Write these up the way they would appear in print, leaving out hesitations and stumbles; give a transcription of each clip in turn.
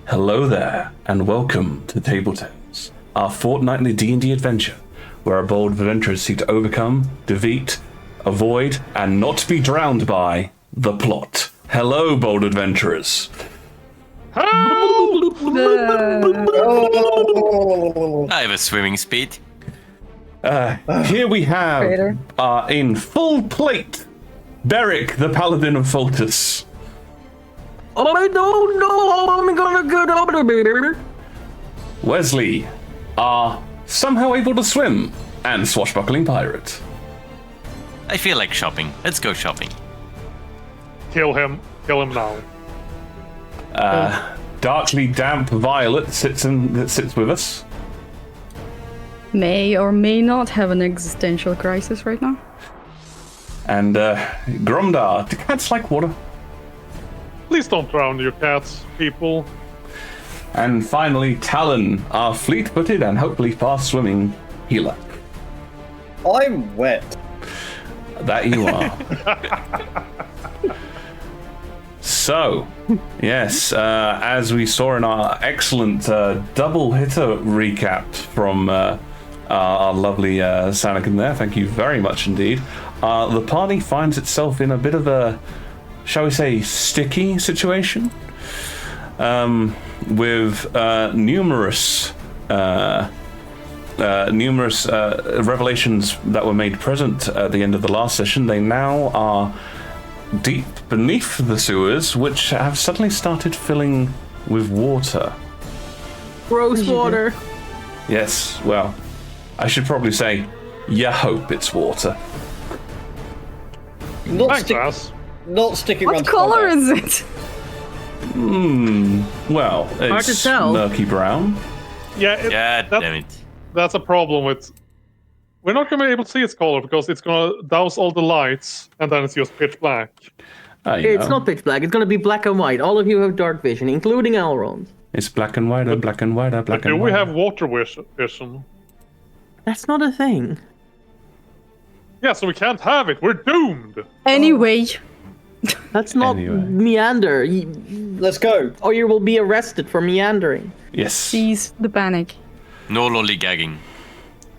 Hello there, and welcome to Table Tales, our fortnightly D&D adventure, where our bold adventurers seek to overcome, defeat, avoid, and not be drowned by the plot. Hello, bold adventurers. I have a swimming speed. Here we have, in full plate, Beric, the Paladin of Foltus. Oh, I don't know how I'm gonna get up there. Wesley, somehow able to swim, and swashbuckling pirate. I feel like shopping. Let's go shopping. Kill him now. Darkly damp Violet sits with us. May or may not have an existential crisis right now. And Gromdar, do cats like water? Please don't drown your cats, people. And finally, Talon, our fleet-footed and hopefully fast-swimming healer. I'm wet. That you are. So, yes, as we saw in our excellent double-hitter recap from our lovely Sanakan there, thank you very much indeed, the party finds itself in a bit of a, shall we say, sticky situation, with numerous revelations that were made present at the end of the last session. They now are deep beneath the sewers, which have suddenly started filling with water. Gross water. Yes, well, I should probably say, you hope it's water. Not sticking around. What color is it? Well, Hard to it's tell. murky brown. Yeah, Damn it. that's a problem with... We're not going to be able to see its color because it's going to douse all the lights and then it's just pitch black. It's not pitch black. It's gonna be black and white. All of you have dark vision, including Elrond. It's black and white, black and white, black Do and white. we have water vision? That's not a thing. Yeah, so we can't have it. We're doomed. Anyway, That's not Anyway. meander. Let's go. Or you will be arrested for meandering. Yes. cease the panic. No lollygagging.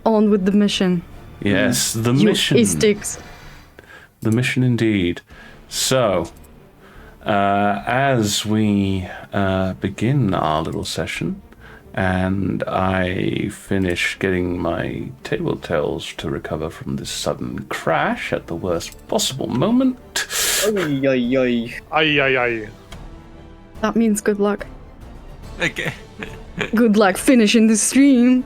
On with the mission. Yes, the You mission. Astics. The mission indeed. So, as we begin our little session, and I finish getting my table tales to recover from this sudden crash at the worst possible moment. Ay. Aye. That means good luck. Okay. Good luck finishing the stream.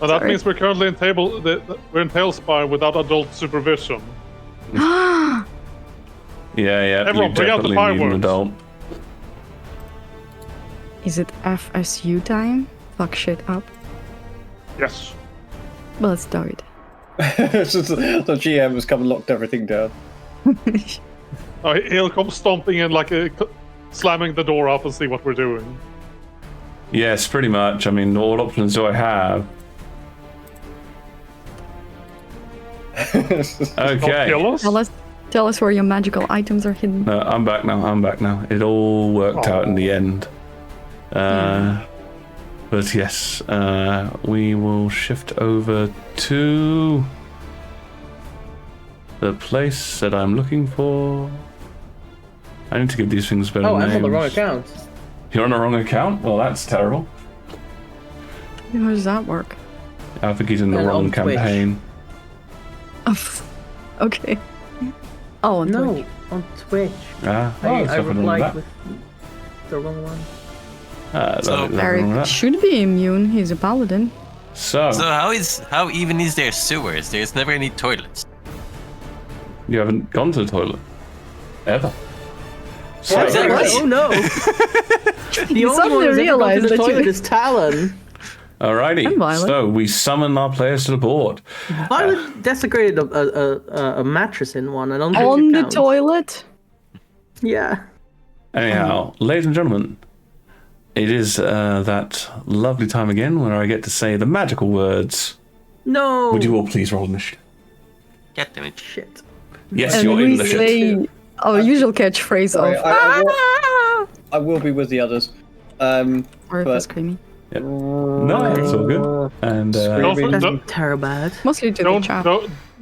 Well, that Sorry. means we're currently in we're in Tailspire without adult supervision. Yeah, Everyone, you bring out the definitely need an fireworks. adult. Is it FSU time? Fuck shit up. Yes. Well, let's start. The GM has come and locked everything down. He'll come stomping in like slamming the door up and see what we're doing. Yes, pretty much. I mean, what options do I have? Don't Okay. kill us. Tell us where your magical items are hidden. No, I'm back now. It all worked out in the end. But yes, we will shift over to the place that I'm looking for. I need to give these things better Oh, names. I'm on the wrong account. You're on the wrong account? Well, that's terrible. How does that work? I think he's in the And wrong on Twitch. campaign. Okay. Oh, on No, Twitch. on Twitch. Ah, I there's nothing wrong with replied that. with the wrong one. There's So- nothing wrong with Eric that. should be immune. He's a paladin. So, So how even is there sewers? There's never any toilets. you haven't gone to the toilet? Ever? So, What? Exactly. Oh no! The You only suddenly one who's ever gone realized to the that you- toilet is Talon. alrighty. I'm Violet. So, we summon our players to the board. Violet desecrated a mattress in one. I don't think On it the counts. toilet? Yeah. Anyhow, ladies and gentlemen, it is that lovely time again where I get to say the magical words. No. Would you all please roll initiative? God damn it. Shit. Yes, And you're we in the shit. say our usual catchphrase Sorry, of I will be with the others. Or if But- it's screaming. No, it's all good. And That's terrible bad. Mostly to the chat.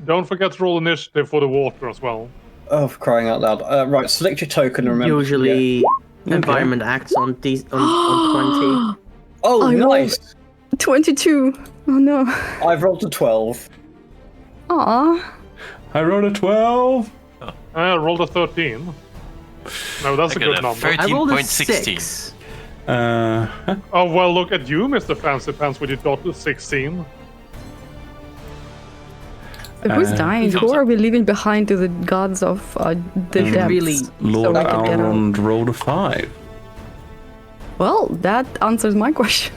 Don't forget to roll initiative for the water as well. Oh, for crying out loud. Right, select your token and remember. Usually, environment acts on these on 20. Oh, I nice! 22. Oh no. I've rolled a 12. Aw. I rolled a 12. I rolled a 13. No, that's I a good got a number. I rolled a 13.16. 6. Oh, well, look at you, Mr. Fancy Pants, with your dot 16. If who's dying? Who are we leaving behind to the gods of the depths? really- Lord we can get out? Alrond rolled a 5. Well, that answers my question.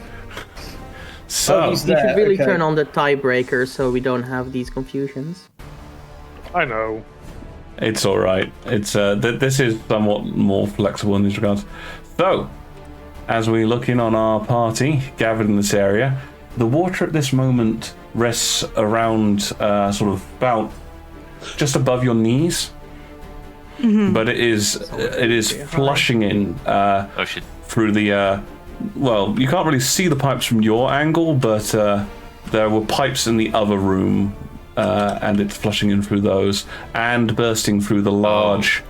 So, he's We should there, really okay. turn on the tiebreaker so we don't have these confusions. I know. it's all right. It's this is somewhat more flexible in these regards. So, as we look in on our party gathered in this area, the water at this moment rests around sort of about just above your knees, but it is flushing in Oh shit. through the. Well, you can't really see the pipes from your angle, but there were pipes in the other room, and it's flushing in through those and bursting through the large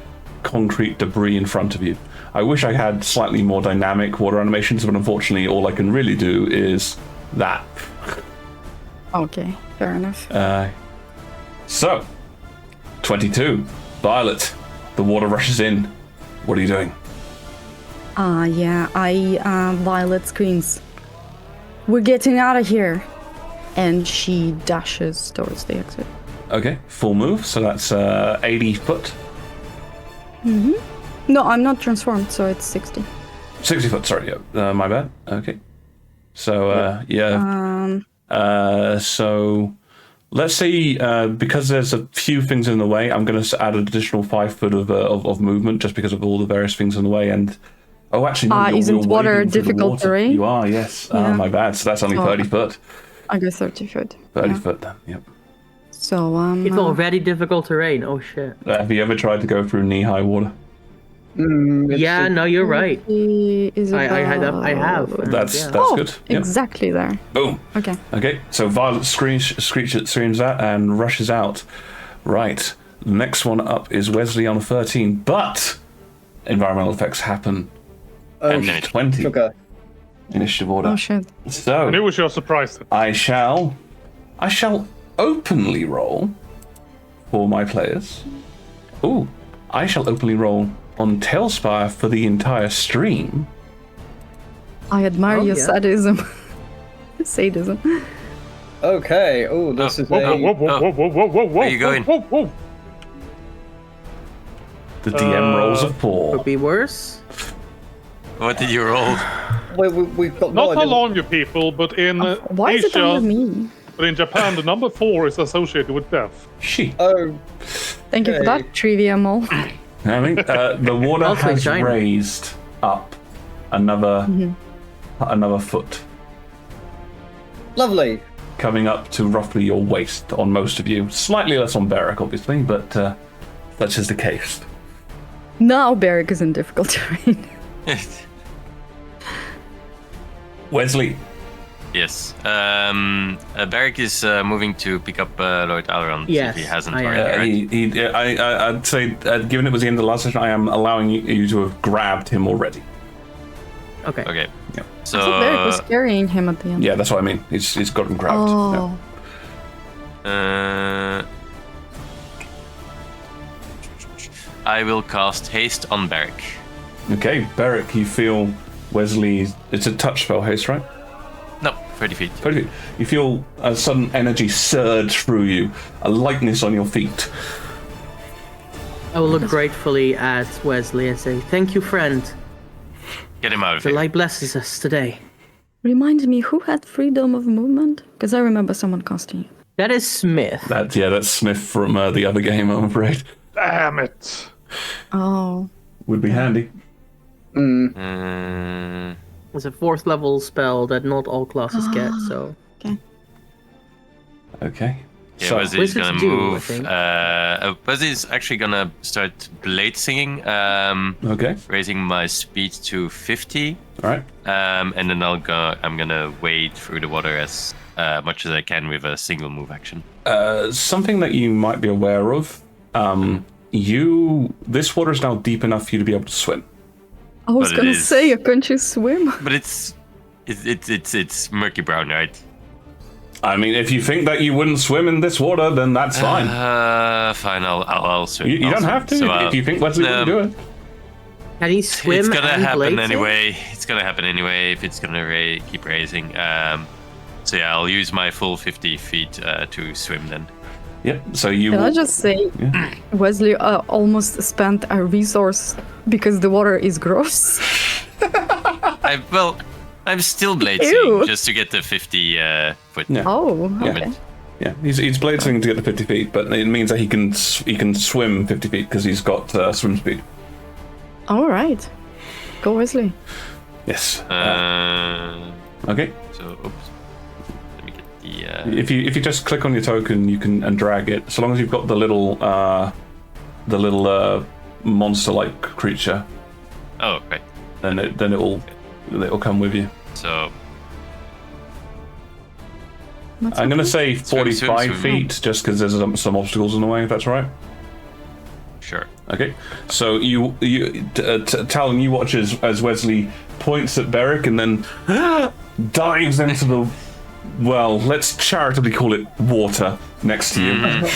concrete debris in front of you. I wish I had slightly more dynamic water animations, but unfortunately, all I can really do is that. Okay, fair enough. So, 22. Violet, the water rushes in. What are you doing? Yeah, Violet screams, "We're getting out of here!" And she dashes towards the exit. Okay, full move, so that's 80 foot. No, I'm not transformed, so it's 60. 60 foot, sorry, yeah, my bad. Okay. So, so let's say because there's a few things in the way, I'm going to add an additional 5 foot of movement just because of all the various things in the way. And actually, no, you're isn't water wading through the difficult water. terrain? You are, yes. Yeah. My bad. So that's only 30 foot. I go 30 foot. 30 yeah. foot then. Yep. So It's already difficult terrain. Oh shit. Have you ever tried to go through knee-high water? Yeah, no, you're right. Is I have. and That's yeah. good. Yep. Exactly there. Boom. Okay. Okay, so Violet screams out and rushes out. Right, the next one up is Wesley on a 13, but environmental effects happen And at 20 Sugar. initiative order. Oh shit. I knew So we should surprise it. I shall openly roll for my players. Ooh, I shall openly roll on Tailspire for the entire stream. I admire your yeah. sadism. Sadism. Okay. Oh, this is Whoa, a. whoa, whoa, whoa, whoa, whoa, whoa, whoa. Where you going? Whoa, whoa. The DM rolls a 4. Could be worse. What did you roll? We've got no Not how idea. long, you people, but in Why is it under Asia, me? but in Japan, the number 4 is associated with death. She. Oh, Thank you for Okay. that trivia, Mole. I mean, the water Also in has China. raised up another foot, lovely. coming up to roughly your waist on most of you. Slightly less on Barrack, obviously, but that's just the case. Now Barrick is in difficult terrain. Wesley, Yes. Barrick is moving to pick up Lord Alrond Yes, if he hasn't I am. already, right? I'd say, given it was the end of the last session, I am allowing you to have grabbed him already. Okay. Okay. Yeah. So So Barrick was carrying him at the end. Yeah, that's what I mean. He's got him grabbed. Oh. I will cast haste on Barrick. Yeah. Okay, Barrack, you feel Wesley's... It's a touch spell, haste, right? No, 30 feet. 30 feet. You feel a sudden energy surge through you, a lightness on your feet. I will look gratefully at Wesley and say, "Thank you, friend. Get him out of The here. light blesses us today." Remind me, who had freedom of movement? Because I remember someone casting it. That is Smith. That's Smith from the other game, I'm afraid. Damn it. Oh. Would be handy. It's a 4th level spell that not all classes get, so... Okay. Yeah, So- Wesley's Wizards gonna do, I move. think. Wesley's actually gonna start blade singing, Okay. raising my speed to 50, All right. and then I'm gonna wade through the water as much as I can with a single move action. Something that you might be aware of. This water is now deep enough for you to be able to swim. I was But it gonna is- say, can't you swim? But it's murky brown, right? I mean, if you think that you wouldn't swim in this water, then that's fine. Fine. I'll swim. You I'll don't swim. have to So, if you think Wesley wouldn't do it. Can he swim? It's gonna and happen blade anyway. It's gonna happen anyway if it's gonna keep raising. So yeah, I'll use my full 50 feet to swim then. Yep. So you. Can I just say, Wesley almost spent a resource because the water is gross. I'm still blade Ew. singing just to get the 50 foot. Yeah. Oh, okay. Yeah, he's blade singing to get the 50 feet, but it means that he can swim 50 feet because he's got swim speed. All right. Go, Wesley. Yes. Uh, Okay. so oops. Let me get the. If you just click on your token, you can and drag it. So long as you've got the little monster-like creature, Oh right. then it'll come with you. So That's I'm gonna say Swim, 45 swim. feet, just because there's some obstacles in the way. If that's all right. sure. Okay. So Talon, you watch as Wesley points at Beric and then dives into the, well, let's charitably call it water next to you.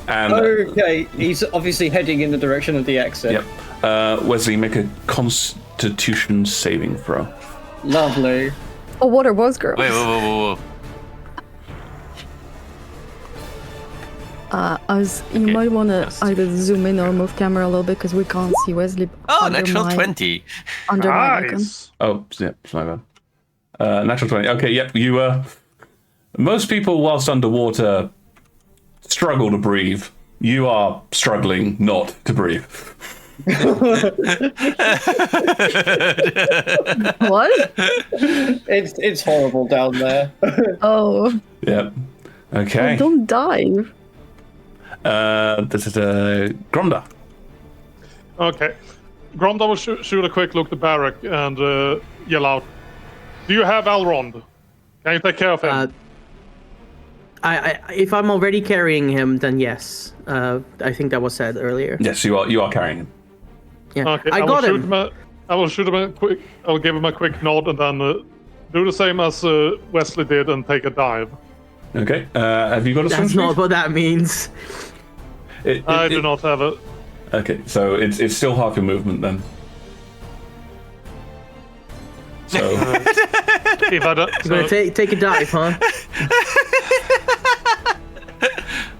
And Okay, he's obviously heading in the direction of the exit. yep. Wesley, make a Constitution saving throw. Lovely. Oh, water was gross. Wait, whoa. You might want to either zoom in or move camera a little bit because we can't see Wesley. Oh, under natural my- 20. Under my icon. Nice. Oh, yeah, it's my bad. Natural 20. Okay, yep. You. Most people, whilst underwater, struggle to breathe. You are struggling not to breathe. What? It's horrible down there. Oh, Yep. Okay. don't dive. This is Gronda. Okay. Gronda will shoot a quick look to Barrack and yell out, "Do you have Elrond? Can you take care of him?" If I'm already carrying him, then yes. I think that was said earlier. Yes, you are carrying him. Yeah. Okay, I will got shoot him. I will shoot him a quick. I'll give him a quick nod and then do the same as Wesley did and take a dive. Okay. Have you got a swim That's speed? not what that means. I do not have it. Okay, so it's still half your movement then. So If I don't, You're gonna take a dive, huh?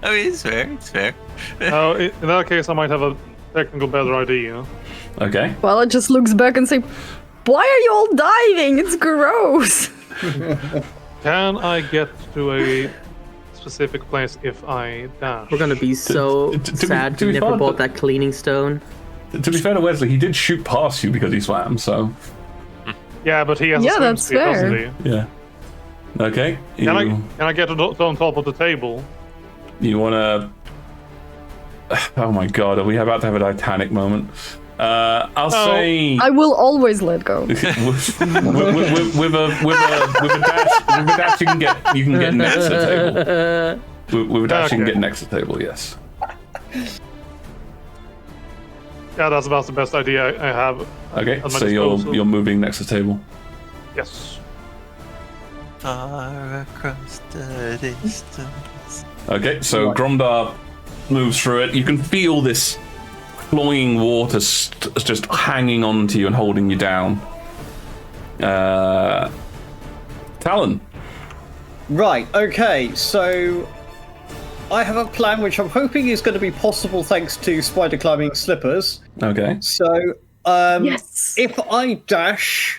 I mean, it's fair. It's fair. in that case, I might have a technical better idea. okay. Well, it just looks back and say, "Why are you all diving? It's gross." Can I get to a specific place if I dash? We're gonna be so to be- sad to we be never fair, bought but- that cleaning stone. To be fair to Wesley, he did shoot past you because he swam. So Yeah, but he has Yeah, a swim that's speed, doesn't fair. he? yeah. Okay. Can I get on top of the table? You wanna? Oh my God, are we about to have a Titanic moment? I'll say I will always let go. with a dash you can get next to the table. With a dash you can Okay. get next to the table. Yes. Yeah, that's about the best idea I have. Okay. my So you're disposal. moving next to the table. Yes. Far across the distance. Okay. So Gromdar moves through it. You can feel this cloying water just hanging on to you and holding you down. Talon. Right, okay, so I have a plan which I'm hoping is going to be possible thanks to spider climbing slippers. Okay. So, Yes. if I dash,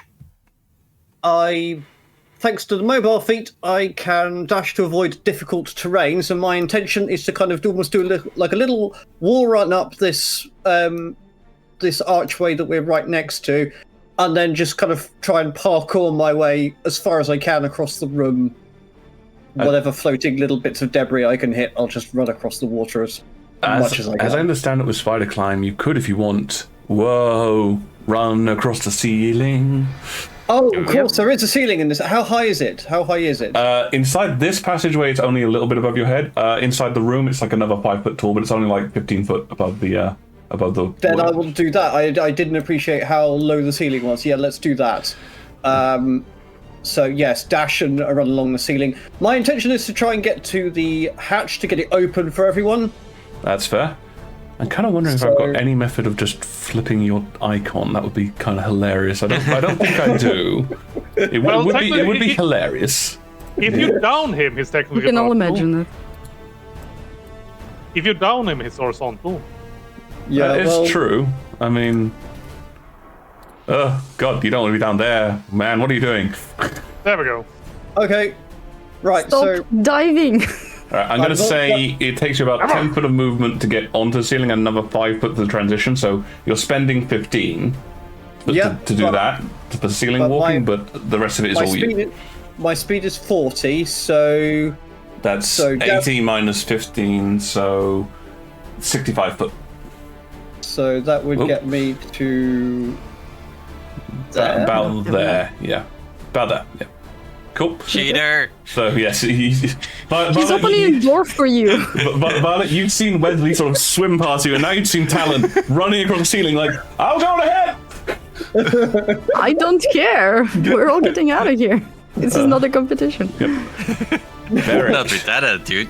thanks to the mobile feat, I can dash to avoid difficult terrain. So my intention is to kind of almost do a little wall run up this this archway that we're right next to, and then just kind of try and parkour my way as far as I can across the room whatever floating little bits of debris I can hit, I'll just run across the water as much as I can. As I understand it with spider climb, you could, if you want, run across the ceiling. Oh, of course, there is a ceiling in this. How high is it? Inside this passageway, it's only a little bit above your head. Inside the room, it's like another 5 foot tall, but it's only like 15 foot above the. Then I will do that. I didn't appreciate how low the ceiling was. Yeah, let's do that. So yes, dash and run along the ceiling. My intention is to try and get to the hatch to get it open for everyone. That's fair. I'm kind of wondering if I've got any method of just flipping your icon. That would be kind of hilarious. I don't think I do. It would be hilarious. If you down him, he's technically. We can all imagine that. If you down him, he's horizontal. Yeah, it's true. I mean, oh God, you don't want to be down there, man. What are you doing? There we go. Okay, right. Stop diving. All right, I'm going to say it takes you about 10 foot of movement to get onto the ceiling and another 5 foot to the transition. So you're spending 15 to do that for the ceiling walking, but the rest of it is all you. My speed is 40, so that's 80 minus 15, so 65 foot. So that would get me to about there, yeah. About there, yeah. Cool. Cheater. So yes, he's opening a door for you. But Violet, you've seen Wesley sort of swim past you, and now you've seen Talon running across the ceiling like, I'll go ahead! I don't care. We're all getting out of here. This is not a competition. Yep. Varric. Not with that attitude.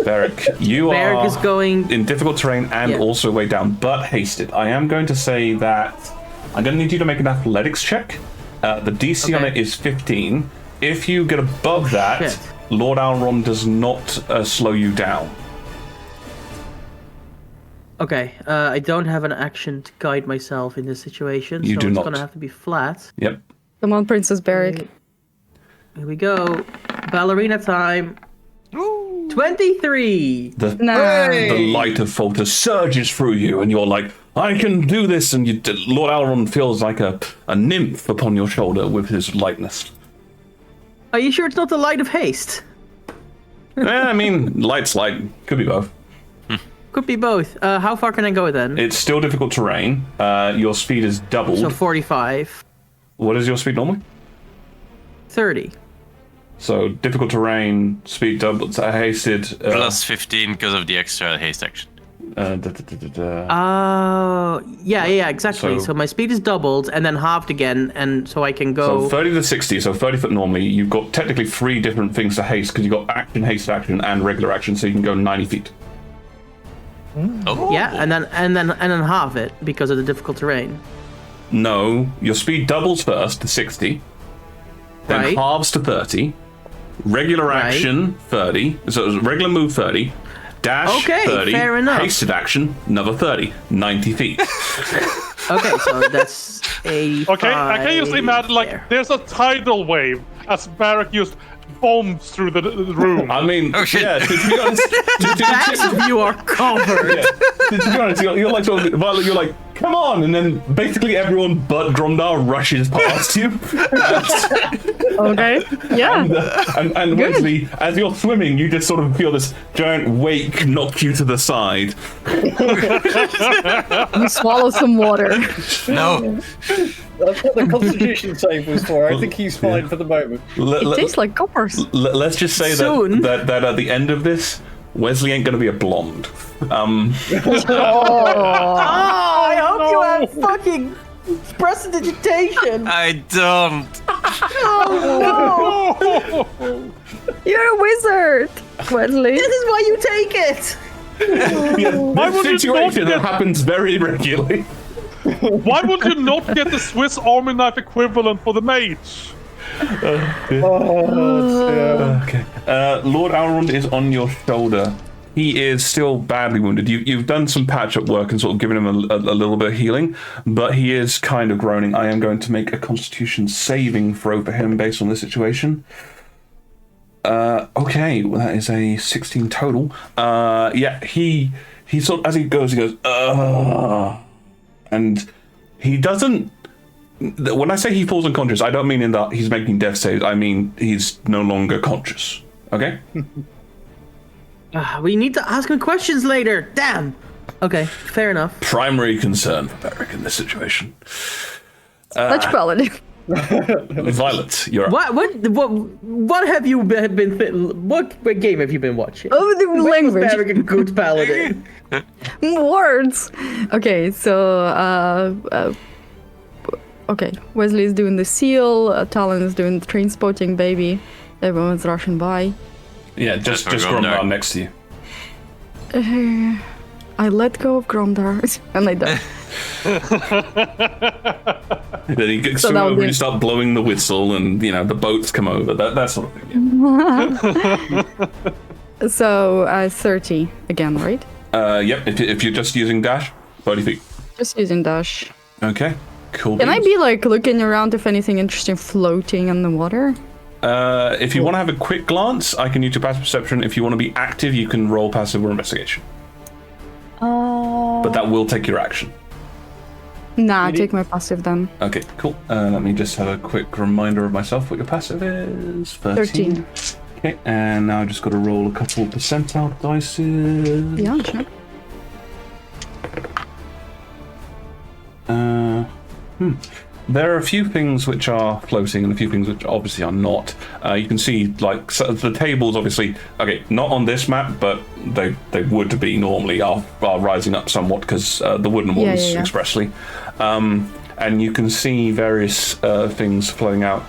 Varric, you are is going in difficult terrain and also way down, but hasted. I am going to say that I'm going to need you to make an athletics check. The DC on it is 15. If you get above that, Lord Alron does not slow you down. Okay, I don't have an action to guide myself in this situation, You so do it's not. gonna have to be flat. Yep. Come on, Princess Barrick. Here we go. Ballerina time. 23! The Nice. light of Folter surges through you, and you're like, I can do this, and Lord Alron feels like a nymph upon your shoulder with his lightness. Are you sure it's not the light of haste? I mean, light's light. Could be both. Could be both. How far can I go then? It's still difficult terrain. Your speed is doubled. So 45. What is your speed normally? 30. So difficult terrain, speed doubled, hasted. Plus 15 because of the extra haste action. Oh, yeah, exactly. So my speed is doubled and then halved again, and so I can go. So 30 to 60, so 30 foot normally. You've got technically 3 different things to haste because you've got action, haste action, and regular action, so you can go 90 feet. Oh. Yeah, and then halve it because of the difficult terrain. No, your speed doubles first to 60, then Right. halves to 30, regular action 30, so it was regular move 30, dash 30, fair enough. hasted action another 30, 90 feet. Okay, so that's 85. Okay, I can just imagine there. there's a tidal wave as Barrack just bombs through the room. I mean, Oh, shit. yeah, to be honest, Half of you are covered. to be honest, you're like sort of, Violet, you're like, come on, and then basically everyone but Gromdar rushes past you. Okay. Yeah. And Wesley, as you're swimming, you just sort of feel this giant wake knock you to the side. You swallow some water. No. That's what the Constitution save was for. I think he's fine for the moment. It tastes like coppers. Let's just say Soon. that at the end of this, Wesley ain't going to be a blonde. Oh, I hope you have fucking prestidigitation. I don't. You're a wizard, Wesley. This is why you take it. Why would you This not situation get- happens very regularly. Why would you not get the Swiss Army knife equivalent for the mage? Okay. Lord Alrond is on your shoulder. He is still badly wounded. You've done some patch-up work and sort of given him a little bit of healing, but he is kind of groaning. I am going to make a Constitution saving throw for him based on this situation. Okay, well, that is a 16 total. Yeah, he sort of, as he goes, and he doesn't. When I say he falls unconscious, I don't mean in that he's making death saves. I mean he's no longer conscious. Okay. We need to ask him questions later. Damn. Okay, fair enough. Primary concern for Beric in this situation. Let's paladin. Violet, you're up. What have you been? What game have you been watching? Oh, the When was language. Beric a good paladin? Words. Okay, so okay, Wesley's doing the seal. Talon is doing the train spotting. Baby, everyone's rushing by. Yeah, just That's for Gromdar Gromdar. next to you. I let go of Gromdar and I died. Then you So that would over be- and start blowing the whistle, and the boats come over. That sort of thing. Yeah. So 30 again, right? Yep. If you're just using dash, 30 feet. Just using dash. Okay. Cool. Can I beans. be like looking around if anything interesting floating in the water? If you want to have a quick glance, I can use your passive perception. If you want to be active, you can roll passive or investigation. But that will take your action. Nah, take my passive then. Okay, cool. Let me just have a quick reminder of myself what your passive is. 13. Okay, and now I just got to roll a couple percentile dices. Yeah, sure. There are a few things which are floating and a few things which obviously are not. You can see, like, so the tables, obviously, okay, not on this map, but they would be normally are rising up somewhat because the wooden ones yeah. expressly. And you can see various things floating out.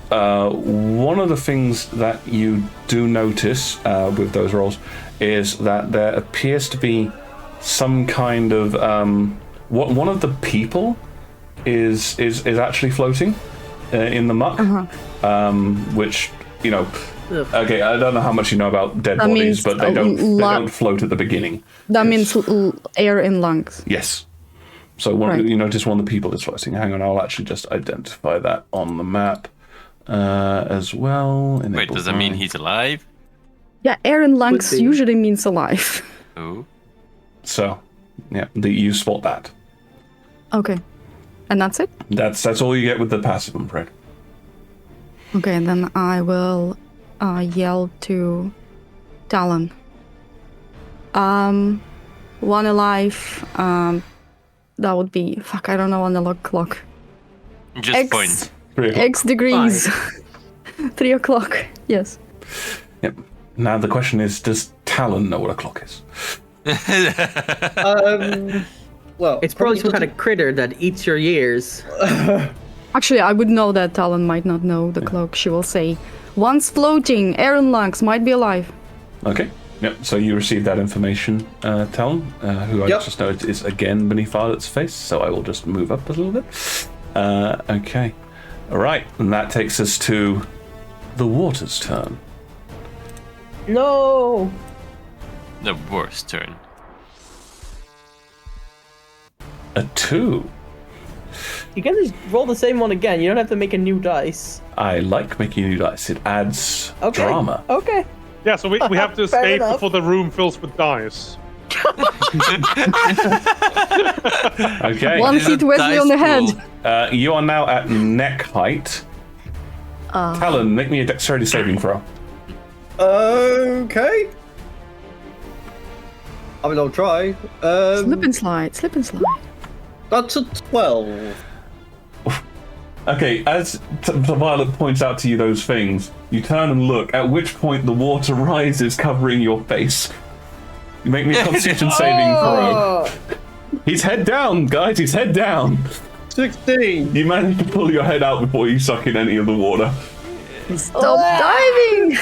One of the things that you do notice with those rolls is that there appears to be some kind of one of the people is actually floating in the muck, which okay, I don't know how much you know about dead That bodies, means but they don't float at the beginning. That means air in lungs. Yes. So Right. you notice one of the people is floating. Hang on, I'll actually just identify that on the map as well. Wait, does that mean he's alive? Yeah, air in lungs be. usually means alive. Oh. So, yeah, you spot that. Okay. And that's it? That's all you get with the passive, I'm afraid. Okay, then I will yell to Talon. One alive. That would be I don't know on the log clock. Just X. point. 3 o'clock. X degrees. 3 o'clock. Yes. Yep. Now the question is, does Talon know what a clock is? Well, It's probably some kind of critter that eats your ears. Actually, I would know that Talon might not know the clock. She will say, once floating, air in lungs, might be alive. Okay. Yep. So you received that information, Talon, who I Yep. just noted is again beneath Violet's face. So I will just move up a little bit. Okay. All right. And that takes us to the water's turn. No. The worst turn. A 2. You can just roll the same one again. You don't have to make a new dice. I like making new dice. It adds Okay. drama. Okay. Yeah, so we have to Fair escape enough. before the room fills with dice. Okay. One hit Wesley on the head. You are now at neck height. Talon, make me a dexterity saving throw. Okay. I mean, I'll try. Slip and slide, slip and slide. That's a 12. Okay, as Violet points out to you those things, you turn and look, at which point the water rises, covering your face. You make me a constitution saving throw. He's head down, guys, he's head down. 16. You manage to pull your head out before you suck in any of the water. Stop diving!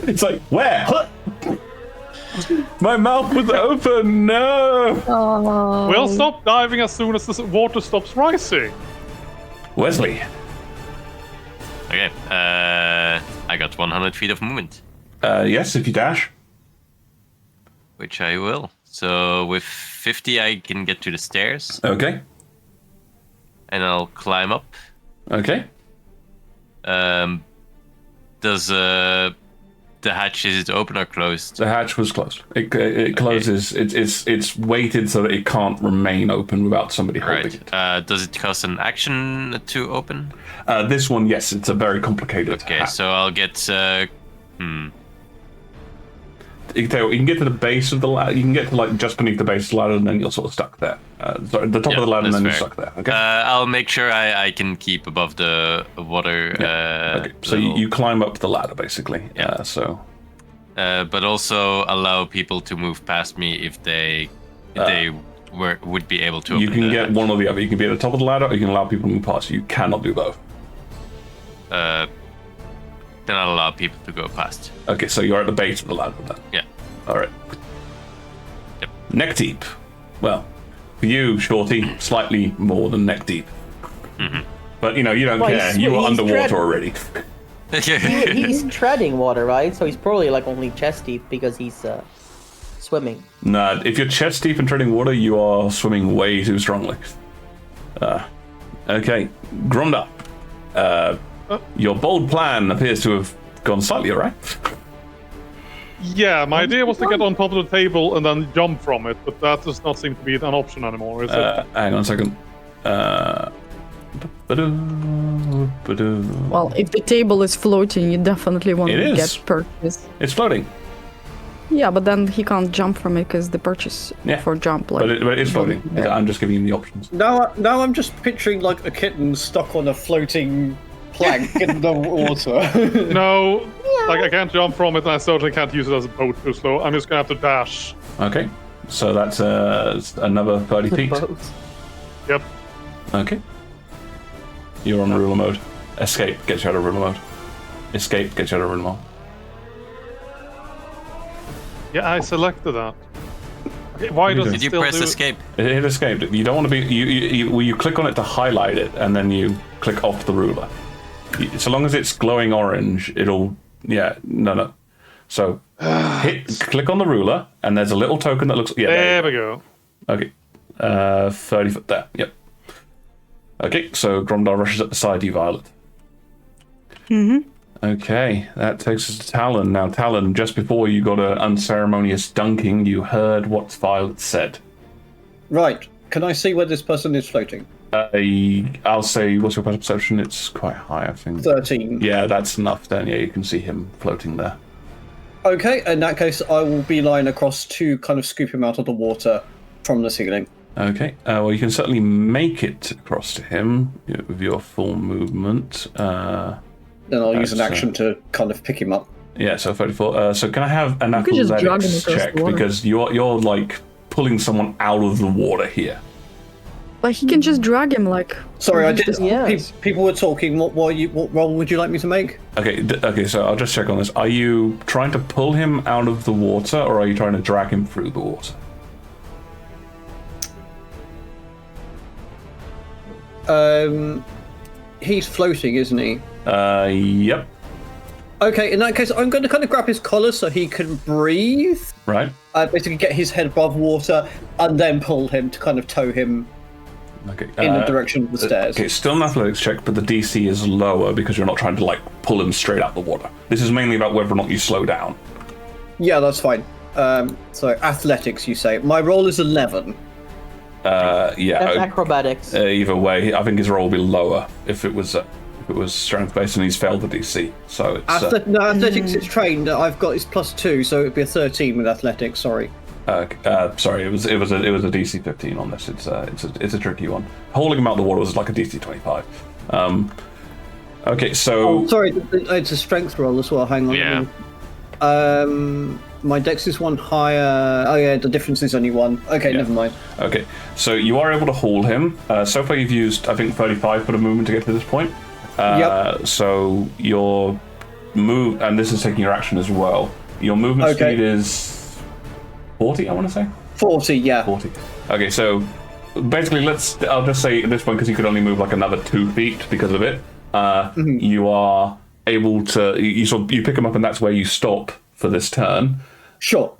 It's like, where? My mouth was open, no! We'll stop diving as soon as the water stops rising. Wesley. Okay. I got 100 feet of movement, Yes, if you dash. which I will. So with 50, I can get to the stairs, Okay, and I'll climb up. okay. Does the hatch, is it open or closed? The hatch was closed. It closes. It's weighted so that it can't remain open without somebody holding it. Right. Does it cost an action to open? This one, yes, it's a very complicated Okay, hatch. so I'll get You can get to the base of the ladder. You can get to like just beneath the base of the ladder, and then you're sort of stuck there. Sorry, the top of the ladder, and then you're stuck there. Okay. I'll make sure I can keep above the water. Okay. So you climb up the ladder, basically. Yeah. But also allow people to move past me if they would be able to. You can get one or the other. You can be at the top of the ladder, or you can allow people to move past you. You cannot do both. Then I'll allow people to go past. Okay, so you're at the base of the ladder then. Yeah. All right. Yep. Neck deep. Well, for you, Shorty, slightly more than neck deep. Mm-hmm. But you don't care. You were underwater already. He's treading water, right? So he's probably like only chest deep because he's swimming. Nah, if you're chest deep and treading water, you are swimming way too strongly. Okay, Grumda. Your bold plan appears to have gone slightly awry. Yeah, my idea was to get on top of the table and then jump from it, but that does not seem to be an option anymore, is it? Hang on a second. Well, if the table is floating, you definitely want to get purchase. It's floating. Yeah, but then he can't jump from it because the purchase for jump. Like, but it's floating. Yeah. I'm just giving him the options. Now I'm just picturing like a kitten stuck on a floating plank in the water. No, like I can't jump from it, and I certainly can't use it as a boat too slow. I'm just gonna have to dash. Okay, so that's another 30 feet. Yep. Okay. You're on ruler mode. Escape gets you out of ruler mode. Escape gets you out of ruler mode. Yeah, I selected that. Okay, why does it Did you still press do escape? It escaped. You don't want to be. You click on it to highlight it, and then you click off the ruler. So long as it's glowing orange, it'll. Yeah, no. So click on the ruler, and there's a little token that looks. Yeah, there we go. Okay, 30 foot there. Yep. Okay, so Gromdar rushes up beside you, Violet. Okay, that takes us to Talon. Now, Talon, just before you got an unceremonious dunking, you heard what Violet said. Right. Can I see where this person is floating? I'll say, what's your perception? It's quite high, I think. 13. Yeah, that's enough then. Yeah, you can see him floating there. Okay, in that case, I will beeline across to kind of scoop him out of the water from the ceiling. Okay, well, you can certainly make it across to him with your full movement. Then I'll use an action to kind of pick him up. Yeah, so 34. So can I have an athletics check? Because you're like pulling someone out of the water here. Like he can just drag him like. Sorry, I did. People were talking. What role would you like me to make? Okay. So I'll just check on this. Are you trying to pull him out of the water, or are you trying to drag him through the water? He's floating, isn't he? Yep. Okay, in that case, I'm going to kind of grab his collar so he can breathe. Right. Basically get his head above water and then pull him to kind of tow him in the direction of the stairs. Okay, still an athletics check, but the DC is lower because you're not trying to like pull him straight out the water. This is mainly about whether or not you slow down. Yeah, that's fine. So athletics, you say. My roll is 11. Yeah. That's acrobatics. Either way, I think his roll will be lower if it was strength based, and he's failed the DC. So it's athletics is trained. I've got is +2, so it'd be a 13 with athletics. Sorry. Sorry, it was a DC 15 on this. It's a tricky one. Holding him out of the water was like a DC 25. Okay, so sorry, it's a strength roll as well. Hang on. Yeah. My dex is 1 higher. Oh yeah, the difference is only 1. Okay, never mind. Okay, so you are able to hold him. So far you've used, I think, 35 for the movement to get to this point. Yep. So your move, and this is taking your action as well. Your movement speed is 40, I want to say? 40, yeah. 40. Okay, so basically I'll just say at this point, because you could only move like another 2 feet because of it, you are able to, you pick him up and that's where you stop for this turn. Sure.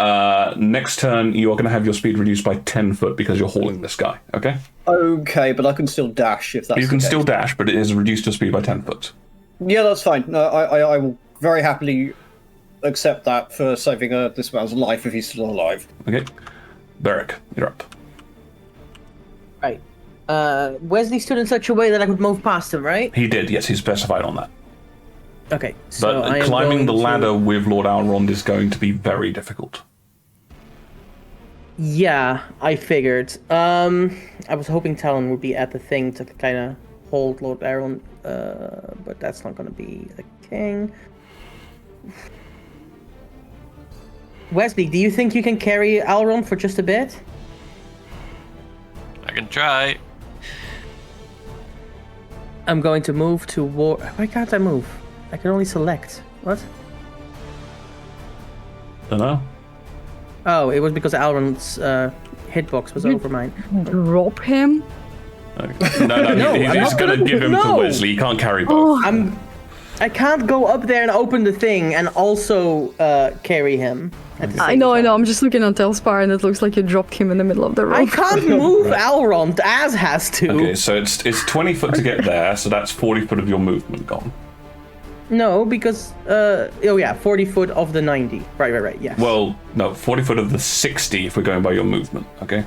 Next turn, you are going to have your speed reduced by 10 foot because you're hauling this guy, okay? Okay, but I can still dash if that's You can still dash, but it is reduced your speed by 10 foot. Yeah, that's fine. No, I will very happily accept that for saving this man's life if he's still alive. Okay. Beric, you're up. Right. Wesley stood in such a way that I could move past him, right? He did, yes, he's specified on that. Okay, so But I am climbing the going ladder to... with Lord Alrond is going to be very difficult. Yeah, I figured. I was hoping Talon would be at the thing to kind of hold Lord Aaron, but that's not going to be a thing. Wesley, do you think you can carry Alron for just a bit? I can try. I'm going to move to war. Why can't I move? I can only select. What? Don't know. Oh, it was because Alron's hitbox was over mine. Drop him? No, he's I'm not going to gonna- give him no. to Wesley. He can't carry both. I can't go up there and open the thing and also carry him. At the I same know. time. I'm just looking on Telspar and it looks like you dropped him in the middle of the room. I can't move Alron. Az has to. Okay, so it's 20 foot to get there, so that's 40 foot of your movement gone. No, because 40 foot of the 90. Right. Yeah. Well, no, 40 foot of the 60 if we're going by your movement, okay?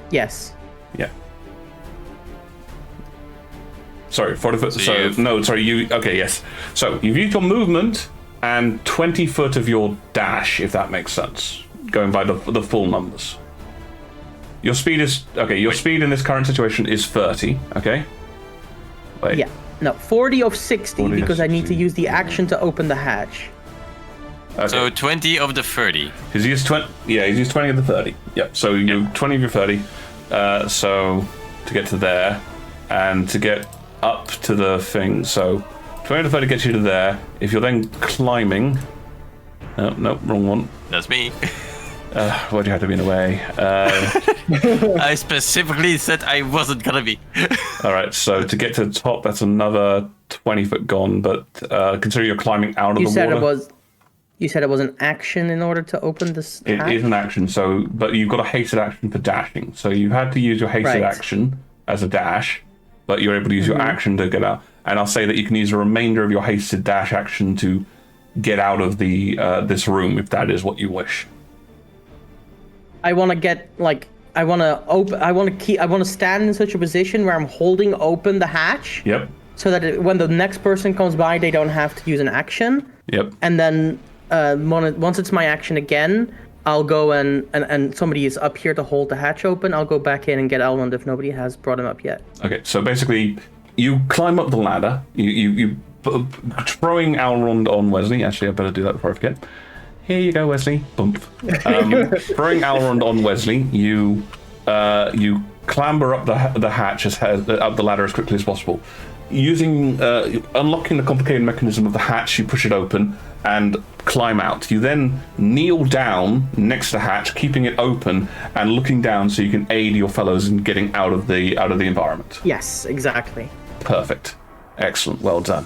Yes. Yeah. Sorry, 40 foot. So, you've- no, sorry, you. Okay, yes. So, you've used your movement and 20 foot of your dash, if that makes sense. Going by the full numbers. Your speed is. Okay, your speed in this current situation is 30, okay? Wait. Yeah. No, 40 of 60 40 of because I need 60. to use the action to open the hatch. Okay. So 20 of the 30. He's used 20. Yeah, he's used 20 of the 30. Yep. So you 20 of your 30. So to get to there, and to get up to the thing. So 20 of the 30 gets you to there. If you're then climbing, no, wrong one. That's me. Why'd you have to be in the way? I specifically said I wasn't gonna be. All right. So to get to the top, that's another 20 foot gone. But consider you're climbing out of You the said water. it was. You said it was an action in order to open this It hatch? is an action, so but you've got a hasted action for dashing. So you had to use your hasted Right. action as a dash, but you're able to use your action to get out. And I'll say that you can use the remainder of your hasted dash action to get out of the this room if that is what you wish. I want to get like I want to stand in such a position where I'm holding open the hatch Yep. so that when the next person comes by, they don't have to use an action. Yep. And then once it's my action again, I'll go and somebody is up here to hold the hatch open. I'll go back in and get Elrond if nobody has brought him up yet. Okay. So basically, you climb up the ladder. You throwing Elrond on Wesley. Actually, I better do that before I forget. Here you go, Wesley. Bump. Throwing Alrond on Wesley, you clamber up the hatch up the ladder as quickly as possible. Using unlocking the complicated mechanism of the hatch, you push it open and climb out. You then kneel down next to the hatch, keeping it open and looking down so you can aid your fellows in getting out of the environment. Yes, exactly. Perfect. Excellent. Well done.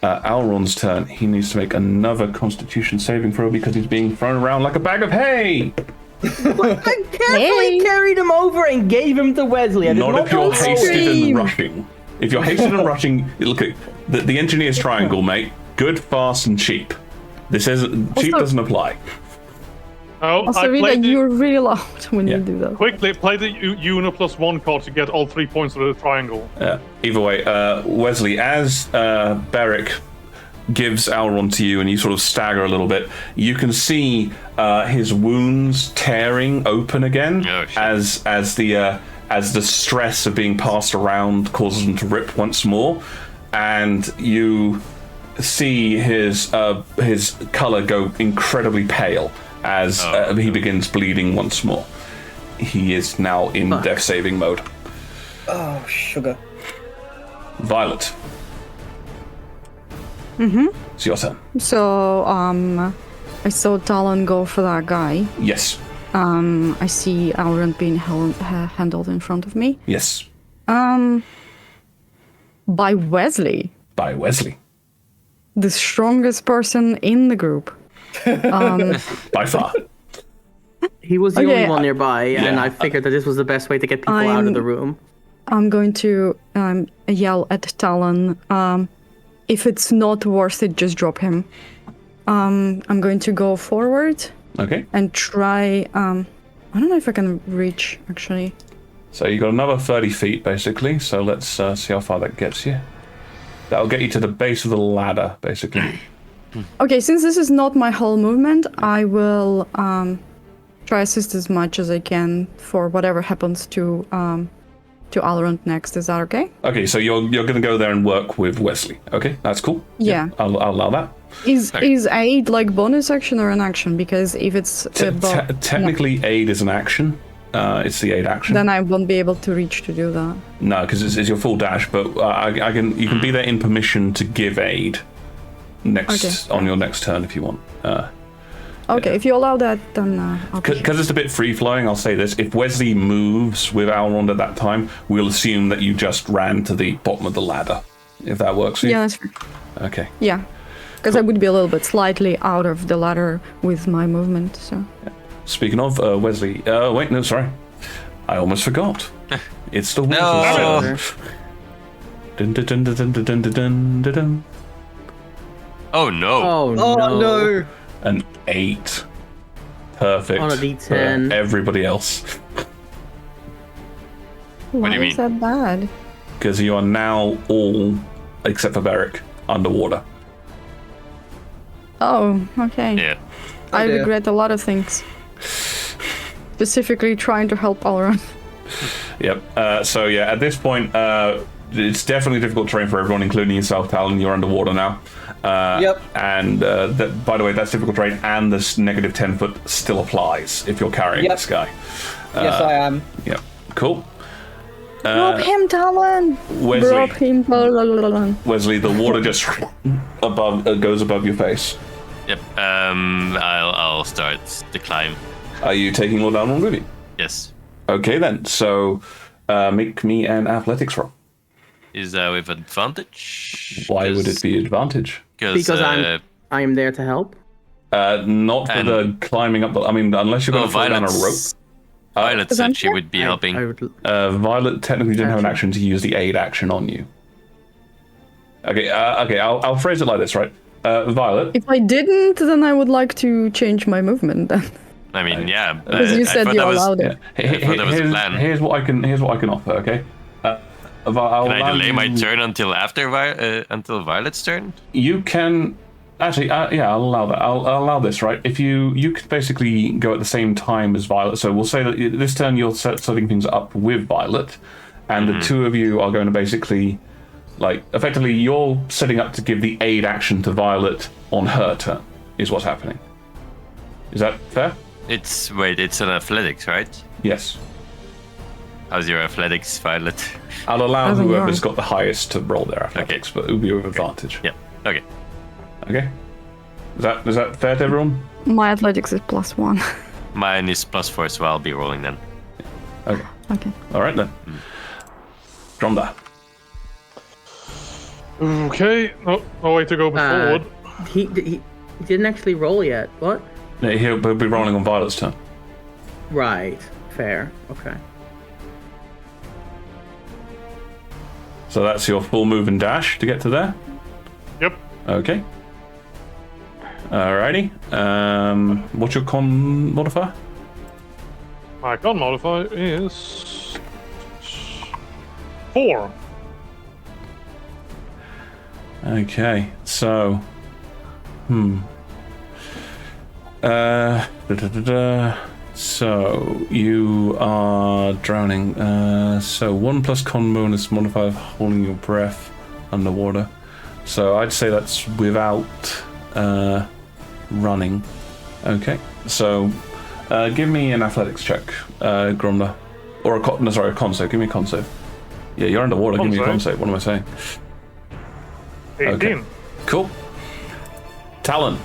Alron's turn. He needs to make another Constitution saving throw because he's being thrown around like a bag of hay. I carefully carried him over and gave him to Wesley. I did Not if you're go hasted and Scream. rushing. If you're hasted and rushing, look at the engineer's triangle, mate. Good, fast, and cheap. This isn't cheap. Also- Doesn't apply. Oh, Also, I Rita, played the, you're really loud when Yeah. you do that. quickly play the Uno +1 card to get all 3 points of the triangle. Either way, Wesley, as Beric gives Alron to you and you sort of stagger a little bit, you can see his wounds tearing open again Oh, shit. as the stress of being passed around causes him to rip once more, and you see his color go incredibly pale as he begins bleeding once more. He is now in death saving mode. Oh, sugar. Violet. It's your turn. So, I saw Talon go for that guy. Yes. I see Alrond being handled in front of me. Yes. By Wesley, By Wesley. the strongest person in the group. By far. He was the Okay, only one nearby, and yeah. I figured that this was the best way to get people out I'm- of the room. I'm going to yell at Talon. If it's not worth it, just drop him. I'm going to go forward Okay. and try. I don't know if I can reach, actually. So you got another 30 feet, basically. So let's see how far that gets you. That'll get you to the base of the ladder, basically. Okay, since this is not my whole movement, I will try assist as much as I can for whatever happens to Alrond next. Is that okay? Okay, so you're going to go there and work with Wesley. Okay, that's cool. Yeah. I'll allow that. Is aid like bonus action or an action? Because if it's Technically, aid is an action. It's the aid action. then I won't be able to reach to do that. No, because it's your full dash. But you can be there in permission to give aid on your next turn if you want. Okay, if you allow that, then I'll be Because it's a bit free flowing, I'll say this: if Wesley moves with Alrond at that time, we'll assume that you just ran to the bottom of the ladder. If that works for you. Yeah, that's fair. Okay. Yeah, because I would be a little bit slightly out of the ladder with my movement. So. Speaking of Wesley, wait, no, sorry, I almost forgot. It's the water. No. Dun, dun, dun, dun, dun, dun, dun, dun, dun. Oh no. Oh Oh no! An 8. Perfect. On a D10. For everybody else, Why do you is that bad? because you are now all, except for Beric, underwater. Oh, okay. Yeah. I dear. regret a lot of things. Specifically trying to help Alrond. Yep. So yeah, at this point, it's definitely difficult terrain for everyone, including yourself, Talon. You're underwater now. Yep. And by the way, that's difficult terrain, and this negative 10 foot still applies if you're carrying Yep. this guy. Yes, I am. Yep. Cool. Drop him, Talon! Wesley. Drop him, Talon. Wesley, the water just goes above your face. Yep. I'll start the climb. Are you taking Lord Alrond with you? Yes. Okay then. So make me an athletics roll. Is that with advantage? Why would it be advantage? Because I'm there to help. Not for the climbing up. I mean, unless you're going to fall down a rope. Violet said she would be helping. I would, Violet technically didn't have an action to use the aid action on you. Okay. Okay. I'll phrase it like this, right? Violet. If I didn't, then I would like to change my movement then. I mean, yeah. Because you said you allowed it. I thought that was the plan. Here's what I can offer. Okay. Can I delay my turn until after until Violet's turn? You can actually, yeah, I'll allow that. I'll allow this, right? If you could basically go at the same time as Violet. So we'll say that this turn you're setting things up with Violet, and the two of you are going to basically, like, effectively you're setting up to give the aid action to Violet on her turn. Is what's happening. Is that fair? It's an athletics, right? Yes. How's your athletics, Violet? I'll allow How's it whoever's yours? got the highest to roll their athletics, but it will be with advantage. Yeah. Okay. Okay. Is that fair to everyone? My athletics is +1. Mine is +4, so I'll be rolling then. Okay. Okay. All right then. Gronda. Okay. No way to go forward. he didn't actually roll yet. What? He'll be rolling on Violet's turn. Right. Fair. Okay. So that's your full move and dash to get to there. Yep. Okay. Alrighty. What's your con modifier? My con modifier is 4. Okay. So. So you are drowning. So 1+ con bonus modifier of holding your breath underwater. So I'd say that's without running. Okay. So give me an athletics check, Gromda, or a con save. Give me a con save. Yeah, you're underwater. Give me a con save. What am I saying? 18. Okay. Cool. Talon.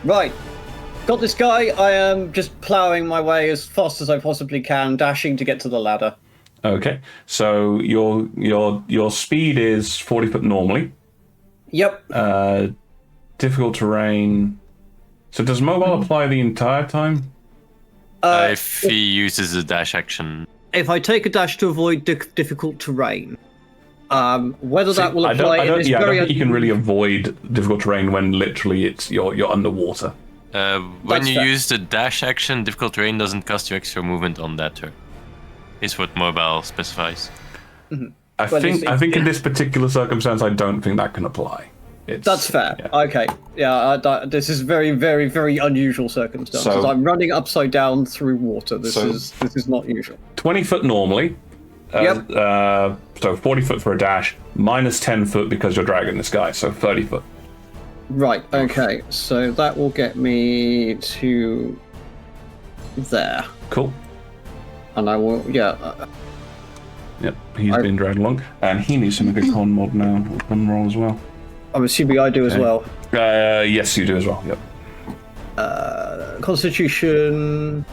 Right. Got this guy. I am just ploughing my way as fast as I possibly can, dashing to get to the ladder. Okay. So your speed is 40 foot normally. Yep. Difficult terrain. So does mobile apply the entire time? If he uses a dash action. If I take a dash to avoid difficult terrain, whether that will apply I in don't this think very you can really avoid difficult terrain when literally it's you're underwater. When That's you fair. use the dash action, difficult terrain doesn't cost you extra movement on that turn. Is what mobile specifies. I think in this particular circumstance, I don't think that can apply. That's fair. Yeah. Okay. Yeah, this is very, very, very unusual circumstances. So- I'm running upside down through water. This So- is not usual. 20 foot normally. Yep. So 40 foot for a dash, minus 10 foot because you're dragging this guy, so 30 foot. Right. Okay. So that will get me to there, Cool. and I will. Yeah. Yep, he's been dragged along, and he needs to make a con mod now, or con roll as well. I'm assuming I do as well. Yes, you do as well. Yep. Constitution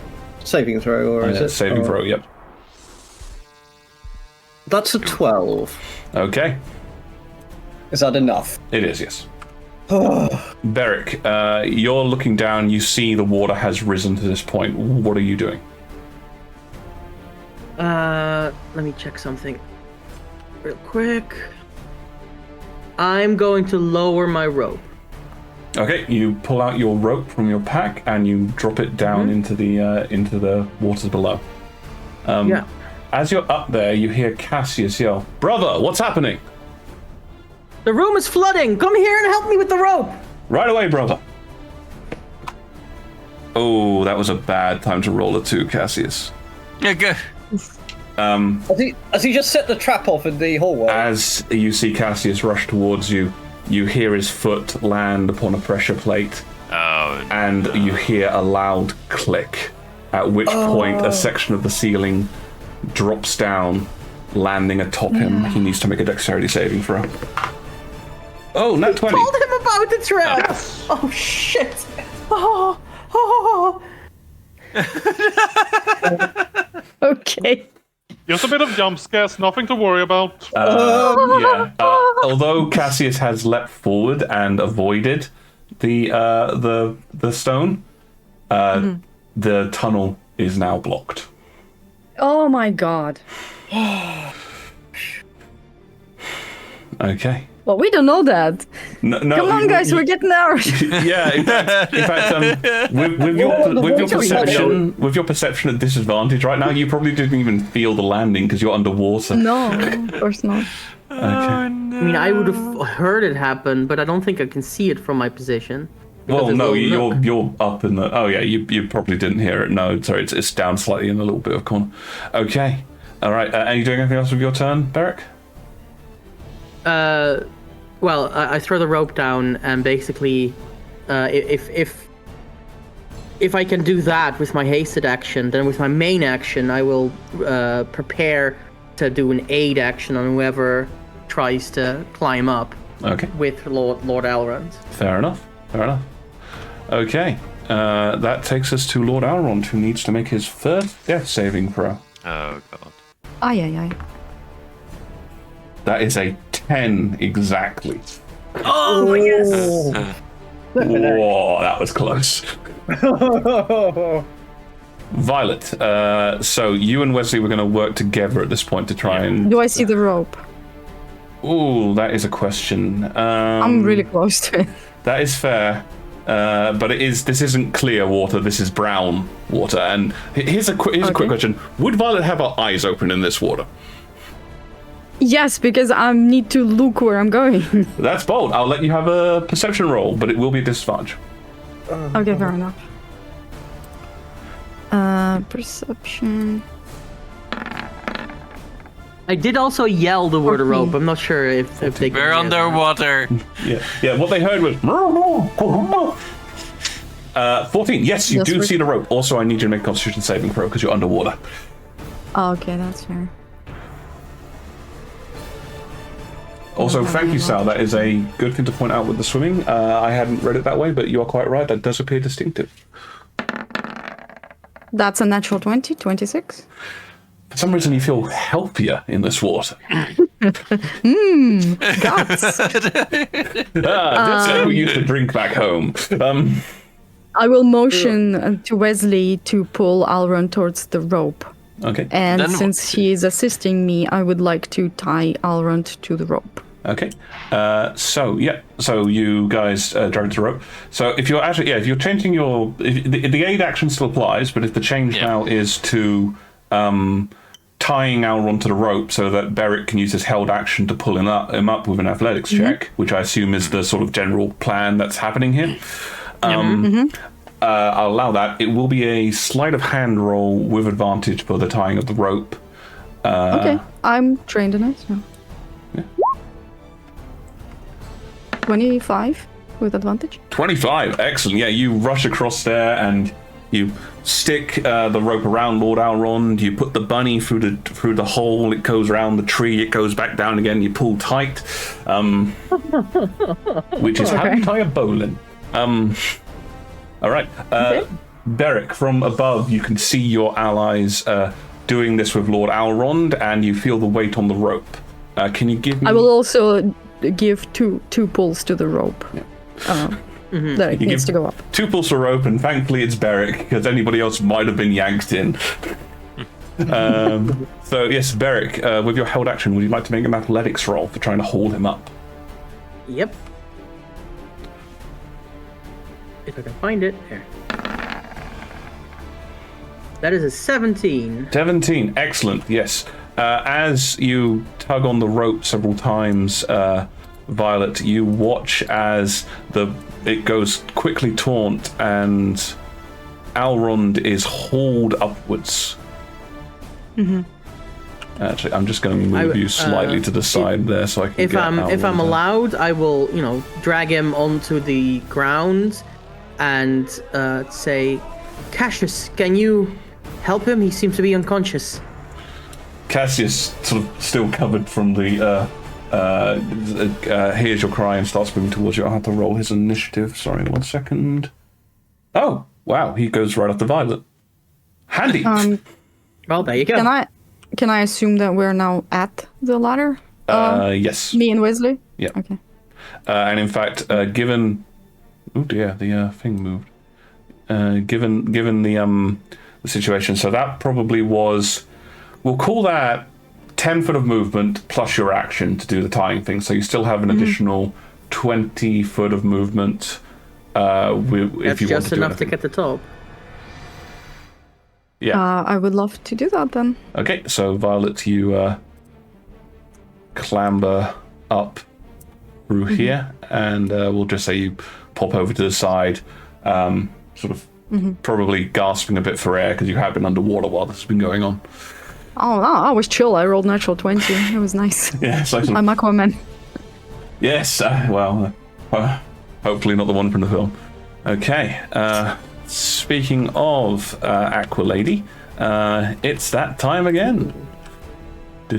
saving throw, or is it saving throw? Yep. That's a 12. Okay, Is that enough? it is. Yes. Beric, you're looking down. You see the water has risen to this point. What are you doing? Let me check something real quick. I'm going to lower my rope. Okay, you pull out your rope from your pack and you drop it down into the waters below. Yeah. As you're up there, you hear Cassius yell, "Brother, what's happening?" The room is flooding. Come here and help me with the rope. Right away, brother. Oh, that was a bad time to roll a 2, Cassius. Yeah, good. Has he just set the trap off in the hallway? As you see Cassius rush towards you, you hear his foot land upon a pressure plate, Oh, and you hear a loud click, at which point a section of the ceiling drops down, landing atop him. He needs to make a dexterity saving throw. Oh, nat 20. Told him about the trap. Oh shit. Oh. Okay. Just a bit of jump scares, nothing to worry about. Yeah. Although Cassius has leapt forward and avoided the stone, the tunnel is now blocked. Oh my god. Okay. Well, we don't know that. No, Come on, guys, we're getting there. Yeah, in fact, with your perception at disadvantage right now, you probably didn't even feel the landing because you're underwater. No, of course not. Okay. I mean, I would have heard it happen, but I don't think I can see it from my position. Well, Because no, there's no- you're up in the. Oh yeah, you probably didn't hear it. No, sorry, it's down slightly in a little bit of corner. Okay, all right. Are you doing anything else with your turn, Beric? Well, I throw the rope down, and basically, if I can do that with my hasted action, then with my main action, I will prepare to do an aid action on whoever tries to climb up Okay. with Lord Elrond. Fair enough. Okay, that takes us to Lord Elrond, who needs to make his first death saving throw. Oh god. Ay, ay, ay. That is a 10 exactly. Oh yes! Whoa, that was close. Violet, so you and Wesley were going to work together at this point to try and... Do I see the rope? Ooh, that is a question. I'm really close to it. That is fair, but this isn't clear water. This is brown water. And here's a quick question: would Violet have her eyes open in this water? Yes, because I need to look where I'm going. That's bold. I'll let you have a perception roll, but it will be a disadvantage. Okay, fair enough. Perception. I did also yell the word rope. I'm not sure if they can We're hear that. underwater. Yeah. What they heard was 14. Yes, you Yes, do we're- see the rope. Also, I need you to make a Constitution saving throw because you're underwater. Oh, okay, that's fair. Also, thank you, Sal. That is a good thing to point out with the swimming. I hadn't read it that way, but you are quite right. That does appear distinctive. That's a natural 20, 26. For some reason, you feel healthier in this water. Guts. That's how we used to drink back home. I will motion to Wesley to pull Alron towards the rope. Okay. And Then since he is assisting me, I would like to tie Alron to the rope. Okay. So you guys drag the rope. So if you're changing the aid action still applies, but if the change now is to tie tying Elrond to the rope so that Beric can use his held action to pull him up with an athletics check, which I assume is the sort of general plan that's happening here. I'll allow that. It will be a sleight of hand roll with advantage for the tying of the rope. Okay, I'm trained in it. So. Yeah. 25 with advantage. 25, excellent. Yeah, you rush across there and you stick the rope around Lord Elrond. You put the bunny through the hole. It goes around the tree. It goes back down again. You pull tight, which is how you tie a bowline. All right, Beric, from above, you can see your allies doing this with Lord Elrond, and you feel the weight on the rope. Can you give me? I will also give two pulls to the rope. Yeah. That it needs to go up. 2 pulls for rope, and thankfully it's Beric, because anybody else might have been yanked in. So yes, Beric, with your held action, would you like to make an athletics roll for trying to hold him up? Yep. If I can find it. There. That is a 17. 17, excellent, yes. As you tug on the rope several times, Violet, you watch as it goes quickly taut and Elrond is hauled upwards. Actually, I'm just going to move you slightly to the side there so I can if I'm allowed, I will, drag him onto the ground and say, Cassius, can you help him? He seems to be unconscious. Cassius, sort of still covered from the hears your cry and starts moving towards you. I'll have to roll his initiative. Sorry, 1 second. Oh, wow, he goes right after Violet. Handy. Well, there you go. Can I assume that we're now at the ladder? Yes. Me and Wesley? Yeah. Okay. And in fact, given... Oh dear, the thing moved. Given the situation, so that probably was... We'll call that 10 foot of movement plus your action to do the tying thing. So you still have an additional 20 foot of movement. If you want to do enough anything. to get the top. Yeah. I would love to do that then. Okay, so Violet, you clamber up through here, and we'll just say you pop over to the side, sort of probably gasping a bit for air because you have been underwater while this has been going on. Oh, I was chill. I rolled natural 20. It was nice. Yeah, it's like I'm Aquaman. Yes, hopefully not the one from the film. Okay, speaking of Aqua Lady, it's that time again. The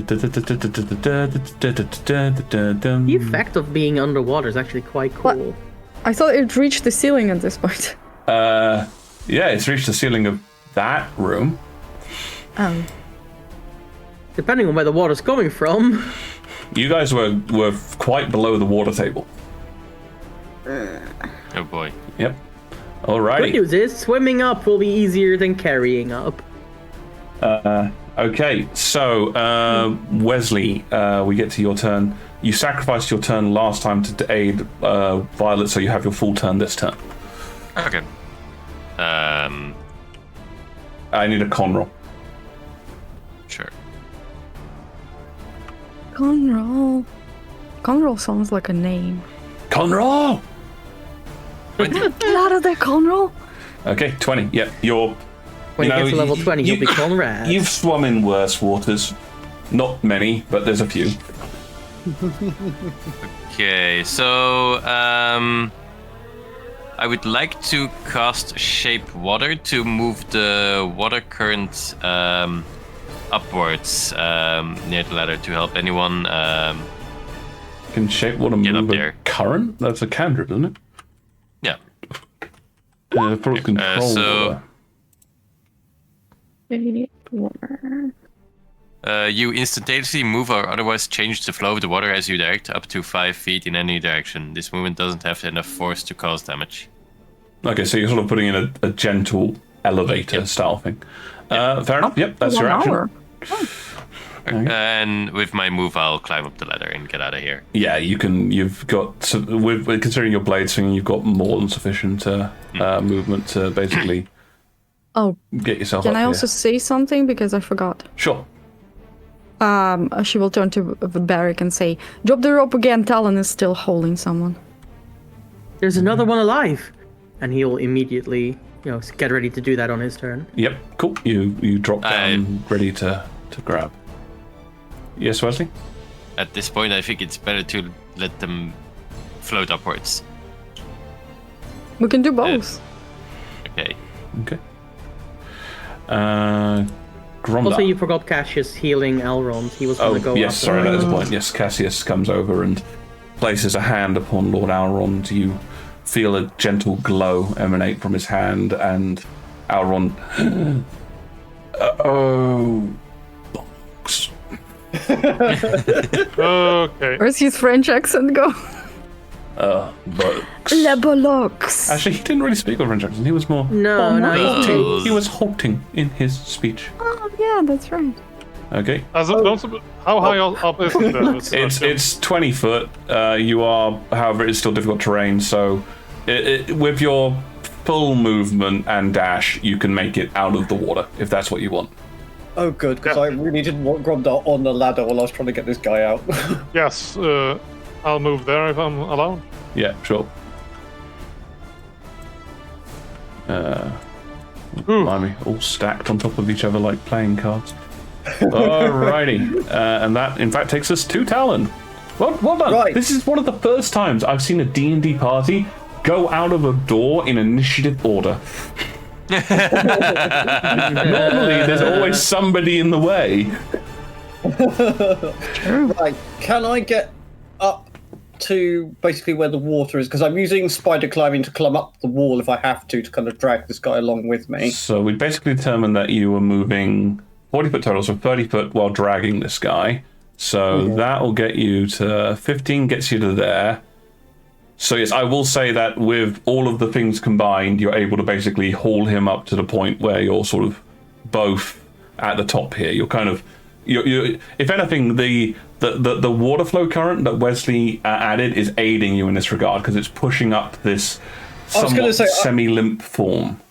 effect of being underwater is actually quite cool. What? I thought it reached the ceiling at this point. Yeah, it's reached the ceiling of that room. Depending on where the water's coming from. You guys were quite below the water table. Oh boy. Yep. Alrighty. Good news is, swimming up will be easier than carrying up. Okay, so Wesley, we get to your turn. You sacrificed your turn last time to aid Violet, so you have your full turn this turn. Okay. I need a con roll. Sure. Conroll. Conroll sounds like a name. Con roll! Get out of there, Conroll! Okay, 20. Yeah, you're... When you get to level 20, you'll be Conrad. You've swum in worse waters. Not many, but there's a few. Okay, so I would like to cast Shape Water to move the water current upwards near the ladder to help anyone Can shape water get up move a there. current? That's a cantrip, isn't it? Yeah. Probably control so- water. You instantaneously move or otherwise change the flow of the water as you direct up to 5 feet in any direction. This movement doesn't have enough force to cause damage. Okay, so you're sort of putting in a gentle elevator style thing. Fair enough. Yep, that's your action. Hour. Okay. And with my move, I'll climb up the ladder and get out of here. Yeah, you can. You've got, with considering your blade swinging, you've got more than sufficient movement to basically Oh, get yourself can up I here. also say something because I forgot? Sure. She will turn to Barrick and say, "Drop the rope again. Talon is still holding someone." There's another one alive, and he'll immediately, get ready to do that on his turn. Yep, cool. You drop down, ready to grab. Yes, Wesley? At this point, I think it's better to let them float upwards. We can do both. Okay. Okay. Gromda. Also, you forgot Cassius healing Elrond. He was going to go yes, after sorry, him. that is the point. Yes, Cassius comes over and places a hand upon Lord Elrond. You feel a gentle glow emanate from his hand, and Elrond... oh... bollocks. Okay. Where's his French accent go? Bollocks. Le bollocks. Actually, he didn't really speak with French accent. He was more... No, He was halting in his speech. Oh, yeah, that's right. Okay. How high up is it then? It's 20 foot. You are, however, it's still difficult terrain, so with your full movement and dash, you can make it out of the water, if that's what you want. Oh, good, because I really didn't want Gromdar on the ladder while I was trying to get this guy out. Yes, I'll move there if I'm allowed. Yeah, sure. Ooh. Blimey, all stacked on top of each other like playing cards. Alrighty. And that, in fact, takes us to Talon. Well done. Right. This is one of the first times I've seen a D&D party go out of a door in initiative order. Normally, there's always somebody in the way. Right, can I get up to basically where the water is? Because I'm using spider climbing to climb up the wall if I have to kind of drag this guy along with me. So we basically determined that you were moving 40 foot total, so 30 foot while dragging this guy. So that will get you to 15, gets you to there. So yes, I will say that with all of the things combined, you're able to basically haul him up to the point where you're sort of both at the top here. You're kind of, you if anything, the water flow current that Wesley added is aiding you in this regard because it's pushing up this somewhat semi-limp form.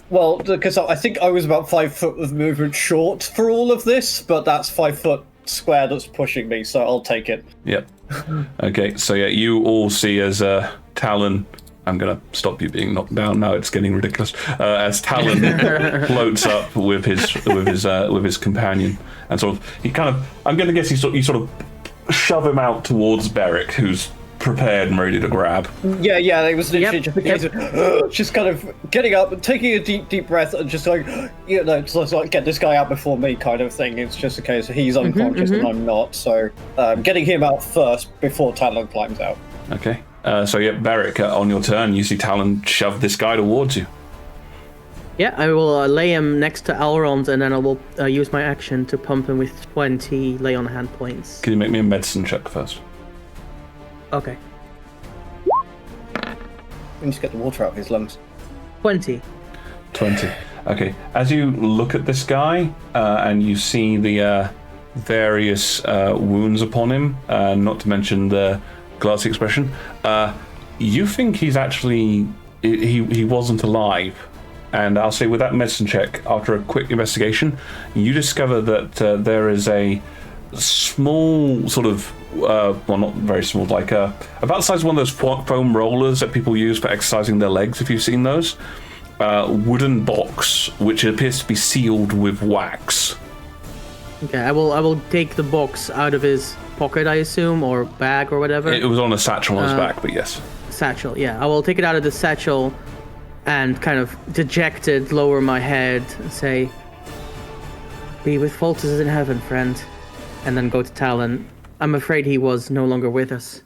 Well, because I think I was about 5 foot of movement short for all of this, but that's 5 foot square that's pushing me, so I'll take it. Yep. Okay, so yeah, you all see as Talon. I'm gonna stop you being knocked down now. It's getting ridiculous. As Talon floats up with his companion, and sort of he kind of. I'm gonna guess you sort of shove him out towards Beric, who's prepared and ready to grab. Yeah, it was literally just a case of just kind of getting up and taking a deep breath and just like, just like get this guy out before me kind of thing. It's just a case of he's unconscious and I'm not, so getting him out first before Talon climbs out. Okay. So yeah, Beric, on your turn, you see Talon shove this guy towards you. Yeah, I will lay him next to Elrond, and then I will use my action to pump him with 20 lay on hand points. Can you make me a medicine check first? Okay. We need to get the water out of his lungs. 20. 20. Okay. As you look at this guy and you see the various wounds upon him, not to mention the glassy expression, you think he's actually he wasn't alive. And I'll say with that medicine check, after a quick investigation, you discover that there is a small sort of well, not very small, like about the size of one of those foam rollers that people use for exercising their legs, if you've seen those. Wooden box, which appears to be sealed with wax. Okay, I will take the box out of his pocket, I assume, or bag or whatever. It was on a satchel on his back, but yes. Satchel, yeah. I will take it out of the satchel and kind of dejected lower my head and say, "Be with Foltest in heaven, friend." And then go to Talon. I'm afraid he was no longer with us.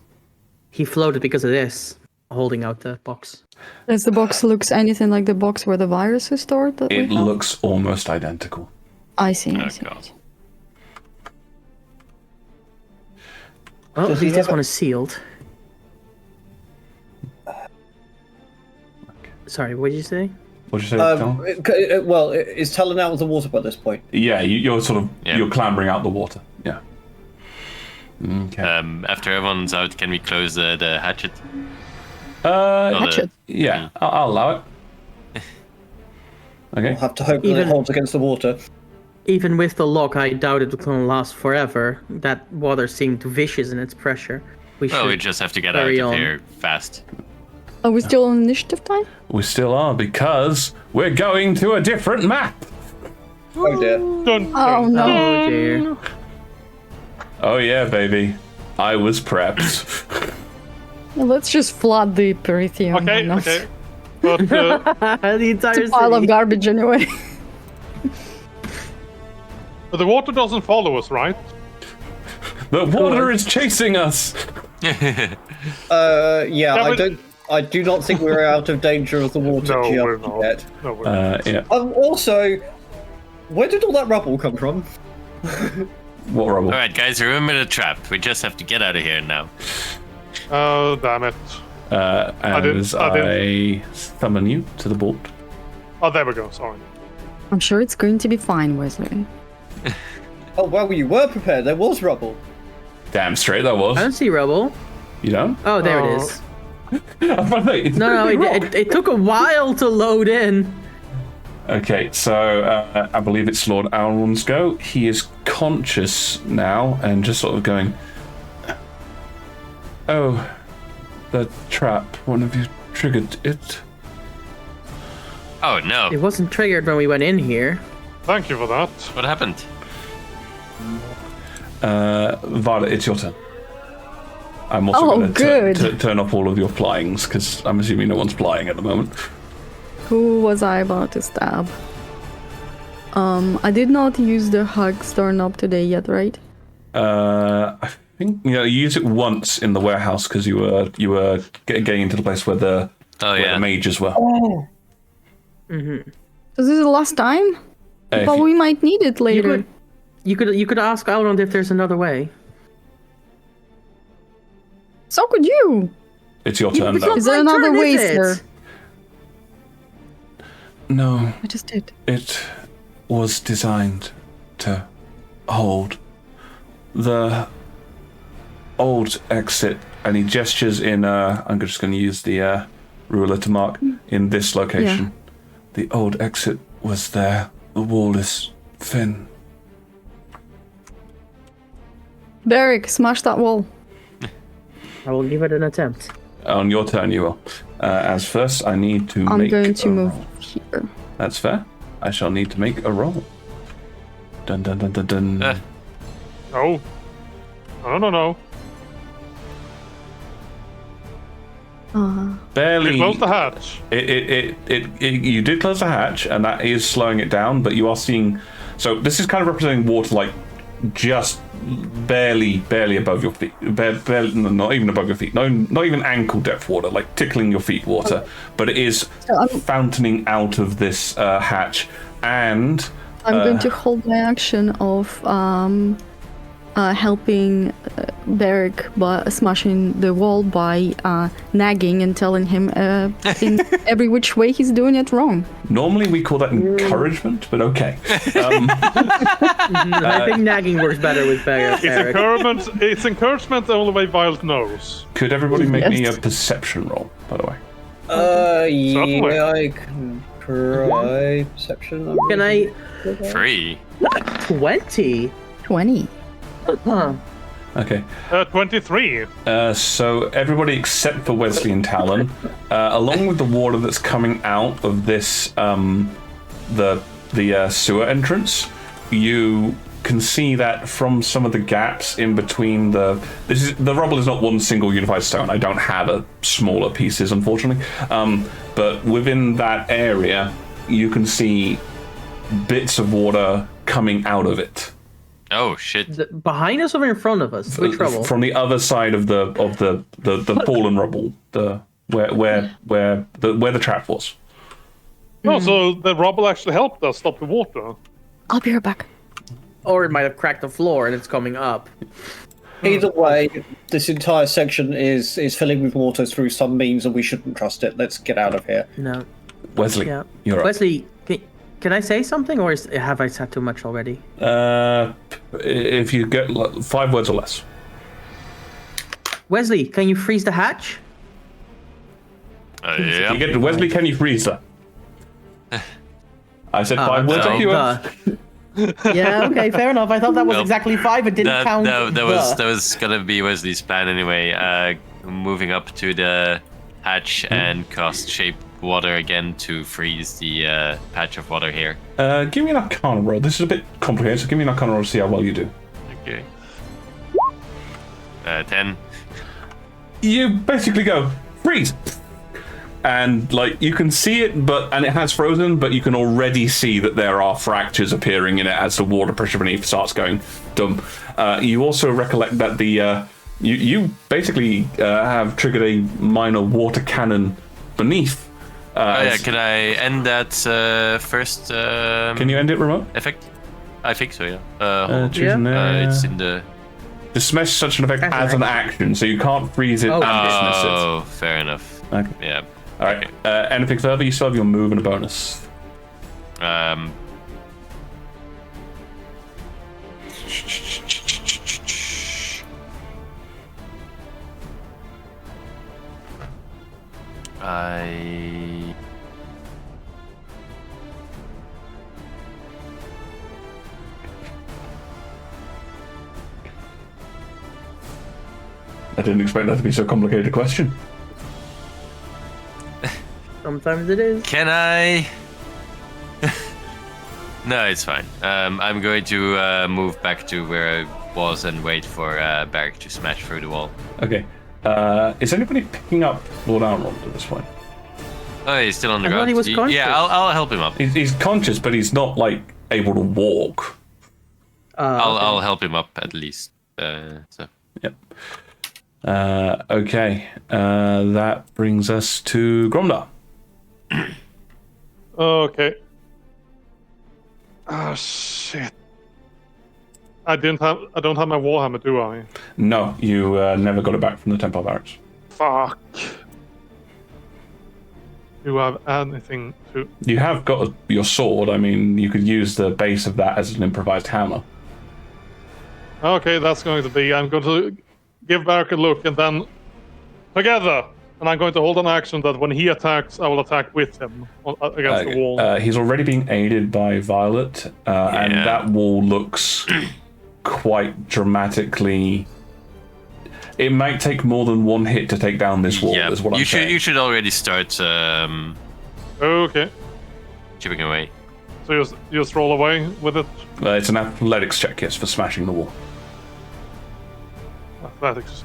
He floated because of this, holding out the box. Does the box looks anything like the box where the virus is stored? It looks almost identical. I see. God. Well, at least this one is sealed. Sorry, what did you say? What did you say, Talon? Well, is Talon out of the water by this point? Yeah, you're sort of you're clambering out the water. Yeah. Okay. After everyone's out, can we close the hatchet? Hatchet. Yeah, I'll allow it. Okay. I'll have to hope that it holds against the water. even with the lock, I doubt it will last forever. That water seemed vicious in its pressure. We just have to get out carry of on. here fast. Are we still on initiative time? We still are, because we're going to a different map. Oh dear. Dun, Oh dun. no. Oh dear. Oh yeah, baby. I was prepped. Let's just flood the Perithium. Okay, why not? okay. But The entire It's a pile of city. garbage anyway. but the water doesn't follow us, right? The water is chasing us. Yeah, I do not think we're out of danger of the water No, we're just not. yet. No, we're not. Yeah. Also, where did all that rubble come from? What rubble? All right, guys, remember the trap. We just have to get out of here now. Oh, damn it. As I summon you to the board. Oh, there we go. Sorry. I'm sure it's going to be fine, Wesley. Oh, well, you were prepared. There was rubble. Damn straight that I was. don't see rubble. You don't? Oh, there Oh. it is. It's No, pretty rock. it took a while to load in. Okay, so I believe it's Lord Alron's go. He is conscious now and just sort of going, oh, the trap. One of you triggered it. Oh no! It wasn't triggered when we went in here. Thank you for that. What happened? Violet, it's your turn. I'm also Oh, going good. to turn off all of your flyings because I'm assuming no one's flying at the moment. Who was I about to stab? I did not use the hug doorknob today yet, right? I think you use it once in the warehouse because you were getting into the place where the mages were. So this is the last time? If But you- we might need it later. You could ask Elrond if there's another way. So could you. it's your turn it's now. not- Is there my another turn, way, is it? sir? No, I just did. it was designed to hold the old exit, and he gestures in. I'm just going to use the ruler to mark in this location. The old exit was there. The wall is thin. Beric, smash that wall. I will give it an attempt. On your turn, you will. As first, I need to I'm make going to a move roll. here. That's fair. I shall need to make a roll. Dun dun dun dun dun. No. No. Barely. We closed the hatch. You did close the hatch, and that is slowing it down. But you are seeing. So this is kind of representing water, like just barely above your feet. Barely, not even above your feet. No, not even ankle depth water, like tickling your feet water. But it is fountaining out of this hatch, and I'm going to hold my action of helping Beric by smashing the wall by nagging and telling him in every which way he's doing it wrong. normally we call that encouragement, but okay. I think nagging works better with Eric. It's encouragement the only way Violet knows. Could everybody make me a Yes. perception roll, by the way? Certainly. Yeah, I can try perception. Can I 3. 20? 20. Huh. Okay. 23. So everybody except for Wesley and Talon, along with the water that's coming out of this the sewer entrance, you can see that from some of the gaps in between the rubble is not one single unified stone. I don't have smaller pieces, unfortunately. But within that area, you can see bits of water coming out of it. Oh shit! Behind us or in front of us? Which rubble? From the other side of the fallen rubble, where the trap was. Oh, so the rubble actually helped us stop the water. I'll be right back. Or it might have cracked the floor and it's coming up. Either way, this entire section is filling with water through some means, and we shouldn't trust it. Let's get out of here. No. Wesley, Yeah. you're up. Wesley, can I say something, or have I said too much already? If you get 5 words or less. Wesley, can you freeze the hatch? Yeah. You get Wesley, can you freeze that? I said 5 words. okay. Up you went. Yeah, okay, fair enough. I thought that was Well, exactly 5. It didn't count. That was gonna be Wesley's plan anyway. Moving up to the hatch and cast shape water again to freeze the patch of water here. Give me an Arcana roll. This is a bit complicated, so give me an Arcana roll to see how well you do. Okay. 10. You basically go freeze, and like you can see it, and it has frozen, but you can already see that there are fractures appearing in it as the water pressure beneath starts going dumb. You also recollect that the you basically have triggered a minor water cannon beneath. Can I end that first? Can you end it remote? Effect? I think so. Yeah. It's in the. Dismiss such an effect as an action, so you can't freeze it and dismiss it. Oh, fair enough. Okay. Yeah. All right. Anything further? You still have your move and a bonus. I didn't expect that to be so complicated a question. Sometimes it is. Can I? No, it's fine. I'm going to move back to where I was and wait for Barrick to smash through the wall. Okay. Is anybody picking up Lord Alrond at this point? Oh, he's still on the I thought ground. he was conscious. Yeah, I'll help him up. He's conscious, but he's not like able to walk. I'll help him up at least. So. Yep. Okay. That brings us to Gromdar. Okay. Oh shit. I don't have my warhammer, do I? No, you never got it back from the Temple Barracks. Fuck. Do I have anything to? You have got your sword. I mean, you could use the base of that as an improvised hammer. Okay, that's going to be. I'm going to give Barrick a look and then together. And I'm going to hold an action that when he attacks, I will attack with him against the wall. He's already being aided by Violet, and that wall looks quite dramatically. It might take more than one hit to take down this wall. Is what I'm saying. You should already start. Okay. Chipping away. So you just roll away with it. It's an athletics check, yes, for smashing the wall. Athletics.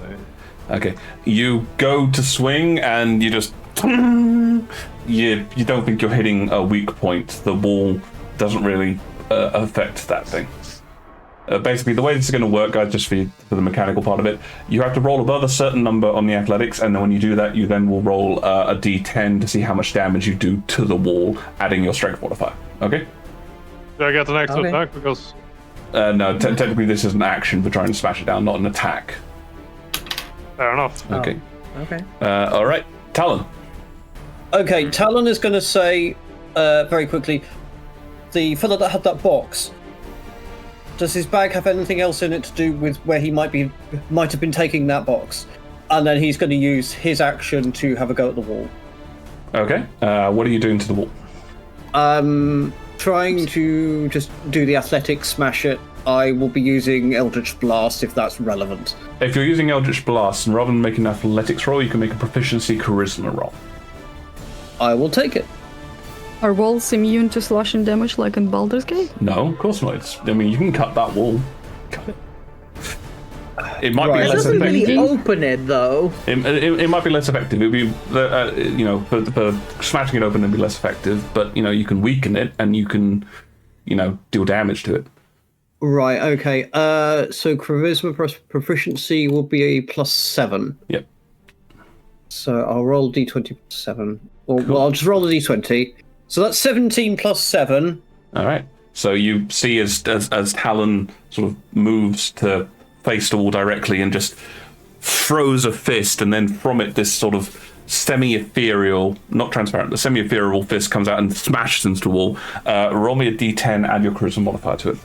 Okay, you go to swing and you just you don't think you're hitting a weak point. The wall doesn't really affect that thing. Basically, the way this is going to work, guys, just for the mechanical part of it, you have to roll above a certain number on the athletics, and then when you do that, you then will roll a d10 to see how much damage you do to the wall, adding your strength modifier. Okay? Do I get an extra attack? Because... No, technically this is an action for trying to smash it down, not an attack. Fair enough. Okay. Okay. All right. Talon. Okay, Talon is going to say very quickly, the fellow that had that box, does his bag have anything else in it to do with where he might have been taking that box? And then he's going to use his action to have a go at the wall. Okay. What are you doing to the wall? Trying to just do the athletics, smash it. I will be using Eldritch Blast if that's relevant. If you're using Eldritch Blast, and rather than making an athletics roll, you can make a proficiency charisma roll. I will take it. Are walls immune to slashing damage like in Baldur's Gate? No, of course not. I mean, you can cut that wall. Cut it. It might be It less doesn't effective. really open it, though. It might be less effective. It'd be, for smashing it open, it'd be less effective. But you can weaken it, and you can, deal damage to it. Right. Okay. So charisma proficiency will be a +7. Yep. So I'll roll d20 +7, or well, I'll just roll the d20. So that's 17 +7. All right. So you see as Talon sort of moves to face the wall directly and just throws a fist, and then from it this sort of semi-ethereal, not transparent, the semi-ethereal fist comes out and smashes into the wall. Roll me a d10, add your charisma modifier to it.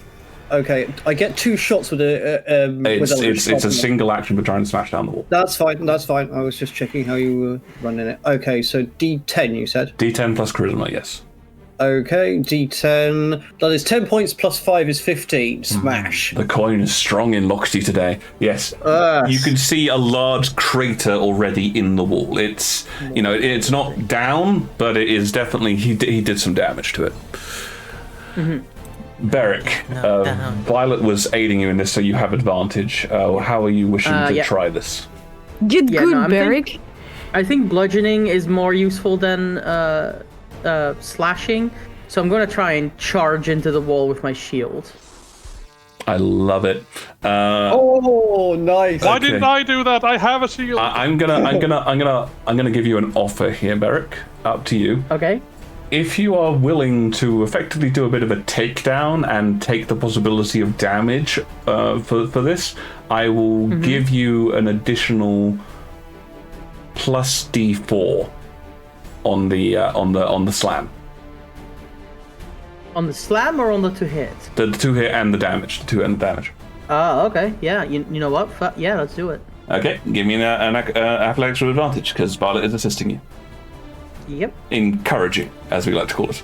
Okay, I get 2 shots with a. It's a single action for trying to smash down the wall. That's fine. I was just checking how you were running it. Okay, so d10 you said. D10 plus charisma, yes. Okay, D10. That is 10 points plus 5 is 15. Smash. The coin is strong in Loxty today. Yes. You can see a large crater already in the wall. It's, it's not down, but it is definitely, he did some damage to it. Beric, Violet was aiding you in this, so you have advantage. How are you wishing to try this? Get good, Beric. I think bludgeoning is more useful than slashing, so I'm going to try and charge into the wall with my shield. I love it. Oh, nice. Why didn't I do that? I have a shield. I'm gonna give you an offer here, Beric. Up to you. Okay. If you are willing to effectively do a bit of a takedown and take the possibility of damage for this, I will give you an additional plus D4 on the slam. On the slam or on the to hit? The 2 hit and the damage. The 2 hit and the damage. Oh, okay. Yeah. You know what? Yeah, let's do it. Okay. Give me an athletics with advantage because Violet is assisting you. Yep. Encouraging, as we like to call it.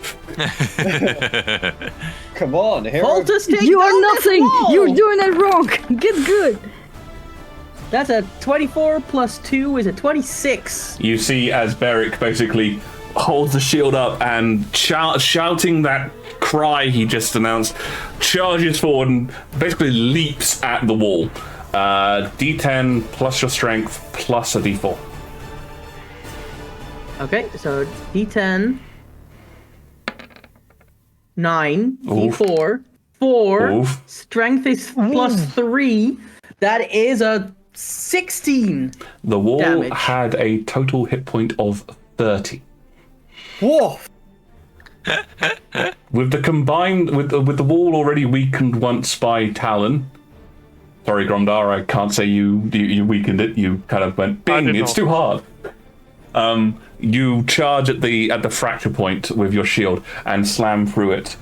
Come on, hero. Voltus, take You down are that nothing! wall! You're doing it wrong! Get good! That's a 24 plus 2 is a 26. You see as Beric basically holds the shield up and shouting that cry he just announced, charges forward and basically leaps at the wall. D10 plus your strength plus a D4. Okay, so D10, 9, Oof. D4, 4, Oof. strength is plus 3. That is a 16. The wall Damage. had a total hit point of 30. Whoa. With the wall already weakened once by Talon. Sorry, Gromdar, I can't say you weakened it. You kind of went bing. It's too hard. You charge at the fracture point with your shield and slam through it.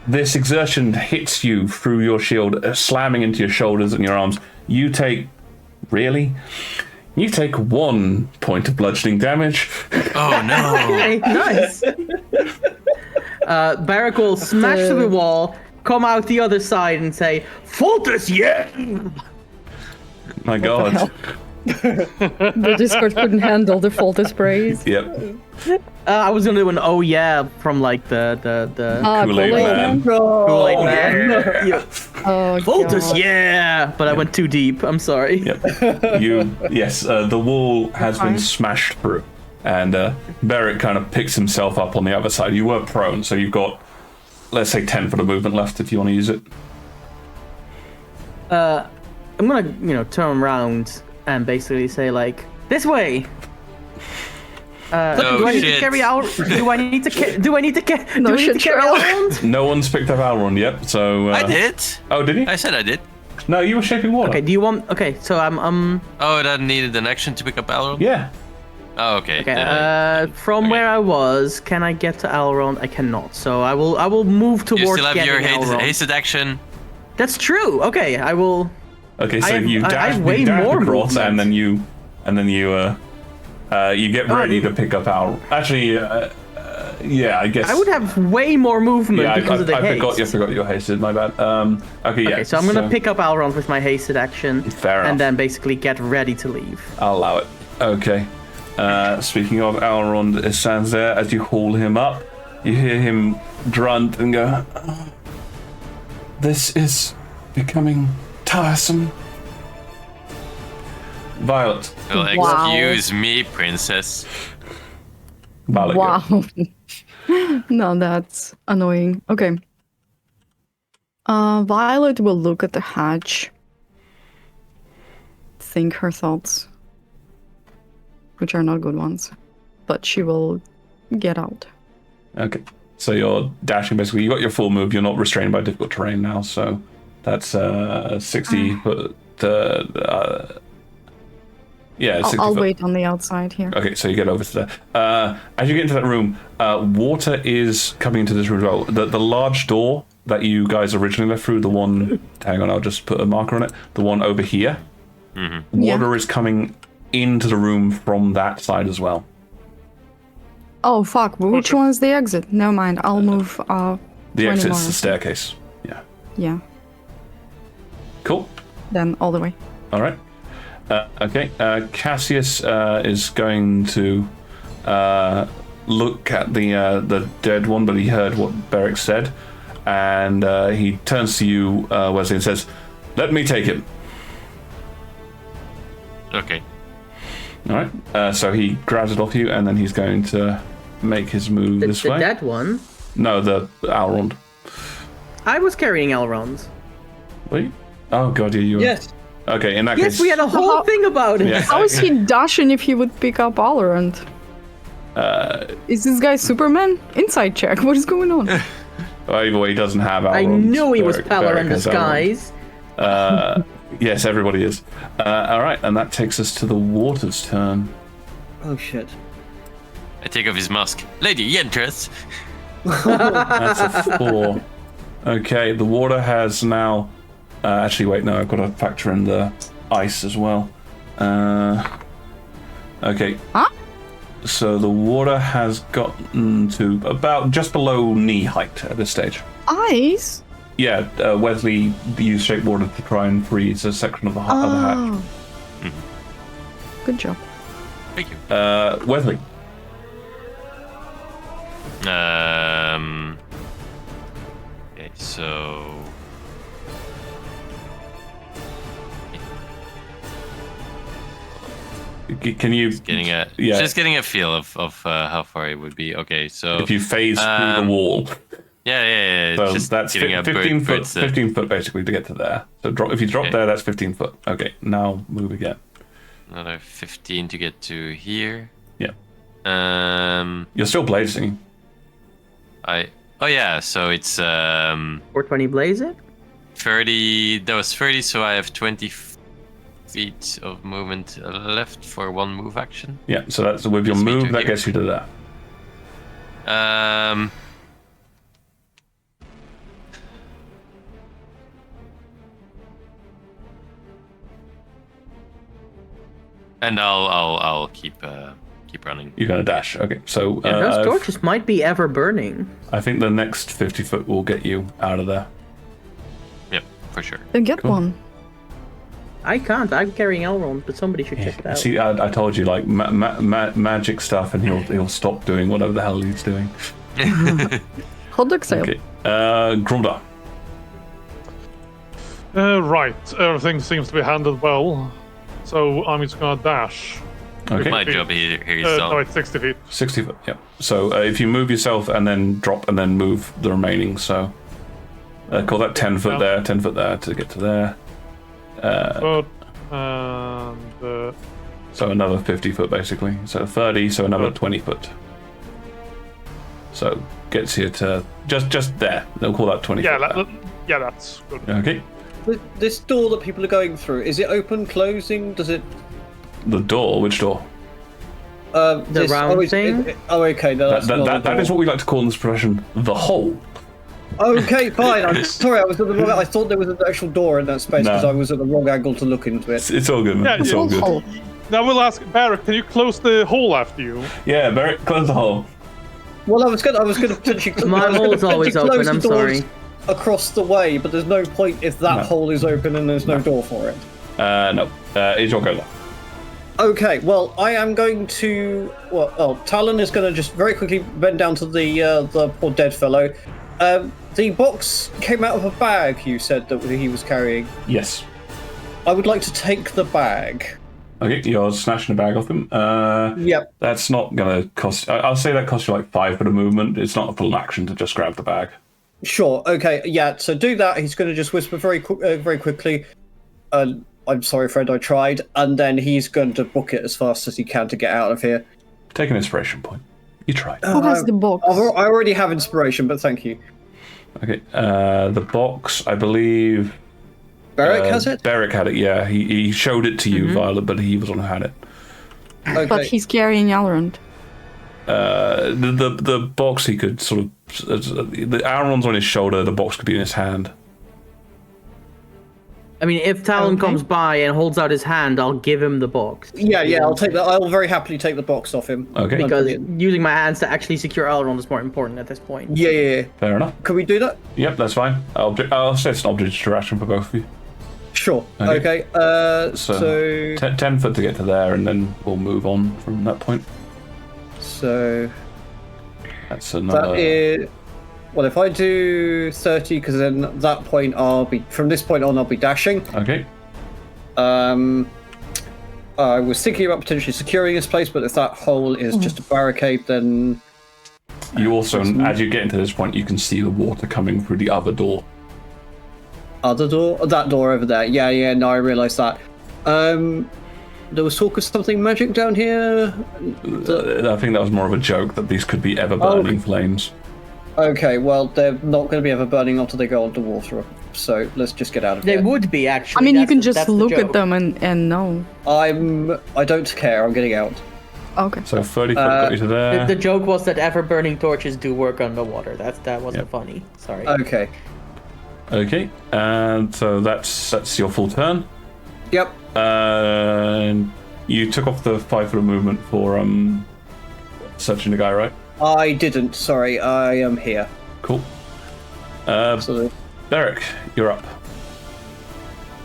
This exertion hits you through your shield, slamming into your shoulders and your arms. You take 1 point of bludgeoning damage. Oh no! Okay, nice. Beric will smash through the wall, come out the other side and say, Voltus, yeah! My God. The Discord couldn't handle the Voltus praise. Yep. I was gonna do an oh yeah from like the Kool-Aid Man. Kool-Aid Man. Yeah. Oh, Voltus, God. yeah! But I went too deep, I'm sorry. Yep. The wall has been smashed through. And Beric kind of picks himself up on the other side. You were prone, so you've got, let's say, 10 foot of movement left if you want to use it. I'm gonna, turn around and basically say like, this way! Do I need to carry out? Do I need to carry Elrond? No one's picked up Elrond yet, so... I did. Oh, did he? I said I did. No, you were shaping water. Okay, do you want... Okay, so I'm... Oh, that needed an action to pick up Elrond? Yeah. Oh, okay. Okay, from where I was, can I get to Elrond? I cannot, so I will move towards You still have getting your Elrond. hasted action. That's true. Okay, I will... Okay, so you I dash have way more across, movement. and then you get ready to pick up Elrond. Actually, yeah, I guess... I would have way more movement because of the haste. I forgot your hasted, my bad. Okay, yeah. Okay, so I'm gonna pick up Elrond with my hasted action. Fair enough. And then basically get ready to leave. I'll allow it. Okay. Speaking of, Elrond stands there as you haul him up. You hear him grunt and go, "Oh, this is becoming tiresome." Violet. Well, Wow. excuse me, princess. Violet, go. Wow. No, that's annoying. Okay. Violet will look at the hatch, think her thoughts, which are not good ones, but she will get out. Okay. So you're dashing basically. You got your full move. You're not restrained by difficult terrain now. So that's 60 foot. Yeah, 60 I'll foot. wait on the outside here. Okay, so you get over to there. As you get into that room, water is coming into this room as well. The large door that you guys originally left through, the one... hang on, I'll just put a marker on it. The one over here. Mm-hmm. Water is coming into the room from that side as well. Oh fuck! Which one is the exit? Never mind. I'll move. The 20 exit's more. the staircase. Yeah. Yeah. Cool. Then all the way. All right. Okay. Cassius is going to look at the dead one, but he heard what Beric said, and he turns to you, Wesley, and says, "Let me take him." Okay. All right. So he grabs it off you, and then he's going to make his move this The way. dead one? No, the Elrond. I was carrying Elrond. Wait. Oh god, yeah, you. Yes. Okay, in that Yes, case. we had a whole thing about it. Yeah. How is he dashing if he would pick up Alrond? Is this guy Superman? Inside check. What is going on? Well, either way, he doesn't have Elrond. I knew he was Beric Pelor in has disguise. Elrond. Yes, everybody is. All right, and that takes us to the water's turn. Oh shit. I take off his mask. Lady Yentress. That's a 4. Okay, the water has now. Actually, wait, no, I've got to factor in the ice as well. Okay. Huh? So the water has gotten to about just below knee height at this stage. Ice? Yeah, Wesley used shape water to try and freeze a section of the, of the hatch. Oh. Good job. Thank you. Wesley. Okay, so. Can you Just getting a feel of how far it would be. Okay, so if you phase through the wall? Yeah. So just that's getting a 15 foot. bird's 15 foot basically to get to there. So if you drop there, that's 15 foot. Okay, now move again. Another 15 to get to here. Yeah. You're still blazing. Oh yeah, so it's 420 blaze it? 30. That was 30, so I have 20 feet of movement left for one move action. Yeah, so that's with your move that gets you to there. And I'll keep running. You're gonna dash. Okay, so Those torches might be ever burning. I think the next 50 foot will get you out of there. Yep, for sure. Then get one. I can't. I'm carrying Elrond, but somebody should check it out. See, I told you, like magic stuff, and he'll stop doing whatever the hell he's doing. Hot dog sale. Okay, Grumda. Right, everything seems to be handled well. So I'm just gonna dash. Okay. My job here is No, done. it's 60 feet. 60 foot. Yeah. So if you move yourself and then drop and then move the remaining, so call that 10 foot there, 10 foot there to get to there. So another 50 foot basically. So 30. So another 20 foot. So gets you to just there. They'll call that 20 Yeah, foot. yeah, that's good. Okay. This door that people are going through, is it open, closing? Does it? The door. Which door? The round thing? Okay, no, that's not a That door. is what we like to call in this profession the hole. Okay, fine. I'm sorry, I was at the wrong. I thought there was an actual door in that space because No. I was at the wrong angle to look into it. It's all good, man. Yeah, It's all good. Now we'll ask Barrett, can you close the hole after you? Yeah, Barrett, close the hole. Well, I was gonna potentially. My I was gonna hole's always potentially close open, I'm the doors sorry. Across the way, but there's no point if that No. hole is open and there's no door for it. No. Is your go there? Okay, well, I am going to. Well, Talon is going to just very quickly bend down to the poor dead fellow. The box came out of a bag. You said that he was carrying. Yes. I would like to take the bag. Okay, you're snatching the bag off him. Yep. That's not gonna cost. I'll say that costs you like 5 foot of movement. It's not a full action to just grab the bag. Sure. Okay. Yeah. So do that. He's going to just whisper very quickly. I'm sorry, friend. I tried, and then he's going to book it as fast as he can to get out of here. Take an inspiration point. You tried. Who has the box? I already have inspiration, but thank you. Okay. The box, I believe. Beric has it. Beric had it. Yeah, he showed it to you, Violet, but he was the one who had it. Okay. But he's carrying Alrond. The box he could sort of. The Aaron's on his shoulder. The box could be in his hand. I mean, if Talon comes by and holds out his hand, I'll give him the box. Yeah, I'll take that. I'll very happily take the box off him. Okay. Because using my hands to actually secure Elrond is more important at this point. Yeah. Fair enough. Can we do that? Yep, that's fine. I'll set an object interaction for both of you. Sure. Okay. So 10 foot to get to there, and then we'll move on from that point. So that's another. That is. Well, if I do 30, because then at that point from this point on I'll be dashing. Okay. I was thinking about potentially securing this place, but if that hole is just a barricade, then... You also, as you get into this point, you can see the water coming through the other door. Other door? That door over there. Yeah, no, I realised that. There was talk of something magic down here? I think that was more of a joke, that these could be ever-burning flames. Okay, well, they're not going to be ever burning until they go underwater, so let's just get out of here. They would be, actually. I mean, you can just look at them and know. I don't care, I'm getting out. Okay. So 30 foot got you to there. The joke was that ever-burning torches do work underwater. That wasn't funny. Sorry. Okay. Okay, and so that's your full turn. Yep. And you took off the 5 foot of movement for searching the guy, right? I didn't, sorry, I am here. Cool. Absolutely. Derek, you're up.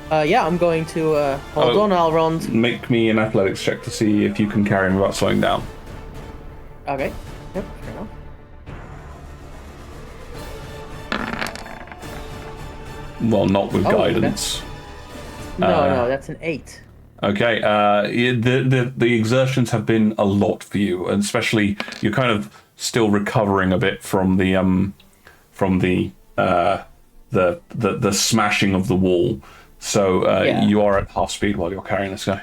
Yeah, I'm going to hold on, Elrond. Make me an athletics check to see if you can carry him without slowing down. Okay. Yep, fair enough. Well, not with guidance. Okay. No, that's an 8. Okay, the exertions have been a lot for you, and especially you're kind of still recovering a bit from the smashing of the wall. So you are at half speed while you're carrying this guy.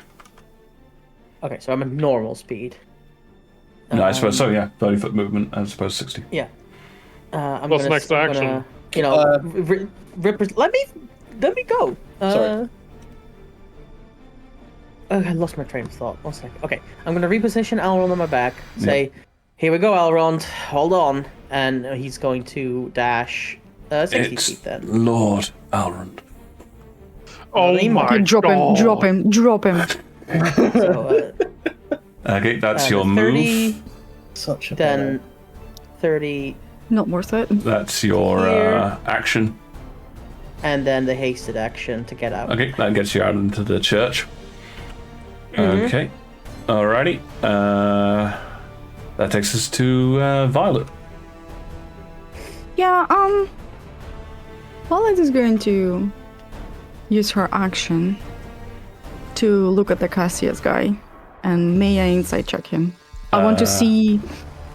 Okay, so I'm at normal speed. No, I suppose so. Yeah, 30 foot movement as opposed to 60. Yeah. What's next action? Let me go. Sorry. I lost my train of thought. 1 second. Okay, I'm gonna reposition Elrond on my back. Say, "Here we go, Elrond. Hold on," and he's going to dash 60 feet. Then. Lord Elrond. Oh my Drop him. So, Okay, that's your 30, move. Such a then 30, Not worth it. That's your Here. action. and then the hasted action to get out. Okay, that gets you out into the church. Okay, alrighty. That takes us to Violet. Yeah, Violet is going to use her action to look at the Cassius guy, and may I insight check him? I want to see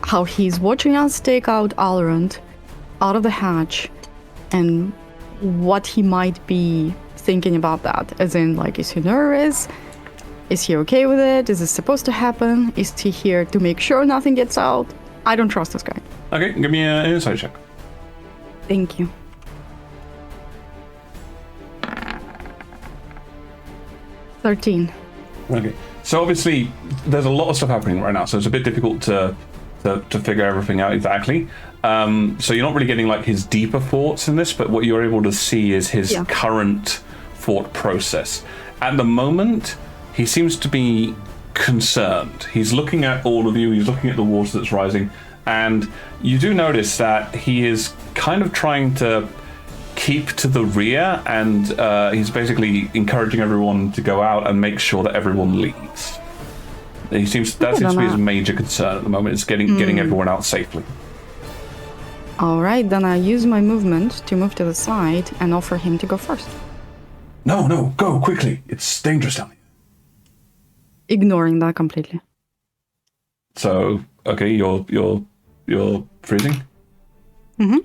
how he's watching us take out Elrond out of the hatch, and what he might be thinking about that. As in, like, is he nervous? Is he okay with it? Is this supposed to happen? Is he here to make sure nothing gets out? I don't trust this guy. Okay, give me an insight check. Thank you. 13. Okay, so obviously there's a lot of stuff happening right now, so it's a bit difficult to figure everything out exactly. So you're not really getting like his deeper thoughts in this, but what you're able to see is his current thought process. At the moment, he seems to be concerned. He's looking at all of you, he's looking at the water that's rising, and you do notice that he is kind of trying to keep to the rear, and he's basically encouraging everyone to go out and make sure that everyone leaves. That seems to be his major concern at the moment, is getting everyone out safely. Alright, then I use my movement to move to the side and offer him to go first. No, go quickly. It's dangerous down here. Ignoring that completely. So, okay, you're freezing? Mm-hmm.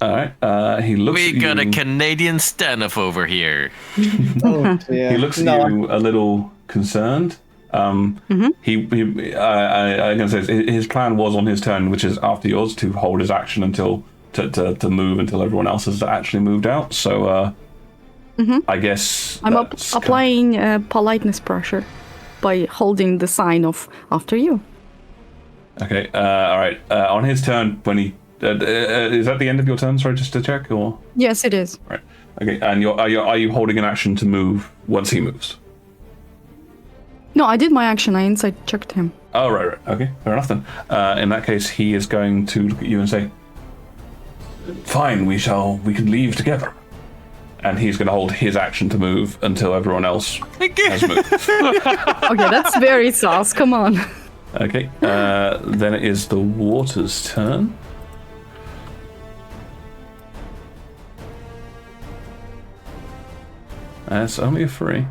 Alright, he looks at you. We got a Canadian standoff over here. Oh, dear. He looks at you a little concerned. I'm gonna say his plan was on his turn, which is after yours, to hold his action until to move until everyone else has actually moved out. So I guess I'm applying politeness pressure by holding the sign of after you. Okay, all right. On his turn, when he Is that the end of your turn? Sorry, just to check, or Yes, it is. right? Okay, and are you holding an action to move once he moves? No, I did my action. I inside checked him. Oh, right. Okay, fair enough then. In that case, he is going to look at you and say, "Fine, we can leave together." And he's going to hold his action to move until everyone else has moved. Okay, that's very sus. Come on. Okay, then it is the water's turn. It's only a 3.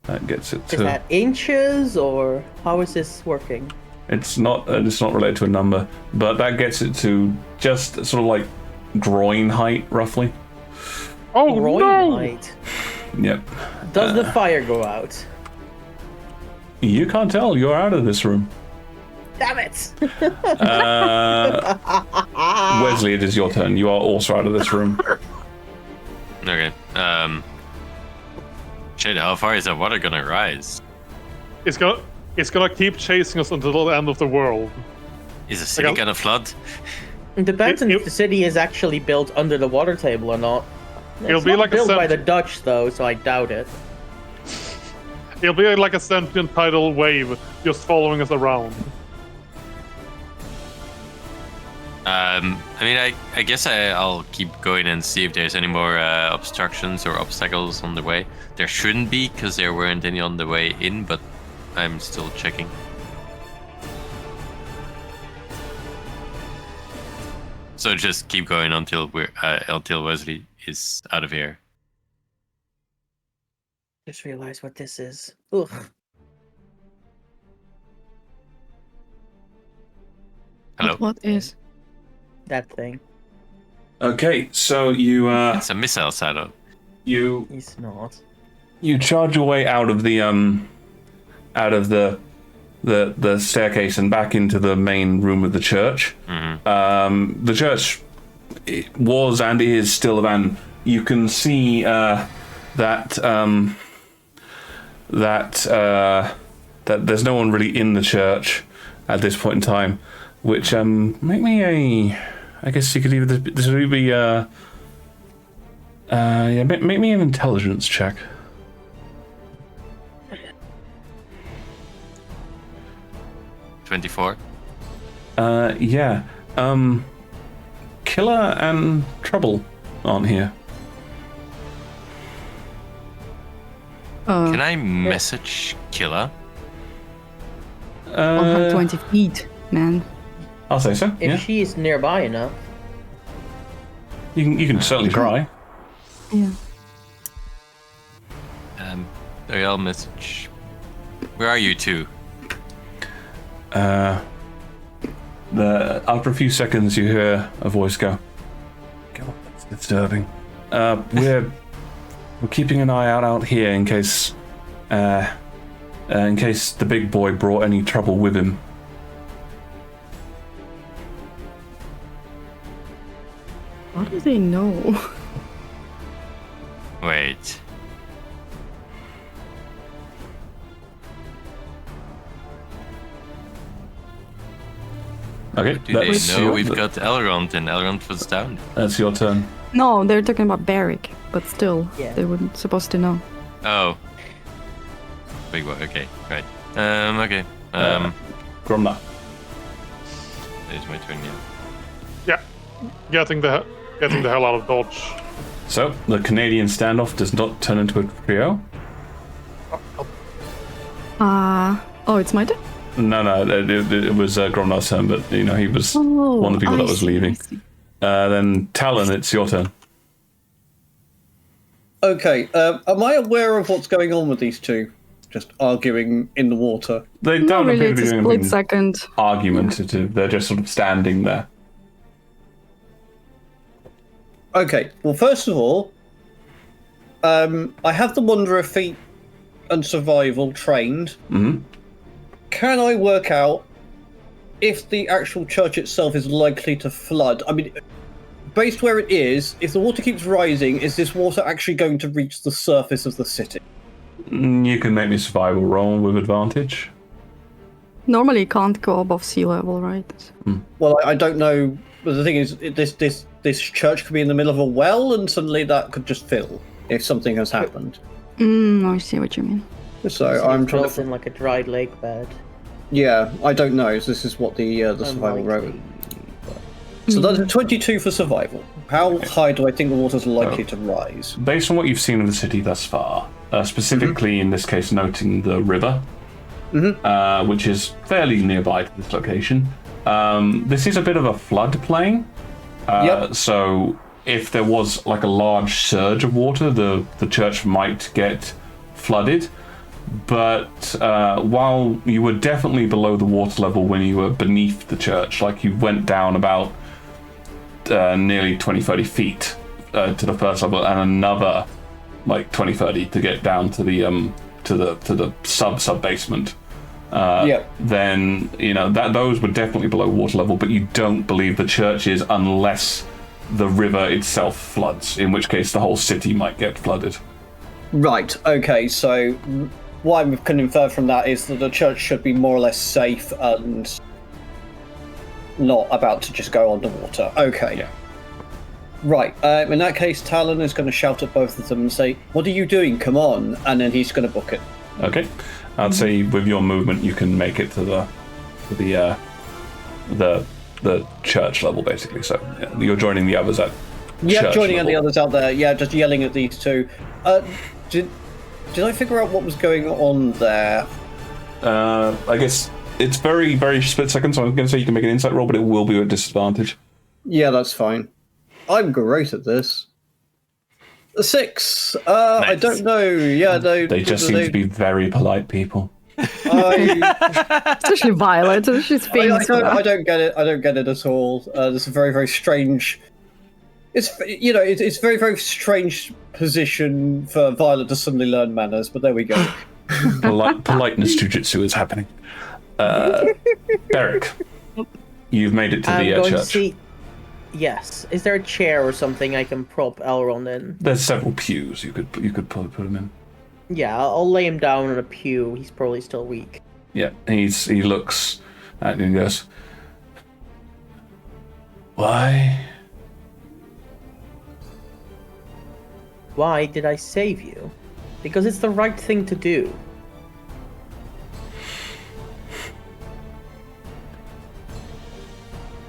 That gets it to. Is that inches or how is this working? It's not related to a number, but that gets it to just sort of like groin height, roughly. Oh Groin no! height. Yep. Does the fire go out? You can't tell. You're out of this room. Damn it! Wesley, it is your turn. You are also out of this room. Okay. Shit, how far is that water gonna rise? It's gonna keep chasing us until the end of the world. Is the city gonna flood? It depends on if the city is actually built under the water table or not. It'll It's be not like built by the Dutch though, so I doubt it. It'll be like a sentient tidal wave just following us around. I mean, I guess I'll keep going and see if there's any more obstructions or obstacles on the way. There shouldn't be, because there weren't any on the way in, but I'm still checking. So just keep going until until Wesley is out of here. Just realized what this is. Ugh. Hello. What is? That thing. Okay, so you It's a missile saddle. you He's not. you charge your way out of the staircase and back into the main room of the church. Mm-hmm. The church was and is still abandoned. You can see that there's no one really in the church at this point in time, which make me I guess you could either this would be make me an intelligence check. 24. Yeah. Killer and Trouble aren't here. Can I message Killer? 120 feet, man. I'll say so. If Yeah. she is nearby enough. You can certainly try. Yeah. Okay, I'll message. Where are you two? After a few seconds, you hear a voice go, "God, that's disturbing. We're keeping an eye out here in case the big boy brought any trouble with him." How do they know? Wait. Okay, Do they know your, we've got Elrond and Elrond was down? that's your turn. No, they're talking about Barrick, but still, Yeah. they weren't supposed to know. Oh. Big boy, okay, right. Okay. Gromna. It is my turn, yeah. Yeah, getting the hell out of Dodge. So the Canadian standoff does not turn into a trio. Oh, it's my turn? No, it was Gromna's turn, but he was one of the people that was leaving. Then Talon, it's your turn. Okay, am I aware of what's going on with these two? Just arguing in the water. They Not don't really, appear to it's be a doing split anything second. argumentative. They're just sort of standing there. Okay, well, first of all, I have the Wanderer feat and survival trained. Mm-hmm. Can I work out if the actual church itself is likely to flood? I mean, based where it is, if the water keeps rising, is this water actually going to reach the surface of the city? You can make me a survival roll with advantage. Normally, it can't go above sea level, right? Well, I don't know. But the thing is, this church could be in the middle of a well, and suddenly that could just fill if something has happened. I see what you mean. So I'm trying built to. in like a dried lake bed. Yeah, I don't know. This is what the survival wrote. So that's a 22 for survival. How high do I think the water's likely to rise? Based on what you've seen of the city thus far, specifically in this case noting the river, which is fairly nearby to this location, this is a bit of a floodplain. So if there was like a large surge of water, the church might get flooded. But while you were definitely below the water level when you were beneath the church, like you went down about nearly 20-30 feet to the first level, and another like 20-30 to get down to the sub basement. Then that those were definitely below water level, but you don't believe the church is unless the river itself floods, in which case the whole city might get flooded. Right. Okay. So what I can infer from that is that the church should be more or less safe and not about to just go underwater. Okay. Yeah. Right. In that case, Talon is going to shout at both of them and say, "What are you doing? Come on!" And then he's going to book it. Okay. I'd say with your movement, you can make it to the church level, basically. So you're joining the others at church joining level. the others out there. Yeah, just yelling at these two. Did I figure out what was going on there? I guess it's very, very split second, so I'm going to say you can make an insight roll, but it will be at disadvantage. Yeah, that's fine. I'm great at this. A 6. Nice. I don't know. Yeah, They just seem to be very polite people. Especially Violet. She's famous for that. I don't get it. I don't get it at all. This is a very, very strange. It's it's very, very strange position for Violet to suddenly learn manners. But there we go. Politeness jujitsu is happening. Beric, you've made it to the going church. to see. Yes. Is there a chair or something I can prop Elrond in? There's several pews you could probably put him in. Yeah, I'll lay him down on a pew. He's probably still weak. Yeah, he looks at you and goes, "Why? Why did I save you? Because it's the right thing to do.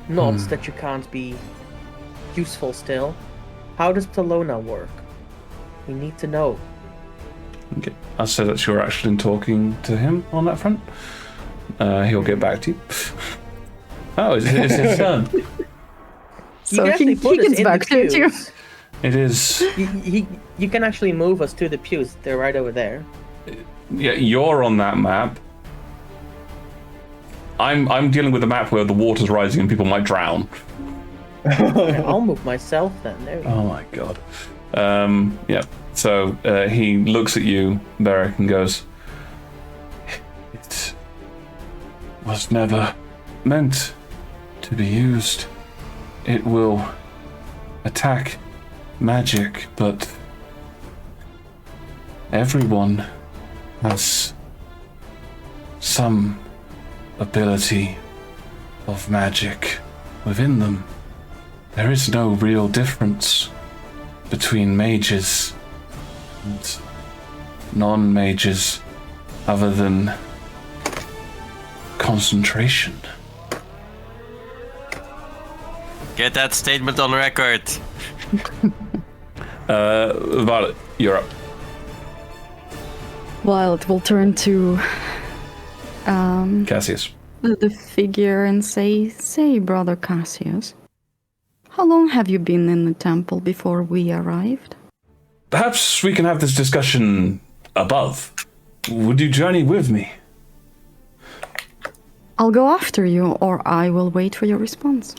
Not that you can't be useful still. How does Pelona work? We need to know." Okay, I'll say that you're actually talking to him on that front. He'll get back to you. Oh, it's his turn. So can actually he put us gets in back the to you. pews. It is. You can actually move us to the pews. They're right over there. Yeah, you're on that map. I'm dealing with a map where the water's rising and people might drown. I'll move myself then. There we go. Oh my god. Yeah. So he looks at you, Beric, and goes, "It was never meant to be used. It will attack magic, but everyone has some ability of magic within them. There is no real difference between mages and non-mages other than concentration." Get that statement on record. Violet, you're up. Violet will turn to Cassius. the figure and say, Brother Cassius, how long have you been in the temple before we arrived? Perhaps we can have this discussion above. Would you journey with me? I'll go after you, or I will wait for your response.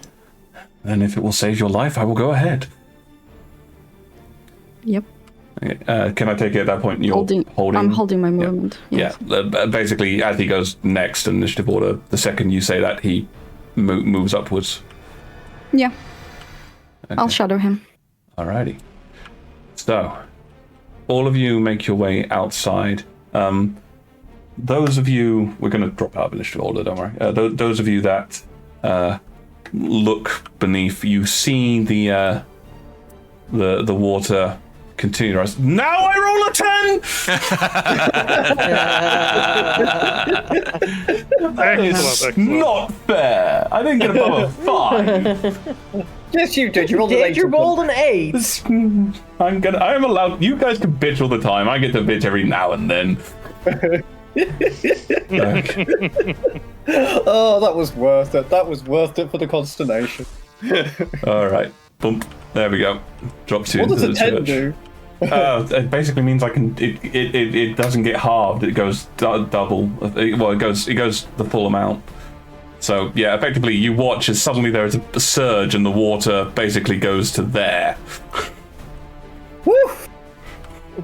Then if it will save your life, I will go ahead. Yep. Can I take it at that point? You're holding? I'm holding my movement. Yes. Yeah. Basically, as he goes next in initiative order, the second you say that, he moves upwards. Yeah. Okay. I'll shadow him. Alrighty. So, all of you make your way outside. those of you, we're going to drop out of initiative order, don't worry. Those of you that look beneath, you see the water continue to rise. Now I roll a 10! It's not fair. I didn't get above a 5. Yes, you did. You rolled an 8. I am allowed. You guys can bitch all the time. I get to bitch every now and then. Oh, that was worth it. That was worth it for the consternation. All right, bump. There we go. Drops you What into does the a 10 church. do? It basically means I can. It doesn't get halved. It goes double. Well, it goes the full amount. So yeah, effectively, you watch as suddenly there is a surge and the water basically goes to there. Woo!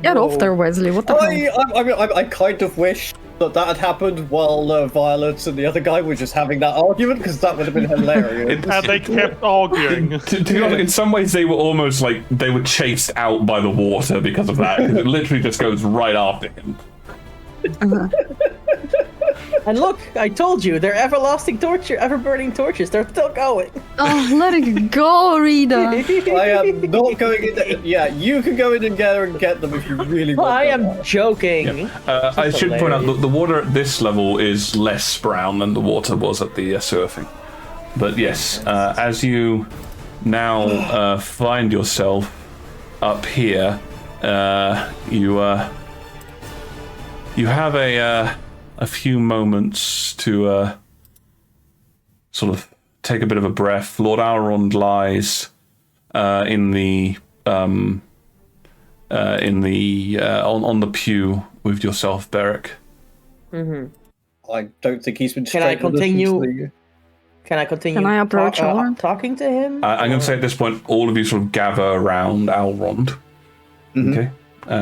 Get off there, Wesley. What the hell? I kind of wish that had happened while Violet and the other guy were just having that argument, because that would have been hilarious. And they kept arguing. To be honest, in some ways they were almost like they were chased out by the water because of that. Because it literally just goes right after him. And look, I told you, they're ever-burning torches. They're still going. Oh, let it go, Rita. I am not going in there. Yeah, you can go in and get them if you really want. I am joking. Yeah. I should point out that the water at this level is less brown than the water was at the surfing. But yes, as you now find yourself up here, you have a few moments to sort of take a bit of a breath. Lord Elrond lies on the pew with yourself, Beric. Mm-hmm. I don't think he's been. Can I continue? Can I approach talking to him? I'm going to say at this point, all of you sort of gather around Elrond. Mm-hmm. Okay.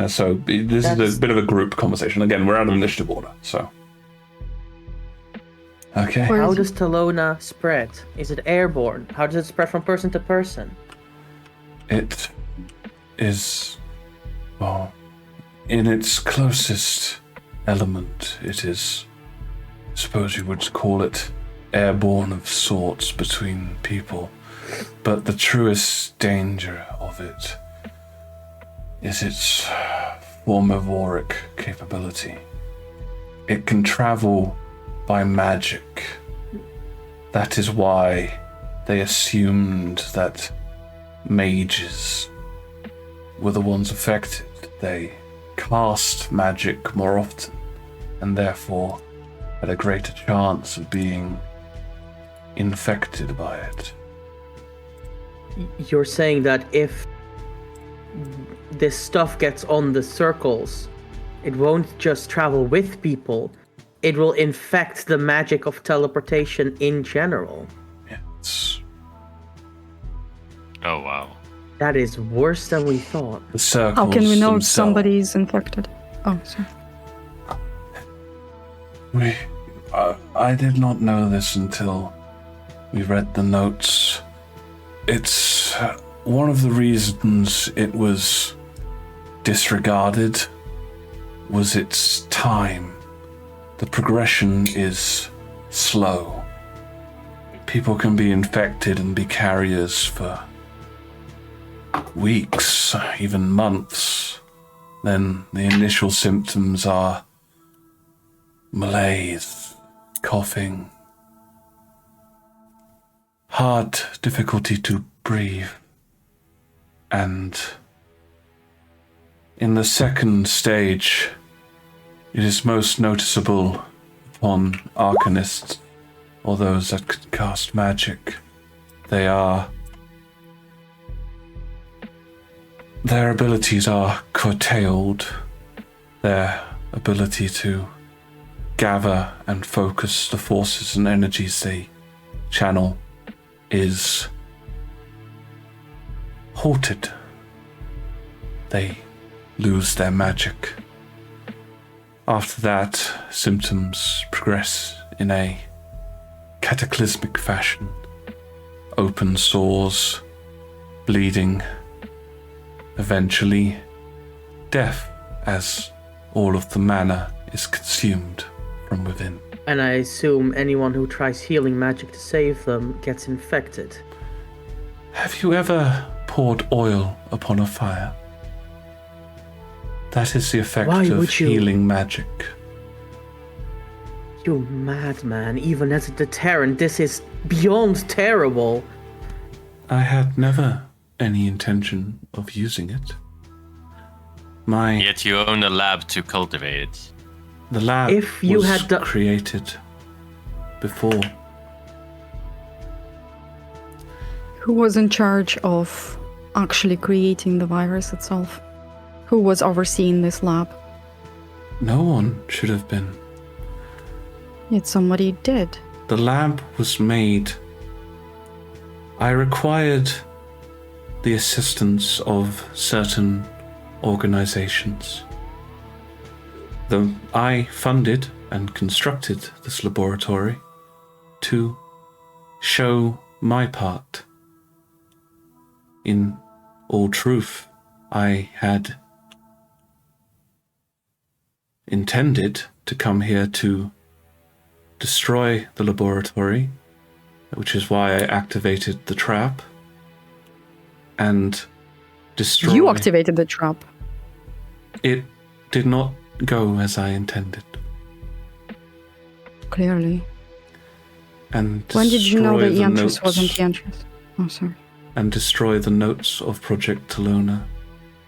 So this is a bit of a group conversation. Again, we're out of initiative order, so. Okay. How does Talona spread? Is it airborne? How does it spread from person to person? It is, well, in its closest element, it is, I suppose you would call it, airborne of sorts between people. But the truest danger of it is its formivoric capability. It can travel by magic. That is why they assumed that mages were the ones affected. They cast magic more often, and therefore had a greater chance of being infected by it. You're saying that if this stuff gets on the circles, it won't just travel with people, it will infect the magic of teleportation in general. Yes. Oh, wow. That is worse than we thought. The circles How can we know themselves. somebody's infected? Oh, sorry. I did not know this until we read the notes. It's one of the reasons it was disregarded was its time. The progression is slow. People can be infected and be carriers for weeks, even months. Then the initial symptoms are malaise, coughing, hard difficulty to breathe, and in the second stage, it is most noticeable upon arcanists or those that could cast magic. Their abilities are curtailed. Their ability to gather and focus the forces and energies they channel is halted. They lose their magic. After that, symptoms progress in a cataclysmic fashion. Open sores, bleeding, eventually death as all of the mana is consumed. from within. And I assume anyone who tries healing magic to save them gets infected. Have you ever poured oil upon a fire? That is the effect Why of would you? healing magic. You madman, even as a deterrent, this is beyond terrible. I had never any intention of using it. Yet you own a lab to cultivate it. The lab If you was had created before. Who was in charge of actually creating the virus itself? Who was overseeing this lab? No one should have been. Yet somebody did. The lab was made. I required the assistance of certain organizations. I funded and constructed this laboratory to show my part. In all truth, I had intended to come here to destroy the laboratory, which is why I activated the trap, and destroy... You activated the trap. It did not go as I intended. Clearly. And When did you know destroy that the Yantris notes- wasn't Yantris? Oh, sorry. And destroy the notes of Project Talona.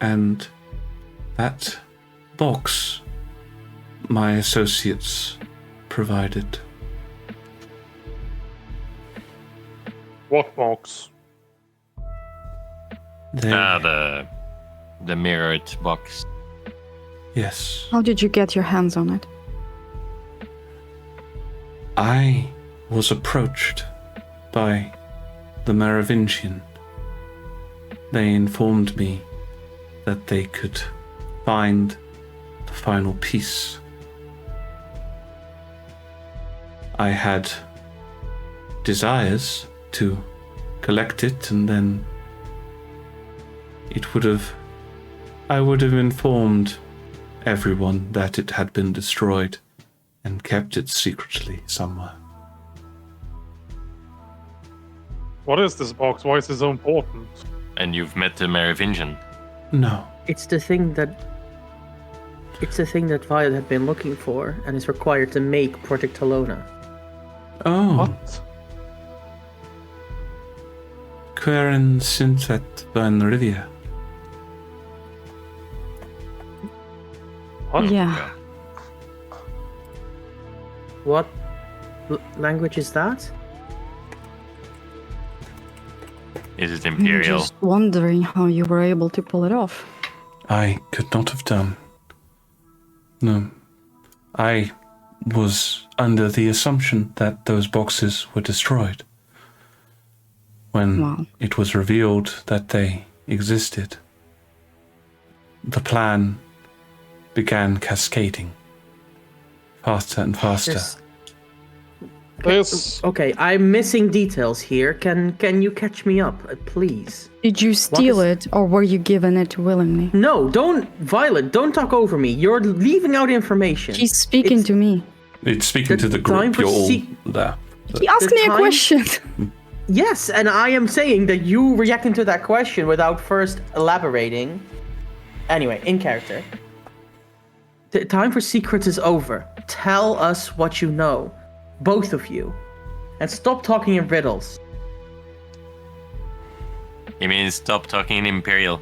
And that box my associates provided. What box? They, The mirrored box. yes. How did you get your hands on it? I was approached by the Merovingian. They informed me that they could find the final piece. I had desires to collect it, and then I would have informed everyone that it had been destroyed and kept it secretly somewhere. What is this box? Why is it so important? And you've met the Merovingian. No. It's the thing that Violet had been looking for and is required to make Project Talona. Oh. What? Queren Sintet van Rivia. What? Yeah. What language is that? Is it I'm Imperial? just wondering how you were able to pull it off. I could not have done. No. I was under the assumption that those boxes were destroyed. When Wow. it was revealed that they existed, the plan began cascading faster and faster. This- Okay, I'm missing details here. Can you catch me up, please? Did you steal is- it, or were you given it willingly? No, Violet, don't talk over me. You're leaving out information. He's speaking It's- to me. It's speaking The to the time group. for You're all se- there. He asked The me a time- question. Yes, and I am saying that you reacting to that question without first elaborating. Anyway, in character. The time for secrets is over. Tell us what you know. Both of you. And stop talking in riddles. You mean stop talking in Imperial?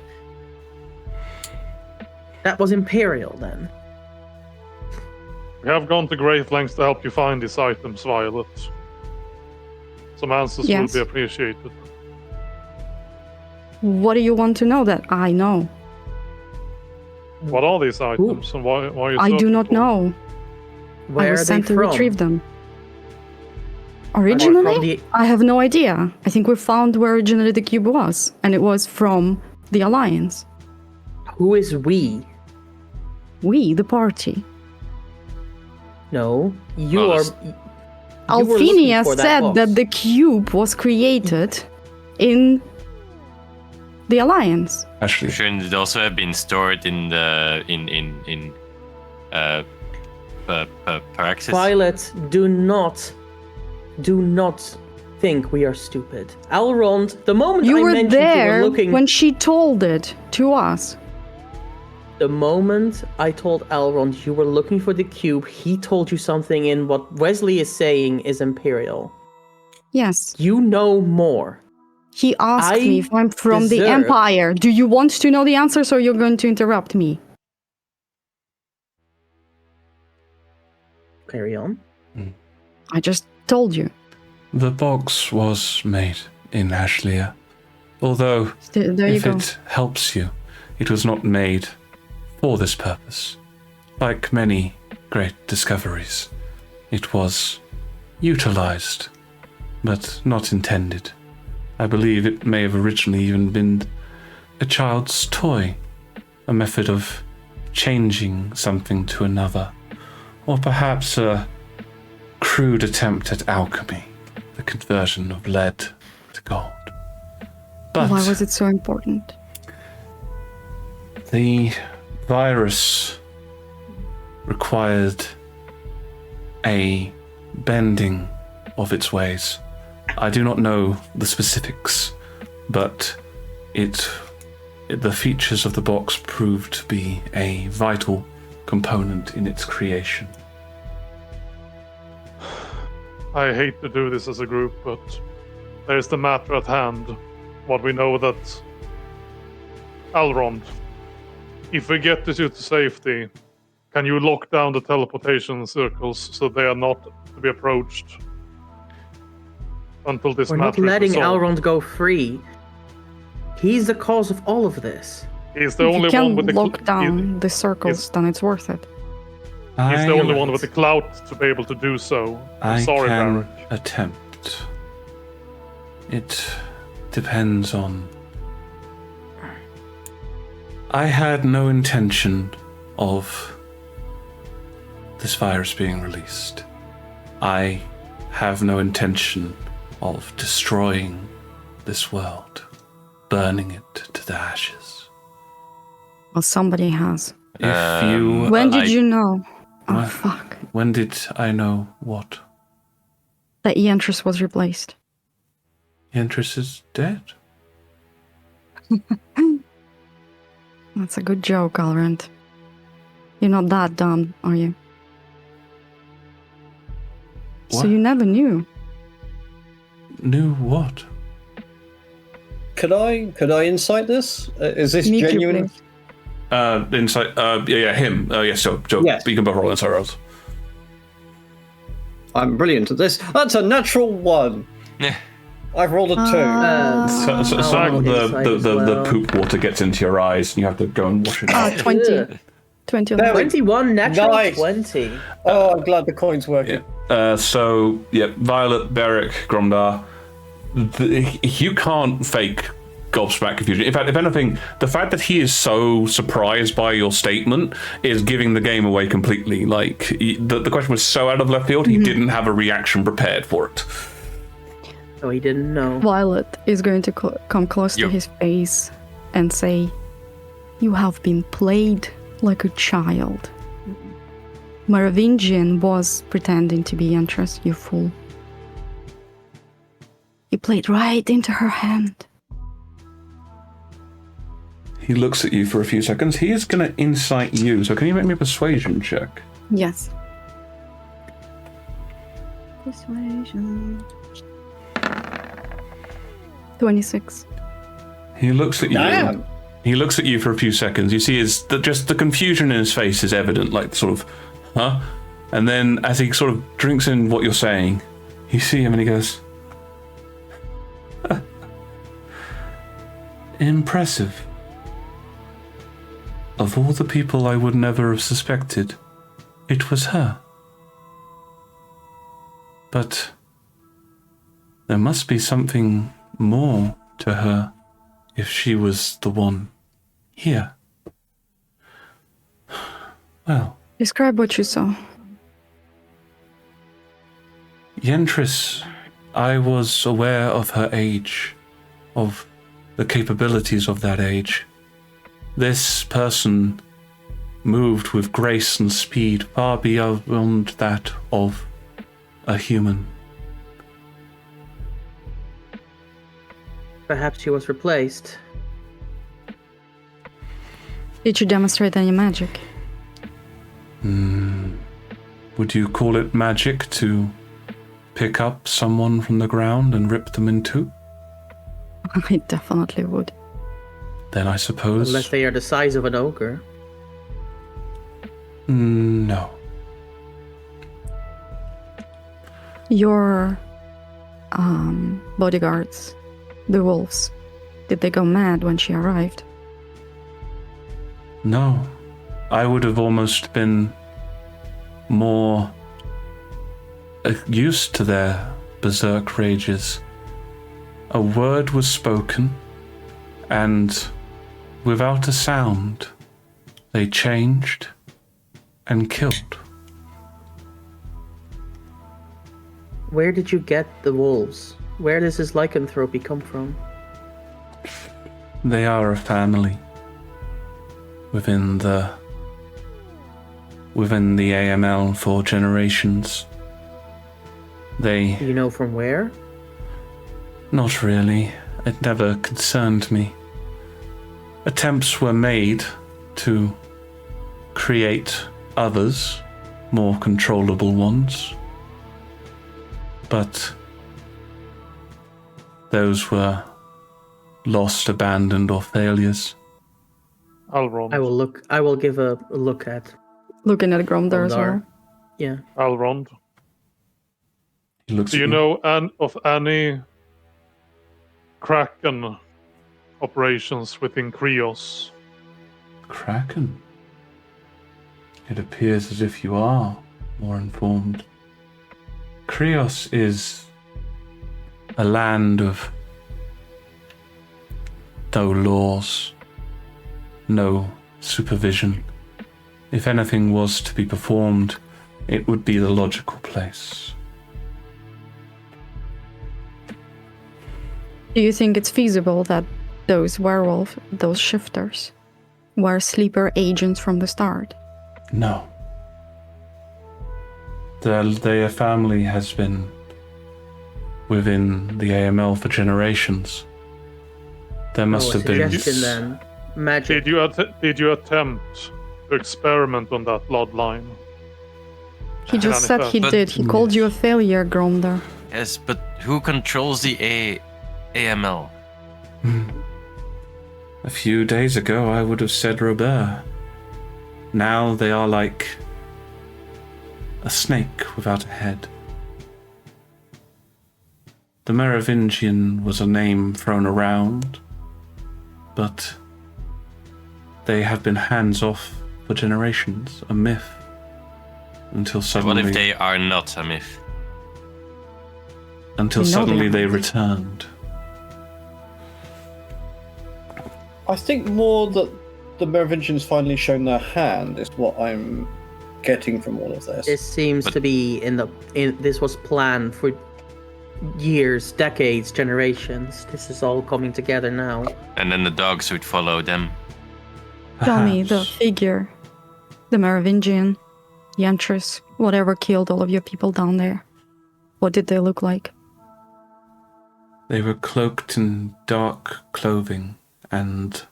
That was Imperial then. We have gone to great lengths to help you find these items, Violet. Some answers Yes. will be appreciated. What do you want to know that I know? What are these items and why are you I do searching not for them? know. Where I was are they sent to from? retrieve them. Are they Originally, from the- I have no idea. I think we found where originally the cube was, and it was from the Alliance. Who is we? We, the party. No, you Well, are. this- you were looking Alfinia for said box. that the cube was created in the Alliance. Actually, Shouldn't it also have been stored in the Paraxis? Violet, do not think we are stupid. Elrond, the moment You I were mentioned there you were looking, when she told it to us. the moment I told Elrond you were looking for the cube, he told you something in what Wesley is saying is Imperial. Yes. You know more. He asked I me if I'm from the deserve- Empire. Do you want to know the answers or you're going to interrupt me? Carry on. I just told you. The box was made in Ashlia. Although, There you if go. it helps you, it was not made for this purpose. Like many great discoveries, it was utilized, but not intended. I believe it may have originally even been a child's toy, a method of changing something to another, or perhaps a crude attempt at alchemy, the conversion of lead to gold. But Why was it so important? the virus required a bending of its ways. I do not know the specifics, but the features of the box proved to be a vital component in its creation. I hate to do this as a group, but there's the matter at hand. What we know that Elrond, if we get this to safety, can you lock down the teleportation circles so they are not to be approached until this We're matter not letting is resolved? Elrond go free. He's the cause of all of this. He's the If only you can one with the lock down the circles, then it's worth it. He's the only one with the clout to be able to do so. I'm sorry, can Barak. attempt. It depends on. I had no intention of this virus being released. I have no intention of destroying this world, burning it to the ashes. Well, somebody has. If you. When did you know? Oh, What? fuck. When did I know what? That Yentris was replaced. Yentris is dead. That's a good joke, Alrand. You're not that dumb, are you? What? So you never knew. Knew what? Could I insight this? Is this Me too, genuine? please. Insight. Yeah, him. Yes, so Yes. you can both roll insight rolls. I'm brilliant at this. That's a natural 1. Yeah. I've rolled a 2. So I'll the insight as well. the poop water gets into your eyes, and you have to go and wash it out. 20. Ugh. 20 on There the we- 21 natural Nice. 20. Oh, I'm glad the coin's working. So Violet, Beric, Gromdar, you can't fake gobsmack confusion. In fact, if anything, the fact that he is so surprised by your statement is giving the game away completely. Like the question was so out of left field, he didn't have a reaction prepared for it. So he didn't know. Violet is going to come close to Yo. his face and say, "You have been played like a child. Merovingian was pretending to be Yentris, you fool. He played right into her hand." He looks at you for a few seconds. He is going to insight you. So can you make me a persuasion check? Yes. Persuasion. 26. He looks at you. Damn. He looks at you for a few seconds. You see just the confusion in his face is evident, like sort of, huh? And then as he sort of drinks in what you're saying, you see him and he goes, impressive. Of all the people I would never have suspected, it was her. But there must be something more to her if she was the one here. Well, Describe what you saw. Yentris, I was aware of her age, of the capabilities of that age. This person moved with grace and speed far beyond that of a human. Perhaps she was replaced. Did you demonstrate any magic? Would you call it magic to pick up someone from the ground and rip them in two? I definitely would. Then I suppose... Unless they are the size of an ogre. No. Your bodyguards, the wolves, did they go mad when she arrived? No. I would have almost been more used to their berserk rages. A word was spoken, and without a sound, they changed and killed. Where did you get the wolves? Where does this lycanthropy come from? They are a family within the AML for generations. They... You know from where? Not really. It never concerned me. Attempts were made to create others, more controllable ones. But those were lost, abandoned, or failures. I'll run. I will give a look at. Looking at Gromdar as well. Yeah. I'll run. He looks Do at you know of any Kraken operations within Krios? Kraken? It appears as if you are more informed. Krios is a land of no laws, no supervision. If anything was to be performed, it would be the logical place. Do you think it's feasible that those those shifters, were sleeper agents from the start? No. Their family has been within the AML for generations. There must have been... Suggestion then. Magic. Did you attempt to experiment on that bloodline? He just said he But- did. He called you a failure, Gromdar. Yes, but who controls the AML? A few days ago, I would have said Robert. Now they are like a snake without a head. The Merovingian was a name thrown around, but they have been hands-off for generations, a myth, until suddenly... What if they are not a myth? Until We know suddenly they they are. returned. I think more that the Merovingians finally shown their hand is what I'm getting from all of this. This seems to be this was planned for years, decades, generations. This is all coming together now. And then the dogs would follow them. Tell me, the Perhaps. figure, the Merovingian, the Empress, whatever killed all of your people down there. What did they look like? They were cloaked in dark clothing, and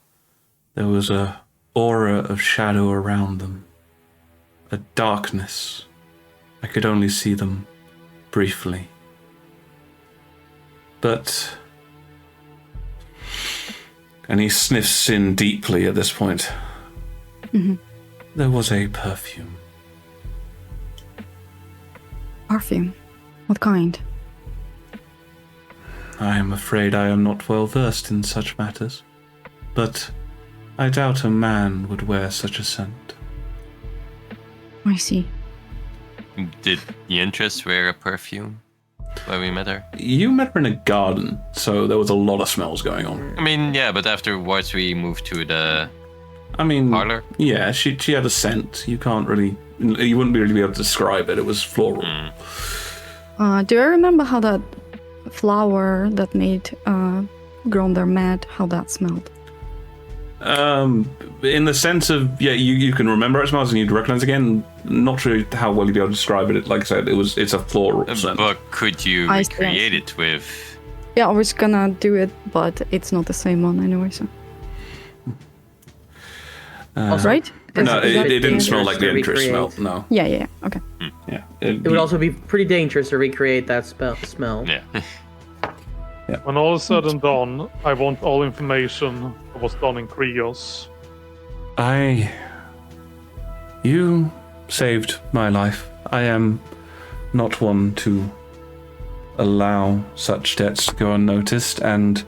there was a aura of shadow around them. A darkness. I could only see them briefly. But... And he sniffs in deeply at this point. Mhm. There was a perfume. Perfume. What kind? I am afraid I am not well versed in such matters, but I doubt a man would wear such a scent. I see. Did Yintress wear a perfume when we met her? You met her in a garden, so there was a lot of smells going on. I mean, yeah, but afterwards we moved to the I mean, parlor. yeah, she had a scent. You wouldn't really be able to describe it. It was floral. Do I remember how that flower that made Gromdar mad, how that smelled? In the sense of, you can remember it smells and you'd recognize again. Not sure how well you'd be able to describe it. Like I said, it's a floral scent. But could you recreate it with? Yeah, I was gonna do it, but it's not the same one anyway, so. Right? No, it didn't smell like the Entris smell. No. Yeah. Okay. Yeah. It would also be pretty dangerous to recreate that smell. Yeah. When all is said and done, I want all information of what's done in Krios. You saved my life. I am not one to allow such debts to go unnoticed, and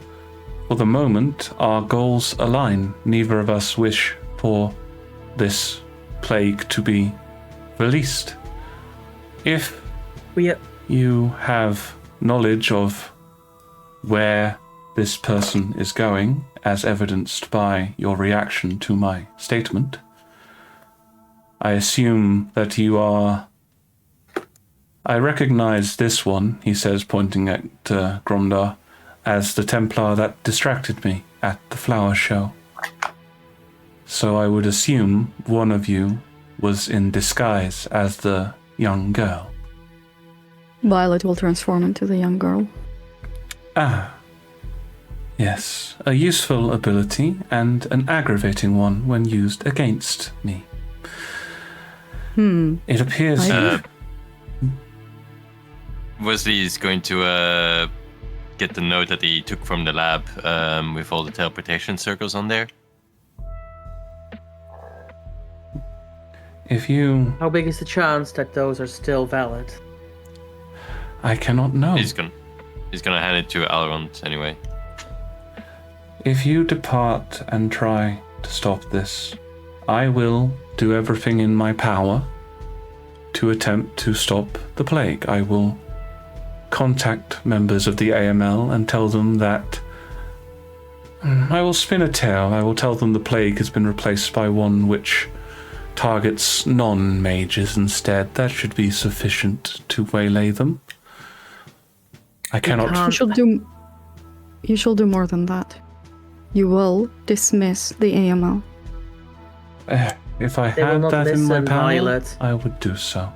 for the moment, our goals align. Neither of us wish for this plague to be released. If you have knowledge of where this person is going, as evidenced by your reaction to my statement, I assume that you are... I recognize this one, he says, pointing at Gromdar, as the Templar that distracted me at the flower show. So I would assume one of you was in disguise as the young girl. Violet will transform into the young girl. Ah. Yes, a useful ability and an aggravating one when used against me. It appears... Wesley is going to get the note that he took from the lab with all the teleportation circles on there. If you... How big is the chance that those are still valid? I cannot know. He's gonna hand it to Alrond anyway. If you depart and try to stop this, I will do everything in my power to attempt to stop the plague. I will contact members of the AML and tell them that... I will spin a tale. I will tell them the plague has been replaced by one which targets non-mages instead. That should be sufficient to waylay them. I cannot... You shall do more than that. You will dismiss the AML. If I had that in my power, Violet. I would do so.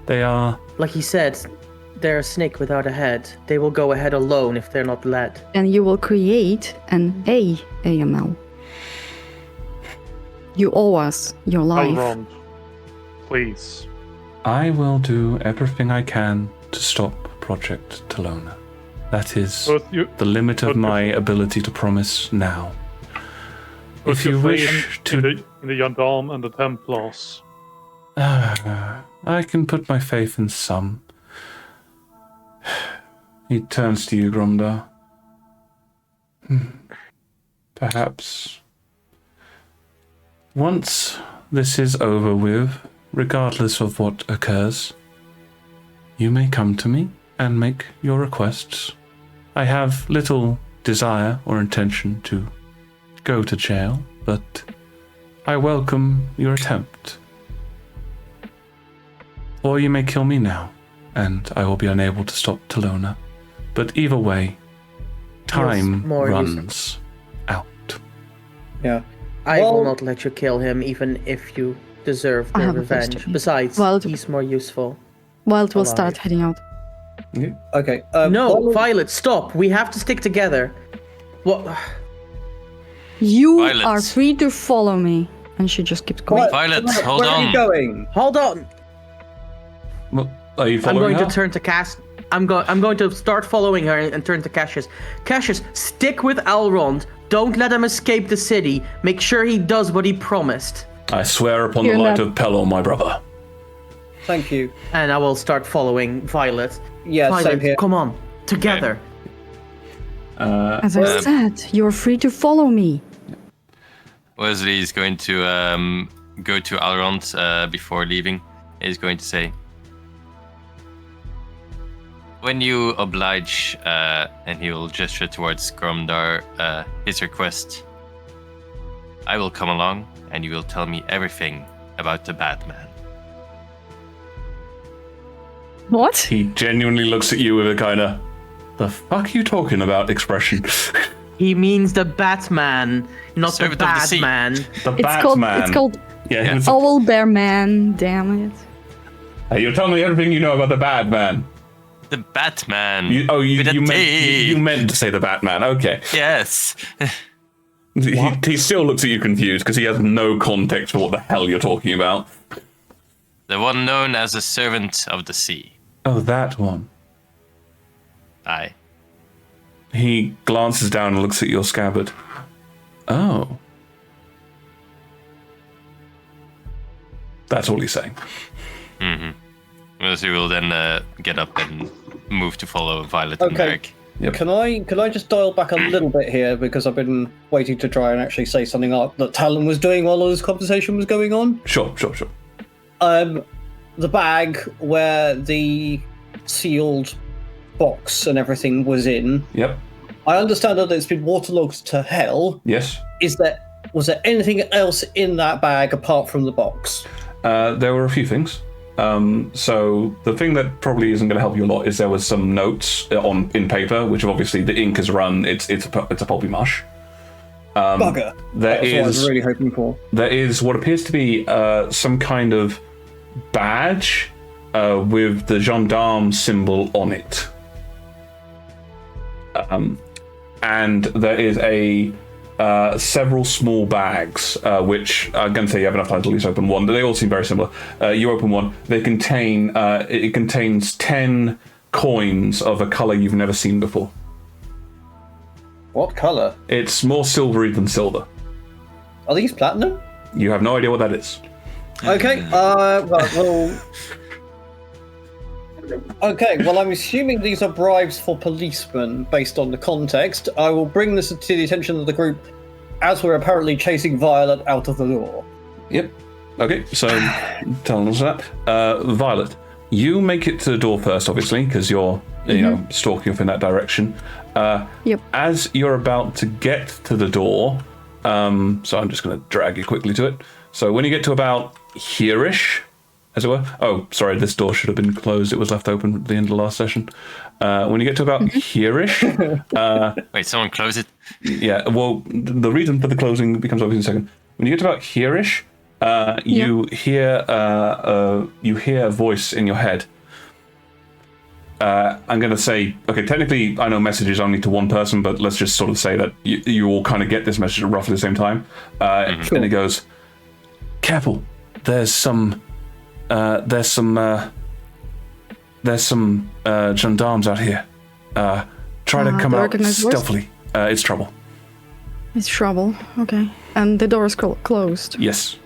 They are... Like he said, they're a snake without a head. They will go ahead alone if they're not led. And you will create an AML. You owe us your life. Alrond, please. I will do everything I can to stop Project Talona. That is the limit of my ability to promise now. If you wish to... In the Yandam and the Templars. I can put my faith in some. He turns to you, Gromdar. Perhaps... Once this is over with, regardless of what occurs, you may come to me and make your requests. I have little desire or intention to go to jail, but I welcome your attempt. Or you may kill me now, and I will be unable to stop Talona. But either way, time runs out. Yeah. I will not let you kill him, even if you deserve the revenge. Besides, he's more useful. Wild will start heading out. Yeah. Okay. No, Violet, stop. We have to stick together. What? You are free to follow me. And she just keeps going. Violet, hold on. Where are you going? Hold on. Well, are you following her? To turn to Cass. I'm going to start following her and turn to Cassius. Cassius, stick with Alrond. Don't let him escape the city. Make sure he does what he promised. I swear upon the light of Pelor, my brother. Thank you. And I will start following Violet. Yeah, Violet, same here. Come on, together. As I said, you're free to follow me. Wesley is going to go to Alrond before leaving. He's going to say, when you oblige, and he will gesture towards Gromdar, his request, I will come along and you will tell me everything about the Batman. What? He genuinely looks at you with a kind of, the fuck you talking about expression. He means the Batman, not the Servant of the bad sea. man. The It's called Yeah, he was- Owl Bear Man. Damn it. Hey, you're telling me everything you know about the bad man. The Batman. You with a meant T. you meant to say the Batman. Okay. Yes. He still looks at you confused because he has no context for what the hell you're talking about. The one known as the Servant of the Sea. Oh, that one. Aye. He glances down and looks at your scabbard. Oh. That's all he's saying. Well, so we will then get up and move to follow Violet and Okay. Merrick. Yep. Can I just dial back a little bit here because I've been waiting to try and actually say something that Talon was doing while all this conversation was going on? Sure. The bag where the sealed box and everything was in. Yep. I understand that it's been waterlogged to hell. Yes. Was there anything else in that bag apart from the box? There were a few things. So the thing that probably isn't going to help you a lot is there was some notes in paper, which obviously the ink has run. It's a pulpy mush. Bugger. That's what I was really hoping for. There is what appears to be some kind of badge with the gendarme symbol on it. And there is several small bags, which I'm going to say you have enough time to at least open one. They all seem very similar. You open one. They contain. It contains 10 coins of a color you've never seen before. What color? It's more silvery than silver. Are these platinum? You have no idea what that is. Okay. Okay, well, I'm assuming these are bribes for policemen based on the context. I will bring this to the attention of the group as we're apparently chasing Violet out of the door. Yep. Okay, so telling us that. Violet, you make it to the door first, obviously, because you're stalking off in that direction. Yep. As you're about to get to the door, so I'm just going to drag you quickly to it. So when you get to about here-ish, as it were. Oh, sorry, this door should have been closed. It was left open at the end of the last session. When you get to about here-ish... Wait, someone close it? Yeah, well, the reason for the closing becomes obvious in a second. When you get to about here-ish, you hear a voice in your head. I'm going to say, okay, technically I know messages only to one person, but let's just sort of say that you all kind of get this message at roughly the same time. And it goes, careful, there's some gendarmes out here. Try to come out stealthily. It's trouble. It's trouble. Okay. And the door is closed. Yes.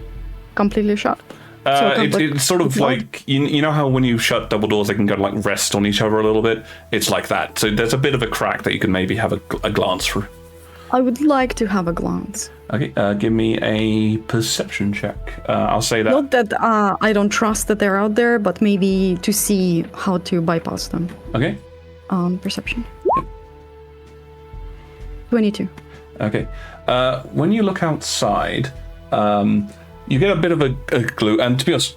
Completely shut. It's sort of like you know how when you shut double doors they can go like rest on each other a little bit. It's like that. So there's a bit of a crack that you can maybe have a glance through. I would like to have a glance. Okay, give me a perception check. I'll say that. Not that I don't trust that they're out there, but maybe to see how to bypass them. Okay. Perception. Yep. 22. Okay. When you look outside, you get a bit of a clue, and to be honest,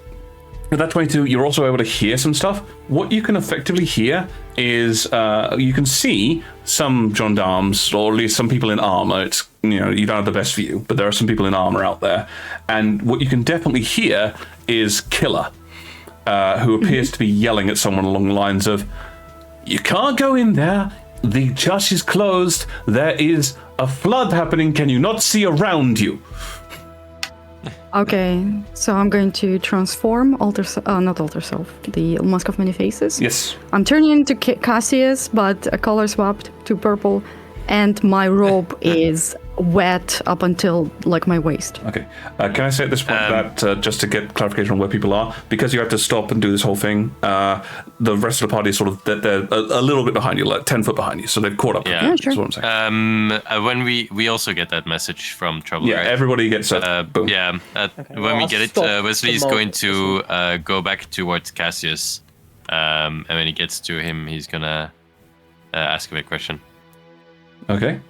with that 22, you're also able to hear some stuff. What you can effectively hear is you can see some gendarmes, or at least some people in armor. It's you don't have the best view, but there are some people in armor out there. And what you can definitely hear is Killer, who appears to be yelling at someone along the lines of, "You can't go in there. The church is closed. There is a flood happening. Can you not see around you?" Okay, so I'm going to transform not alter self, the Mask of Many Faces. Yes. I'm turning into Cassius, but a color swapped to purple, and my robe is wet up until like my waist. Okay. Can I say at this point that just to get clarification on where people are, because you had to stop and do this whole thing, the rest of the party is sort of they're a little bit behind you, like 10 foot behind you, so they've caught up. Yeah, yeah, sure. That's what I'm saying. When we also get that message from Trouble. Yeah, right? everybody gets boom. Yeah. When we get it, Wesley's going to go back towards Cassius, and when he gets to him, he's gonna ask him a question. Okay.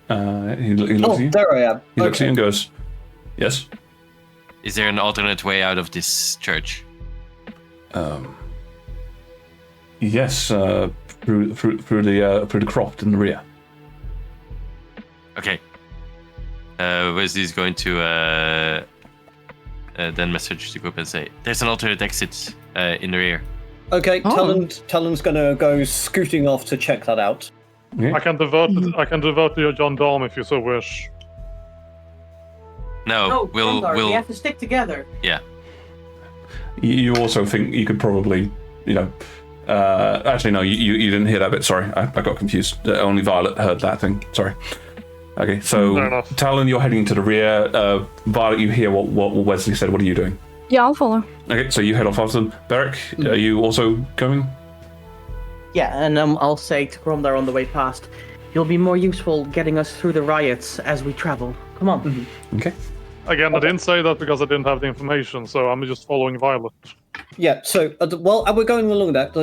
He looks at you. There I am. He looks at you and goes, "Yes." Is there an alternate way out of this church? Yes. Through the croft in the rear. Okay. Wesley's going to then message the group and say, "There's an alternate exit in the rear." Okay, Oh. Talon's gonna go scooting off to check that out. Yeah. I can divert to your gendarme if you so wish. No, we'll we have to stick together. yeah. You also think you could probably, actually no, you didn't hear that bit. Sorry, I got confused. Only Violet heard that thing. Sorry. Okay, Fair so enough. Talon, you're heading to the rear. Violet, you hear what Wesley said. What are you doing? Yeah, I'll follow. Okay, so you head off after them. Beric, are you also going? Yeah, and I'll say to Gromdar on the way past, you'll be more useful getting us through the riots as we travel. Come on. Okay. Again, I didn't say that because I didn't have the information, so I'm just following Violet. Yeah, so while we're going along that,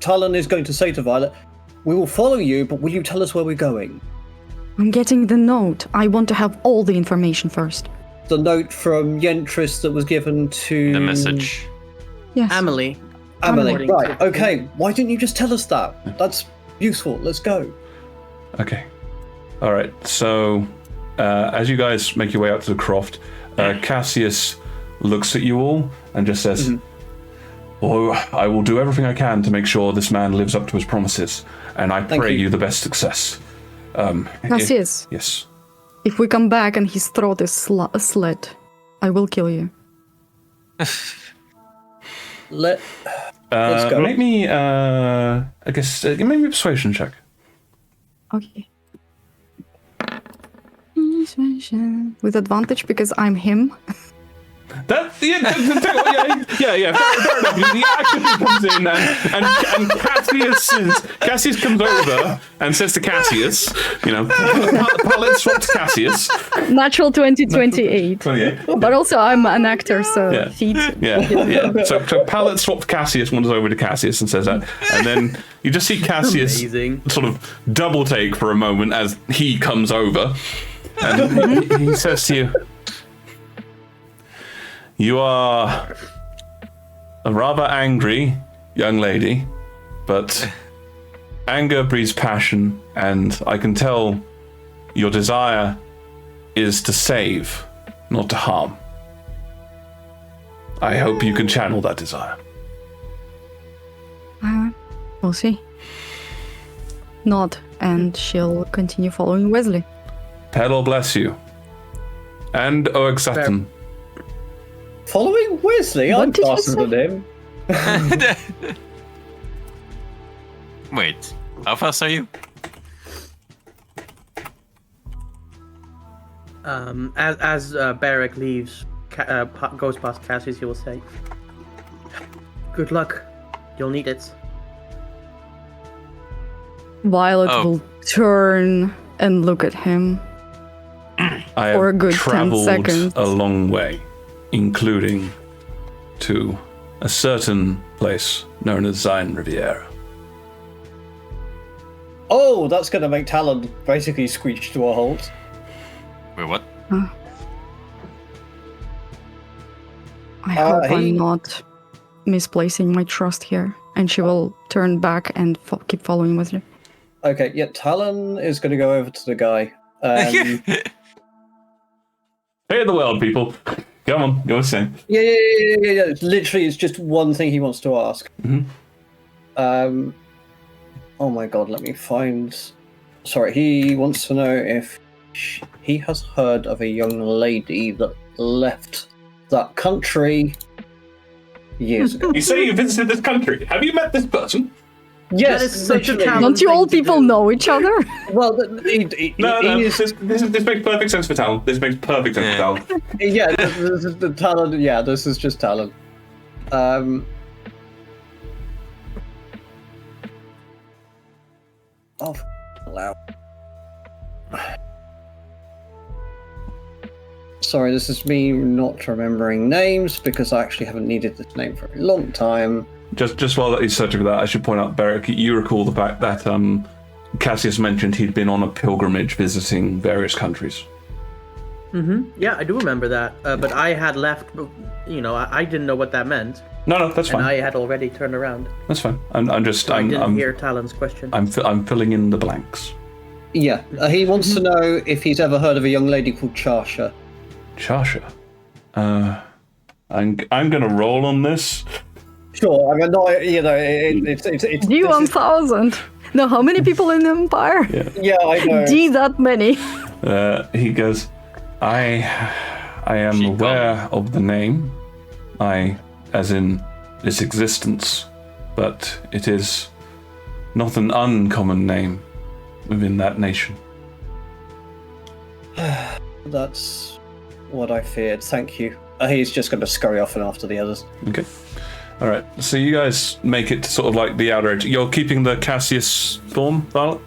Talon is going to say to Violet, "We will follow you, but will you tell us where we're going?" I'm getting the note. I want to have all the information first. The note from Yentris that was given to The message. Yes. Amelie. Amelie. According Right, to- okay. Why didn't you just tell us that? That's useful. Let's go. Okay. All right. So, as you guys make your way out to the croft, Cassius looks at you all and just says, "Oh, I will do everything I can to make sure this man lives up to his promises, and I Thank pray you. you the best success." Cassius, Yes. if we come back and his throat is slit, I will kill you. Let's go. Make me, I guess, make me a persuasion check. Okay. With advantage because I'm him. That yeah, yeah. Fair enough. The actor comes in and Cassius comes over and says to Cassius, palette swap to Cassius. Natural 2028. 28. But also I'm an actor, so Yeah. feet. Yeah. So palette swap to Cassius, wanders over to Cassius and says that, and then you just see Cassius Amazing. sort of double take for a moment as he comes over, and he says to you, "You are a rather angry young lady, but anger breeds passion, and I can tell your desire is to save, not to harm. I hope you can channel that desire." We'll see. Nod, and she'll continue following Wesley. Pedal bless you. And Oexaten. Following Wesley, What I'm did you faster than him. Wait, how fast are you? As Beric leaves, goes past Cassius, he will say, "Good luck. You'll need it." Violet Oh. will turn and look at him. I For a have good 10 traveled seconds. a long way, including to a certain place known as Zion Riviera. Oh, that's going to make Talon basically screech to a halt. Wait, what? I hope he- I'm not misplacing my trust here. And she will turn back and keep following Wesley. Okay, yeah, Talon is going to go over to the guy. Hey, the world, people. Come on, go sing. Yeah. Literally, it's just one thing he wants to ask. Oh my god, let me find... Sorry, he wants to know if he has heard of a young lady that left that country years ago. You say you visited this country. Have you met this person? Yes, That is such a literally. talent. Don't you thing old to people do. know each other? Well, No, he is, this makes perfect sense for Talon. This makes perfect sense for Talon. yeah, this is the Talon. Yeah, this is just Talon. Oh, allow. Sorry, this is me not remembering names because I actually haven't needed this name for a long time. Just while he's searching for that, I should point out, Beric, you recall the fact that Cassius mentioned he'd been on a pilgrimage visiting various countries. Yeah, I do remember that. But I had left. I didn't know what that meant, No, that's and fine. I had already turned around. That's fine. I'm So I didn't hear Talon's question. I'm filling in the blanks. Yeah, he wants to know if he's ever heard of a young lady called Charsha. Charsha. I'm gonna roll on this. Sure, I mean, no, you know, it's D 1000. No, how many people in the Empire? Yeah, I know. D that many. He goes, I am aware of the name. As in its existence, but it is not an uncommon name within that nation. That's what I feared. Thank you. He's just going to scurry off and after the others. Okay. All right. So you guys make it to sort of like the outer edge. You're keeping the Cassius form, Violet?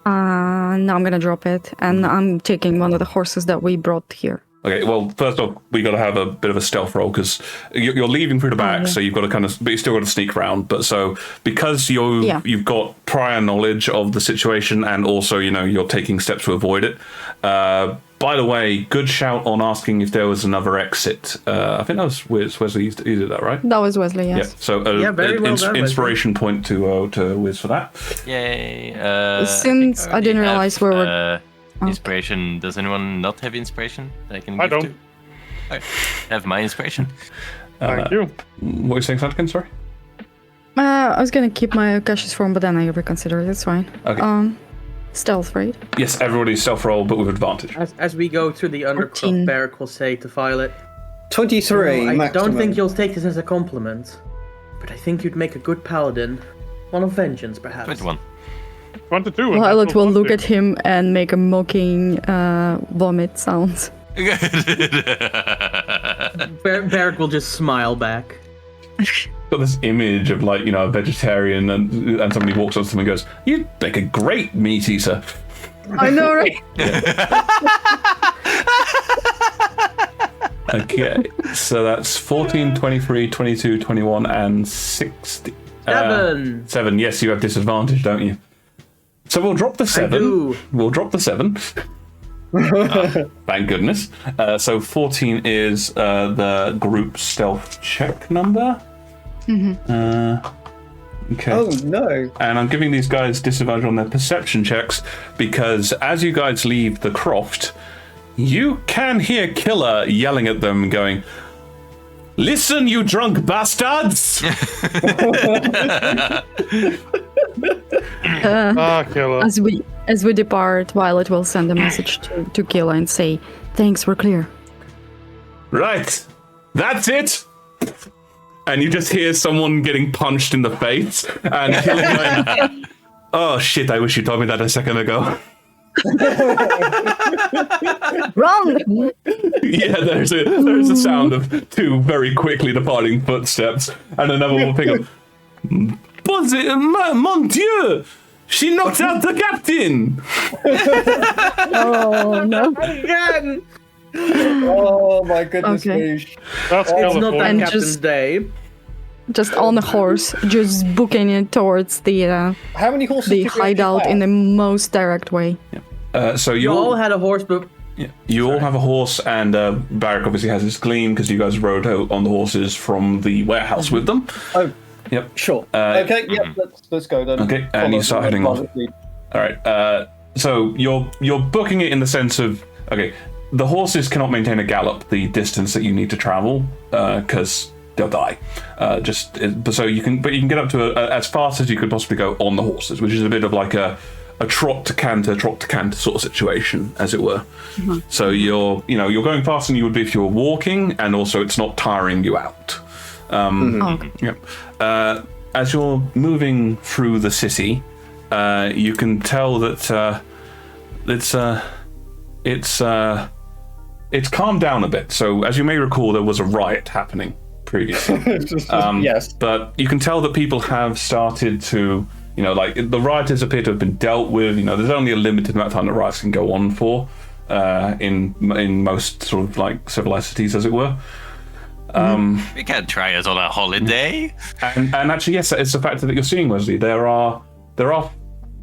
No, I'm gonna drop it, and I'm taking one of the horses that we brought here. Okay, well, first off, we got to have a bit of a stealth roll because you're leaving through the back, so you've got to but you still got to sneak around. But so because you've got prior knowledge of the situation, and also you're taking steps to avoid it. By the way, good shout on asking if there was another exit. I think that was Wesley. You did that, right? That was Wesley, yes. Yeah. So very well done, inspiration point to Wiz for that. Yay! Since I didn't realize we were. Inspiration. Does anyone not have inspiration that I can I give don't. to? Okay. Have my inspiration. Thank you. What were you saying, Sanakan? Sorry? I was gonna keep my Cassius form, but then I reconsidered it. It's fine. Okay. Stealth, right? Yes, everybody's stealth roll, but with advantage. As we go through the undercroft, 14. Beric will say to Violet, 23 I maximum. don't think you'll take this as a compliment, but I think you'd make a good paladin. One of vengeance, perhaps. 21. 22. and Violet that's will what look we'll at him and make a mocking vomit sounds. Beric will just smile back. Got this image of a vegetarian and somebody walks up to them and goes, "You make a great meat eater." I know, right? Okay, so that's 14, 23, 22, 21, and 60. 7. 7, yes, you have disadvantage, don't you? So we'll drop the 7. do. We'll drop the 7. Thank goodness. So 14 is the group stealth check number. Okay. Oh no. And I'm giving these guys disadvantage on their perception checks because as you guys leave the croft, you can hear Killer yelling at them going, "Listen, you drunk bastards!" Killer. As we depart, Violet will send a message to Killa and say, "Thanks, we're clear." Right. That's it. And you just hear someone getting punched in the face and Killer going, "Oh shit, I wish you told me that a second ago." Run! Yeah, there's a sound of 2 very quickly departing footsteps, and another one will pick up. Mon Dieu! She knocked out the captain! Oh no! Again! Oh my goodness Okay. me. That's It's Killer not for that And you. captain's just- day. Just on the horse, just booking it towards the How many horses did you actually hideout have? in the most direct way. So You all had a horse, but you all have a horse, and Barrack obviously has his gleam because you guys rode out on the horses from the warehouse with them. Oh, Yep. sure. Okay, yeah, let's go then. Okay, and you start heading off. All right. So you're booking it in the sense of the horses cannot maintain a gallop the distance that you need to travel because they'll die. So you can get up to as fast as you could possibly go on the horses, which is a bit of like a trot to canter sort of situation, as it were. Mm-hmm. So you're going faster than you would be if you were walking, and also it's not tiring you out. Okay. Yep. As you're moving through the city, you can tell that it's calmed down a bit. So as you may recall, there was a riot happening previously. Yes. But you can tell that people have started to, the rioters appear to have been dealt with. There's only a limited amount of time that riots can go on for in most sort of like civilized cities, as it were. We can't try it on a holiday. And actually, yes, it's the factor that you're seeing, Wesley. There are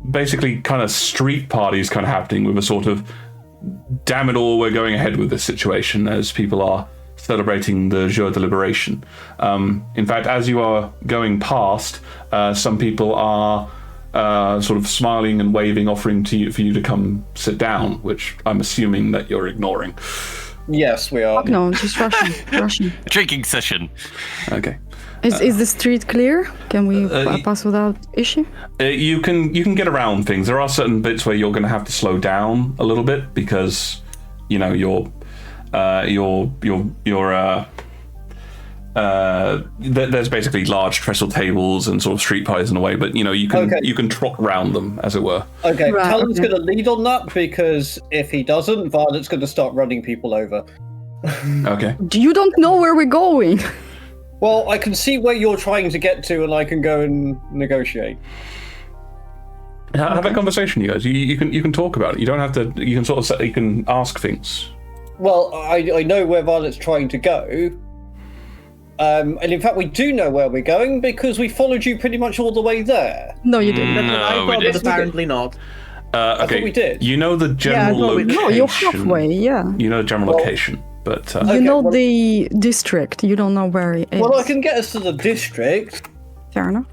basically kind of street parties kind of happening with a sort of, damn it all, we're going ahead with this situation as people are celebrating the Jour de Liberation. In fact, as you are going past, some people are sort of smiling and waving, offering for you to come sit down, which I'm assuming that you're ignoring. Yes, we are. No, just rushing. Drinking session. Okay. Is the street clear? Can we pass without issue? You can get around things. There are certain bits where you're going to have to slow down a little bit because, you know, there's basically large trestle tables and sort of street pies in a way, but you know you can trot around them, as it were. Okay, Talon's going to lead on that because if he doesn't, Violet's going to start running people over. Okay. You don't know where we're going. Well, I can see where you're trying to get to, and I can go and negotiate. Have a conversation, you guys. You can talk about it. You don't have to. You can sort of you can ask things. Well, I know where Violet's trying to go. And in fact, we do know where we're going because we followed you pretty much all the way there. No, you didn't. That's what I No, we thought, but didn't. apparently not. Okay. I thought we did. You know the general location. No, you're halfway. Yeah. You know the general location, but You know well- the district. You don't know where it is. Well, I can get us to the district. Fair enough.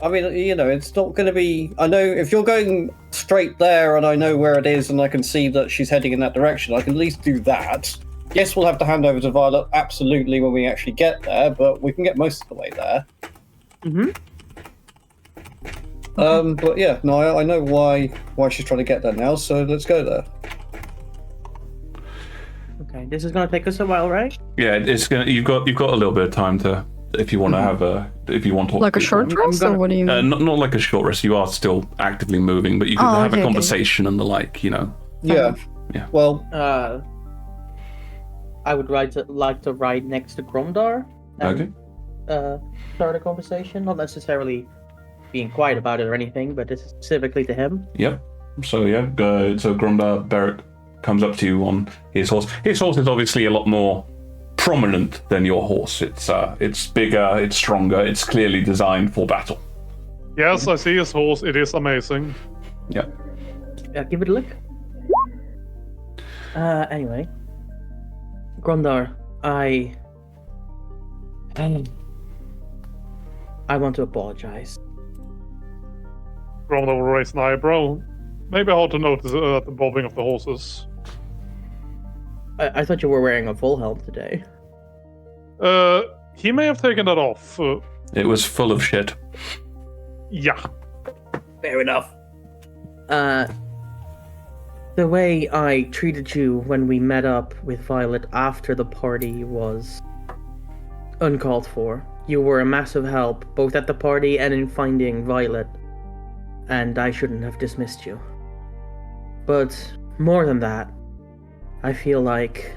I mean, you know, it's not going to be... I know if you're going straight there and I know where it is and I can see that she's heading in that direction, I can at least do that. Yes, we'll have to hand over to Violet, absolutely, when we actually get there, but we can get most of the way there. But yeah, no, I know why she's trying to get there now, so let's go there. Okay, this is gonna take us a while, right? yeah, it's gonna. You've got a little bit of time to, if you want to have if you want to talk Like a to short people. rest, or what do you mean? Not like a short rest. You are still actively moving, but you can have okay, a okay. conversation and the like. You know. Yeah. Yeah. Well, I would like to ride next to Gromdar. Okay. Start a conversation, not necessarily being quiet about it or anything, but it's specifically to him. Yep. So yeah, so Gromdar Beric comes up to you on his horse. His horse is obviously a lot more prominent than your horse. It's bigger, it's stronger, it's clearly designed for battle. Yes, I see his horse. It is amazing. Yep. Give it a look. Anyway, Gromdar, I want to apologize. Gromdar will raise an eyebrow. Maybe hard to notice the bobbing of the horses. I thought you were wearing a full helm today. He may have taken that off. It was full of shit. Yeah. Fair enough. The way I treated you when we met up with Violet after the party was uncalled for. You were a massive help, both at the party and in finding Violet, and I shouldn't have dismissed you. But more than that, I feel like,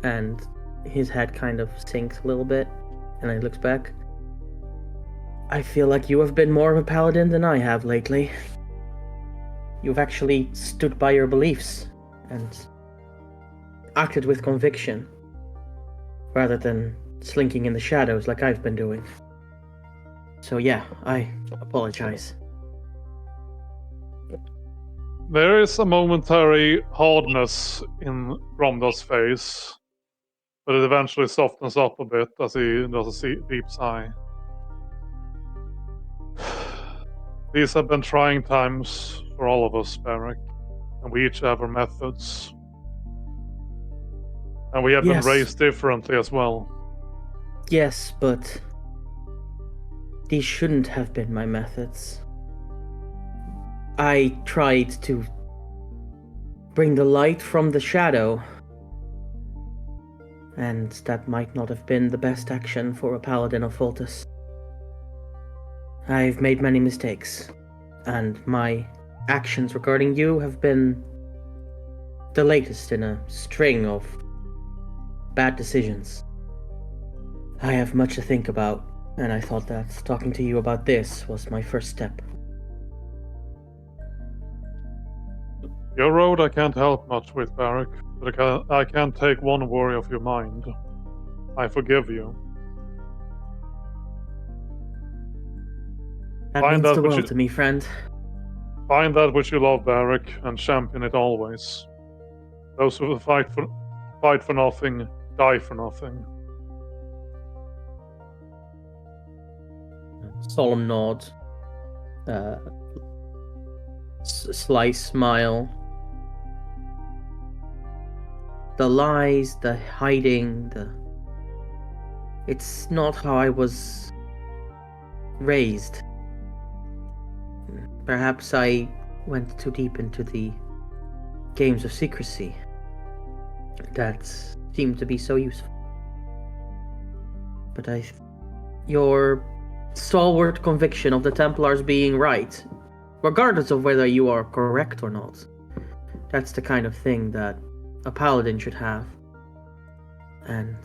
and his head kind of sinks a little bit, and he looks back. I feel like you have been more of a paladin than I have lately. You've actually stood by your beliefs and acted with conviction, rather than slinking in the shadows like I've been doing. So yeah, I apologize. There is a momentary hardness in Gromdar's face, but it eventually softens up a bit as he does a deep sigh. These have been trying times for all of us, Beric, and we each have our methods. And we have Yes. been raised differently as well. Yes, but these shouldn't have been my methods. I tried to bring the light from the shadow, and that might not have been the best action for a paladin of Voltus. I've made many mistakes, and my actions regarding you have been the latest in a string of bad decisions. I have much to think about, and I thought that talking to you about this was my first step. Your road I can't help much with, Beric, but I can't take one worry off your mind. I forgive you. That Find means out the what world you- to me, friend. Find that which you love, Beric, and champion it always. Those who fight for nothing, die for nothing. Solemn nod. sly smile. The lies, the hiding, it's not how I was raised. Perhaps I went too deep into the games of secrecy that seemed to be so useful. But your stalwart conviction of the Templars being right, regardless of whether you are correct or not, that's the kind of thing that a paladin should have. And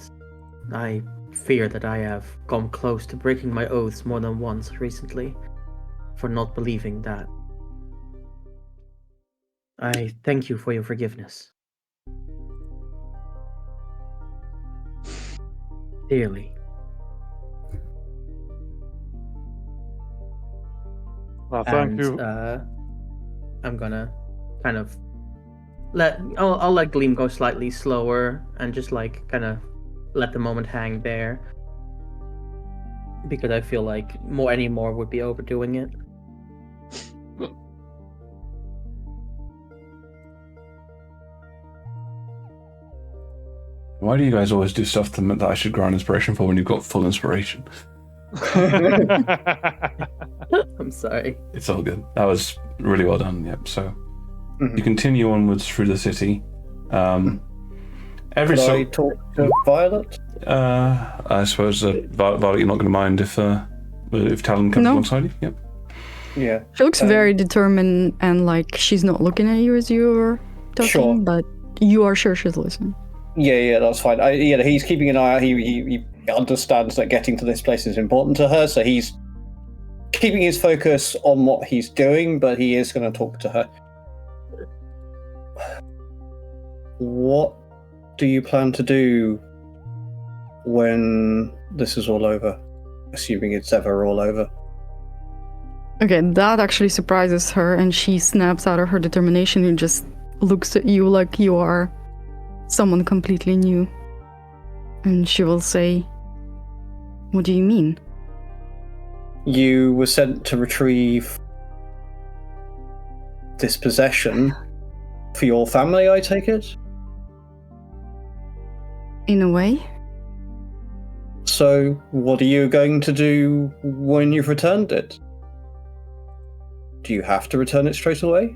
I fear that I have come close to breaking my oaths more than once recently for not believing that. I thank you for your forgiveness. Dearly. Well, thank you. I'm gonna kind of I'll let Gleam go slightly slower and just like kind of let the moment hang there, because I feel like any more would be overdoing it. Why do you guys always do stuff that I should grant inspiration for when you've got full inspiration? I'm sorry. It's all good. That was really well done. Yep. So you continue onwards through the city. Could I talk to Violet? I suppose Violet, you're not going to mind if Talon comes alongside you. Yep. Yeah. She looks very determined and like she's not looking at you as you're talking, Sure. but you are sure she's listening. Yeah, that's fine. He's keeping an eye out. He understands that getting to this place is important to her, so he's keeping his focus on what he's doing, but he is going to talk to her. What do you plan to do when this is all over? Assuming it's ever all over. Okay, that actually surprises her, and she snaps out of her determination and just looks at you like you are someone completely new. And she will say, "What do you mean?" You were sent to retrieve this possession for your family, I take it? In a way. So, what are you going to do when you've returned it? Do you have to return it straight away?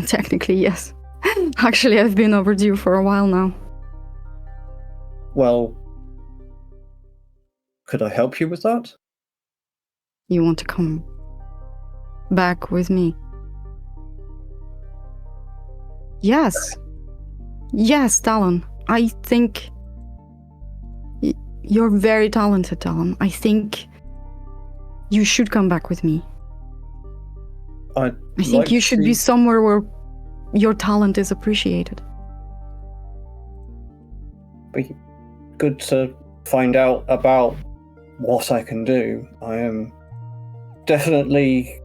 Technically, yes. Actually, I've been overdue for a while now. Well, could I help you with that? You want to come back with me? Yes. Yes, Talon. I think you're very talented, Talon. I think you should come back with me. I think you should be somewhere where your talent is appreciated. Be good to find out about what I can do. I am definitely...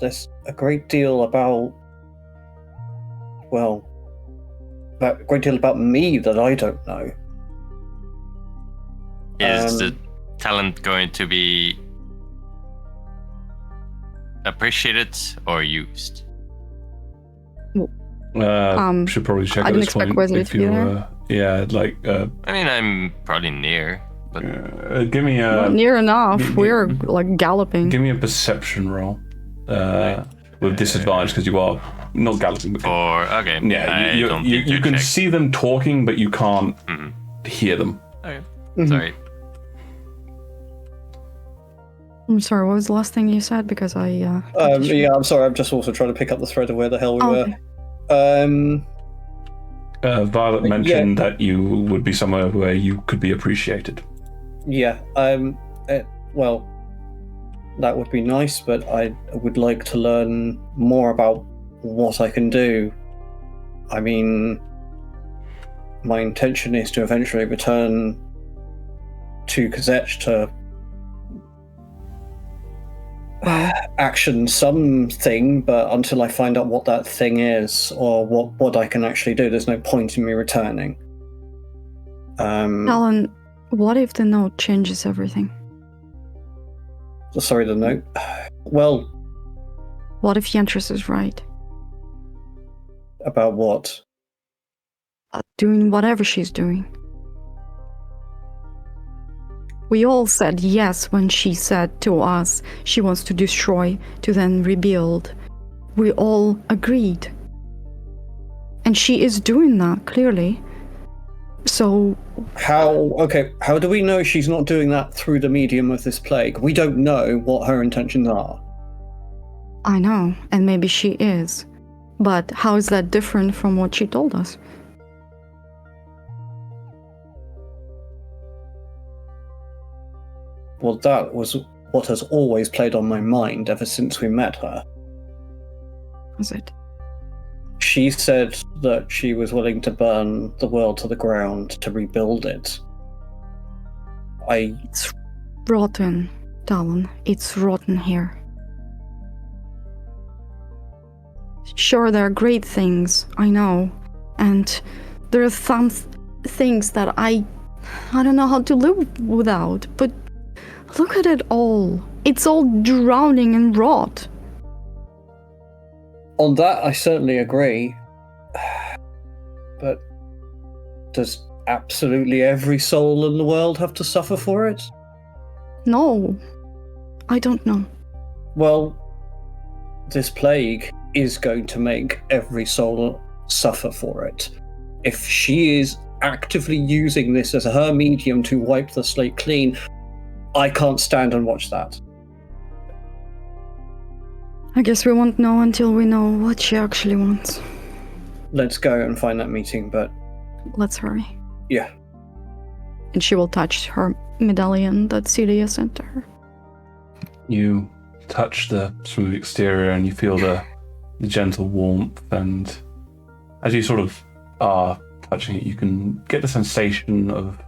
There's a great deal about... Well, a great deal about me that I don't know. Is the talent going to be appreciated or used? Should probably check I at didn't this expect point Wesley if to be you're I mean, I'm probably near, but give me a near enough. We're like galloping. give me a perception roll with disadvantage because you are not galloping. okay. Yeah, you can see them talking, but you can't hear them. Okay. Sorry. I'm sorry, what was the last thing you said? Because I I'm sorry, I'm just also trying to pick up the thread of where the hell we were. Okay. Violet mentioned that you would be somewhere where you could be appreciated. Yeah, well, that would be nice, but I would like to learn more about what I can do. I mean, my intention is to eventually return to Kazech to action something, but until I find out what that thing is or what I can actually do, there's no point in me returning. Alan, what if the note changes everything? Sorry, the note. Well, What if Yentris is right? about what? Doing whatever she's doing. We all said yes when she said to us she wants to destroy to then rebuild. We all agreed. And she is doing that, clearly. So, How do we know she's not doing that through the medium of this plague? We don't know what her intentions are. I know, and maybe she is. But how is that different from what she told us? Well, that was what has always played on my mind ever since we met her. Was it? She said that she was willing to burn the world to the ground to rebuild it. It's rotten, Talon. It's rotten here. Sure, there are great things, I know. And there are some things that I don't know how to live without. But look at it all. It's all drowning in rot. On that, I certainly agree. But does absolutely every soul in the world have to suffer for it? No, I don't know. Well, this plague is going to make every soul suffer for it. If she is actively using this as her medium to wipe the slate clean, I can't stand and watch that. I guess we won't know until we know what she actually wants. Let's go and find that meeting, but Let's hurry. yeah. And she will touch her medallion that Celia sent to her. You touch the smooth exterior and you feel the gentle warmth, and as you sort of are touching it, you can get the sensation of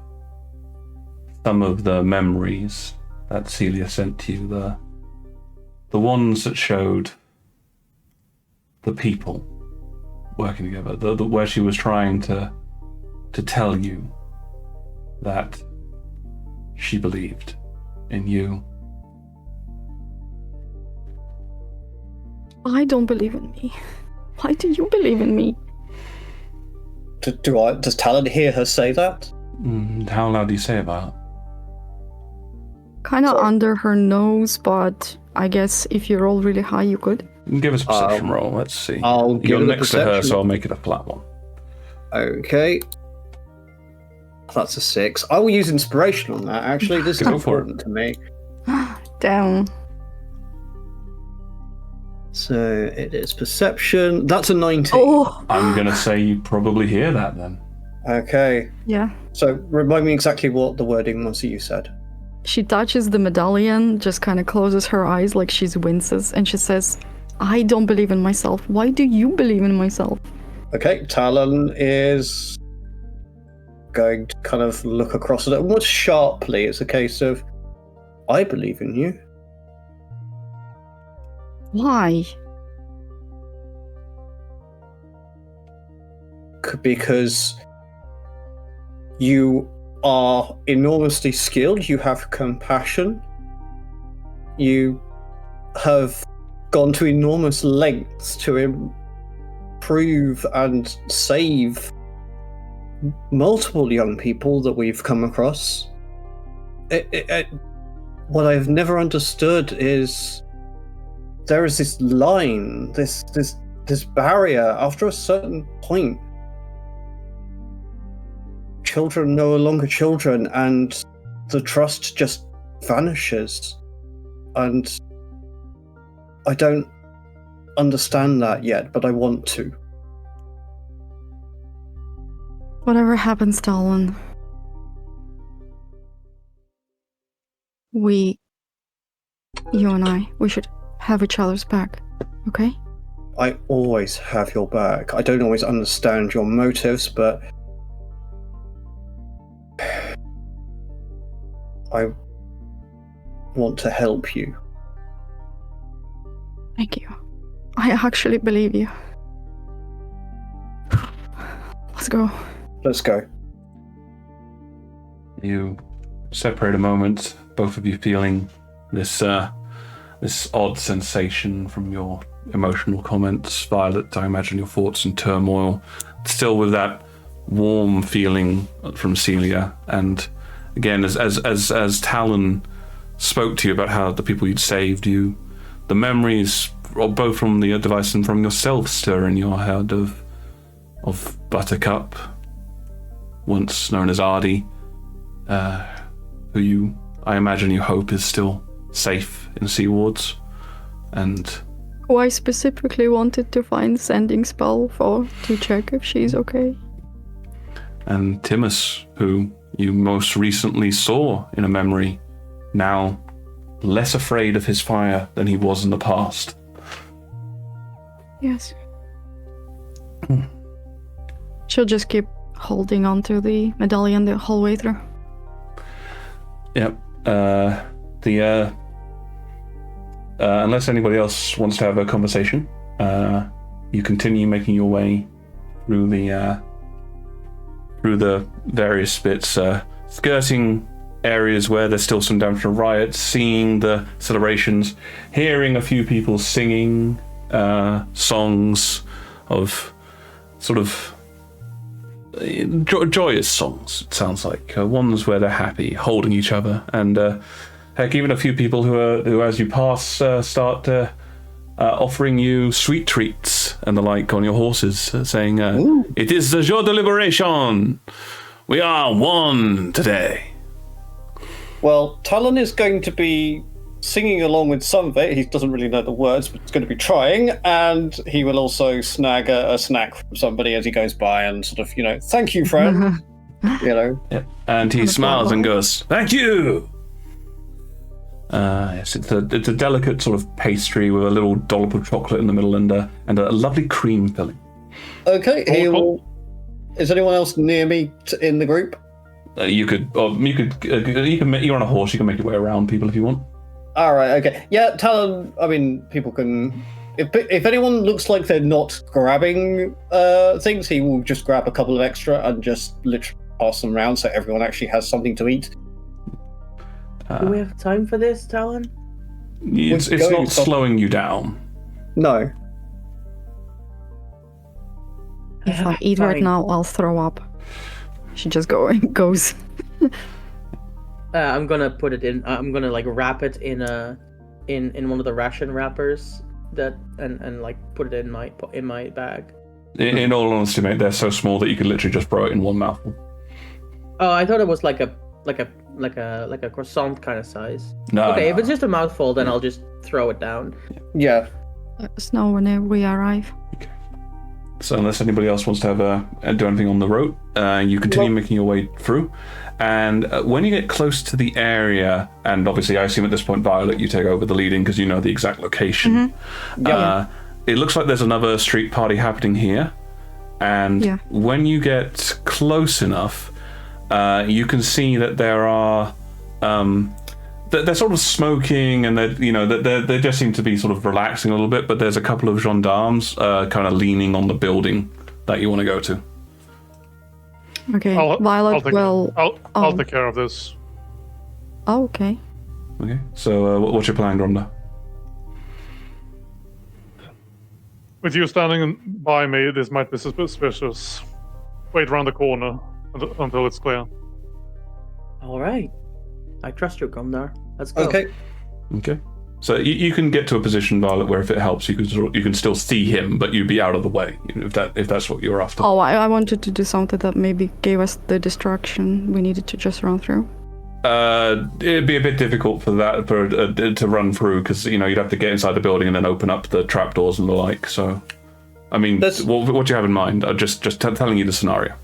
some of the memories that Celia sent to you, the ones that showed the people working together, where she was trying to tell you that she believed in you. I don't believe in me. Why do you believe in me? Does Talon hear her say that? How loud do you say about it? Kind of under her nose, but I guess if you roll really high, you could. Give us a perception roll. Let's see. I'll give You're it a next to her, perception. so I'll make it a flat one. Okay. That's a 6. I will use inspiration on that, actually. This is Go for it. important to me. Damn. So it is perception. That's a 19. Oh, I'm going to say you probably hear that then. Okay. yeah. So remind me exactly what the wording was that you said. She touches the medallion, just kind of closes her eyes like she's winces, and she says, I don't believe in myself. Why do you believe in myself? Okay, Talon is going to kind of look across at it more sharply. It's a case of, I believe in you. Why? Because you are enormously skilled, you have compassion, you have gone to enormous lengths to improve and save multiple young people that we've come across. What I've never understood is there is this line, this barrier. After a certain point, children no longer children, and the trust just vanishes. And I don't understand that yet, but I want to. Whatever happens, Talon, you and I, we should have each other's back, okay? I always have your back. I don't always understand your motives, but I want to help you. Thank you. I actually believe you. Let's go. Let's go. You separate a moment, both of you feeling this odd sensation from your emotional comments, Violet. I imagine your thoughts in turmoil, still with that warm feeling from Celia. And again, as Talon spoke to you about how the people you'd saved you, the memories, both from the device and from yourself, stir in your head of Buttercup, once known as Ardy, who I imagine you hope is still safe in Seawards, and who I specifically wanted to find sending spell to check if she's okay. And Timus, who you most recently saw in a memory, now less afraid of his fire than he was in the past. Yes. She'll just keep holding on to the medallion the whole way through. Yep. Unless anybody else wants to have a conversation, you continue making your way through the various bits, skirting areas where there's still some damage from riots, seeing the celebrations, hearing a few people singing songs of sort of joyous songs, it sounds like, ones where they're happy, holding each other, and heck, even a few people who as you pass start offering you sweet treats and the like on your horses, saying, "It is the jour de liberation. We are one today." Well, Talon is going to be singing along with some of it. He doesn't really know the words, but he's going to be trying, and he will also snag a snack from somebody as he goes by and sort of, thank you, friend. Yep. And he smiles and goes, "Thank you." Yes, it's a delicate sort of pastry with a little dollop of chocolate in the middle and a lovely cream filling. Okay, is anyone else near me in the group? You're on a horse. You can make your way around people if you want. All right. Okay. Yeah. Talon. I mean, people can. If anyone looks like they're not grabbing things, he will just grab a couple of extra and just literally pass them around so everyone actually has something to eat. Do we have time for this, Talon? It's not slowing you down. No. If I eat right now, I'll throw up. She just goes. I'm gonna put it in. I'm gonna wrap it in one of the ration wrappers and put it in my bag. In all honesty, mate, they're so small that you could literally just throw it in one mouthful. Oh, I thought it was like a croissant kind of size. No. Okay, if it's just a mouthful, then I'll just throw it down. Yeah. Let us know whenever we arrive. Okay. So unless anybody else wants to do anything on the road, you continue making your way through. And when you get close to the area, and obviously I assume at this point, Violet, you take over the leading because you know the exact location. Mm-hmm. It looks like there's another street party happening here. And when you get close enough, you can see that there are they're sort of smoking, and they just seem to be sort of relaxing a little bit, but there's a couple of gendarmes kind of leaning on the building that you want to go to. Okay, Violet I'll take care of this. Oh, okay. Okay, so what's your plan, Gromda? With you standing by me, this might be suspicious. Wait around the corner until it's clear. All right. I trust you, Gomdar. Let's go. Okay. So you can get to a position, Violet, where if it helps, you can still see him, but you'd be out of the way if that's what you're after. Oh, I wanted to do something that maybe gave us the distraction we needed to just run through. It'd be a bit difficult for that to run through because you'd have to get inside the building and then open up the trapdoors and the like. So, I mean, what do you have in mind? Just telling you the scenario.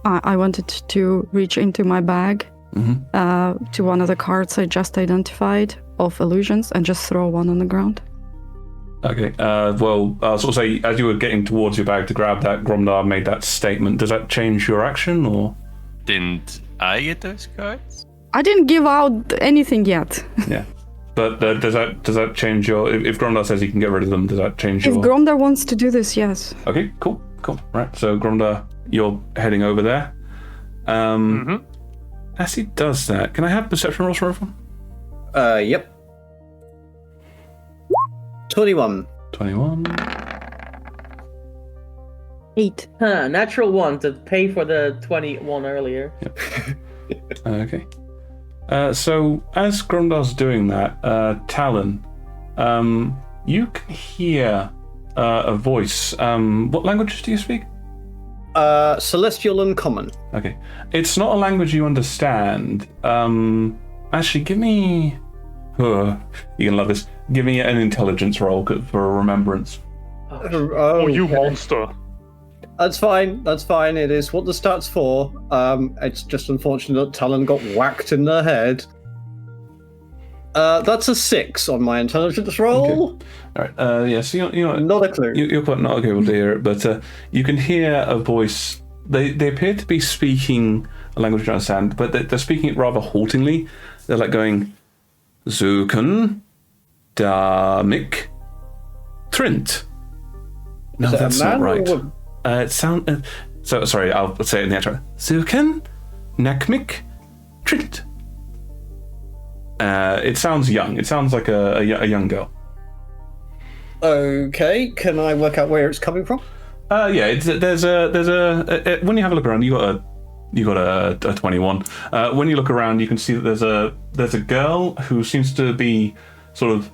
I wanted to reach into my bag to one of the cards I just identified of illusions and just throw one on the ground. Okay. Well, I'll sort of say, as you were getting towards your bag to grab that, Gromdar made that statement. Does that change your action, or? Didn't I get those cards? I didn't give out anything yet. Yeah. But does that change your... If Gromdar says he can get rid of them, does that change your... If Gromdar wants to do this, yes. Okay, cool. Right, so Gromdar, you're heading over there. As he does that, can I have perception rolls for everyone? Yep. 21. 21. 8. Natural 1 to pay for the 21 earlier. Okay. So as Gromdar's doing that, Talon, you can hear a voice. What languages do you speak? Celestial and Common. Okay. It's not a language you understand. Actually, give me... you're gonna love this. Give me an intelligence roll for a remembrance. Oh, you monster. That's fine. It is what the stats for. It's just unfortunate that Talon got whacked in the head. That's a 6 on my intelligence roll. Okay. All right. Yeah. So you're Not a clue. You're quite not able to hear it, but you can hear a voice. They appear to be speaking a language you don't understand, but they're speaking it rather haltingly. They're like going, Zuken, Damik, Trint. No, Is that a that's not man or a right. woman? It sound. So sorry. I'll say it in the outro. Zuken, Nakmik, Trint. It sounds young. It sounds like a young girl. Okay, can I work out where it's coming from? Yeah. There's a when you have a look around, you got a 21. When you look around, you can see that there's a girl who seems to be sort of.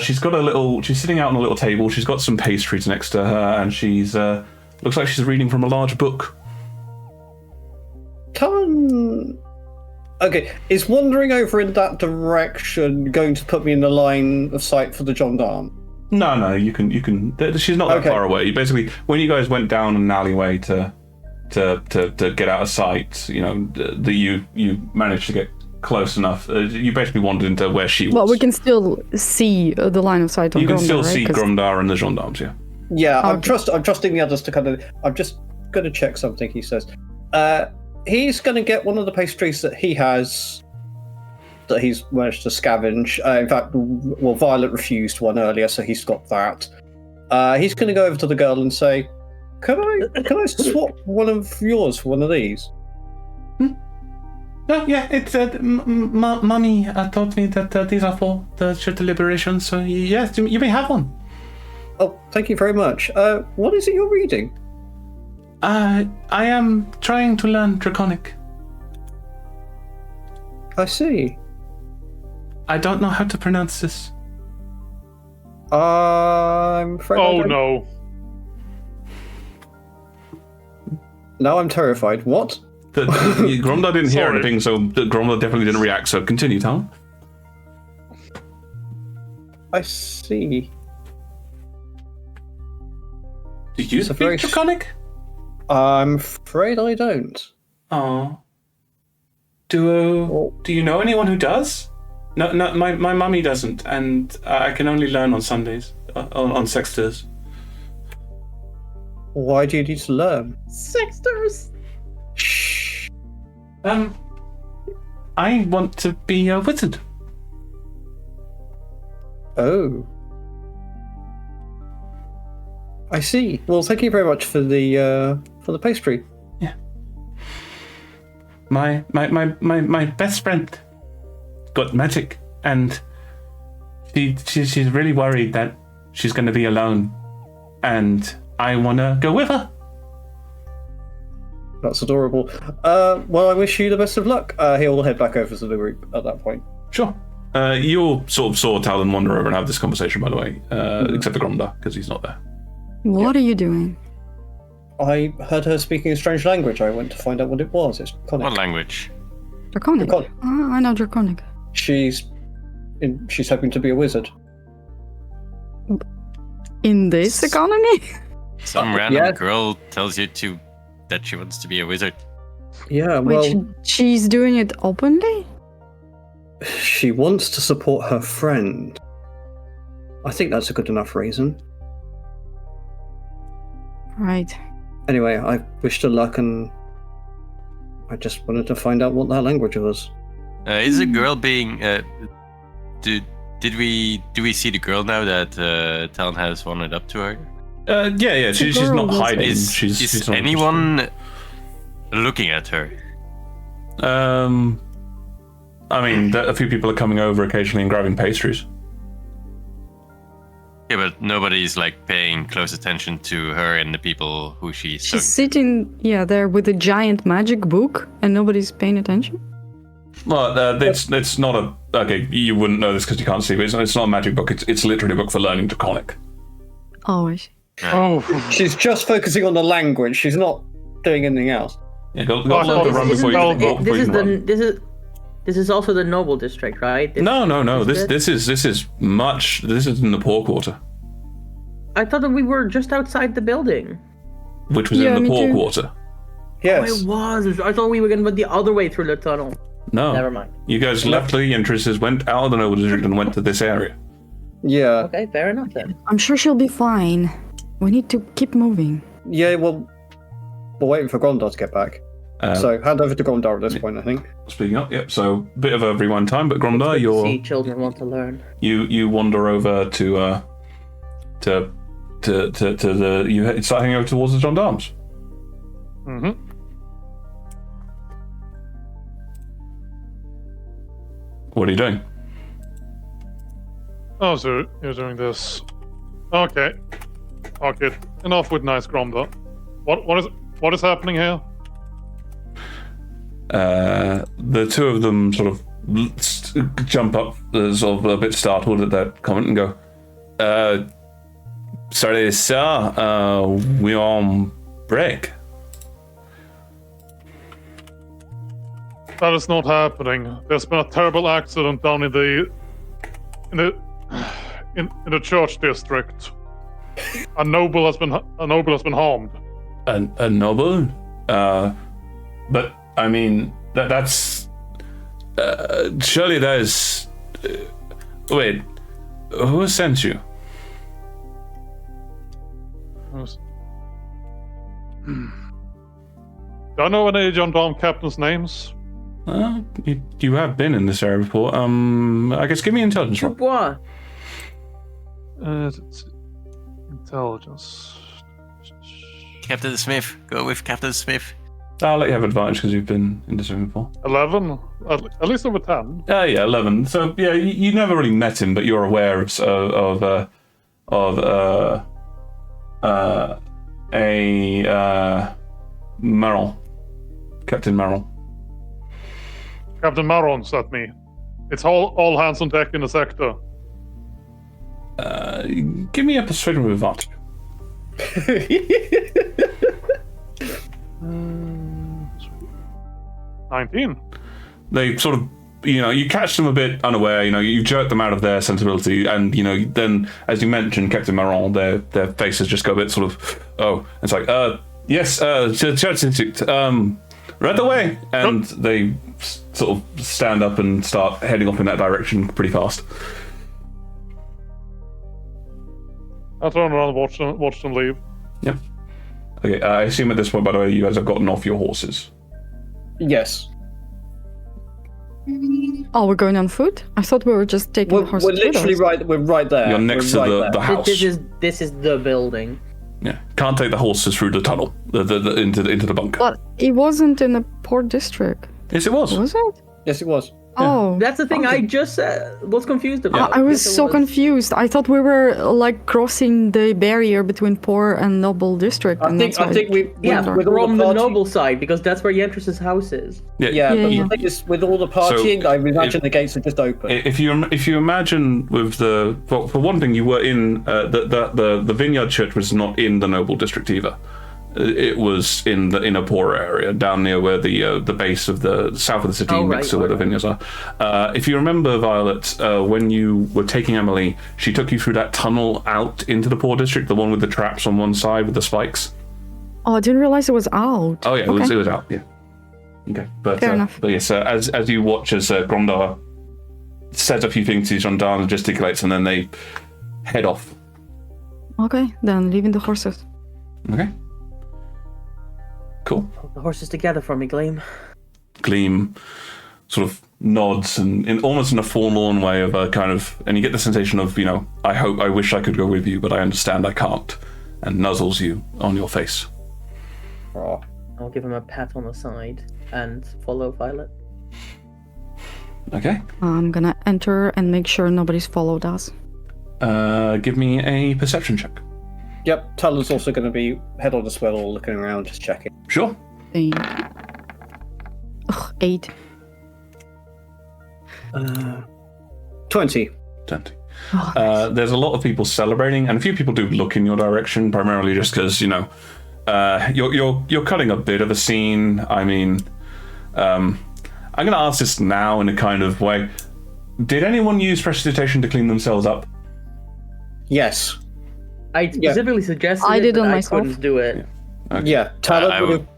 She's sitting out on a little table. She's got some pastries next to her, and she's looks like she's reading from a large book. Okay, is wandering over in that direction going to put me in the line of sight for the gendarme? No, you can. She's not that Okay. far away. Basically, when you guys went down an alleyway to get out of sight, that you managed to get close enough. You basically wandered into where she was. Well, we can still see the line of sight on You can Gromdar, still right? see 'Cause- Gromdar and the gendarmes. Yeah. Yeah, I'm Okay. trusting the others to kind of. I'm just going to check something. He says, he's going to get one of the pastries that he has, that he's managed to scavenge. In fact, well, Violet refused one earlier, so he's got that. He's going to go over to the girl and say, "Can I swap one of yours for one of these?" No, yeah, it's Mummy told me that these are for the deliberations. So yes, you may have one. Oh, thank you very much. What is it you're reading? I am trying to learn Draconic. I see. I don't know how to pronounce this. I'm afraid. Oh no. Now I'm terrified. What? Gromdar didn't hear Sorry. anything, so Gromdar definitely didn't react. So continue, Tom. I see. Do you It's a speak very Draconic? I'm afraid I don't. Oh. Do you know anyone who does? No, my mummy doesn't, and I can only learn on Sundays, on Sexters. Why do you need to learn? Sexters! Shh. I want to be a wizard. Oh. I see. Well, thank you very much for the pastry. Yeah. My best friend got magic, and she's really worried that she's going to be alone, and I want to go with her. That's adorable. Well, I wish you the best of luck. He'll head back over to the group at that point. Sure. You all sort of saw Talon wander over and have this conversation, by the way, except for Gromdar, because he's not there. What are you doing? I heard her speaking a strange language. I went to find out what it was. It's Draconic. What language? Draconic? Draconic. Ah, I know Draconic. She's hoping to be a wizard. In this economy? Some random yeah. girl tells you that she wants to be a wizard. Yeah, Wait, well, she's doing it openly? she wants to support her friend. I think that's a good enough reason. Right. Anyway, I wish her luck, and I just wanted to find out what that language was. Is the girl being? Do we see the girl now that Talon has wandered up to her? Yeah. She's girl not was- hiding. Is She's not anyone looking at her? I mean, a few people are coming over occasionally and grabbing pastries. Yeah, but nobody's like paying close attention to her and the people who she's talking She's sitting, there with a giant magic book, and nobody's paying attention. Well, it's not a... Okay, you wouldn't know this because you can't see, but it's not a magic book. It's literally a book for learning Draconic. Oh, I see. Oh, She's just focusing on the language. She's not doing anything else. Yeah, go learn the run before you Isn't- walk before you can run. This is also the noble district, right? No. This is much... This is in the Poor Quarter, I thought that we were just outside the building. which was Yeah, in the me Poor too. Quarter. Yes. It was. I thought we were going to go the other way through the tunnel. No. Never mind. You guys left the entrances, went out of the Noble District, and went to this area. Yeah. Okay, fair enough then. I'm sure she'll be fine. We need to keep moving. Yeah, well, we're waiting for Grondar to get back. So hand over to Grondar at this point, I think. Speaking up, yep. So bit of a rewind time, but Gromdar, See, children want to learn. you wander over to the you start heading over towards the gendarmes. mm-hmm. What are you doing? Oh, so you're doing this. Okay. Okay. Enough with nice Gromda. What is happening here? The two of them sort of jump up, sort of a bit startled at that comment, and go, "Sorry, sir. We're on break." That is not happening. There's been a terrible accident down in the church district. A noble has been harmed. A noble? But I mean that's surely there's. Wait, who sent you? Do I know any gendarme captains' names? You have been in this area before. I guess give me intelligence roll. Dubois. Intelligence. Captain Smith. Go with Captain Smith. I'll let you have advantage because you've been in this room before. 11? At least over 10. Yeah, 11. So yeah, you never really met him, but you're aware of Merrill, Captain Merrill. Captain Maron's at me. It's all hands on deck in the sector. Give me a persuasion with advantage. 19. They sort of, you catch them a bit unaware. You jerk them out of their sensibility, and then, as you mentioned, Captain Marron, their faces just go a bit sort of, oh, it's like, yes, Church Institute, right away, and they sort of stand up and start heading off in that direction pretty fast. I turn around and watch them leave. Yep. Okay, I assume at this point, by the way, you guys have gotten off your horses. Yes. Oh, we're going on foot? I thought we were just taking the horses We're literally with us. right. We're right there. You're next to the house. This is the building. Yeah, can't take the horses through the tunnel, into the bunker. But it wasn't in the port district, Yes, it was. was it? Yes, it was. Oh. That's the thing I just was confused about. I was Yes, it so confused. I thought we were like crossing the barrier between poor and noble district. I and think that's why- we Yeah, with all from the the party- noble side, because that's where Yentris's house is. Yeah, Yeah, but yeah. the thing is, with all the partying, I imagine the gates are just open. If you imagine with for one thing, you were in the Vineyard Church was not in the noble district either. It was in a poorer area down near where the base of the south of the city, next to where the vineyards are. If you remember, Violet, when you were taking Emily, she took you through that tunnel out into the poor district, the one with the traps on one side with the spikes. Oh, I didn't realize it was out. Oh yeah, Okay. it was out. Yeah. Okay, but Fair enough. But yes, as you watch as Gromdar says a few things to these gendarmes and gesticulates, and then they head off. Okay, then leaving the horses. Okay. Cool. Put the horses together for me, Gleam. Gleam sort of nods and almost in a forlorn way of a kind of, and you get the sensation of, I wish I could go with you, but I understand I can't, and nuzzles you on your face. Oh. I'll give him a pat on the side and follow Violet. Okay. I'm gonna enter and make sure nobody's followed us. Give me a perception check. Yep, Talon's also going to be head on as well, looking around, just checking. Sure. 8. 20. 20. Oh, nice. There's a lot of people celebrating, and a few people do look in your direction, primarily just because you're cutting a bit of a scene. I mean, I'm going to ask this now in a kind of way. Did anyone use prestidigitation to clean themselves up? Yes. I specifically suggested I it, did but on I myself. couldn't do it. Okay. Yeah, Talon I would have.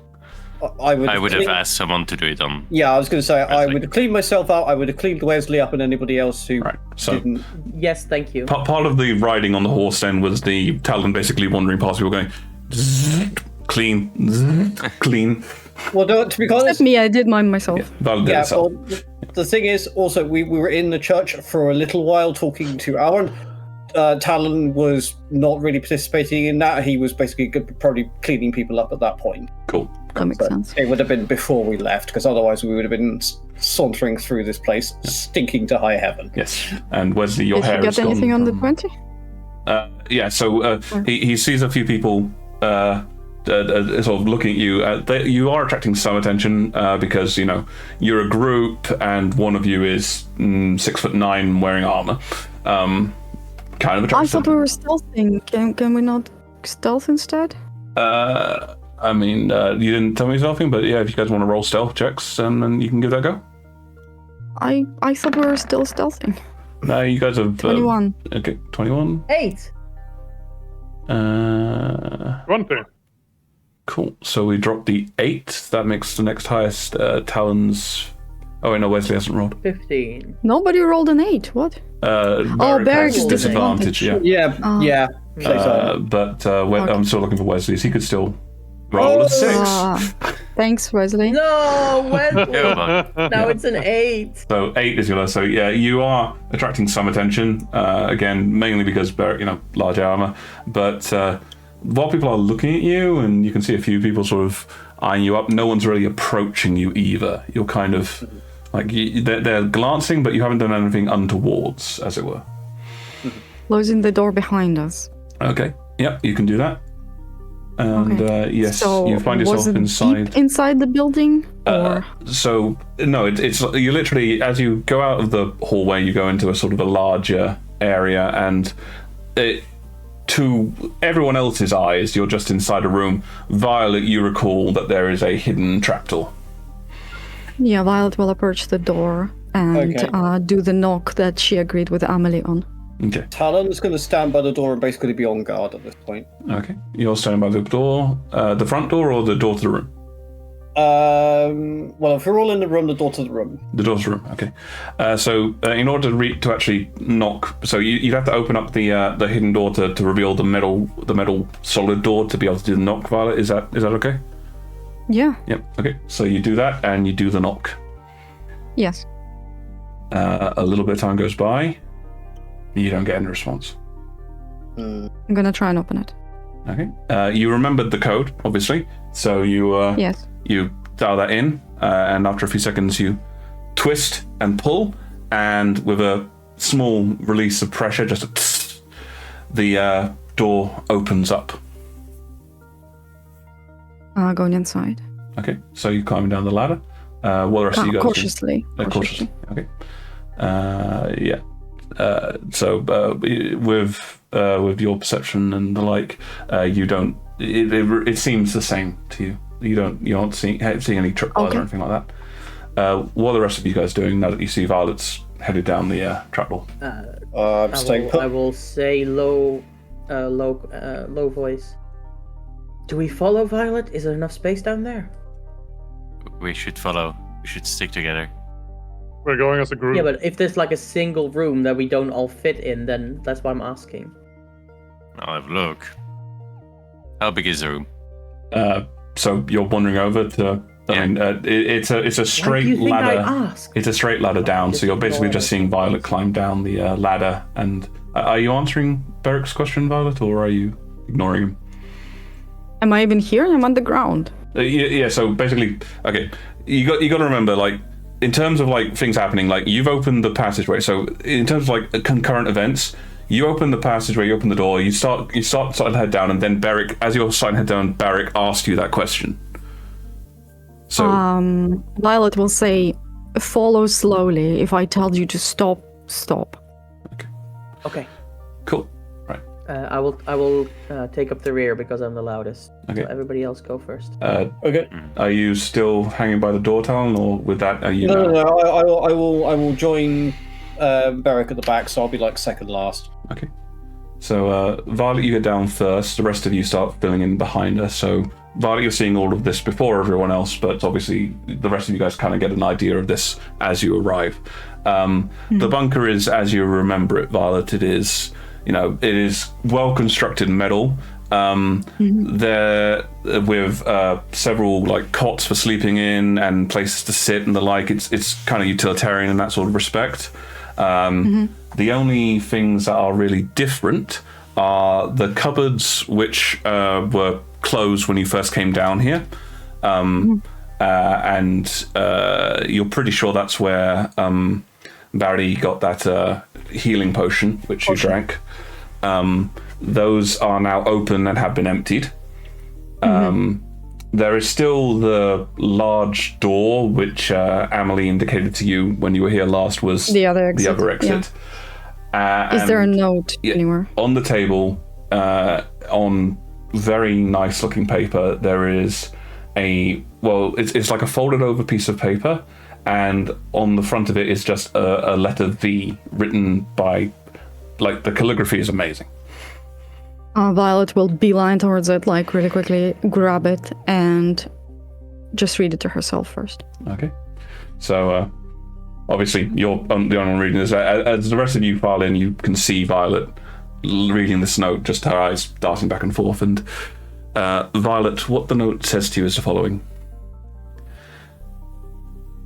I would have cleaned- asked someone to do it on. Yeah, I was going to say I Wesley. would have cleaned myself out. I would have cleaned Wesley up and anybody else who Right. So didn't. Yes, thank you. part of the riding on the horse then was the Talon basically wandering past people going, zzz, clean, zzz, clean. Well, no, to be Except honest, me, I did mine myself. Validate yeah. itself. Well, the thing is, also we were in the church for a little while talking to Aaron. Talon was not really participating in that. He was basically probably cleaning people up at that point. Cool. That makes But sense. it would have been before we left, because otherwise we would have been sauntering through this place, stinking to high heaven. Yes. And Wesley, your Did hair you get is gone anything on the from- 20? Yeah, so he sees a few people sort of looking at you. You are attracting some attention because, you're a group and one of you is 6'9" wearing armor. Kind of I attracts thought we were stealthing. Can we not stealth instead? I mean, you didn't tell me something, but yeah, if you guys want to roll stealth checks, then you can give that a go. I thought we were still stealthing. No, you guys have... 21. Okay, 21. 8. 20. Cool. So we dropped the 8. That makes the next highest Talon's... Oh, wait, no, Wesley hasn't rolled. 15. Nobody rolled an 8. What? Barrick Barrick has has disadvantage, yeah. Yeah. But I'm still looking for Wesley's. He could still roll a 6. Thanks, Wesley. No, Wesley. Yeah, but Now it's an 8. So 8 is your lowest. So yeah, you are attracting some attention. Again, mainly because Barrick, large armor. But while people are looking at you, and you can see a few people sort of eyeing you up, no one's really approaching you either. You're kind of like they're glancing, but you haven't done anything untowards, as it were. Closing the door behind us. Okay. Yep, you can do that. And yes, So you find was yourself it inside. deep inside the building, or So no, it's you literally, as you go out of the hallway, you go into a sort of a larger area, and to everyone else's eyes, you're just inside a room. Violet, you recall that there is a hidden trapdoor. yeah, Violet will approach the door and Okay. do the knock that she agreed with Amelie on. Okay. Talon's going to stand by the door and basically be on guard at this point. Okay. You're standing by the door, the front door, or the door to the room? Well, if we're all in the room, the door to the room. The door to the room. Okay. So in order to actually knock, so you'd have to open up the hidden door to reveal the metal solid door to be able to do the knock. Violet, is that okay? Yeah. Yep. Okay. So you do that and you do the knock. Yes. A little bit of time goes by. You don't get any response. I'm gonna try and open it. Okay. You remembered the code, obviously. So you Yes. you dial that in, and after a few seconds, you twist and pull, and with a small release of pressure, the door opens up. Going inside. Okay. So you're climbing down the ladder. What the rest of you guys do? Cautiously. Cautiously. Okay. Yeah. So with your perception and the like, you don't. It seems the same to you. You're not seeing any tripwires or anything like that. What are the rest of you guys doing now that you see Violet's headed down the trapdoor? I'm staying put. I will say low voice. Do we follow Violet? Is there enough space down there? we should follow. We should stick together. We're going as a group. Yeah, but if there's like a single room that we don't all fit in, then that's why I'm asking. I'll have a look. How big is the room? So you're wandering over to. I mean, it's a straight Why do you think ladder. I asked? It's a straight ladder down, so you're basically just seeing Violet climb down the ladder. And are you answering Beric's question, Violet, or are you ignoring him? Am I even here? I'm on the ground. Yeah. So basically, okay, you got to remember, like, in terms of like things happening, like you've opened the passageway. So in terms of like concurrent events, you open the passageway, you open the door, you start to head down, and then Beric, as you're starting to head down, Beric asked you that question. So Violet will say, "Follow slowly. If I tell you to stop, stop." Okay. Cool. Right. I will take up the rear because I'm the loudest. Okay. So everybody else go first. Okay. Are you still hanging by the door, Talon, or with that are you? No. I will join Beric at the back, so I'll be like second last. Okay. So Violet, you get down first. The rest of you start filling in behind her. So Violet, you're seeing all of this before everyone else, but obviously the rest of you guys kind of get an idea of this as you arrive. The bunker is, as you remember it, Violet. It is, it is well constructed metal. There with several like cots for sleeping in and places to sit and the like. It's kind of utilitarian in that sort of respect. The only things that are really different are the cupboards, which were closed when you first came down here, and you're pretty sure that's where Barry got that healing potion, which you drank. Those are now open and have been emptied. There is still the large door, which Amelie indicated to you when you were here last was the other exit. Is there a note anywhere? On the table, on very nice looking paper, there is it's like a folded over piece of paper, and on the front of it is just a letter V written by, like, the calligraphy is amazing. Violet will beeline towards it, like, really quickly, grab it, and just read it to herself first. Okay. So, obviously, you're the only one reading this. As the rest of you file in, you can see Violet reading this note, just her eyes darting back and forth. And Violet, what the note says to you is the following.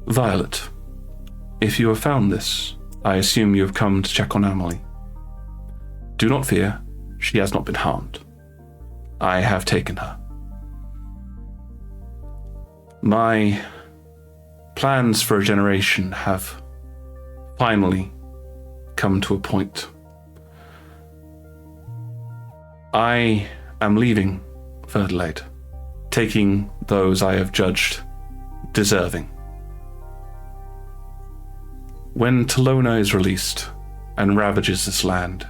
Violet, if you have found this, I assume you have come to check on Amelie. Do not fear. She has not been harmed. I have taken her. My plans for a generation have finally come to a point. I am leaving Verdelaide, taking those I have judged deserving. When Talona is released and ravages this land,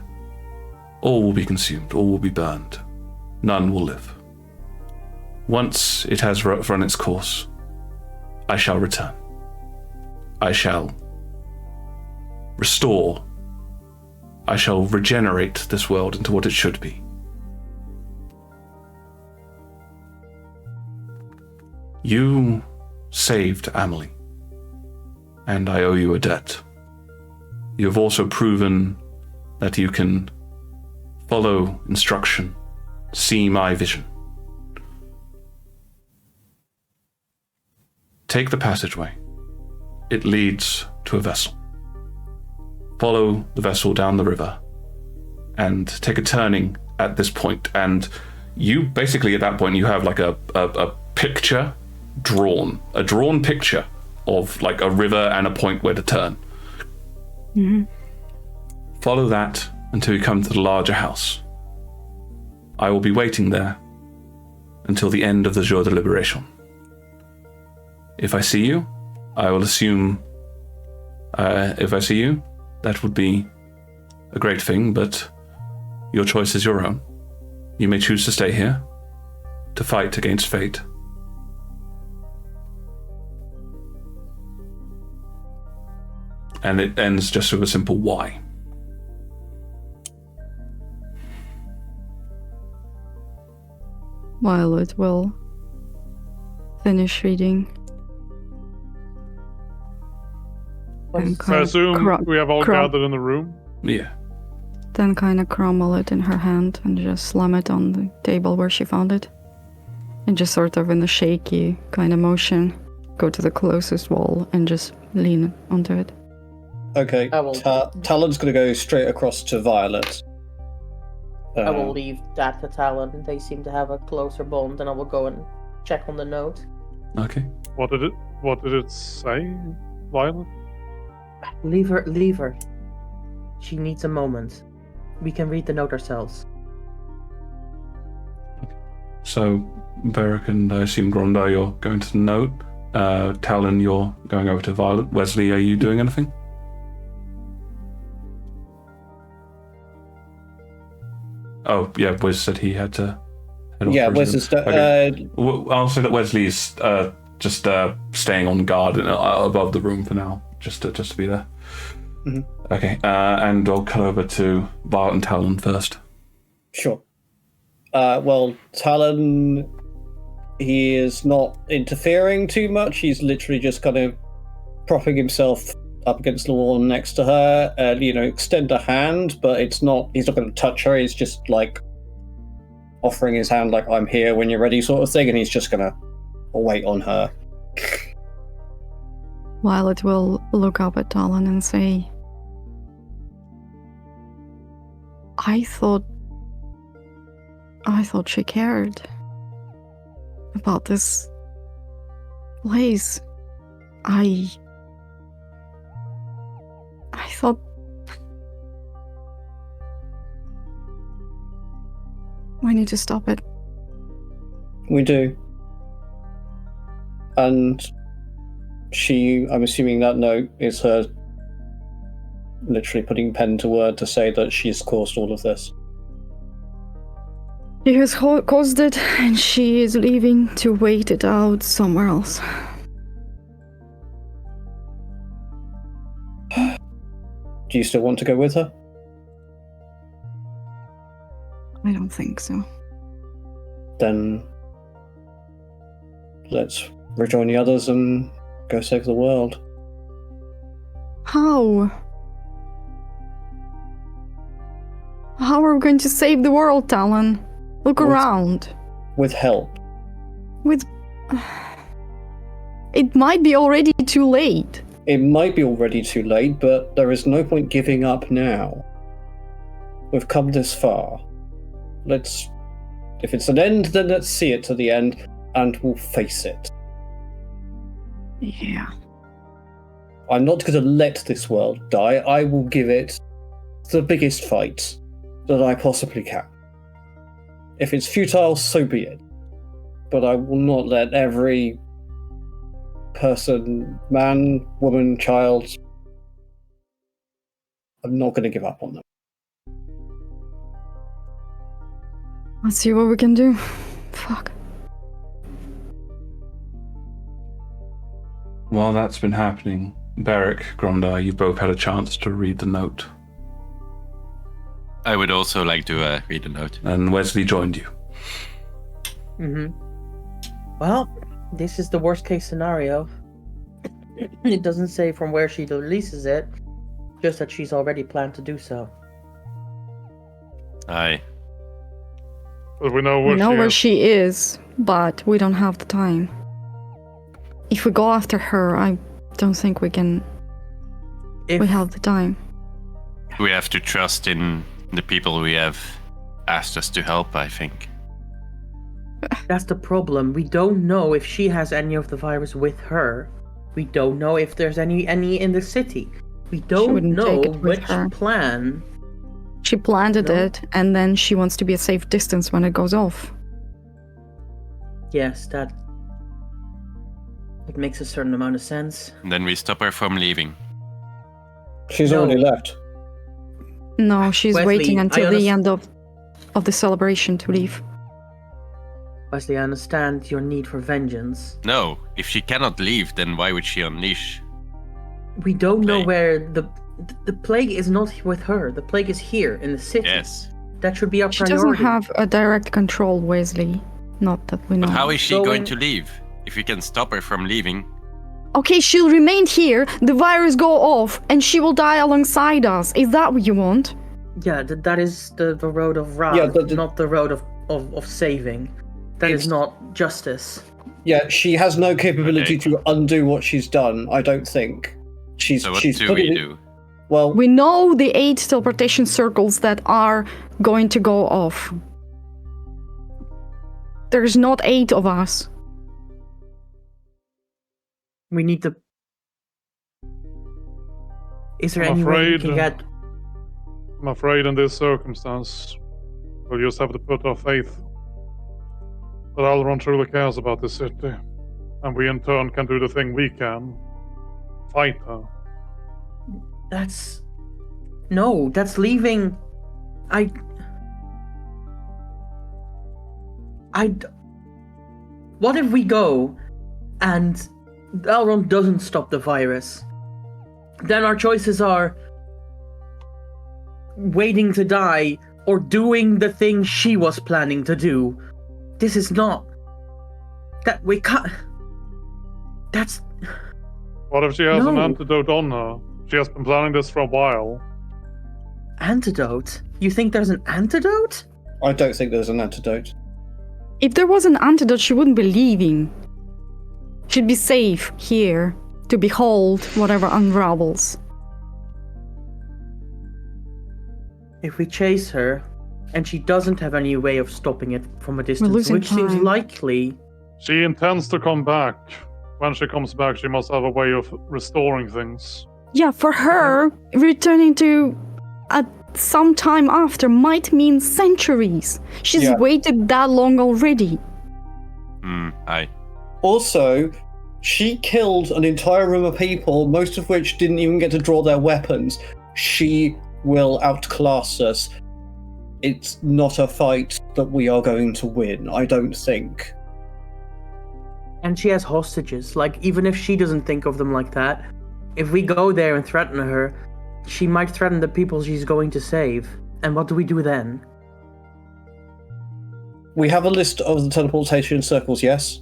all will be consumed, all will be burned. None will live. Once it has run its course, I shall return. I shall restore. I shall regenerate this world into what it should be. You saved Amelie, and I owe you a debt. You have also proven that you can follow instruction, see my vision. Take the passageway. It leads to a vessel. Follow the vessel down the river and take a turning at this point. And you basically, at that point, you have like a picture drawn, a drawn picture of like a river and a point where to turn. Follow that until you come to the larger house. I will be waiting there until the end of the jour de liberation. If I see you, I will assume, if I see you, that would be a great thing, but your choice is your own. You may choose to stay here, to fight against fate. And it ends just with a simple why. Violet will finish reading. I assume we have all gathered in the room? Yeah. Then kind of crumble it in her hand and just slam it on the table where she found it. And just sort of in a shaky kind of motion, go to the closest wall and just lean onto it. Okay, Talon's going to go straight across to Violet. I will leave that to Talon. They seem to have a closer bond, and I will go and check on the note. Okay. What did it say? Violet? Leave her. She needs a moment. We can read the note ourselves. So, Beric and I assume Grondar, you're going to the note. Talon, you're going over to Violet. Wesley, are you doing anything? Oh, yeah, Wes said he had to head off. Yeah, for Wes his- is. okay. I'll say that Wesley's just staying on guard above the room for now, just to be there. Mm-hmm. Okay, and I'll cut over to Violet and Talon first. Sure. Well, Talon, he is not interfering too much. He's literally just kind of propping himself up against the wall next to her. Extend a hand, but he's not going to touch her. He's just like offering his hand, like I'm here when you're ready, sort of thing. And he's just going to wait on her. Violet will look up at Talon and say, I thought she cared about this place. I thought we need to stop it. We do. And I'm assuming that note is her literally putting pen to word to say that she's caused all of this. She has caused it, and she is leaving to wait it out somewhere else. Do you still want to go with her? I don't think so. Then let's rejoin the others and go save the world. How? How are we going to save the world, Talon? Look around. With help. It might be already too late. It might be already too late, but there is no point giving up now. We've come this far. If it's an end, then let's see it to the end, and we'll face it. Yeah. I'm not going to let this world die. I will give it the biggest fight that I possibly can. If it's futile, so be it. But I will not let every person, man, woman, child, I'm not going to give up on them. Let's see what we can do. Fuck. While that's been happening, Beric, Grondar, you both had a chance to read the note. I would also like to read the note. And Wesley joined you. Well, this is the worst case scenario. It doesn't say from where she releases it, just that she's already planned to do so. Aye. But we know We know where is. she is, but we don't have the time. If we go after her, I don't think we can. We have the time. We have to trust in the people we have asked us to help, I think. That's the problem. We don't know if she has any of the virus with her. We don't know if there's any in the city. We don't wouldn't know take it with which her. plan. She planted No. it, and then she wants to be a safe distance when it goes off. Yes, that it makes a certain amount of sense. And then we stop her from leaving. She's No. already left. No, she's Wesley, waiting I until the understand- end of the celebration to leave. Wesley, I understand your need for vengeance. No, if she cannot leave, then why would she unleash? We don't know Plague. where the plague is not with her. The plague is here in the city. Yes. That should be our She priority. doesn't have a direct control, Wesley. Not that we know. But how is she going Going- to leave? If we can stop her from leaving, Okay, she'll remain here, the virus go off, and she will die alongside us. Is that what you want? Yeah, that is the road of wrath, Yeah, but not the road of saving. That is It's- not justice. Yeah, she has no capability Okay. to undo what she's done, I don't think. so what she's do putting we it- do? Well, We know the 8 teleportation circles that are going to go off. There's not 8 of us. We need to Is there I'm any way we afraid- can get... I'm afraid in this circumstance, we'll just have to put our faith that Alron truly cares about the city, and we in turn can do the thing we can. Fight her. That's... No, that's leaving... What if we go and Elrond doesn't stop the virus? Then our choices are waiting to die or doing the thing she was planning to do. This is not... That we can't... That's... What if she has an No. antidote on her? She has been planning this for a while. Antidote? You think there's an antidote? I don't think there's an antidote. If there was an antidote, she wouldn't be leaving. She'd be safe here to behold whatever unravels. If we chase her, and she doesn't have any way of stopping it from a distance, losing which seems time. likely... She intends to come back. When she comes back, she must have a way of restoring things. Yeah, for her, returning to at some time after might mean centuries. She's Yeah. waited that long already. Aye. Also, she killed an entire room of people, most of which didn't even get to draw their weapons. She will outclass us. It's not a fight that we are going to win, I don't think. And she has hostages. Like, even if she doesn't think of them like that, if we go there and threaten her, she might threaten the people she's going to save. And what do we do then? We have a list of the teleportation circles, yes?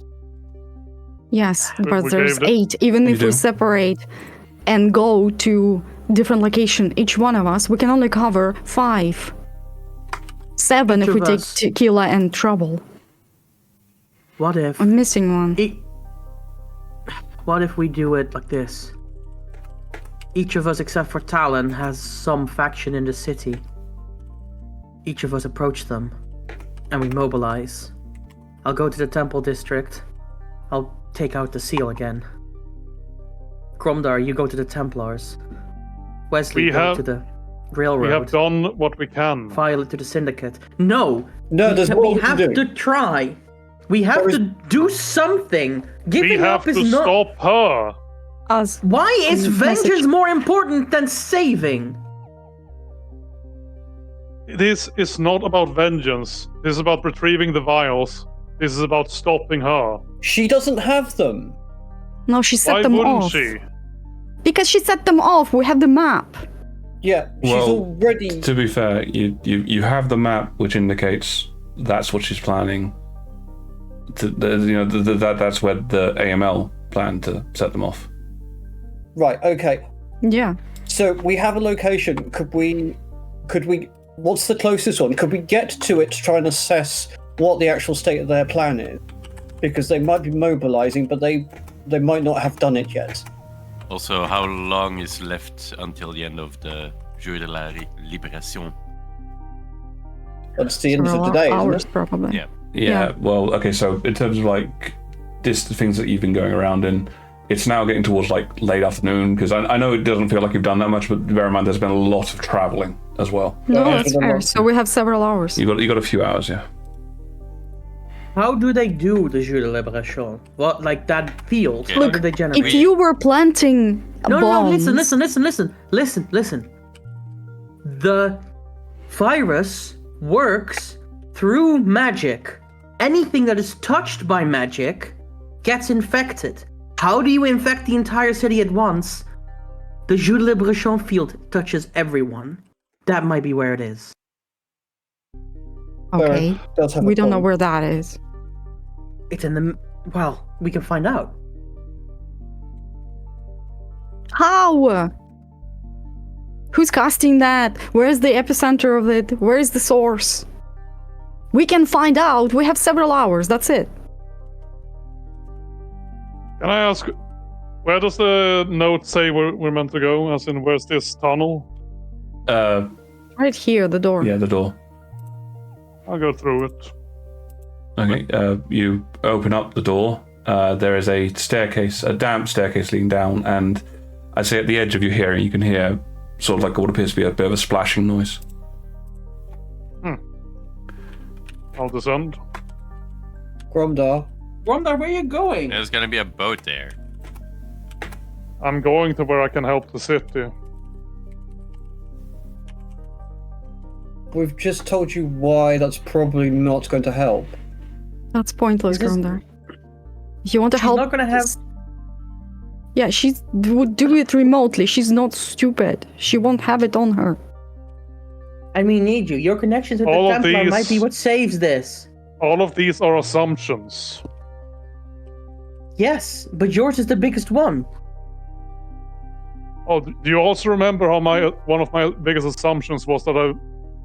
Yes, We but there's gave it- 8. Even You if we do. separate and go to different location, each one of us, we can only cover 5. 7 Each if we of take us. Tequila and Trouble. What if... I'm missing one. What if we do it like this? Each of us, except for Talon, has some faction in the city. Each of us approach them, and we mobilize. I'll go to the Temple District. I'll take out the seal again. Gromdar, you go to the Templars. Wesley, We go have- to the We Railroad. have done what we can. File it to the Syndicate. No! No, there's we more to have do. to try. We have There is- to do something. We Giving have up to is not... stop her. Us. Why is Message. vengeance more important than saving? This is not about vengeance. This is about retrieving the vials. This is about stopping her. She doesn't have them. No, she set Why them wouldn't off. she? Because she set them off. We have the map. Yeah, she's Well, already... To be fair, you have the map which indicates that's what she's planning. That's where the AML planned to set them off. Right, okay. Yeah. So we have a location. Could we... What's the closest one? Could we get to it to try and assess what the actual state of their plan is? Because they might be mobilizing, but they might not have done it yet. Also, how long is left until the end of the Jour de la Libération? That's the end of Several the day, hours, isn't it? probably. Yeah. Yeah, well, okay, so in terms of like the things that you've been going around in, it's now getting towards like late afternoon, because I know it doesn't feel like you've done that much, but bear in mind there's been a lot of traveling as well. No, Yeah, that's for the fair. month. So we have several hours. You got a few hours, yeah. How do they do the Jour de Libération? What, like that field? Okay. How Look, do they generate? If you were planting No, bombs, listen. The virus works through magic. Anything that is touched by magic gets infected. How do you infect the entire city at once? The Jour de Libération field touches everyone. That might be where it is. okay, Does have a we don't know point. where that is. It's in the... Well, we can find out. How? Who's casting that? Where's the epicenter of it? Where is the source? We can find out. We have several hours. That's it. Can I ask, where does the note say we're meant to go? As in, where's this tunnel? Right here, the door. Yeah, the door. I'll go through it. Okay, you open up the door. There is a staircase, a damp staircase leading down, and I say at the edge of your hearing, you can hear sort of like what appears to be a bit of a splashing noise. I'll descend. Gromdar. Gromdar, where are you going? There's gonna be a boat there. I'm going to where I can help the city. We've just told you why that's probably not going to help. That's pointless, Is this- Gromdar. If you want to She's help... not gonna have. Yeah, she would do it remotely. She's not stupid. She won't have it on her. And we need you. Your connections with All the of Templar these- might be what saves this. All of these are assumptions. Yes, but yours is the biggest one. Oh, do you also remember how one of my biggest assumptions was that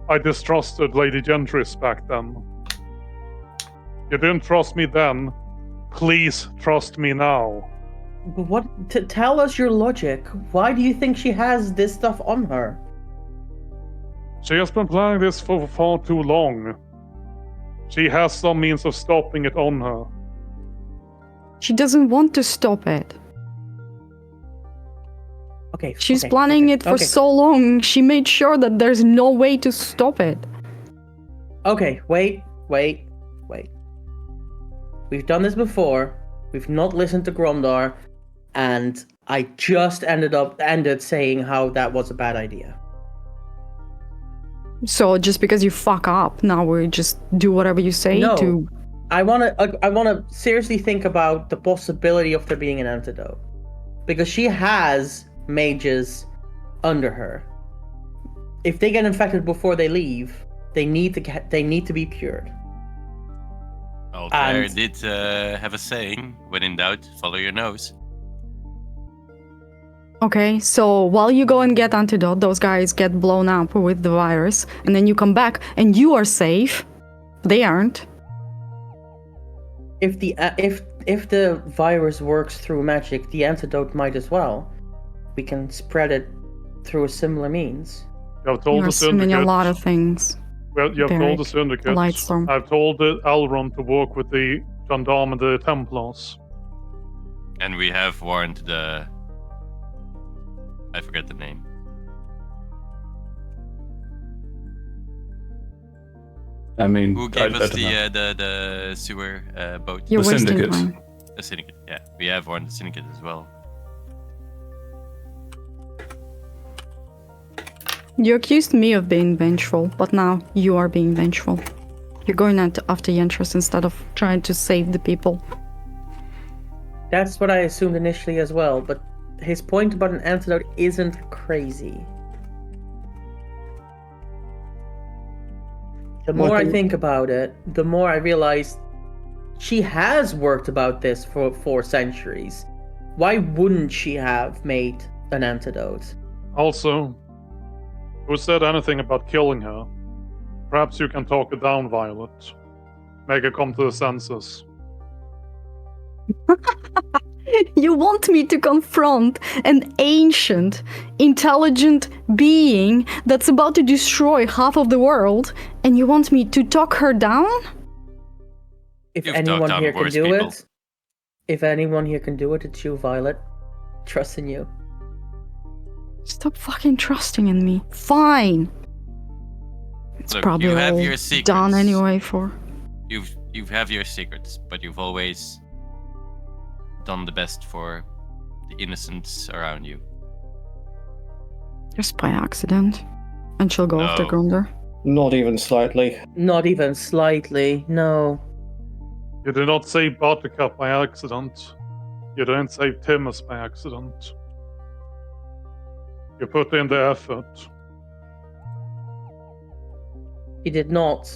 I distrusted Lady Gentris back then? You didn't trust me then. Please trust me now. But what? Tell us your logic. Why do you think she has this stuff on her? She has been planning this for far too long. She has some means of stopping it on her. She doesn't want to stop it. Okay. She's okay, planning okay, it for okay. so long. She made sure that there's no way to stop it. Okay, wait. We've done this before. We've not listened to Gromdar, and I just ended saying how that was a bad idea. So just because you fuck up, now we just do whatever you say No. to... I wanna seriously think about the possibility of there being an antidote, because she has mages under her. If they get infected before they leave, they need to be cured. Altair And- did have a saying: "When in doubt, follow your nose." Okay, so while you go and get antidote, those guys get blown up with the virus, and then you come back and you are safe. They aren't. If the virus works through magic, the antidote might as well. We can spread it through a similar means. You have told You're the assuming Syndicate. a lot of things. Well, you have told Derek, the Syndicate. Lightstorm. I've told the Elrond to work with the Gendarme and the Templars. And we have warned the... I forget the name. I mean, Who I gave us don't know. the sewer boat? You're The wasting Syndicate. time. The Syndicate, yeah. We have warned the Syndicate as well. You accused me of being vengeful, but now you are being vengeful. You're going after Yentras instead of trying to save the people. That's what I assumed initially as well, but his point about an antidote isn't crazy. The more I think about it, the more I realize she has worked about this for centuries. Why wouldn't she have made an antidote? Also, who said anything about killing her? Perhaps you can talk her down, Violet. Make her come to the senses. You want me to confront an ancient, intelligent being that's about to destroy half of the world, and you want me to talk her down? If You've talked anyone down here can worse do people. it, if anyone here can do it, it's you, Violet. Trust in you. Stop fucking trusting in me. Fine. It's Look, probably you have all your secrets. done anyway for... You have your secrets, but you've always done the best for the innocents around you. Just by accident. And she'll go after No. Gromdar. Not even slightly. Not even slightly, no. You did not save Buttercup by accident. You didn't save Timus by accident. You put in the effort. You did not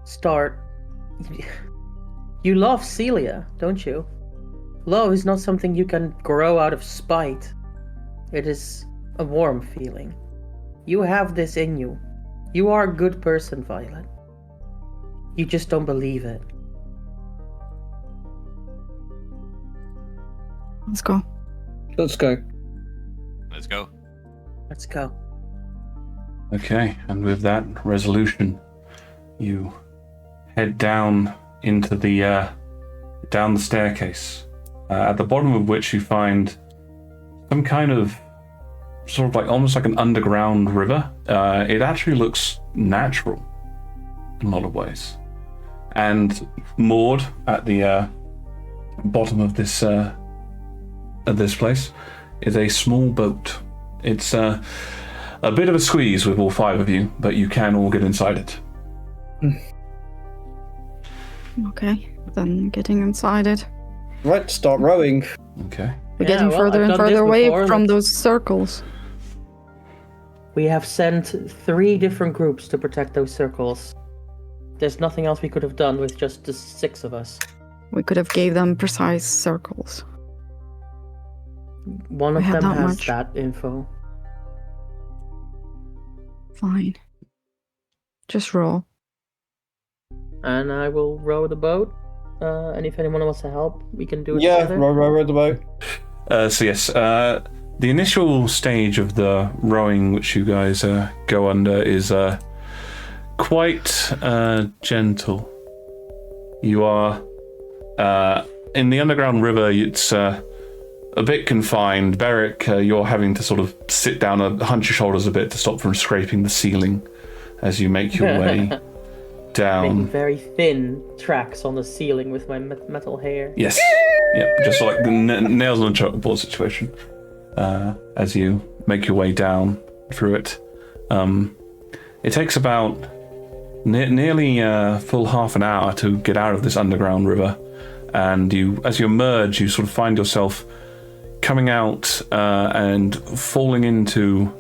start. You love Celia, don't you? Love is not something you can grow out of spite. It is a warm feeling. You have this in you. You are a good person, Violet. You just don't believe it. Let's go. Let's go. Let's go. Let's go. Okay, and with that resolution, you head down into the down the staircase, at the bottom of which you find some kind of sort of like almost like an underground river. It actually looks natural in a lot of ways. And moored at the bottom of this place is a small boat. It's a bit of a squeeze with all 5 of you, but you can all get inside it. Okay, then getting inside it. Right, start rowing. Okay. We're getting further and further away from those circles. We have sent 3 different groups to protect those circles. There's nothing else we could have done with just the 6 of us. We could have gave them precise circles. One of them has that info. Fine. Just roll. And I will row the boat. And if anyone wants to help, we can do it Yeah, together. row the boat. So yes, the initial stage of the rowing which you guys go under is quite gentle. You are in the underground river. It's a bit confined. Beric, you're having to sort of sit down and hunch your shoulders a bit to stop from scraping the ceiling as you make your way down. Making very thin tracks on the ceiling with my metal hair. Yes. Yep. Just like the nails on a chalkboard situation. As you make your way down through it, it takes about nearly full half an hour to get out of this underground river, and as you emerge, you sort of find yourself coming out and falling into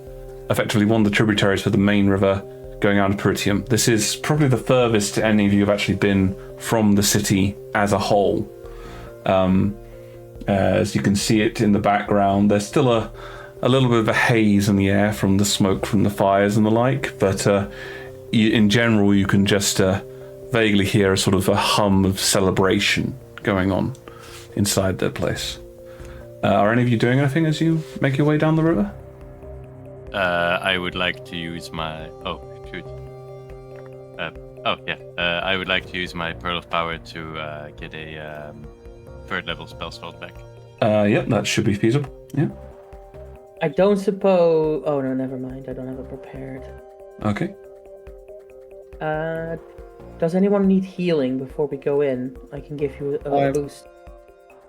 effectively one of the tributaries for the main river going out of Peritium. This is probably the furthest any of you have actually been from the city as a whole. As you can see it in the background, there's still a little bit of a haze in the air from the smoke from the fires and the like, but in general you can just vaguely hear a sort of a hum of celebration going on inside the place. Are any of you doing anything as you make your way down the river? I would like to use my... Oh, shoot. I would like to use my Pearl of Power to get a 3rd level spell slot back. Yep, that should be feasible. Yeah. I don't suppose... Oh, no, never mind. I don't have it prepared. Okay. Does anyone need healing before we go in? I can give you a boost.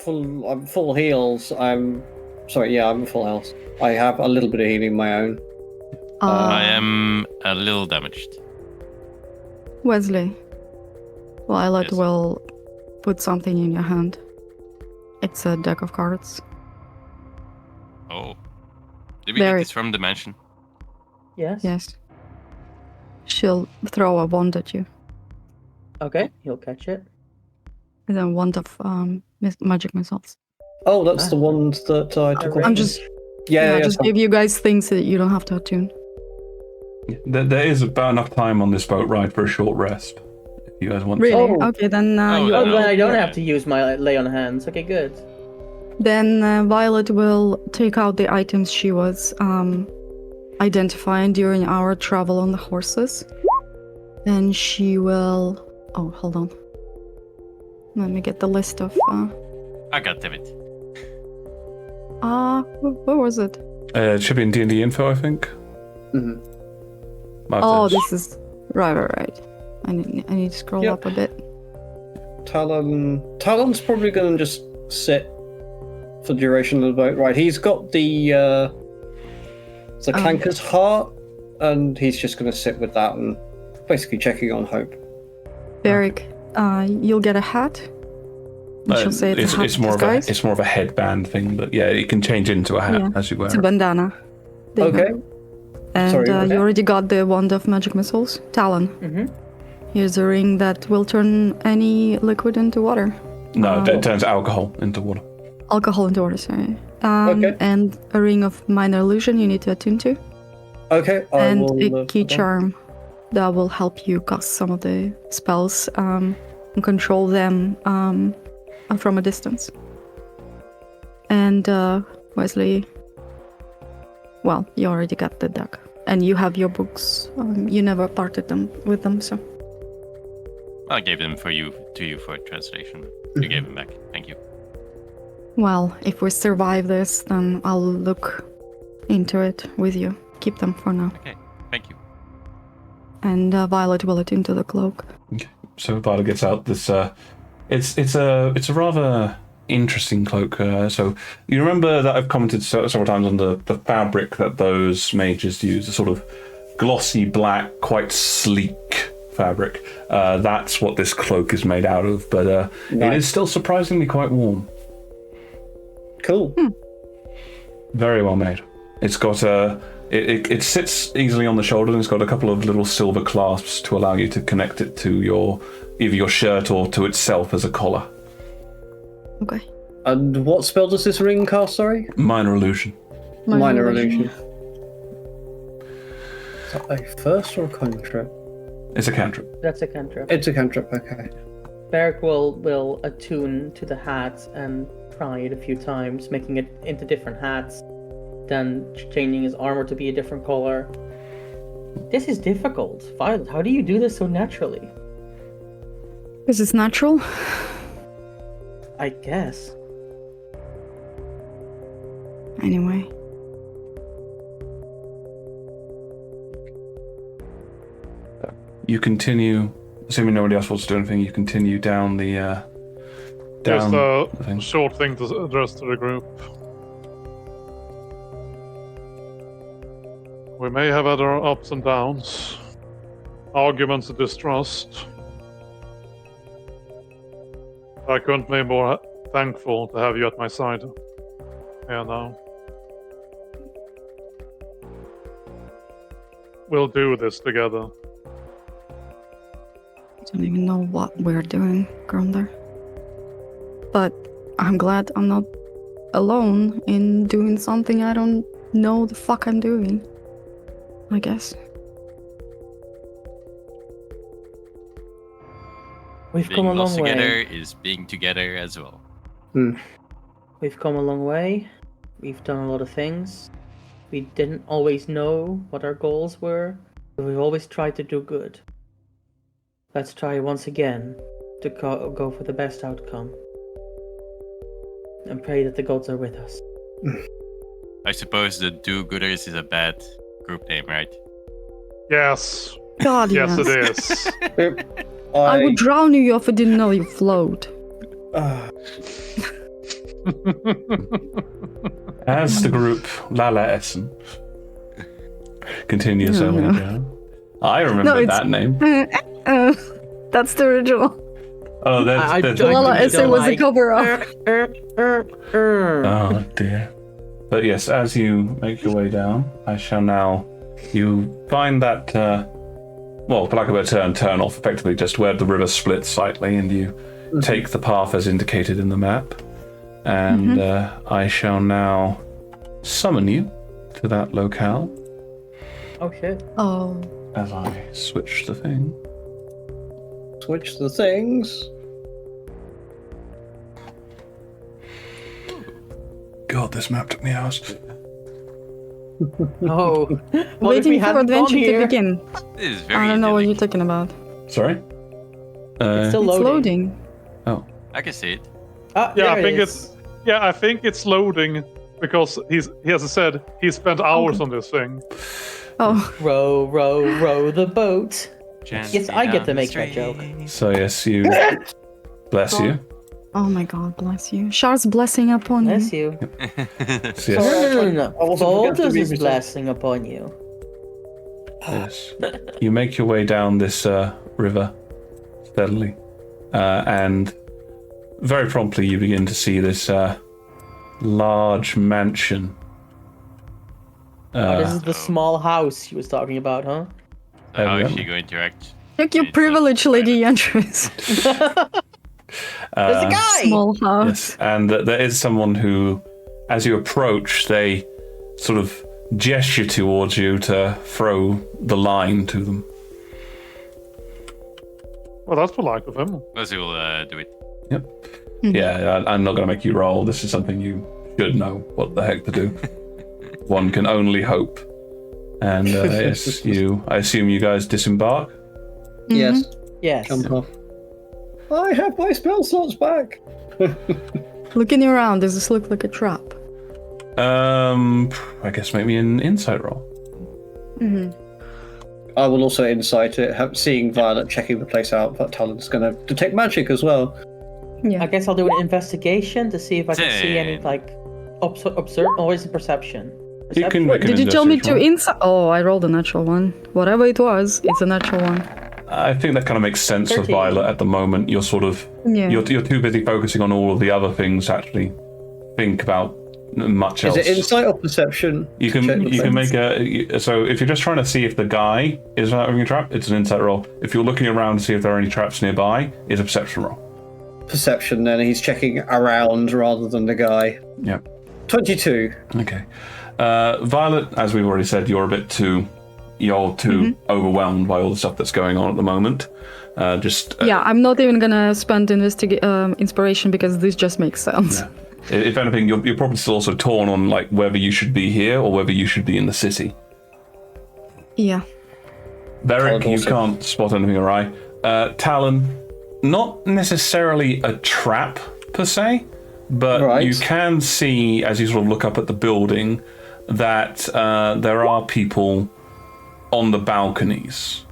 I'm full heals. I'm full health. I have a little bit of healing of my own. I am a little damaged. Wesley, Violet Yes. will put something in your hand. It's a deck of cards. Oh. Did we get this from the mansion? Yes? Yes. She'll throw a wand at you. Okay, he'll catch it. And then wand of magic missiles. Oh, that's the one that I took off. I'm just give you guys things that you don't have to attune. There is about enough time on this boat ride for a short rest. If you guys want Really? to. Okay, then Oh, then I don't have to use my lay on hands. Okay, good. Then Violet will take out the items she was identifying during our travel on the horses. Then she will... Oh, hold on. Let me get the list of... I got it. Where was it? It should be in D&D info, I think. Mm-hmm. Oh, this is... Right. I need to scroll up a bit. Talon's probably going to just sit for the duration of the boat. Right, he's got the Clanker's heart, and he's just going to sit with that and basically checking on Hope. Beric, you'll get a hat. And she'll say it's a hat it's more disguise. it's more of a headband thing, but yeah, it can change into a hat as you wear It's a it. bandana. There you Okay. go. And Sorry, you already got the wand of magic missiles. Talon. Mm-hmm. Here's a ring that will turn any liquid into water. No, it turns alcohol into water. Alcohol into water, sorry. Okay. And a ring of minor illusion you need to attune to. Okay, And will, a key charm that will help you cast some of the spells and control them from a distance. And Wesley, well, you already got the deck. And you have your books. You never parted with them, so... I gave them to you for translation. You gave them back. Thank you. Well, if we survive this, then I'll look into it with you. Keep them for now. Okay, thank you. And Violet will it into the cloak. Okay. So Violet gets out this. It's a rather interesting cloak. So you remember that I've commented several times on the fabric that those mages use, a sort of glossy black, quite sleek fabric. That's what this cloak is made out of, but it is still surprisingly quite warm. Cool. Very well made. It's got it sits easily on the shoulder, and it's got a couple of little silver clasps to allow you to connect it to either your shirt or to itself as a collar. Okay. And what spell does this ring cast, sorry? Minor illusion. Minor illusion. Is that a first or a cantrip? It's a cantrip. That's a cantrip. It's a cantrip, okay. Beric will attune to the hat and try it a few times, making it into different hats, then changing his armor to be a different color. This is difficult. Violet, how do you do this so naturally? Is this natural? I guess. Anyway. You continue, assuming nobody else wants to do anything, you continue down the Just a thing. short thing to address to the group. We may have other ups and downs, arguments of distrust. I couldn't be more thankful to have you at my side. Yeah, now. We'll do this together. I don't even know what we're doing, Grunder. But I'm glad I'm not alone in doing something I don't know the fuck I'm doing. I guess. We've Being come a long lost together way. is being together as well. We've come a long way. We've done a lot of things. We didn't always know what our goals were, but we've always tried to do good. Let's try once again to go for the best outcome. And pray that the gods are with us. I suppose the do-gooders is a bad group name, right? Yes. God, Yes, yes. it is. I would drown you if I didn't know you float. As the group Lala Essen continues their way down. I remember that name. That's the original. Oh, there's Lala Essen was a cover-up. Oh dear. But yes, as you make your way down, I shall now. You find that, well, for lack of a better turn off, effectively just where the river splits slightly, and you take the path as indicated in the map. And I shall now summon you to that locale. Oh shit. Oh. As I switch the thing. Switch the things. God, this map took me hours. Oh. Waiting for adventure to begin. This is very I don't know what you're idyllic. talking about. Sorry? It's still It's loading. loading. Oh. I can see it. Ah, Yeah, there I it think is. I think it's loading because he has said he spent hours on this thing. Oh. Row, row, row the boat. Gently Yes, I get down to the make that joke. stream. So yes, you... Bless you. Oh my god, bless you. Shard's blessing upon you. Bless you. So yes, No. I wasn't Bold forgetting is to his be blessing upon you. yes. You make your way down this river steadily. And very promptly you begin to see this large mansion. This is the small house he was talking about, huh? So how is Evidently. she going to act? Take your It's privilege, not Lady Entries. There's a guy! Small house. Yes, and there is someone who, as you approach, they sort of gesture towards you to throw the line to them. Well, that's polite of him. Leslie will do it. Yep. Yeah, I'm not going to make you roll. This is something you should know what the heck to do. One can only hope. And yes, I assume you guys disembark? Yes. Yes. Jump off. I have my spell slots back. Looking around, does this look like a trap? I guess maybe an insight roll. I will also insight it, seeing Violet checking the place out, but Talon's going to detect magic as well. Yeah. I guess I'll do an investigation to see if I can see any like observe, or is it perception? You can make an Did you tell me to investigation roll. insight? Oh, I rolled a natural one. Whatever it was, it's a natural one. I think that kind of makes sense for 13. Violet at the moment. You're sort of you're too busy focusing on all of the other things to actually think about much else. Is it insight or perception? You can make so if you're just trying to see if the guy is having a trap, it's an insight roll. If you're looking around to see if there are any traps nearby, it's a perception roll. Perception, then he's checking around rather than the guy. Yeah. 22. Okay. Violet, as we've already said, you're too overwhelmed by all the stuff that's going on at the moment. I'm not even gonna spend inspiration because this just makes sense. Yeah. If anything, you're probably still also torn on like whether you should be here or whether you should be in the city. Yeah. Beric, you can't spot anything awry. Talon, not necessarily a trap per se, but you can see as you sort of look up at the building that there are people on the balconies.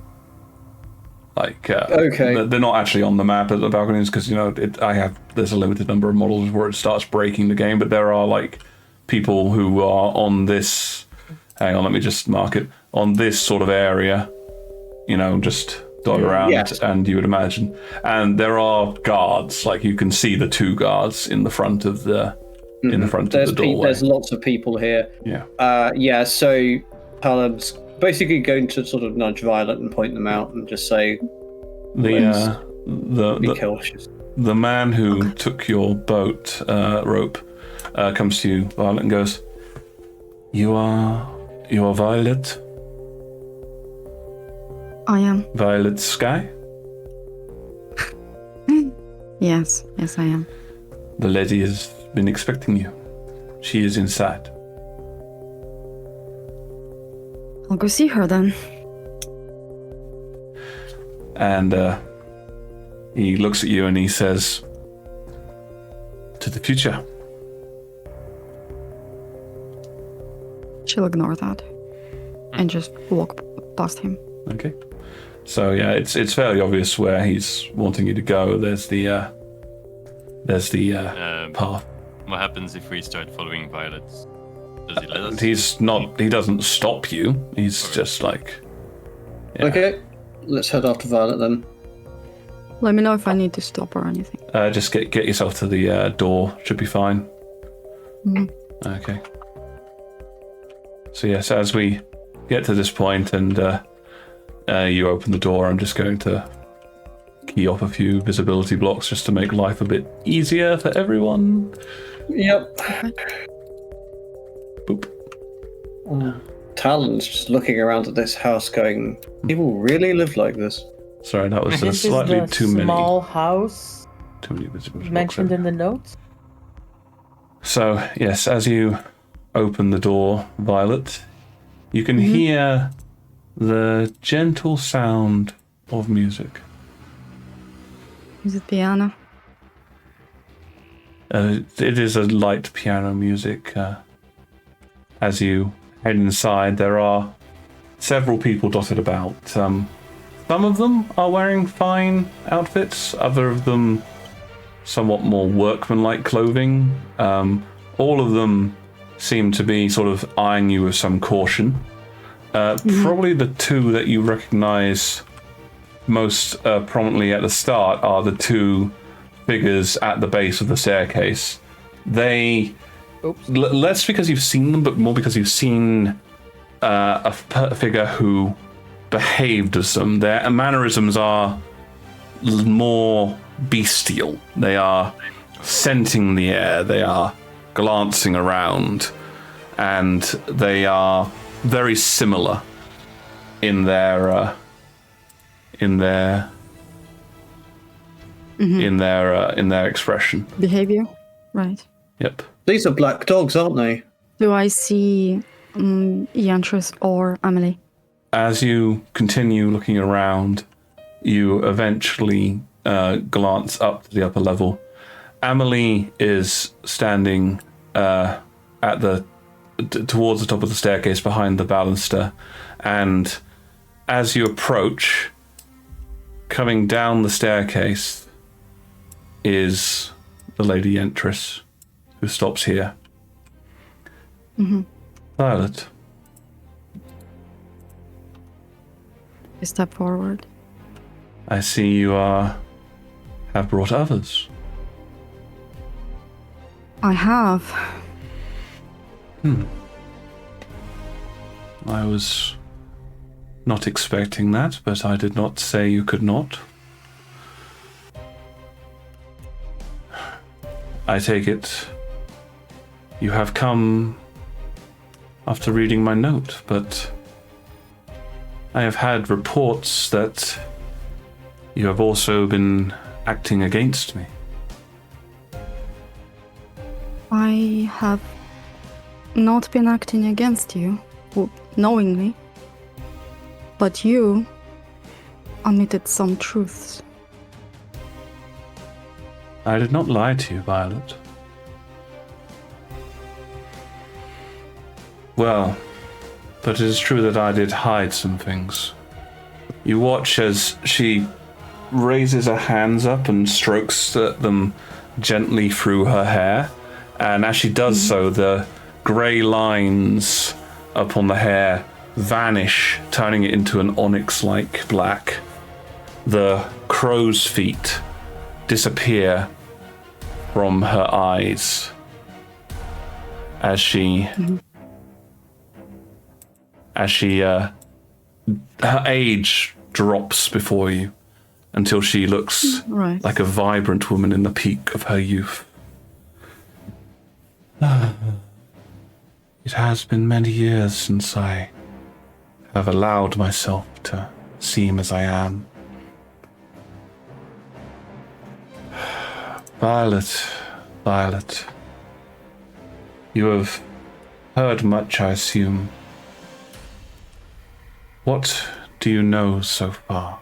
Like, they're not actually on the map at the balconies because there's a limited number of models before it starts breaking the game. But there are like people who are on this. Hang on, let me just mark it on this sort of area. Just dot around, and you would imagine. And there are guards. Like you can see the two guards in the front of the of the doorway. There's lots of people here. Yeah. So Talon's basically going to sort of nudge Violet and point them out and just say, be cautious. The man who took your boat rope comes to you, Violet, and goes, You are Violet? I am. Violet Sky? Yes, I am. The lady has been expecting you. She is inside. I'll go see her then. And he looks at you and he says, To the future. She'll ignore that and just walk past him. Okay. So yeah, it's fairly obvious where he's wanting you to go. There's the path. What happens if we start following Violet? Does he let us? He doesn't stop you. He's just like... Yeah. Okay, let's head after Violet then. Let me know if I need to stop or anything. Just get yourself to the door. Should be fine. Okay. So yes, as we get to this point and you open the door, I'm just going to key off a few visibility blocks just to make life a bit easier for everyone. Yep. Boop. Talon's just looking around at this house going, people really live like this. Sorry, that was This slightly is the too many. small house Too many visibility blocks mentioned there. in the notes. So, yes, as you open the door, Violet, you can hear the gentle sound of music. Is it piano? It is a light piano music. As you head inside, there are several people dotted about. Some of them are wearing fine outfits, other of them somewhat more workmanlike clothing. All of them seem to be sort of eyeing you with some caution. Probably the two that you recognize most prominently at the start are the two figures at the base of the staircase. They, less because you've seen them, but more because you've seen a figure who behaved as them. Their mannerisms are more bestial. They are scenting the air. They are glancing around, and they are very similar in their expression. Behavior? Right. Yep. These are black dogs, aren't they? Do I see Yantris or Amelie? As you continue looking around, you eventually glance up to the upper level. Amelie is standing at the towards the top of the staircase behind the baluster, and as you approach, coming down the staircase is the Lady Entris, who stops here. Mm-hmm. Violet. I step forward. I see you have brought others. I have. I was not expecting that, but I did not say you could not. I take it you have come after reading my note, but I have had reports that you have also been acting against me. I have not been acting against you, knowingly, but you omitted some truths. I did not lie to you, Violet. Well, but it is true that I did hide some things. You watch as she raises her hands up and strokes them gently through her hair, and as she does so, the grey lines upon the hair vanish, turning it into an onyx-like black. The crow's feet disappear from her eyes as she her age drops before you until she looks like a vibrant woman in the peak of her youth. It has been many years since I have allowed myself to seem as I am. Violet, you have heard much, I assume. What do you know so far?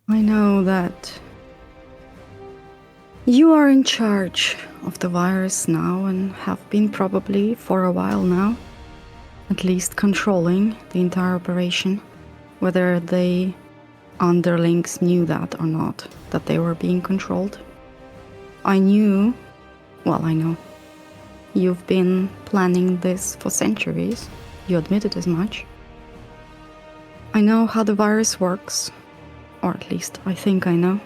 I know that you are in charge of the virus now and have been probably for a while now, at least controlling the entire operation, whether the underlings knew that or not, that they were being controlled. I know, you've been planning this for centuries. You admitted as much. I know how the virus works, or at least I think I know.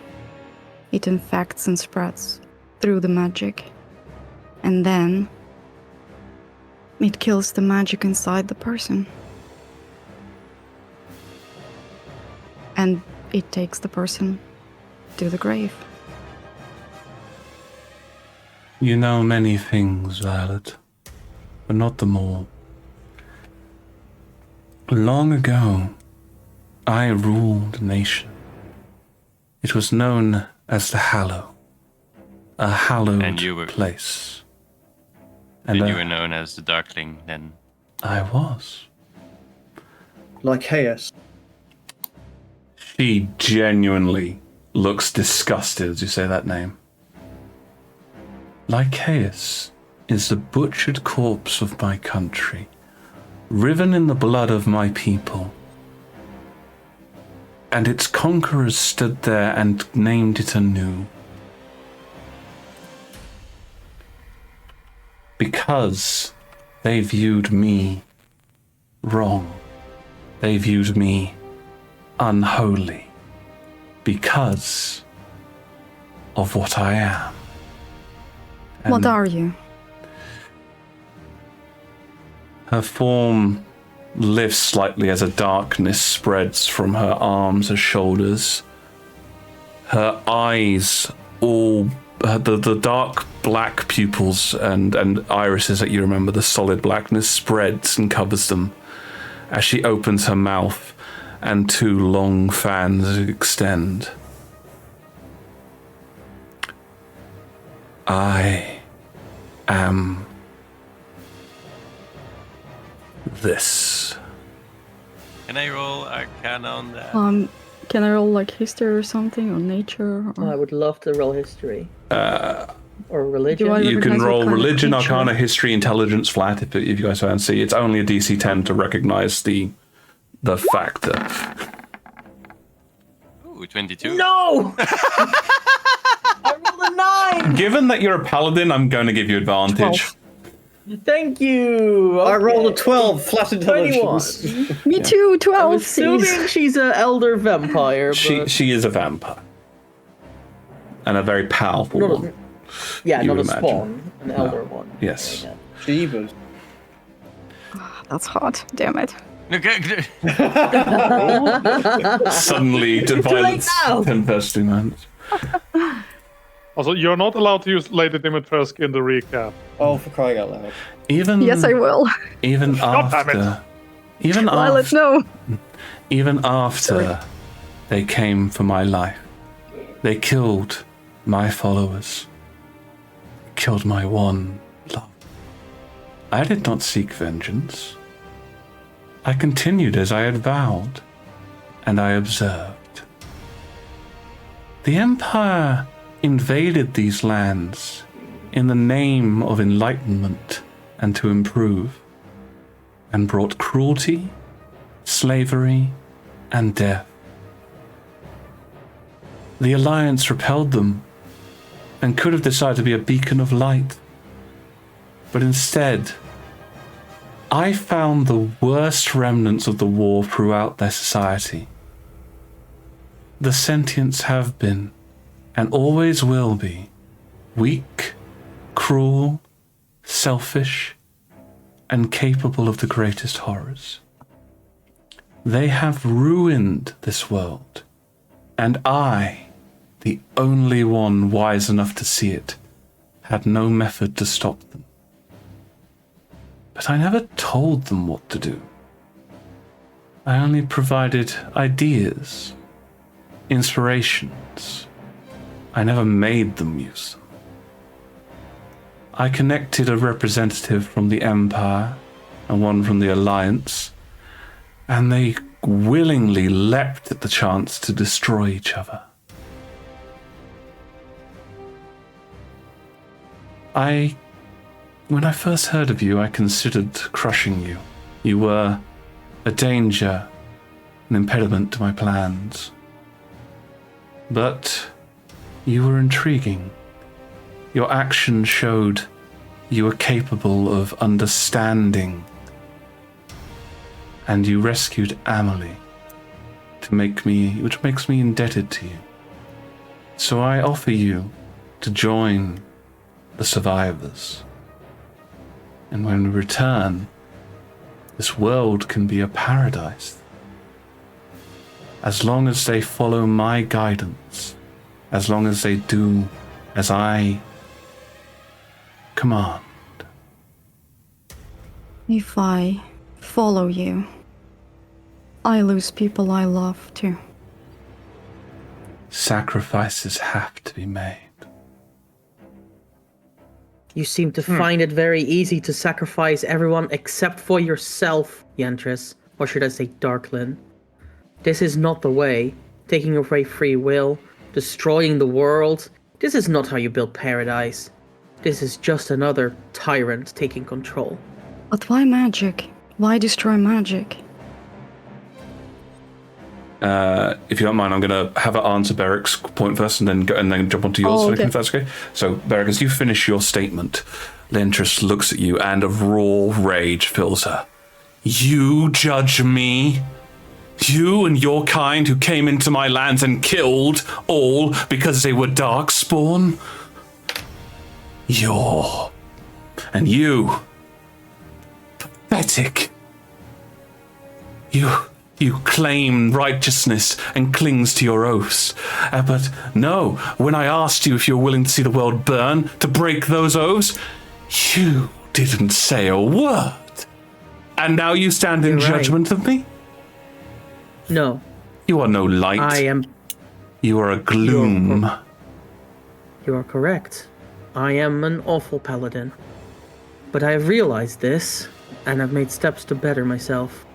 It infects and spreads through the magic, and then it kills the magic inside the person. And it takes the person to the grave. You know many things, Violet, but not them all. Long ago, I ruled a nation. It was known as the Hallow, a hallowed place. And you were known as the Darkling then? I was. Like Chaos. She genuinely looks disgusted as you say that name. Lycaeus is the butchered corpse of my country, riven in the blood of my people. And its conquerors stood there and named it anew. Because they viewed me wrong. They viewed me unholy. Because of what I am. And what are you? her form lifts slightly as a darkness spreads from her arms, her shoulders. Her eyes, the dark black pupils and irises that you remember, the solid blackness spreads and covers them as she opens her mouth and two long fans extend. I am this. Can I roll Arcana on that? Can I roll like history or something, or nature? Or... I would love to roll history. Or religion? Do I You can recognize what roll kind of religion, creature? arcana, history, intelligence flat if you guys fancy. It's only a DC 10 to recognize the factor. Ooh, 22. No! I rolled a 9! Given that you're a paladin, I'm going to give you advantage. 12. Thank you! I rolled a Okay. 12 flat intelligence. 21. Me too, I'm 12. assuming Please. she's an elder vampire, but... She is a vampire. And a very powerful Not a- one. Yeah, you not a would imagine. spawn. An elder one. Yes. Yeah. Jeebus. That's hot. Damn it. Okay. Suddenly, to violence now. tempesting man. Also, you're not allowed to use Lady Dimitrescu in the recap. Oh, for crying out loud. Even Yes, I will. even God damn it. after even Violet, after no. even after they came for my life, they killed my followers, killed my one love. I did not seek vengeance. I continued as I had vowed, and I observed. The Empire invaded these lands in the name of enlightenment and to improve, and brought cruelty, slavery, and death. The Alliance repelled them and could have decided to be a beacon of light. But instead, I found the worst remnants of the war throughout their society. The sentients have been, and always will be, weak, cruel, selfish, and capable of the greatest horrors. They have ruined this world, and I, the only one wise enough to see it, had no method to stop them. But I never told them what to do. I only provided ideas, inspirations. I never made them use them. I connected a representative from the Empire and one from the Alliance, and they willingly leapt at the chance to destroy each other. When I first heard of you, I considered crushing you. You were a danger, an impediment to my plans. But you were intriguing. Your actions showed you were capable of understanding. And you rescued Amelie, which makes me indebted to you. So I offer you to join the survivors. And when we return, this world can be a paradise. As long as they follow my guidance, as long as they do as I command. If I follow you, I lose people I love too. Sacrifices have to be made. You seem to find it very easy to sacrifice everyone except for yourself, Yantris. Or should I say Darklin? This is not the way. Taking away free will, destroying the world. This is not how you build paradise. This is just another tyrant taking control. But why magic? Why destroy magic? If you don't mind, I'm going to have her answer Beric's point first, and then jump onto yours, okay. if that's okay. So, Beric, as you finish your statement, Lentris looks at you, and a raw rage fills her. You judge me? You and your kind who came into my lands and killed all because they were darkspawn? And you, pathetic. You claim righteousness and clings to your oaths. But no, when I asked you if you were willing to see the world burn, to break those oaths, you didn't say a word. And now you stand in You're right. judgment of me? No, You are no light. I am... You are a gloom. You are correct. I am an awful paladin. But I have realized this, and I've made steps to better myself.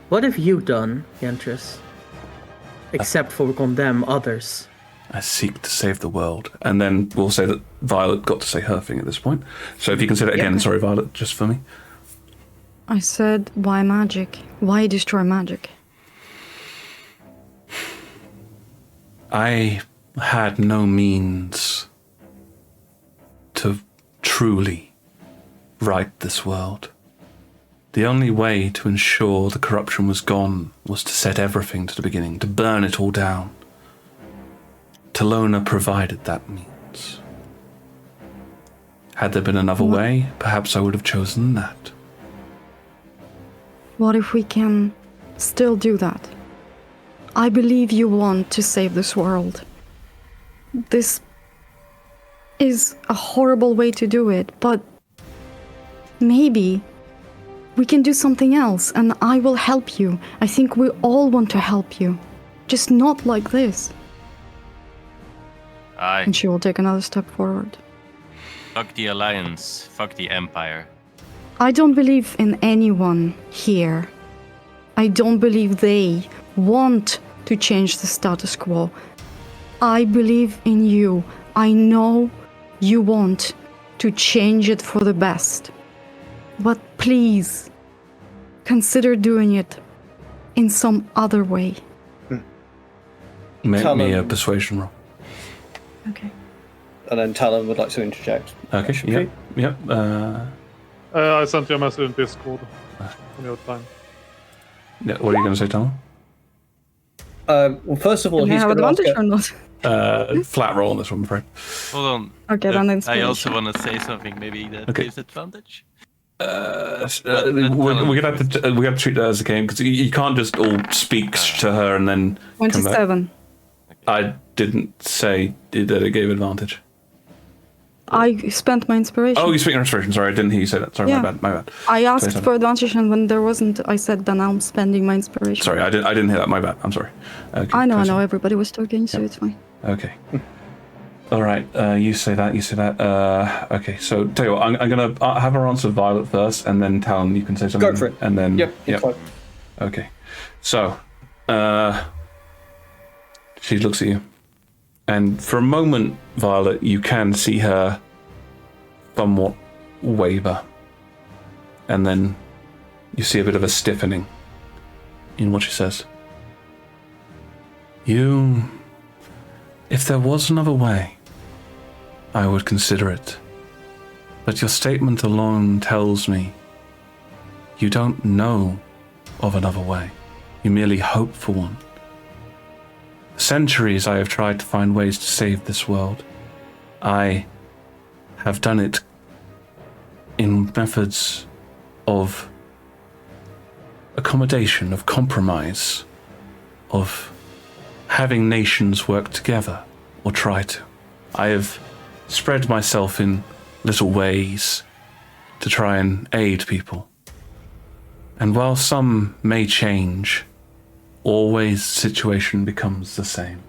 What have you done, Yantris? Except for condemn others. I seek to save the world. And then we'll say that Violet got to say her thing at this point. So if you can say that again, sorry, Violet, just for me. I said, why magic? Why destroy magic? I had no means to truly right this world. The only way to ensure the corruption was gone was to set everything to the beginning, to burn it all down. Talona provided that means. Had there been another way, perhaps I would have chosen that. What if we can still do that? I believe you want to save this world. This is a horrible way to do it, but maybe we can do something else, and I will help you. I think we all want to help you. Just not like this. Aye. And she will take another step forward. Fuck the Alliance. Fuck the Empire. I don't believe in anyone here. I don't believe they want to change the status quo. I believe in you. I know you want to change it for the best. But please, consider doing it in some other way. Make me a persuasion roll. Okay. And then Talon would like to interject. Okay, yep. I sent you a message in Discord in your time. Yeah, what are you going to say, Talon? Well, first of all, Do you he's have going to advantage ask or not? Flat roll on this one, I'm afraid. Hold on. Okay, then I inspiration. also want to say something maybe that Okay. gives advantage. We're gonna have to treat that as a game because you can't just all speak to her and then come back. 27. I didn't say that it gave advantage. I spent my inspiration. Oh, you speak in inspiration. Sorry, I didn't hear you say that. Sorry, Yeah. my bad. I asked 27. for advantage, and when there wasn't, I said, then I'm spending my inspiration. Sorry, I didn't hear that. My bad. I'm sorry. Okay, I know, 27. everybody was talking, so it's fine. Okay. All right. You say that. Okay. So tell you what, I'm gonna have her answer Violet first, and then Talon, you can say something. Go for it. And then Yep. Fine. Okay. So, she looks at you, and for a moment, Violet, you can see her somewhat waver, and then you see a bit of a stiffening in what she says. If there was another way, I would consider it. But your statement alone tells me you don't know of another way. You merely hope for one. Centuries I have tried to find ways to save this world. I have done it in methods of accommodation, of compromise, of having nations work together, or try to. I have spread myself in little ways to try and aid people. And while some may change, always the situation becomes the same.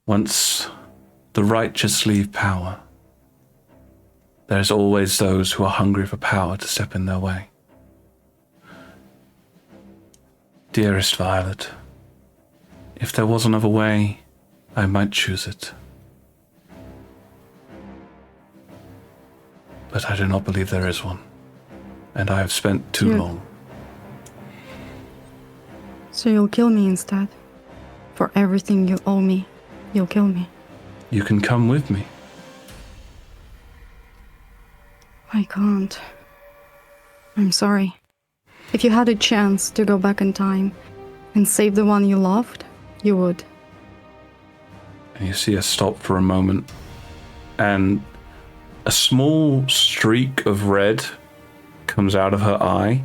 Once the righteous leave power, there's always those who are hungry for power to step in their way. Dearest Violet, if there was another way, I might choose it. But I do not believe there is one, and I have spent too long. So you'll kill me instead? For everything you owe me, you'll kill me? You can come with me. I can't. I'm sorry. If you had a chance to go back in time and save the one you loved, you would. And you see her stop for a moment, and a small streak of red comes out of her eye.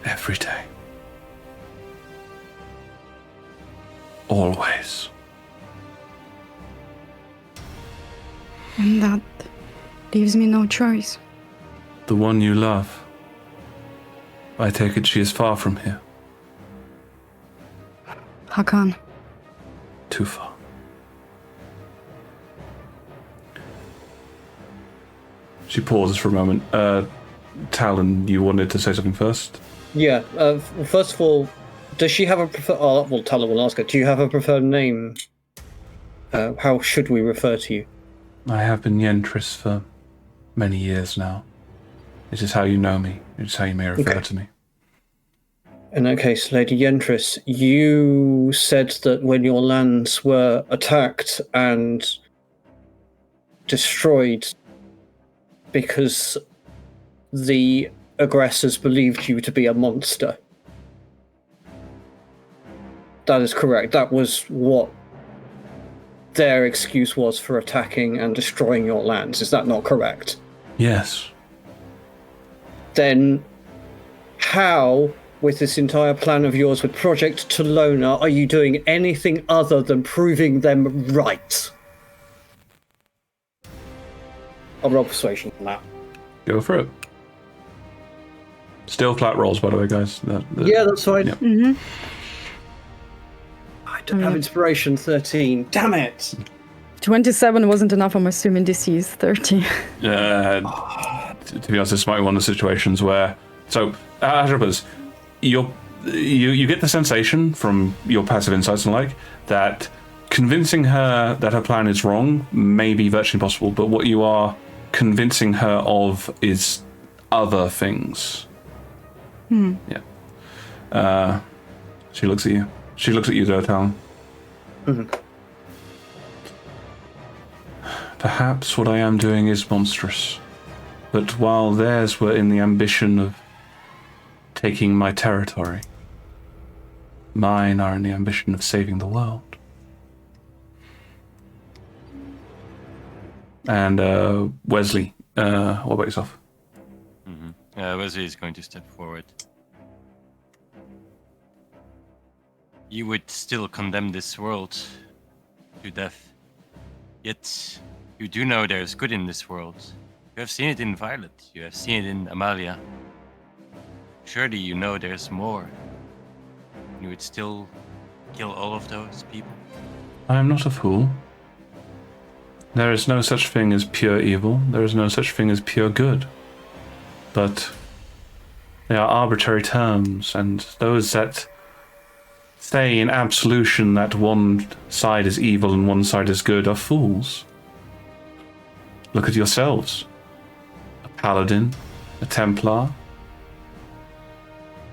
Every day. Always. And that leaves me no choice. The one you love. I take it she is far from here. Hakan. Too far. She pauses for a moment. Talon, you wanted to say something first? Yeah. First of all, does she have a preferred? Oh, well, Talon will ask her. Do you have a preferred name? How should we refer to you? I have been Yentris for many years now. It is how you know me. It is how you may refer to me. In that case, Lady Yentris, you said that when your lands were attacked and destroyed because the aggressors believed you to be a monster. That is correct. That was what their excuse was for attacking and destroying your lands. Is that not correct? Yes. Then how, with this entire plan of yours with Project Tolona, are you doing anything other than proving them right? I'll roll persuasion on that. Go for it. Still flat rolls, by the way, guys. Yeah, that's fine. Yep. Mm-hmm. I don't have inspiration. 13. Damn it! 27 wasn't enough. I'm assuming DC is 30. To be honest, this might be one of the situations where... So, Adrapas, you get the sensation from your passive insights and like, that convincing her that her plan is wrong may be virtually impossible, but what you are convincing her of is other things. Yeah. She looks at you. She looks at you, Zertal. Mm-hmm. Perhaps what I am doing is monstrous, but while theirs were in the ambition of taking my territory, mine are in the ambition of saving the world. And Wesley, what about yourself? Wesley is going to step forward. You would still condemn this world to death. Yet, you do know there is good in this world. You have seen it in Violet. You have seen it in Amalia. Surely you know there's more. You would still kill all of those people? I am not a fool. There is no such thing as pure evil. There is no such thing as pure good. But they are arbitrary terms, and those that say in absolution that one side is evil and one side is good are fools. Look at yourselves. A paladin, a Templar.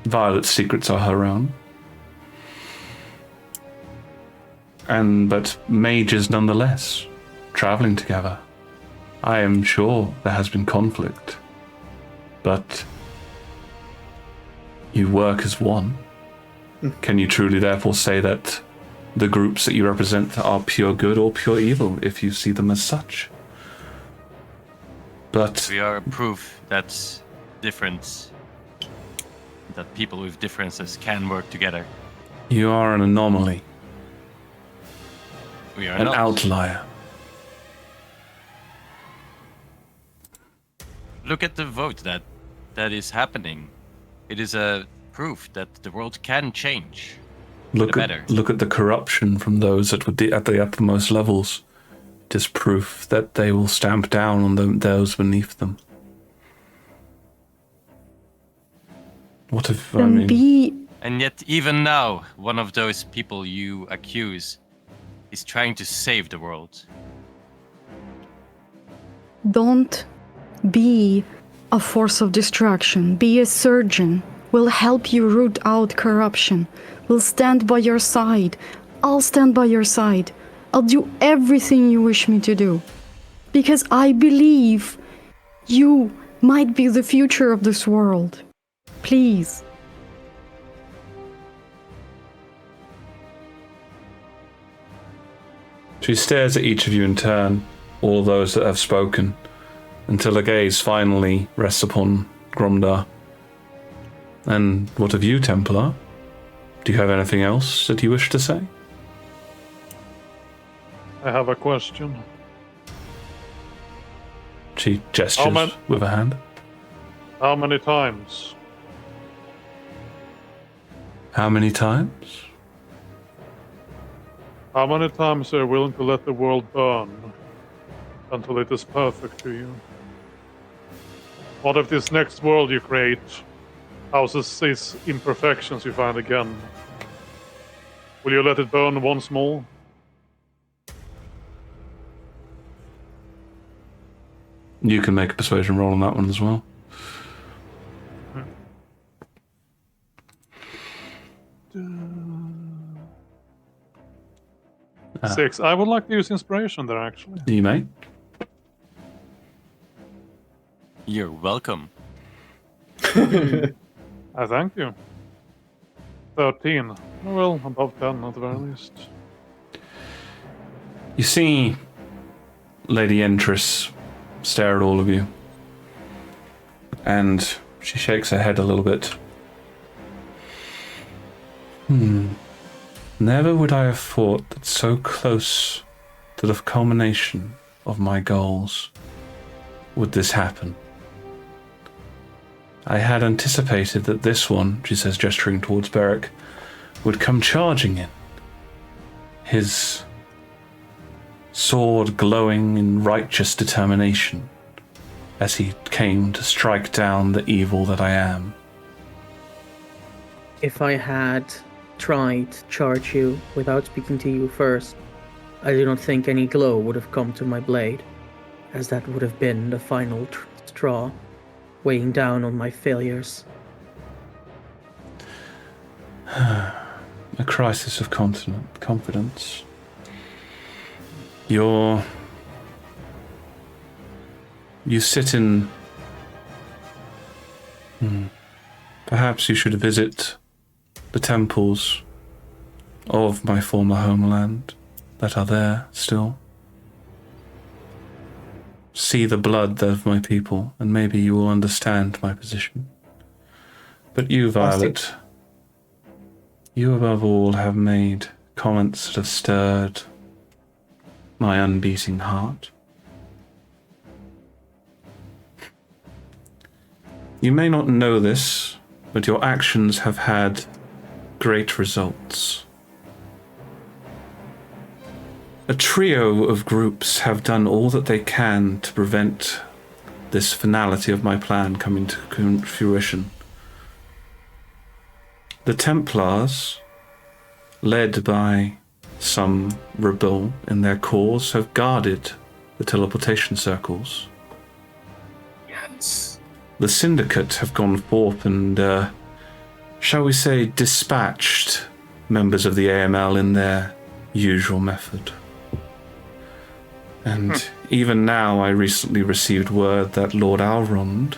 Violet's secrets are her own. But mages nonetheless, traveling together. I am sure there has been conflict, but you work as one. Can you truly therefore say that the groups that you represent are pure good or pure evil, if you see them as such? But we are proof that that people with differences can work together. You are an anomaly. We are an outlier. Look at the vote that is happening. It is a proof that the world can change. Look at the corruption from those that were at the uppermost levels. It is proof that they will stamp down on those beneath them. What if And yet, even now, one of those people you accuse is trying to save the world. Don't be a force of distraction. Be a surgeon. We'll help you root out corruption. We'll stand by your side. I'll stand by your side. I'll do everything you wish me to do. Because I believe you might be the future of this world. Please. She stares at each of you in turn, all those that have spoken, until her gaze finally rests upon Gromdar. And what of you, Templar? Do you have anything else that you wish to say? I have a question. She gestures with her hand. How many times? How many times? How many times are you willing to let the world burn until it is perfect to you? What if this next world you create houses these imperfections you find again? Will you let it burn once more? You can make a persuasion roll on that one as well. Six. I would like to use inspiration there, actually. You may. You're welcome. I thank you. 13. Well, above 10 at the very least. You see Lady Entris stare at all of you. And she shakes her head a little bit. Never would I have thought that so close to the culmination of my goals would this happen. I had anticipated that this one, she says, gesturing towards Beric, would come charging in. His sword glowing in righteous determination as he came to strike down the evil that I am. If I had tried to charge you without speaking to you first, I do not think any glow would have come to my blade, as that would have been the final straw, weighing down on my failures. A crisis of confidence. You sit in... Perhaps you should visit the temples of my former homeland that are there still. See the blood of my people, and maybe you will understand my position. But you, Violet, you above all have made comments that have stirred my unbeating heart. You may not know this, but your actions have had great results. A trio of groups have done all that they can to prevent this finality of my plan coming to fruition. The Templars, led by some rebel in their cause, have guarded the teleportation circles. Yes. The Syndicate have gone forth and, shall we say, dispatched members of the AML in their usual method. And even now, I recently received word that Lord Alrond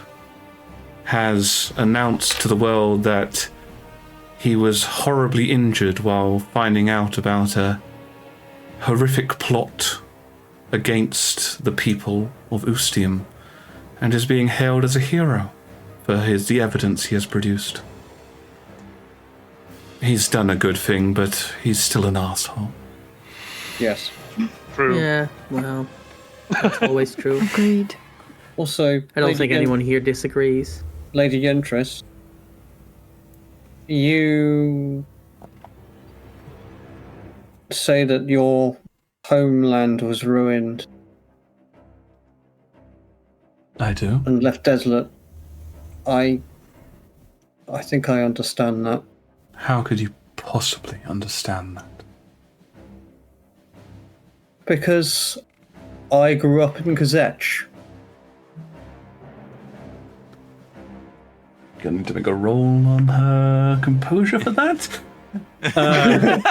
has announced to the world that he was horribly injured while finding out about a horrific plot against the people of Ustium, and is being hailed as a hero for the evidence he has produced. He's done a good thing, but he's still an asshole. Yes. True. Yeah, well, that's always true. Agreed. Also, I don't think anyone here disagrees. Lady Yentris, you say that your homeland was ruined I do. and left desolate. I think I understand that. How could you possibly understand that? Because I grew up in Kazech. Gonna need to make a roll on her composure for that.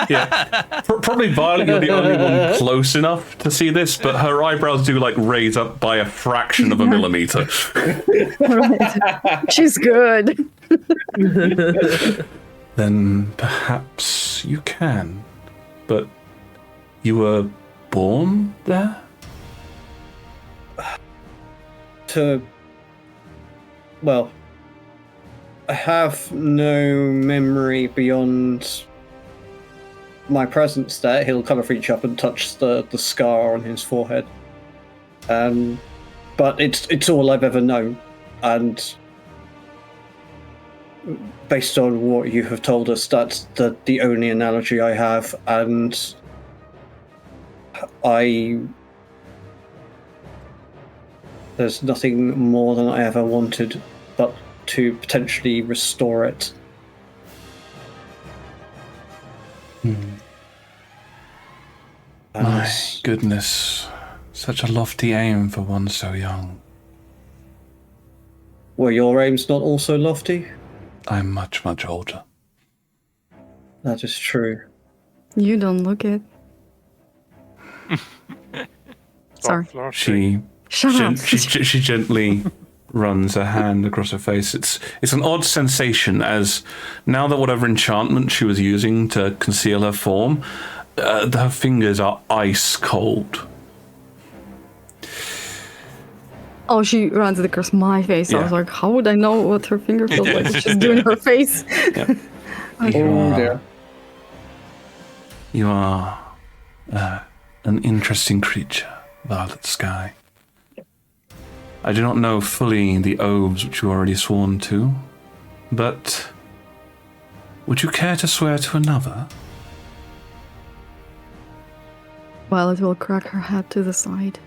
Yeah, probably Violet. You're the only one close enough to see this, but her eyebrows do like raise up by a fraction of a millimeter. Right. She's good. Then perhaps you can, but you were born there? Well, I have no memory beyond my presence there. He'll kind of reach up and touch the scar on his forehead. But it's all I've ever known. And based on what you have told us, that's the only analogy I have. And there's nothing more than I ever wanted but to potentially restore it. My goodness, such a lofty aim for one so young. Were your aims not also lofty? I'm much, much older. That is true. You don't look it. Sorry. She Shut up. she gently runs a hand across her face. It's an odd sensation, as now that whatever enchantment she was using to conceal her form, her fingers are ice cold. Oh, she runs it across my face. Yeah. I was like, how would I know what her finger feels like? She's doing her face. Yeah. Dear. You are an interesting creature, Violet Sky. I do not know fully the oaths which you already sworn to, but would you care to swear to another? Violet will crack her head to the side.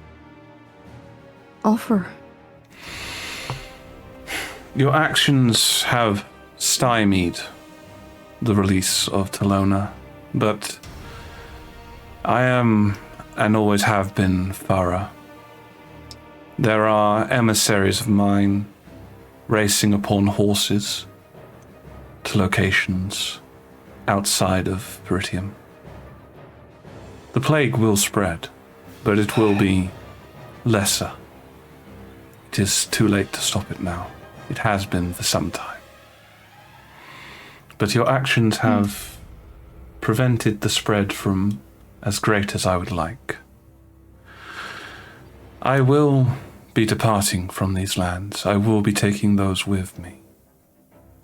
Offer. Your actions have stymied the release of Talona, but I am, and always have been, thorough. There are emissaries of mine racing upon horses to locations outside of Veritium. The plague will spread, but it will be lesser. It is too late to stop it now. It has been for some time. But your actions have prevented the spread from as great as I would like. I will be departing from these lands. I will be taking those with me.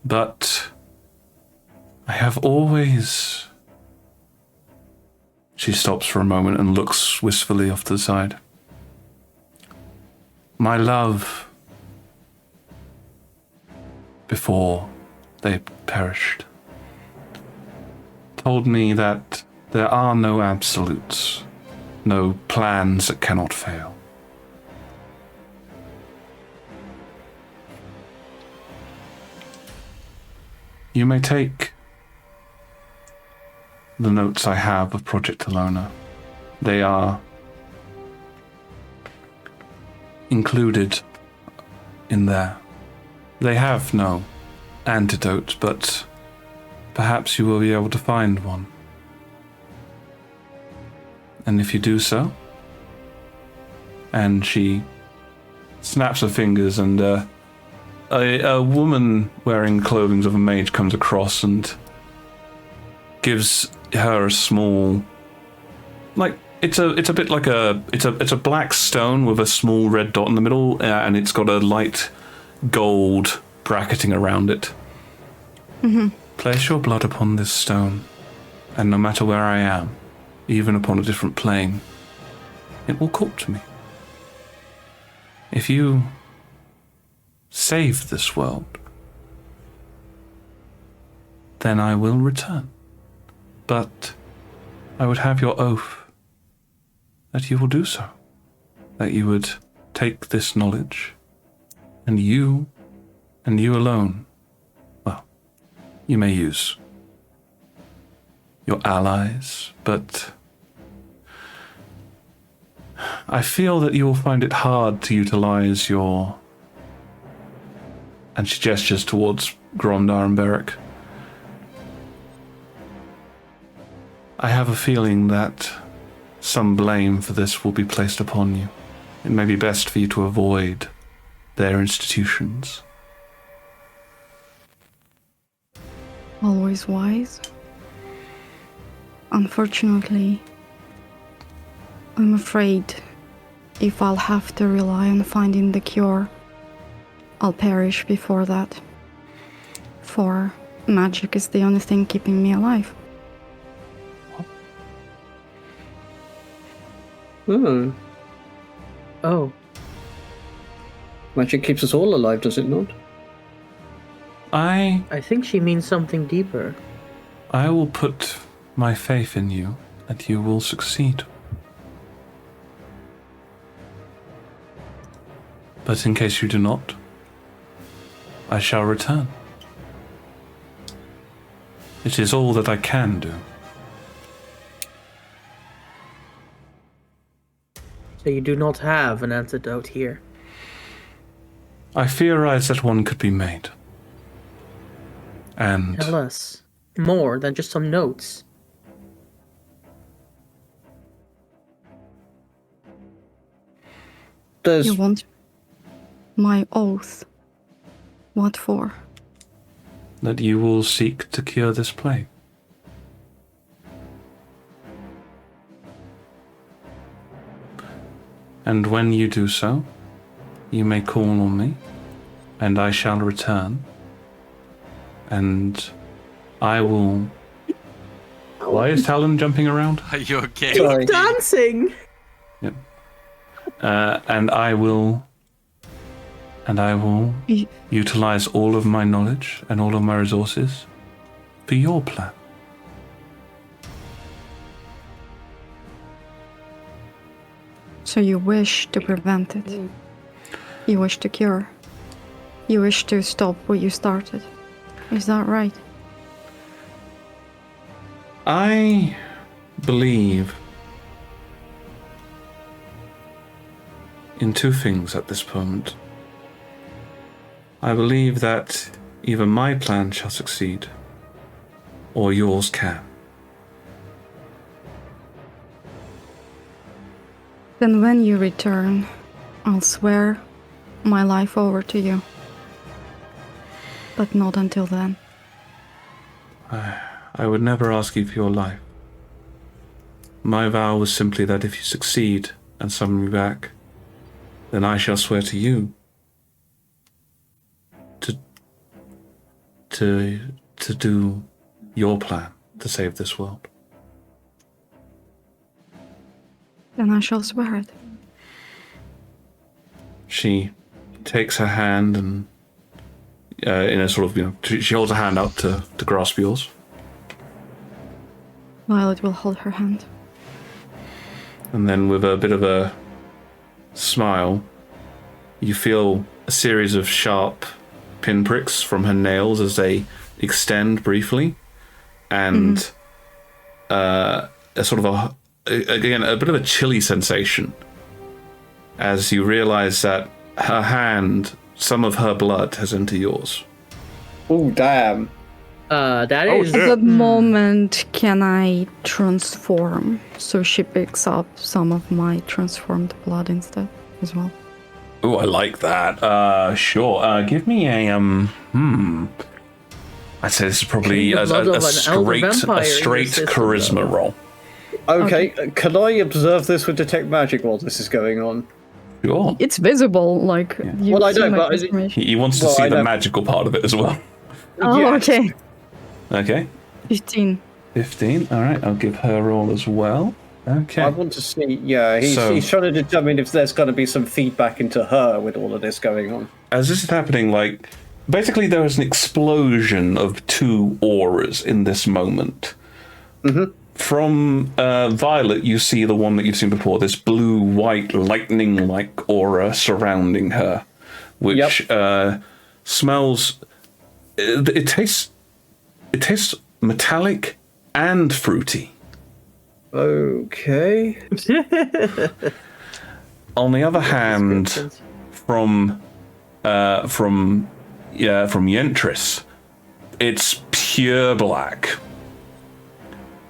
But I have always... She stops for a moment and looks wistfully off to the side. My love, before they perished, told me that there are no absolutes, no plans that cannot fail. You may take the notes I have of Project Alona. They are included in there. They have no antidote, but perhaps you will be able to find one. And if you do so, and she snaps her fingers, and a woman wearing clothing of a mage comes across and gives her a small, like, it's a bit like it's a black stone with a small red dot in the middle, and it's got a light gold bracketing around it. Mm-hmm. Place your blood upon this stone, and no matter where I am, even upon a different plane, it will call to me. If you save this world, then I will return. But I would have your oath that you will do so. That you would take this knowledge, and you alone, well, you may use your allies, but I feel that you will find it hard to utilize your... And she gestures towards Gromdar and Beric. I have a feeling that some blame for this will be placed upon you. It may be best for you to avoid their institutions. Always wise. Unfortunately, I'm afraid if I'll have to rely on finding the cure, I'll perish before that. For magic is the only thing keeping me alive. Oh. Magic keeps us all alive, does it not? I think she means something deeper. I will put my faith in you that you will succeed. But in case you do not, I shall return. It is all that I can do. So you do not have an antidote here? I theorize that one could be made. And Tell us more than just some notes. You want my oath? What for? that you will seek to cure this plague. And when you do so, you may call on me, and I shall return. And I will... Why is Talon jumping around? Are you okay? Sorry. Dancing! Yep. And I will utilize all of my knowledge and all of my resources for your plan. So you wish to prevent it. You wish to cure. You wish to stop what you started. Is that right? I believe in two things at this moment. I believe that either my plan shall succeed, or yours can. Then when you return, I'll swear my life over to you. But not until then. I would never ask you for your life. My vow was simply that if you succeed and summon me back, then I shall swear to you to do your plan to save this world. Then I shall swear it. She takes her hand and in a sort of, she holds a hand out to grasp yours. Violet will hold her hand. And then with a bit of a smile, you feel a series of sharp pinpricks from her nails as they extend briefly. And a sort of again, a bit of a chilly sensation as you realize that her hand, some of her blood has entered yours. Oh, damn. That is... At that moment, can I transform? So she picks up some of my transformed blood instead as well. Oh, I like that. Sure. Give me a I'd say this is probably a straight charisma roll. Okay, can I observe this with Detect Magic while this is going on? Sure. It's visible, like... You Well, I see know, my but- transformation. He wants to Well, see I the know. magical part of it as well. Oh, Yes. okay. Okay. 15. 15. All right, I'll give her a roll as well. Okay. I want to see, yeah, he's trying to determine if there's going to be some feedback into her with all of this going on. As this is happening, like, basically there is an explosion of two auras in this moment. Mm-hmm. From Violet, you see the one that you've seen before, this blue-white lightning-like aura surrounding her, which smells... It tastes metallic and fruity. Okay. On the other hand, from Yentris, it's pure black.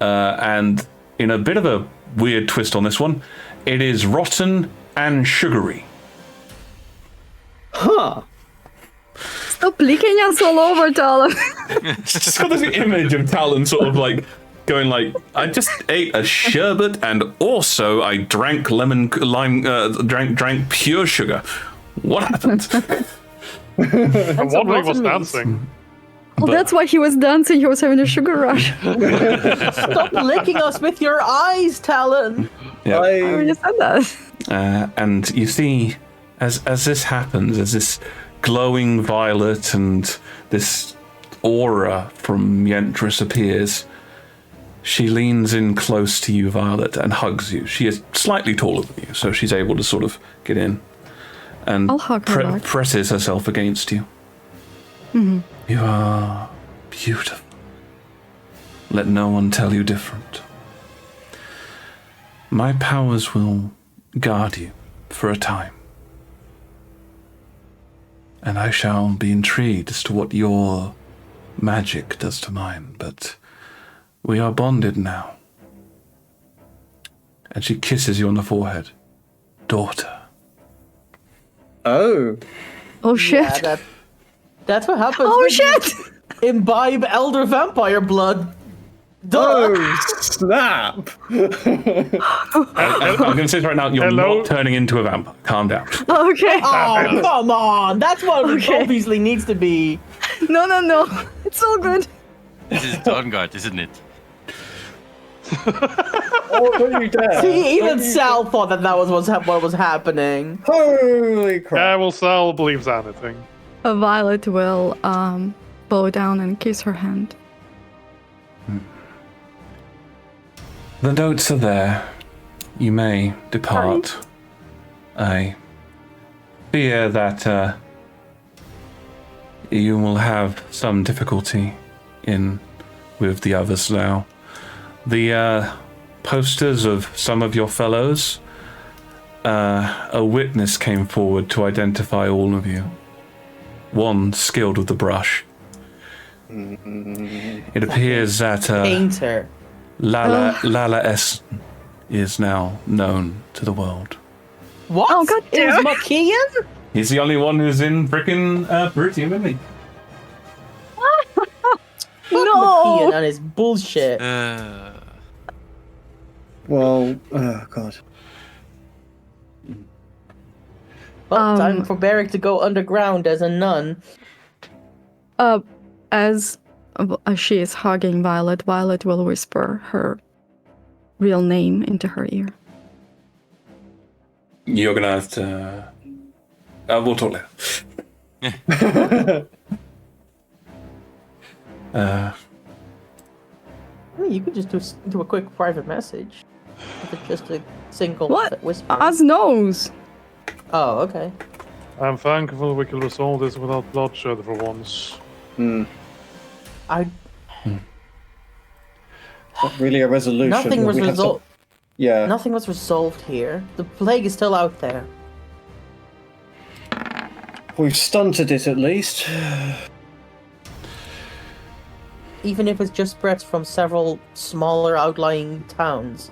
And in a bit of a weird twist on this one, it is rotten and sugary. Huh. Stop licking us all over, Talon. It's just got this image of Talon sort of like going like, I just ate a sherbet and also I drank drank pure sugar. What happened? I'm wondering what's dancing. Well, that's why he was dancing. He was having a sugar rush. Stop licking us with your eyes, Talon! Yeah. I already said that. And you see, as this happens, as this glowing violet and this aura from Yentris appears, she leans in close to you, Violet, and hugs you. She is slightly taller than you, so she's able to sort of get in. And I'll hug her back. presses herself against you. Mm-hmm. You are beautiful. Let no one tell you different. My powers will guard you for a time. and I shall be intrigued as to what your magic does to mine, but we are bonded now. And she kisses you on the forehead. Daughter. Oh. Oh shit! Yeah, that's what happens. Oh when shit! you imbibe elder vampire blood. Duh. Oh, snap! I'm going to say this right now, you're Hello? not turning into a vampire. Calm down. Okay. Oh, come on. That's what it Okay. obviously needs to be. No. It's all good. This is Dawnguard, isn't it? Oh, don't you dare! See, even Sal thought that was what was happening. Holy crap! Yeah, well, Sal believes anything. Violet will bow down and kiss her hand. The notes are there. You may depart. I fear that you will have some difficulty with the others now. The posters of some of your fellows, a witness came forward to identify all of you. One skilled with the brush. It appears that Painter. Lala S is now known to the world. What? Oh, God It was damn. McKeon? He's the only one who's in frickin' Brutty with me. McKeon No! and his bullshit. Well, oh god. Well, time for Barrick to go underground as a nun. As she is hugging Violet, Violet will whisper her real name into her ear. You're gonna have to. We'll talk later. You could just do a quick private message. If it's just a single What? whisper. Us knows. Oh, okay. I'm thankful we could resolve this without bloodshed for once. I Not really a resolution. nothing but was we have to- resolved. Yeah. Nothing was resolved here. The plague is still out there. We've stunted it at least. Even if it's just spreads from several smaller outlying towns.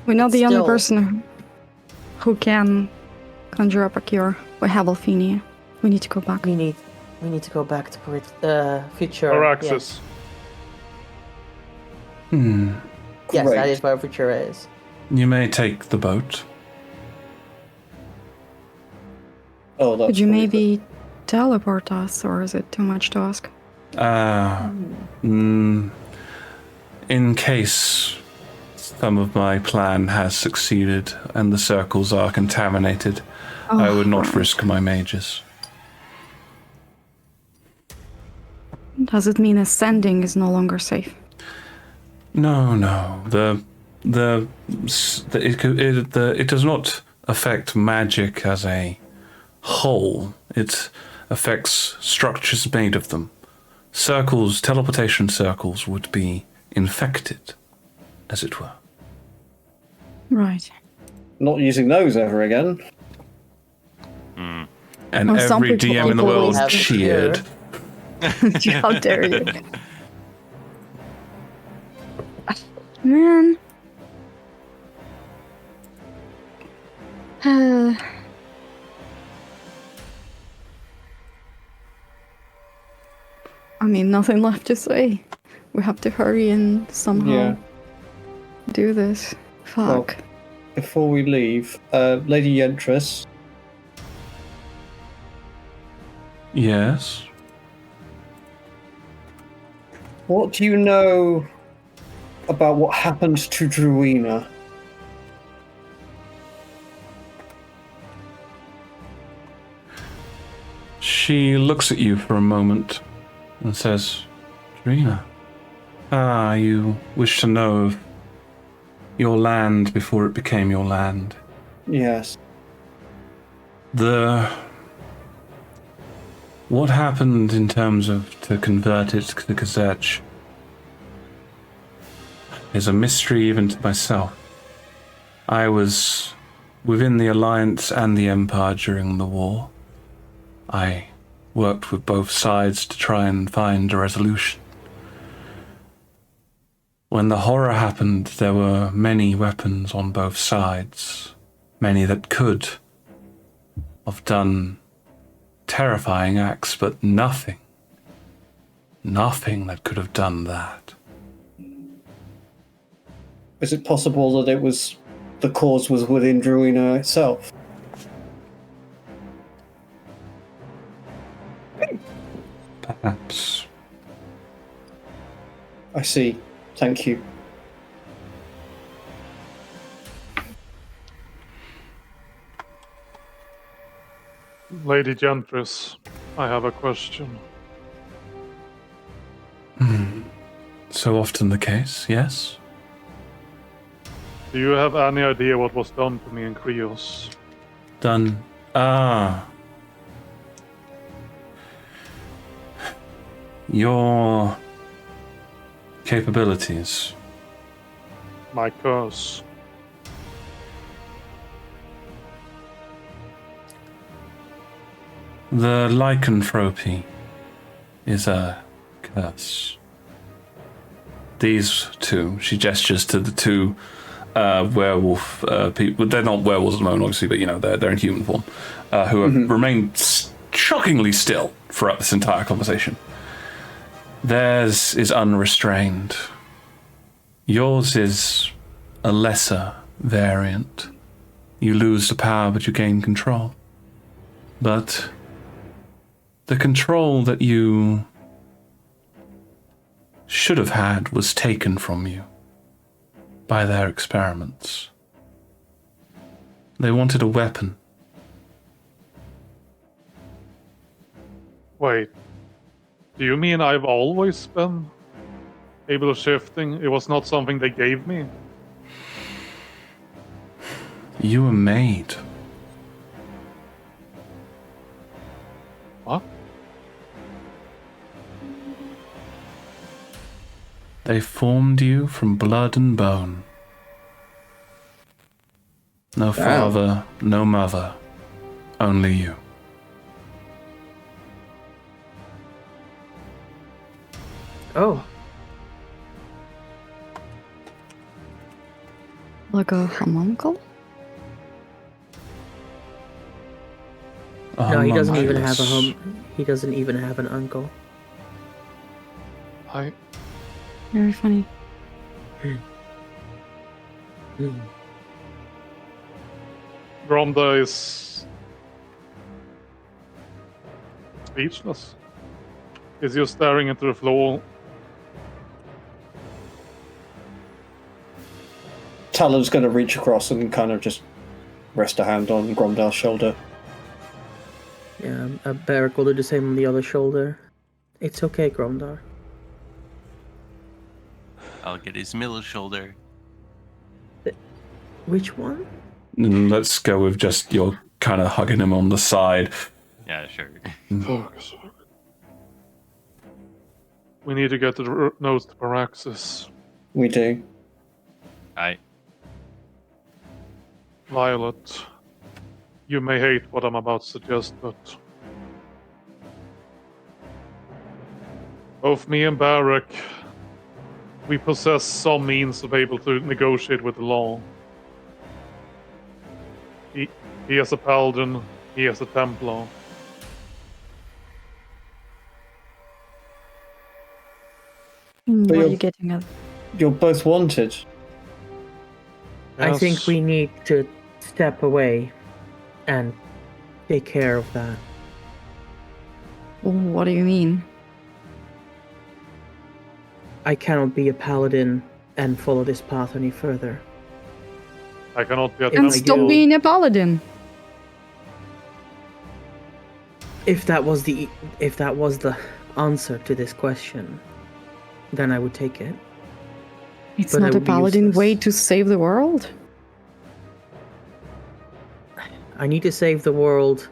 We're not the only Still- person who can conjure up a cure. We have Alphenia. We need to go back. We need to go back to future. Araxis. Yes, that Great. is where future is. You may take the boat. Oh, that's Could you really maybe teleport us, or is it too much to ask? In case some of my plan has succeeded and the circles are contaminated, I would not risk my mages. Does it mean ascending is no longer safe? No. It does not affect magic as a whole. It affects structures made of them. Circles, teleportation circles, would be infected, as it were. Right. Not using those ever again. And Well, some every people DM in the always world have cheered. How dare you? Man. I mean, nothing left to say. We have to hurry and somehow Yeah. do this. Fuck. Before we leave, Lady Yentris, Yes. what do you know about what happened to Druina? She looks at you for a moment and says, Trina, you wish to know of your land before it became your land. Yes. What happened in terms of to convert it to Kazech is a mystery even to myself. I was within the Alliance and the Empire during the war. I worked with both sides to try and find a resolution. When the horror happened, there were many weapons on both sides, many that could have done terrifying acts, but nothing that could have done that. Is it possible that the cause was within Druina itself? Perhaps. I see. Thank you. Lady Gentris, I have a question. So often the case, yes? Do you have any idea what was done to me in Krios? Done. Your capabilities. My curse. The lycanthropy is a curse. These two, she gestures to the two werewolf people. They're not werewolves at the moment, obviously, but you know they're in human form, who have remained shockingly still throughout this entire conversation. Theirs is unrestrained. Yours is a lesser variant. You lose the power, but you gain control. But the control that you should have had was taken from you by their experiments. They wanted a weapon. Wait. Do you mean I've always been able to shifting? It was not something they gave me? You were made. What? They formed you from blood and bone. No father, no mother, only you. Oh, Like a homuncle? no, he doesn't even Homunculus. have a home. He doesn't even have an uncle. Very funny. Gromda is speechless. He's just staring into the floor. Talon's going to reach across and kind of just rest a hand on Gromdal's shoulder. Yeah, Beric will do the same on the other shoulder. It's okay, Gromdar. I'll get his middle shoulder. Which one? Let's go with just you're kind of hugging him on the side. Yeah, sure. Focus. We need to get the nose to Paraxis. We do. Violet, you may hate what I'm about to suggest, but both me and Barak, we possess some means of able to negotiate with the law. He is a paladin, he is a Templar. What are you're- you getting at? You're both wanted. I think Yes. we need to step away and take care of that. What do you mean? I cannot be a paladin and follow this path any further. I cannot be a And And Templar. stop being a paladin. If that was the answer to this question, then I would take it. It's But I not a would be paladin useless. way to save the world. I need to save the world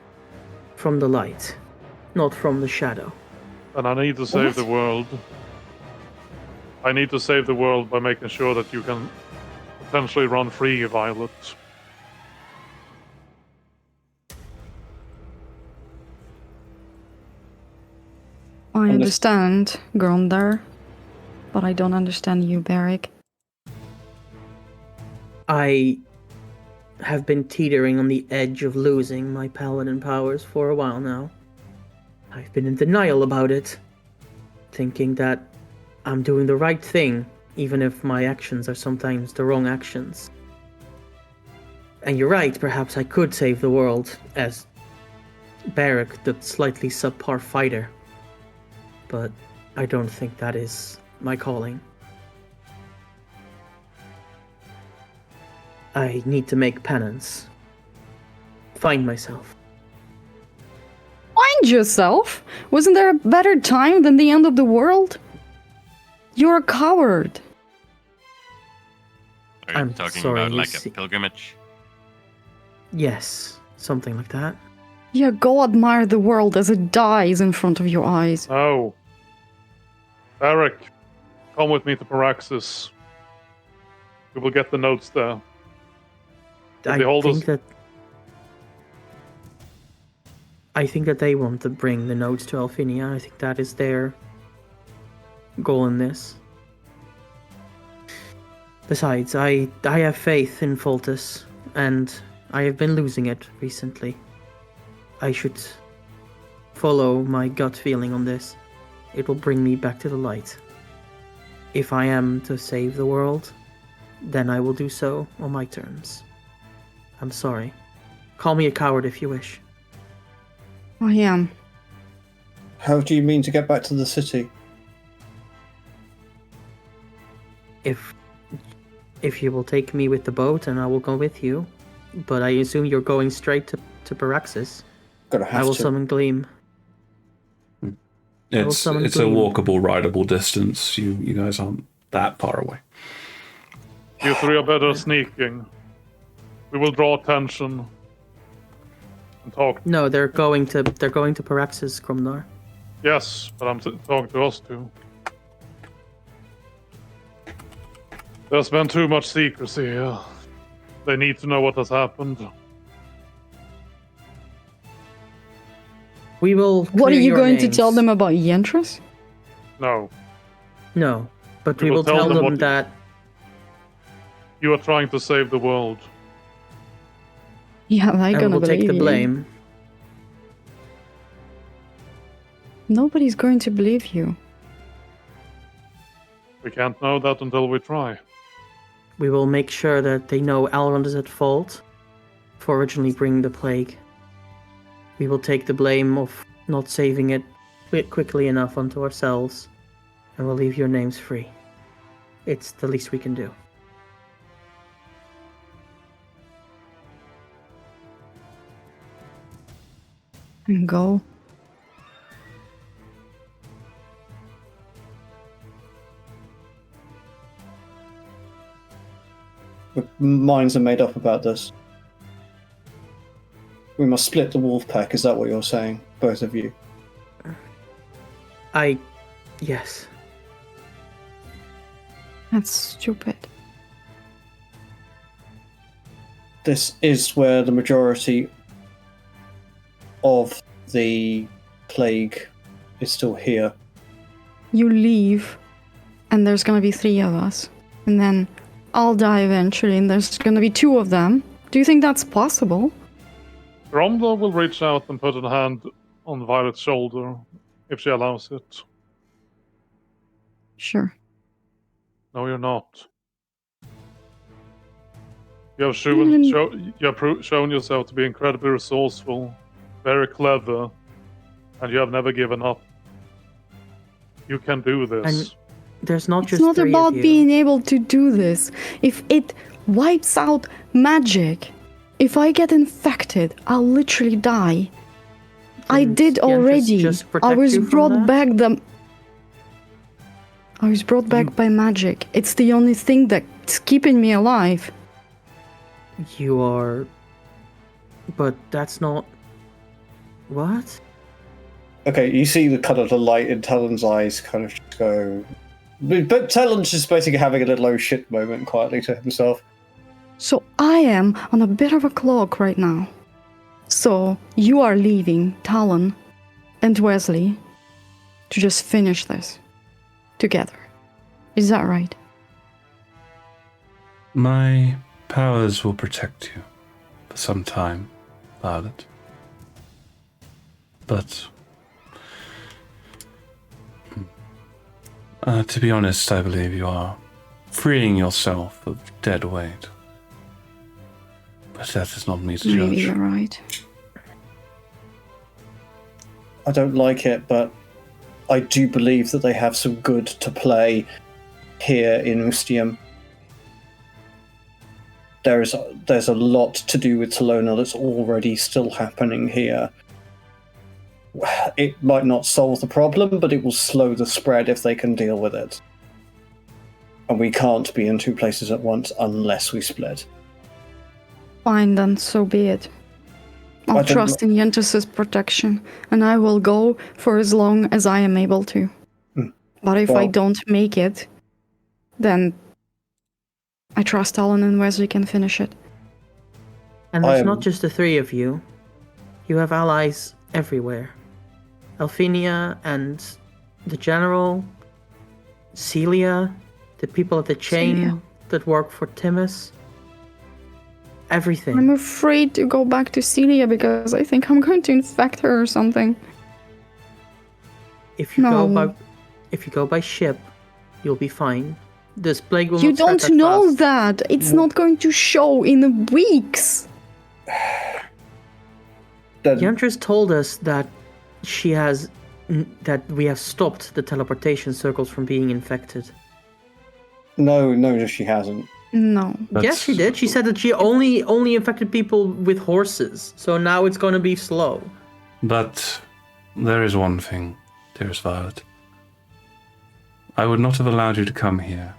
from the light, not from the shadow. And I need to save What? the world. I need to save the world by making sure that you can potentially run free, Violet. I understand, Grondar, but I don't understand you, Barrick. I have been teetering on the edge of losing my paladin powers for a while now. I've been in denial about it, thinking that I'm doing the right thing, even if my actions are sometimes the wrong actions. And you're right, perhaps I could save the world as Barrick, the slightly subpar fighter. But I don't think that is my calling. I need to make penance. Find myself. Find yourself? Wasn't there a better time than the end of the world? You're a coward. Are you I'm talking sorry, about you like see- a pilgrimage? Yes, something like that. Yeah, go admire the world as it dies in front of your eyes. Oh. Eric, come with me to Paraxis. We will get the notes there. I think that they want to bring the notes to Alfinia. I think that is their goal in this. Besides, I have faith in Foltus, and I have been losing it recently. I should follow my gut feeling on this. It will bring me back to the light. If I am to save the world, then I will do so on my terms. I'm sorry. Call me a coward if you wish. I am. How do you mean to get back to the city? If you will take me with the boat, and I will go with you. But I assume you're going straight to Paraxis. Gonna have I will to. summon Gleam. It's summon a Gleam. walkable, rideable distance. You guys aren't that far away. You three are better at sneaking. We will draw attention and talk. No, they're going to Paraxis, Krumnar. Yes, but I'm talking to us too. There's been too much secrecy here. They need to know what has happened. We will. What are clear you your going to names. tell them about Yentras? No, No, but We we will will tell tell them them what- that you are trying to save the world. Yeah, they're and gonna we'll believe take the you. blame. Nobody's going to believe you. We can't know that until we try. We will make sure that they know Elrond is at fault for originally bringing the plague. We will take the blame of not saving it quickly enough onto ourselves, and we'll leave your names free. It's the least we can do. And go. Minds are made up about this. We must split the wolf pack. Is that what you're saying, both of you? Yes. That's stupid. This is where the majority of the plague is still here. You leave, and there's gonna be 3 of us. And then I'll die eventually, and there's gonna be 2 of them. Do you think that's possible? Gromda will reach out and put a hand on Violet's shoulder, if she allows it. Sure. No, you're not. You have shown yourself to be incredibly resourceful, very clever, and you have never given up. You can do this. And there's not It's just not 3 about of you. being able to do this. If it wipes out magic, if I get infected, I'll literally die. I Didn't did Yentrus already. just I protect was you from brought that? back I was brought back by magic. It's the only thing that's keeping me alive. You are... But that's not... What? Okay, you see the kind of the light in Talon's eyes kind of just go... But Talon's just basically having a little oh shit moment quietly to himself. So I am on a bit of a clock right now. So you are leaving Talon and Wesley to just finish this together. Is that right? My powers will protect you for some time, Violet. But to be honest, I believe you are freeing yourself of dead weight. But that is not me to Maybe judge. you're right. I don't like it, but I do believe that they have some good to play here in Ustium. There's a lot to do with Talona that's already still happening here. It might not solve the problem, but it will slow the spread if they can deal with it. And we can't be in two places at once unless we split. Fine, then, so be it. I'll trust in Yentus's protection, and I will go for as long as I am able to. But if I don't make it, then I trust Alan and Wesley can finish it. And there's not just the three of you. You have allies everywhere. Alphenia and the General, Celia, the people at the chain that work for Timus. Everything. I'm afraid to go back to Celia because I think I'm going to infect her or something. If you go by ship, you'll be fine. This plague will You not spread don't that know fast. that. It's not going to show in weeks. Yantra's told us that that we have stopped the teleportation circles from being infected. No, she hasn't. No. Yes, she did. She said that she only infected people with horses. So now it's going to be slow. But there is one thing, dearest Violet. I would not have allowed you to come here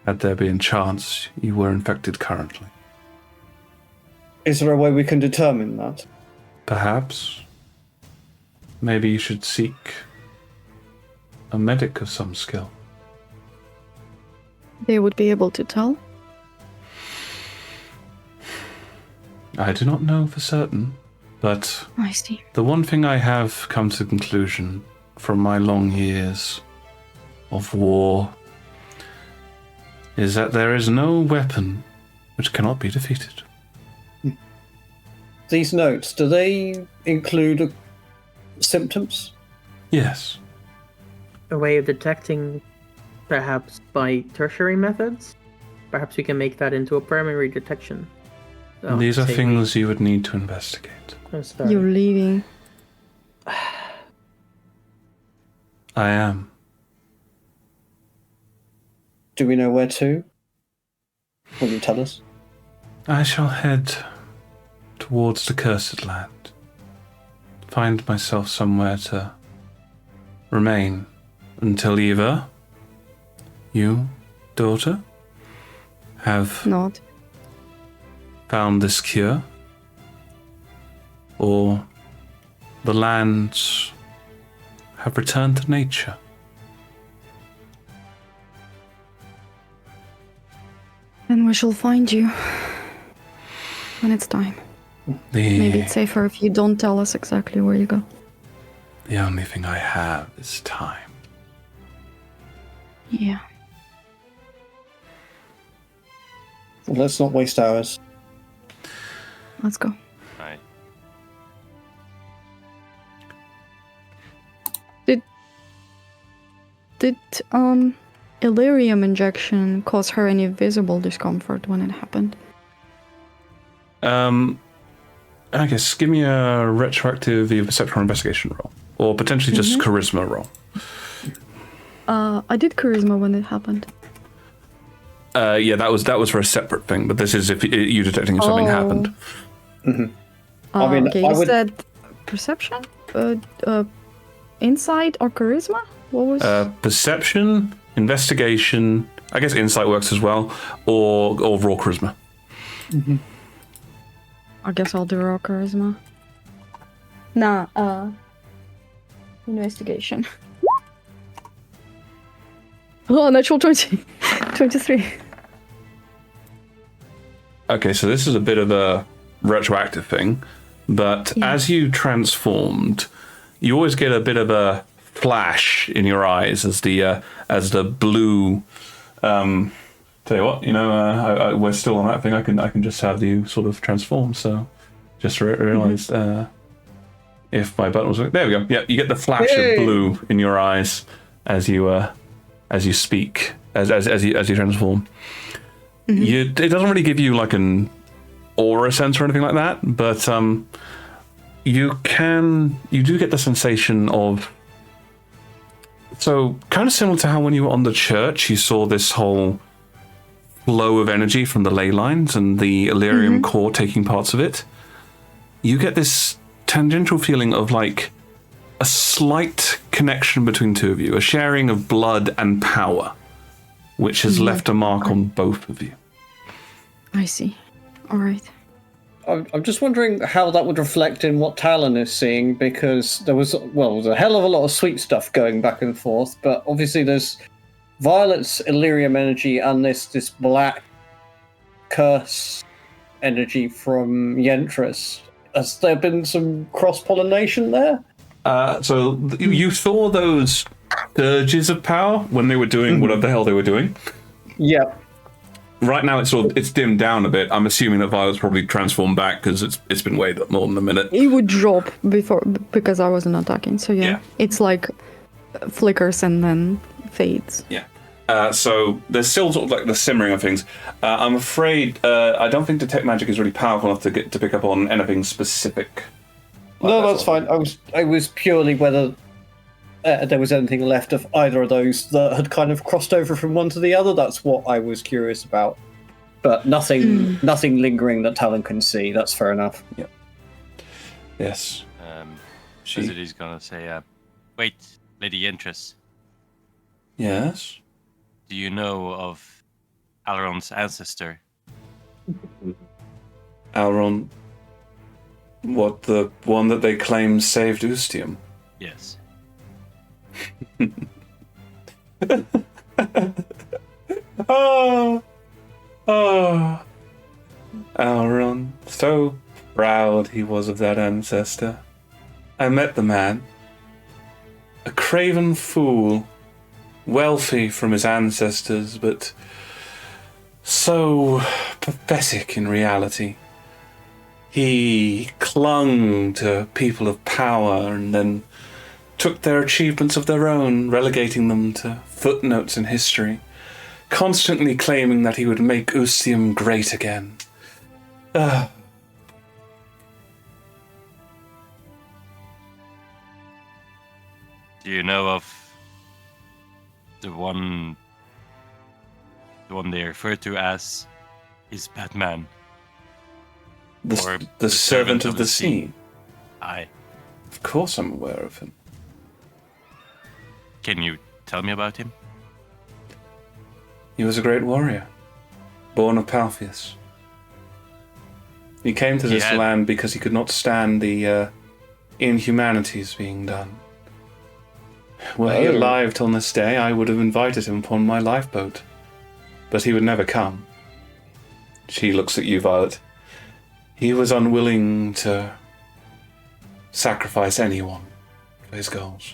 had there been chance you were infected currently. Is there a way we can determine that? Perhaps. Maybe you should seek a medic of some skill. They would be able to tell. I do not know for certain, but I see. the one thing I have come to the conclusion from my long years of war is that there is no weapon which cannot be defeated. These notes, do they include symptoms? Yes. A way of detecting, perhaps by tertiary methods? Perhaps we can make that into a primary detection. Oh, These are say things you would need to investigate. we. Oh, sorry. You're leaving. I am. Do we know where to? Will you tell us? I shall head towards the Cursed Land. Find myself somewhere to remain until either you, daughter, have Not. found this cure, or the lands have returned to nature. Then we shall find you when it's time. Maybe it's safer if you don't tell us exactly where you go. The only thing I have is time. Yeah. Well, let's not waste hours. Let's go. Right. Did Illyrium injection cause her any visible discomfort when it happened? I guess give me a retroactive either perception or investigation roll, or potentially just charisma roll. I did charisma when it happened. Yeah, that was for a separate thing, but this is if you detecting if something happened. I mean, okay, I you would- said perception, insight, or charisma? What was? Perception, investigation. I guess insight works as well, or raw charisma. I guess I'll do raw charisma. Nah, investigation. Oh, natural 20. 23. Okay, so this is a bit of a retroactive thing, but as you transformed, you always get a bit of a flash in your eyes as the blue. Tell you what, we're still on that thing. I can just have you sort of transform. So, just realized if my button was there, we go. Yeah, you get the flash of blue in your eyes as you speak, as you transform. It doesn't really give you like an aura sense or anything like that, but you do get the sensation of. So kind of similar to how when you were on the church, you saw this whole flow of energy from the ley lines and the Illyrium core taking parts of it. You get this tangential feeling of like a slight connection between two of you, a sharing of blood and power, which has left a mark on both of you. I see. All right. I'm just wondering how that would reflect in what Talon is seeing, because there was a hell of a lot of sweet stuff going back and forth, but obviously there's Violet's Illyrium energy and this black curse energy from Yentris. Has there been some cross-pollination there? So you saw those surges of power when they were doing whatever the hell they were doing. Yeah. Right now it's dimmed down a bit. I'm assuming that Violet's probably transformed back because it's been way more than a minute. It would drop before because I wasn't attacking. So yeah. It's like flickers and then fades. Yeah. So there's still sort of like the simmering of things. I'm afraid I don't think detect magic is really powerful enough to pick up on anything specific. No, that's fine. I was purely whether there was anything left of either of those that had kind of crossed over from one to the other. That's what I was curious about. But nothing lingering that Talon can see. That's fair enough. Yep. Yes. Visity's gonna say, wait, Lady Yentris. Yes? Do you know of Alron's ancestor? Alron? What, the one that they claim saved Ustium? Yes. Oh, Alron, so proud he was of that ancestor. I met the man. A craven fool, wealthy from his ancestors, but so pathetic in reality. He clung to people of power and then took their achievements of their own, relegating them to footnotes in history, constantly claiming that he would make Ustium great again. Do you know of the one they refer to as his Batman? The servant of the sea? Aye. Of course I'm aware of him. Can you tell me about him? He was a great warrior, born of Palpheus. He came to this land because he could not stand the inhumanities being done. Were he alive till this day, I would have invited him upon my lifeboat. But he would never come. She looks at you, Violet. He was unwilling to sacrifice anyone for his goals.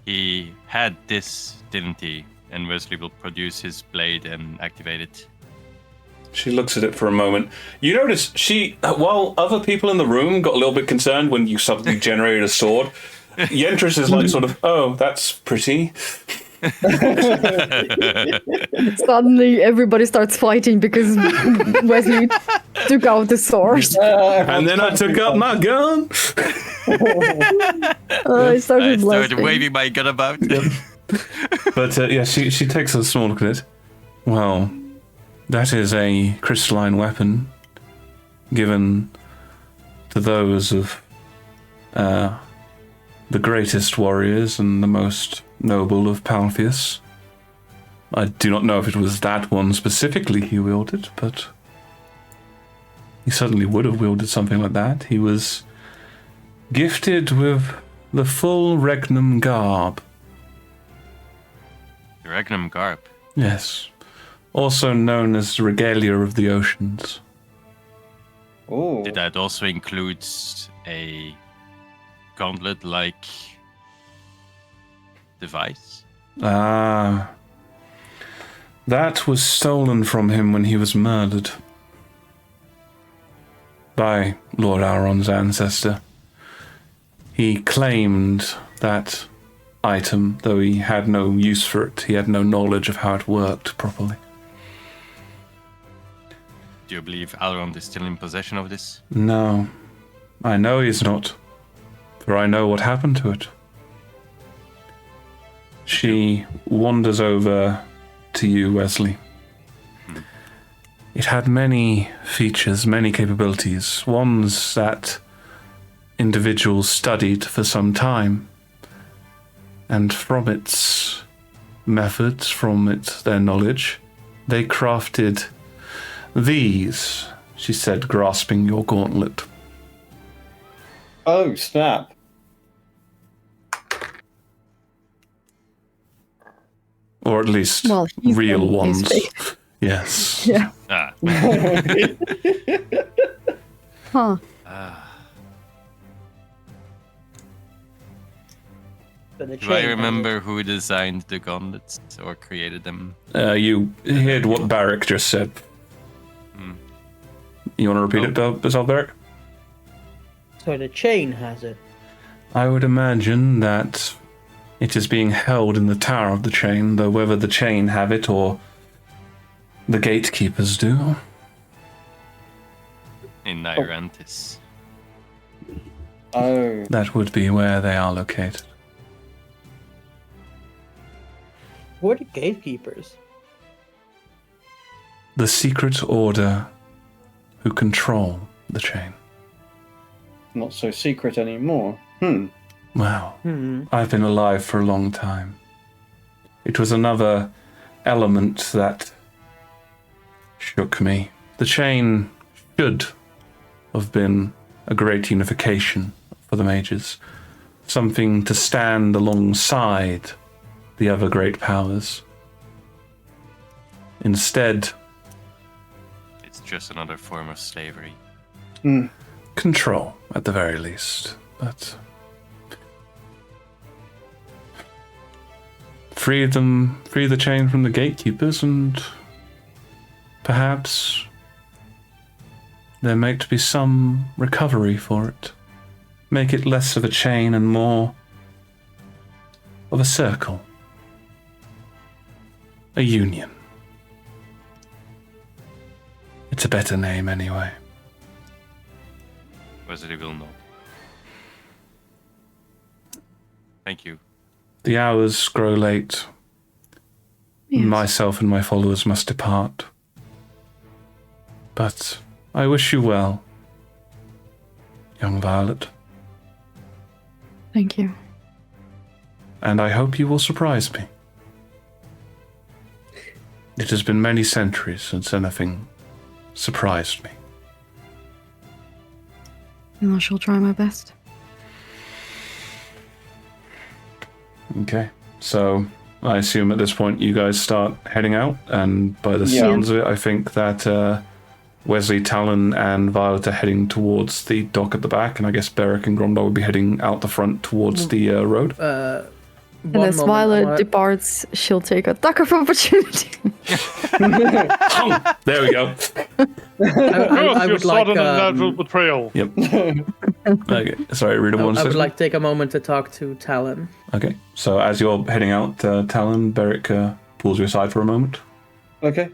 He had this, didn't he? And Wesley will produce his blade and activate it. She looks at it for a moment. You notice while other people in the room got a little bit concerned when you suddenly generated a sword, Yentris is like sort of, oh, that's pretty. Suddenly everybody starts fighting because Wesley took out the sword. And then I took out my gun. I started waving my gun about. Yep. But she takes a small look at it. Well, that is a crystalline weapon given to those of the greatest warriors and the most noble of Palpheus. I do not know if it was that one specifically he wielded, but he certainly would have wielded something like that. He was gifted with the full Regnum garb. The Regnum garb? Yes. Also known as the regalia of the oceans. Oh. Did that also include a gauntlet-like device? Ah. That was stolen from him when he was murdered. By Lord Auron's ancestor. He claimed that item, though he had no use for it. He had no knowledge of how it worked properly. Do you believe Alrond is still in possession of this? No, I know he's not, for I know what happened to it. She wanders over to you, Wesley. It had many features, many capabilities, ones that individuals studied for some time. And from its methods, from their knowledge, they crafted these, she said, grasping your gauntlet. Oh, snap. Or at least he's real in his ones. faith. Yes. Yeah. Ah. Huh. Do I remember who designed the gauntlets or created them? You heard what Barrick just said. You want to repeat it, yourself, Barrick? So the chain has it. I would imagine that it is being held in the tower of the chain, though whether the chain have it or the gatekeepers do. In Nyrantis. Oh. That would be where they are located. Who are the gatekeepers? The secret order who control the chain. Not so secret anymore. Wow. I've been alive for a long time. It was another element that shook me. The chain should have been a great unification for the mages. Something to stand alongside the other great powers. Instead, It's just another form of slavery. control, at the very least. But free the chain from the gatekeepers, and perhaps there might be some recovery for it. Make it less of a chain and more of a circle. A union. It's a better name anyway. Wesley will not. Thank you. The hours grow late. Yes. Myself and my followers must depart. But I wish you well, young Violet, Thank you. and I hope you will surprise me. It has been many centuries since anything surprised me. And I shall try my best. Okay, so I assume at this point you guys start heading out, and by the sounds of it, I think that Wesley, Talon, and Violet are heading towards the dock at the back, and I guess Beric and Gromdal will be heading out the front towards the road. And as Violet departs, she'll take a attack of opportunity. There we go. I you would like sudden and natural betrayal. Yep. Okay, sorry, read it one I second. would like to take a moment to talk to Talon. Okay, so as you're heading out, Talon, Beric pulls you aside for a moment. Okay.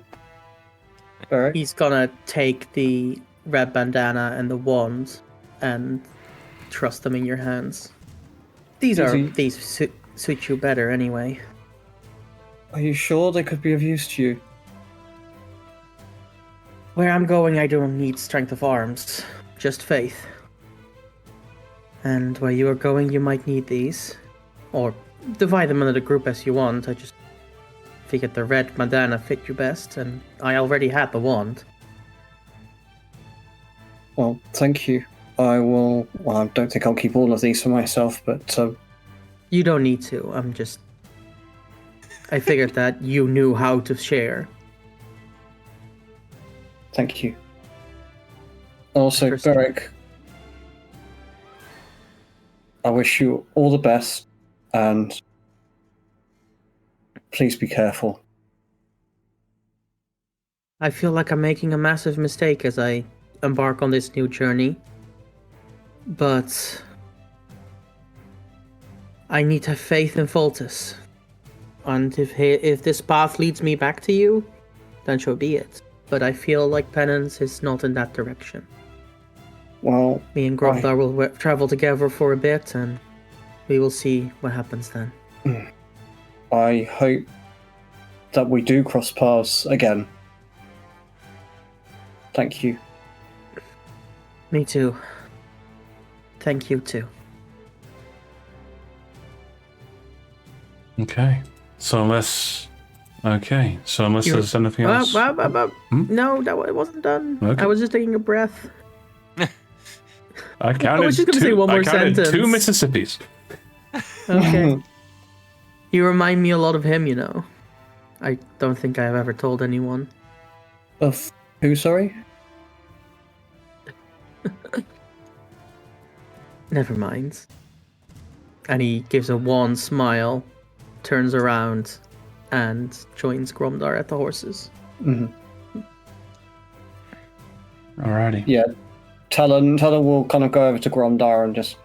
Alright. He's gonna take the red bandana and the wand and trust them in your hands. These suit you better anyway. Are you sure they could be of use to you? Where I'm going, I don't need strength of arms, just faith. And where you are going, you might need these. Or divide them into the group as you want. I just figured the red bandana fit you best, and I already had the wand. Well, thank you. I will. Well, I don't think I'll keep all of these for myself, but You don't need to. I figured that you knew how to share. thank you. Also, Interesting. Beric, I wish you all the best, and please be careful. I feel like I'm making a massive mistake as I embark on this new journey. But I need to have faith in Foltus. And if this path leads me back to you, then so be it. But I feel like penance is not in that direction. Well, Me and Gromdar will travel together for a bit, and we will see what happens then. I hope that we do cross paths again. Thank you. Me too. Thank you too. Okay. So unless there's anything else. No, it wasn't done. Okay. I was just taking a breath. I counted was just gonna say one more sentence. 2 Mississippis. Okay. You remind me a lot of him, you know. I don't think I've ever told anyone. Of who, sorry? Never mind. And he gives a wan smile, turns around, and joins Gromdar at the horses. Mm-hmm. Alrighty. Yeah. Talon will kind of go over to Gromdar and just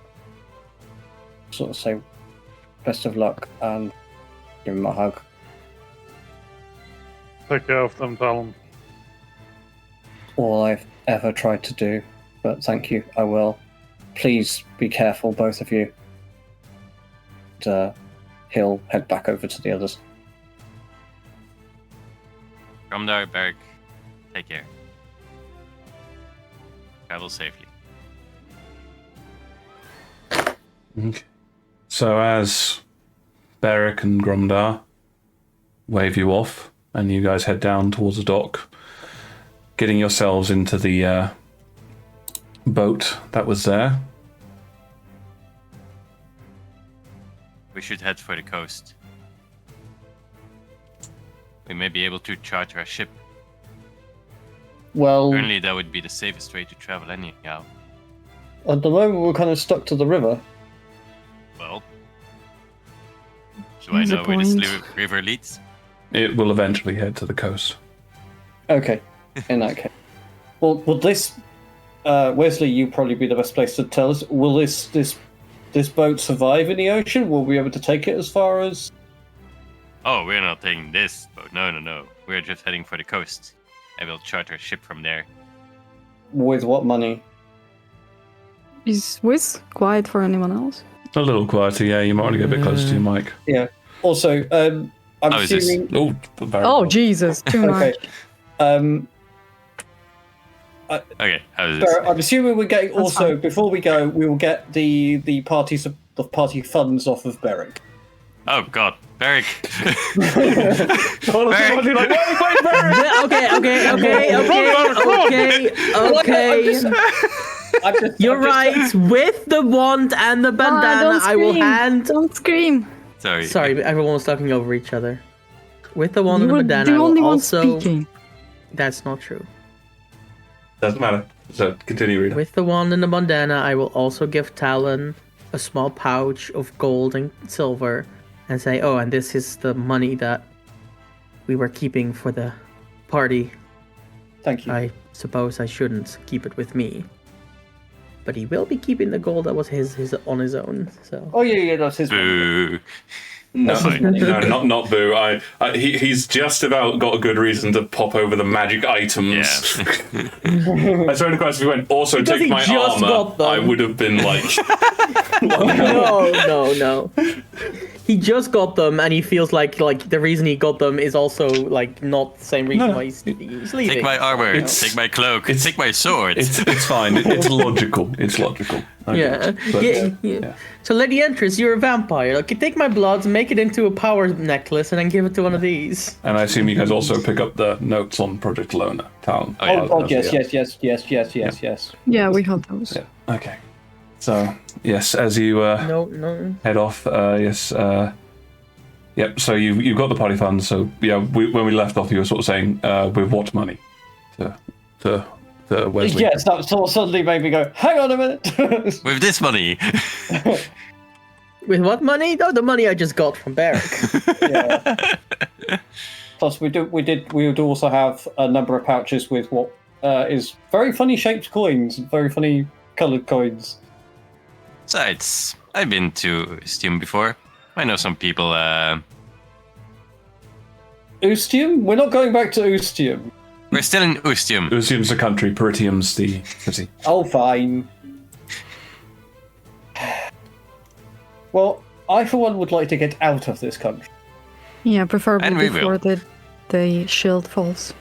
sort of say best of luck and give him a hug. Take care of them, Talon. All I've ever tried to do, but thank you, I will. Please be careful, both of you. And, he'll head back over to the others. Gromdar, Beric, take care. Travel safely. Okay. So as Beric and Gromdar wave you off, and you guys head down towards the dock, getting yourselves into the boat that was there. We should head for the coast. We may be able to charter a ship. Well, Currently, that would be the safest way to travel anyhow. at the moment we're kind of stuck to the river. Well, do I There's a know where this point. river leads? It will eventually head to the coast. Okay, in that case. Well, will this... Wesley, you probably be the best place to tell us. Will this boat survive in the ocean? Will we be able to take it as far as... Oh, we're not taking this boat. No. We're just heading for the coast. I will charter a ship from there. With what money? Is Wiz quiet for anyone else? A little quieter, yeah. You might want to get a bit closer to your mic. Yeah. Also, I'm How is this? assuming... Oh, very Oh, well. Jesus, too Okay. much. Okay, how is this? So I'm assuming we're getting... That's Also, fine. before we go, we will get the party funds off of Beric. Oh god, Beric. Okay. I'm just, You're I'm just- right. With the wand and the bandana, don't I will scream. hand. Don't scream. Sorry. Sorry, but everyone was talking over each other. With the wand You and the were bandana, the I will only one also. speaking. That's not true. Doesn't matter. So continue reading. With the wand and the bandana, I will also give Talon a small pouch of gold and silver, and say, "Oh, and this is the money that we were keeping for the party. Thank you. I suppose I shouldn't keep it with me, but he will be keeping the gold that was his on his own. So." Oh, yeah, that's his money. Boo. No, Fine. no, not Boo. He's just about got a good reason to pop over the magic items. Yeah. I swear to Christ, if he went, also Because take he my just armor, got them. I would have been like, No. He just got them, and he feels like the reason he got them is also like not the same reason No. why he's leaving. Take my armor. It's- Take my cloak. it's- Take my sword. it's fine. It's logical. It's logical. I Yeah. get it. But, Yeah. So, Lady Entrance, you're a vampire. Okay, take my blood, make it into a power necklace, and then give it to one of these. And I assume you guys also pick up the notes on Project Lona. Talon. Oh, yeah. Oh, yes. Yeah, we have those. Yeah. Okay. So yes, as you No. head off, yep. So you've got the party funds. So yeah, when we left off, you were sort of saying with what money to to Wesley. Yes, that sort of suddenly made me go, hang on a minute. With this money. With what money? Oh, the money I just got from Barrack. Yeah. Plus, we would also have a number of pouches with what is very funny shaped coins, very funny coloured coins. Besides, I've been to Ustium before. I know some people. Ustium? We're not going back to Ustium. We're still in Ustium. Usium's the country, Peritium's the city. Oh, fine. Well, I for one would like to get out of this country. Yeah, preferably And we before will. the shield falls.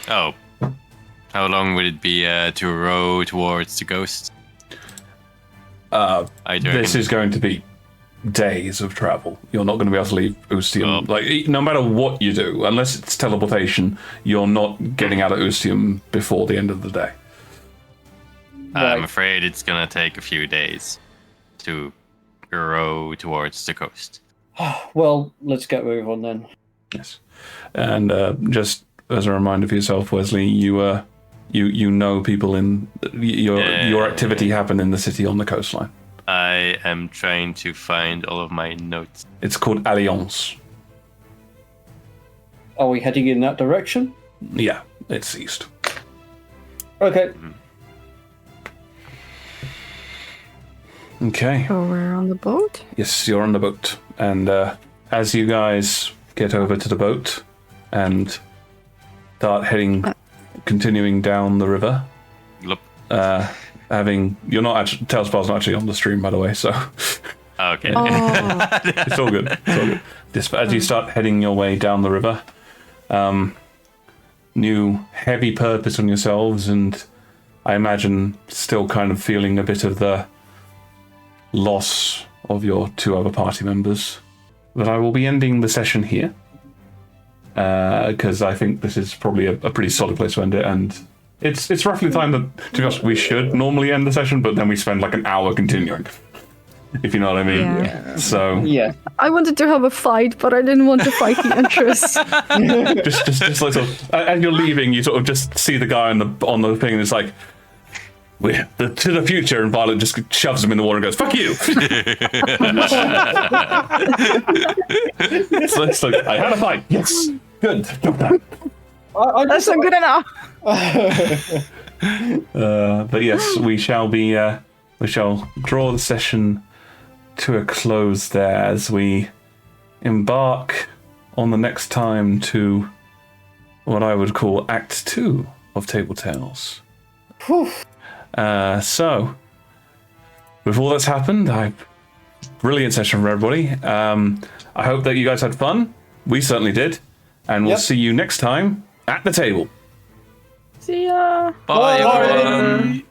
Oh. How long would it be to row towards the ghost? This is going to be days of travel. You're not going to be able to leave Ustium. Like, no matter what you do, unless it's teleportation, you're not getting out of Ustium before the end of the day. I'm afraid it's gonna take a few days to row towards the coast. Well, let's get moving on then. Yes. And just as a reminder for yourself, Wesley, you know people in your activity happen in the city on the coastline. I am trying to find all of my notes. It's called Alliance. Are we heading in that direction? Yeah, it's east. Okay. Okay. So we're on the boat? Yes, you're on the boat. And as you guys get over to the boat and start continuing down the river, Look. you're not actually, Tailspell's not actually on the stream, by the way, so Okay. Oh, it's all good. It's all good. As you start heading your way down the river, new heavy purpose on yourselves, and I imagine still kind of feeling a bit of the loss of your two other party members. But I will be ending the session here, because I think this is probably a pretty solid place to end it, and it's roughly the time that, to be honest, we should normally end the session, but then we spend like an hour continuing, if you know what I mean. Yeah. So Yeah. I wanted to have a fight, but I didn't want to fight the Huntress. just like sort of, as you're leaving, you sort of just see the guy on the thing, and it's like, we're to the future, and Violet just shoves him in the water and goes, "Fuck you!" So it's like, I had a fight. Yes, good. Job done. That's not good enough. But yes, we shall draw the session to a close there as we embark on the next time to what I would call Act 2 of Table Tales. So, with all that's happened, brilliant session for everybody. I hope that you guys had fun. We certainly did. And we'll see you next time at the table. See ya. Bye, everyone.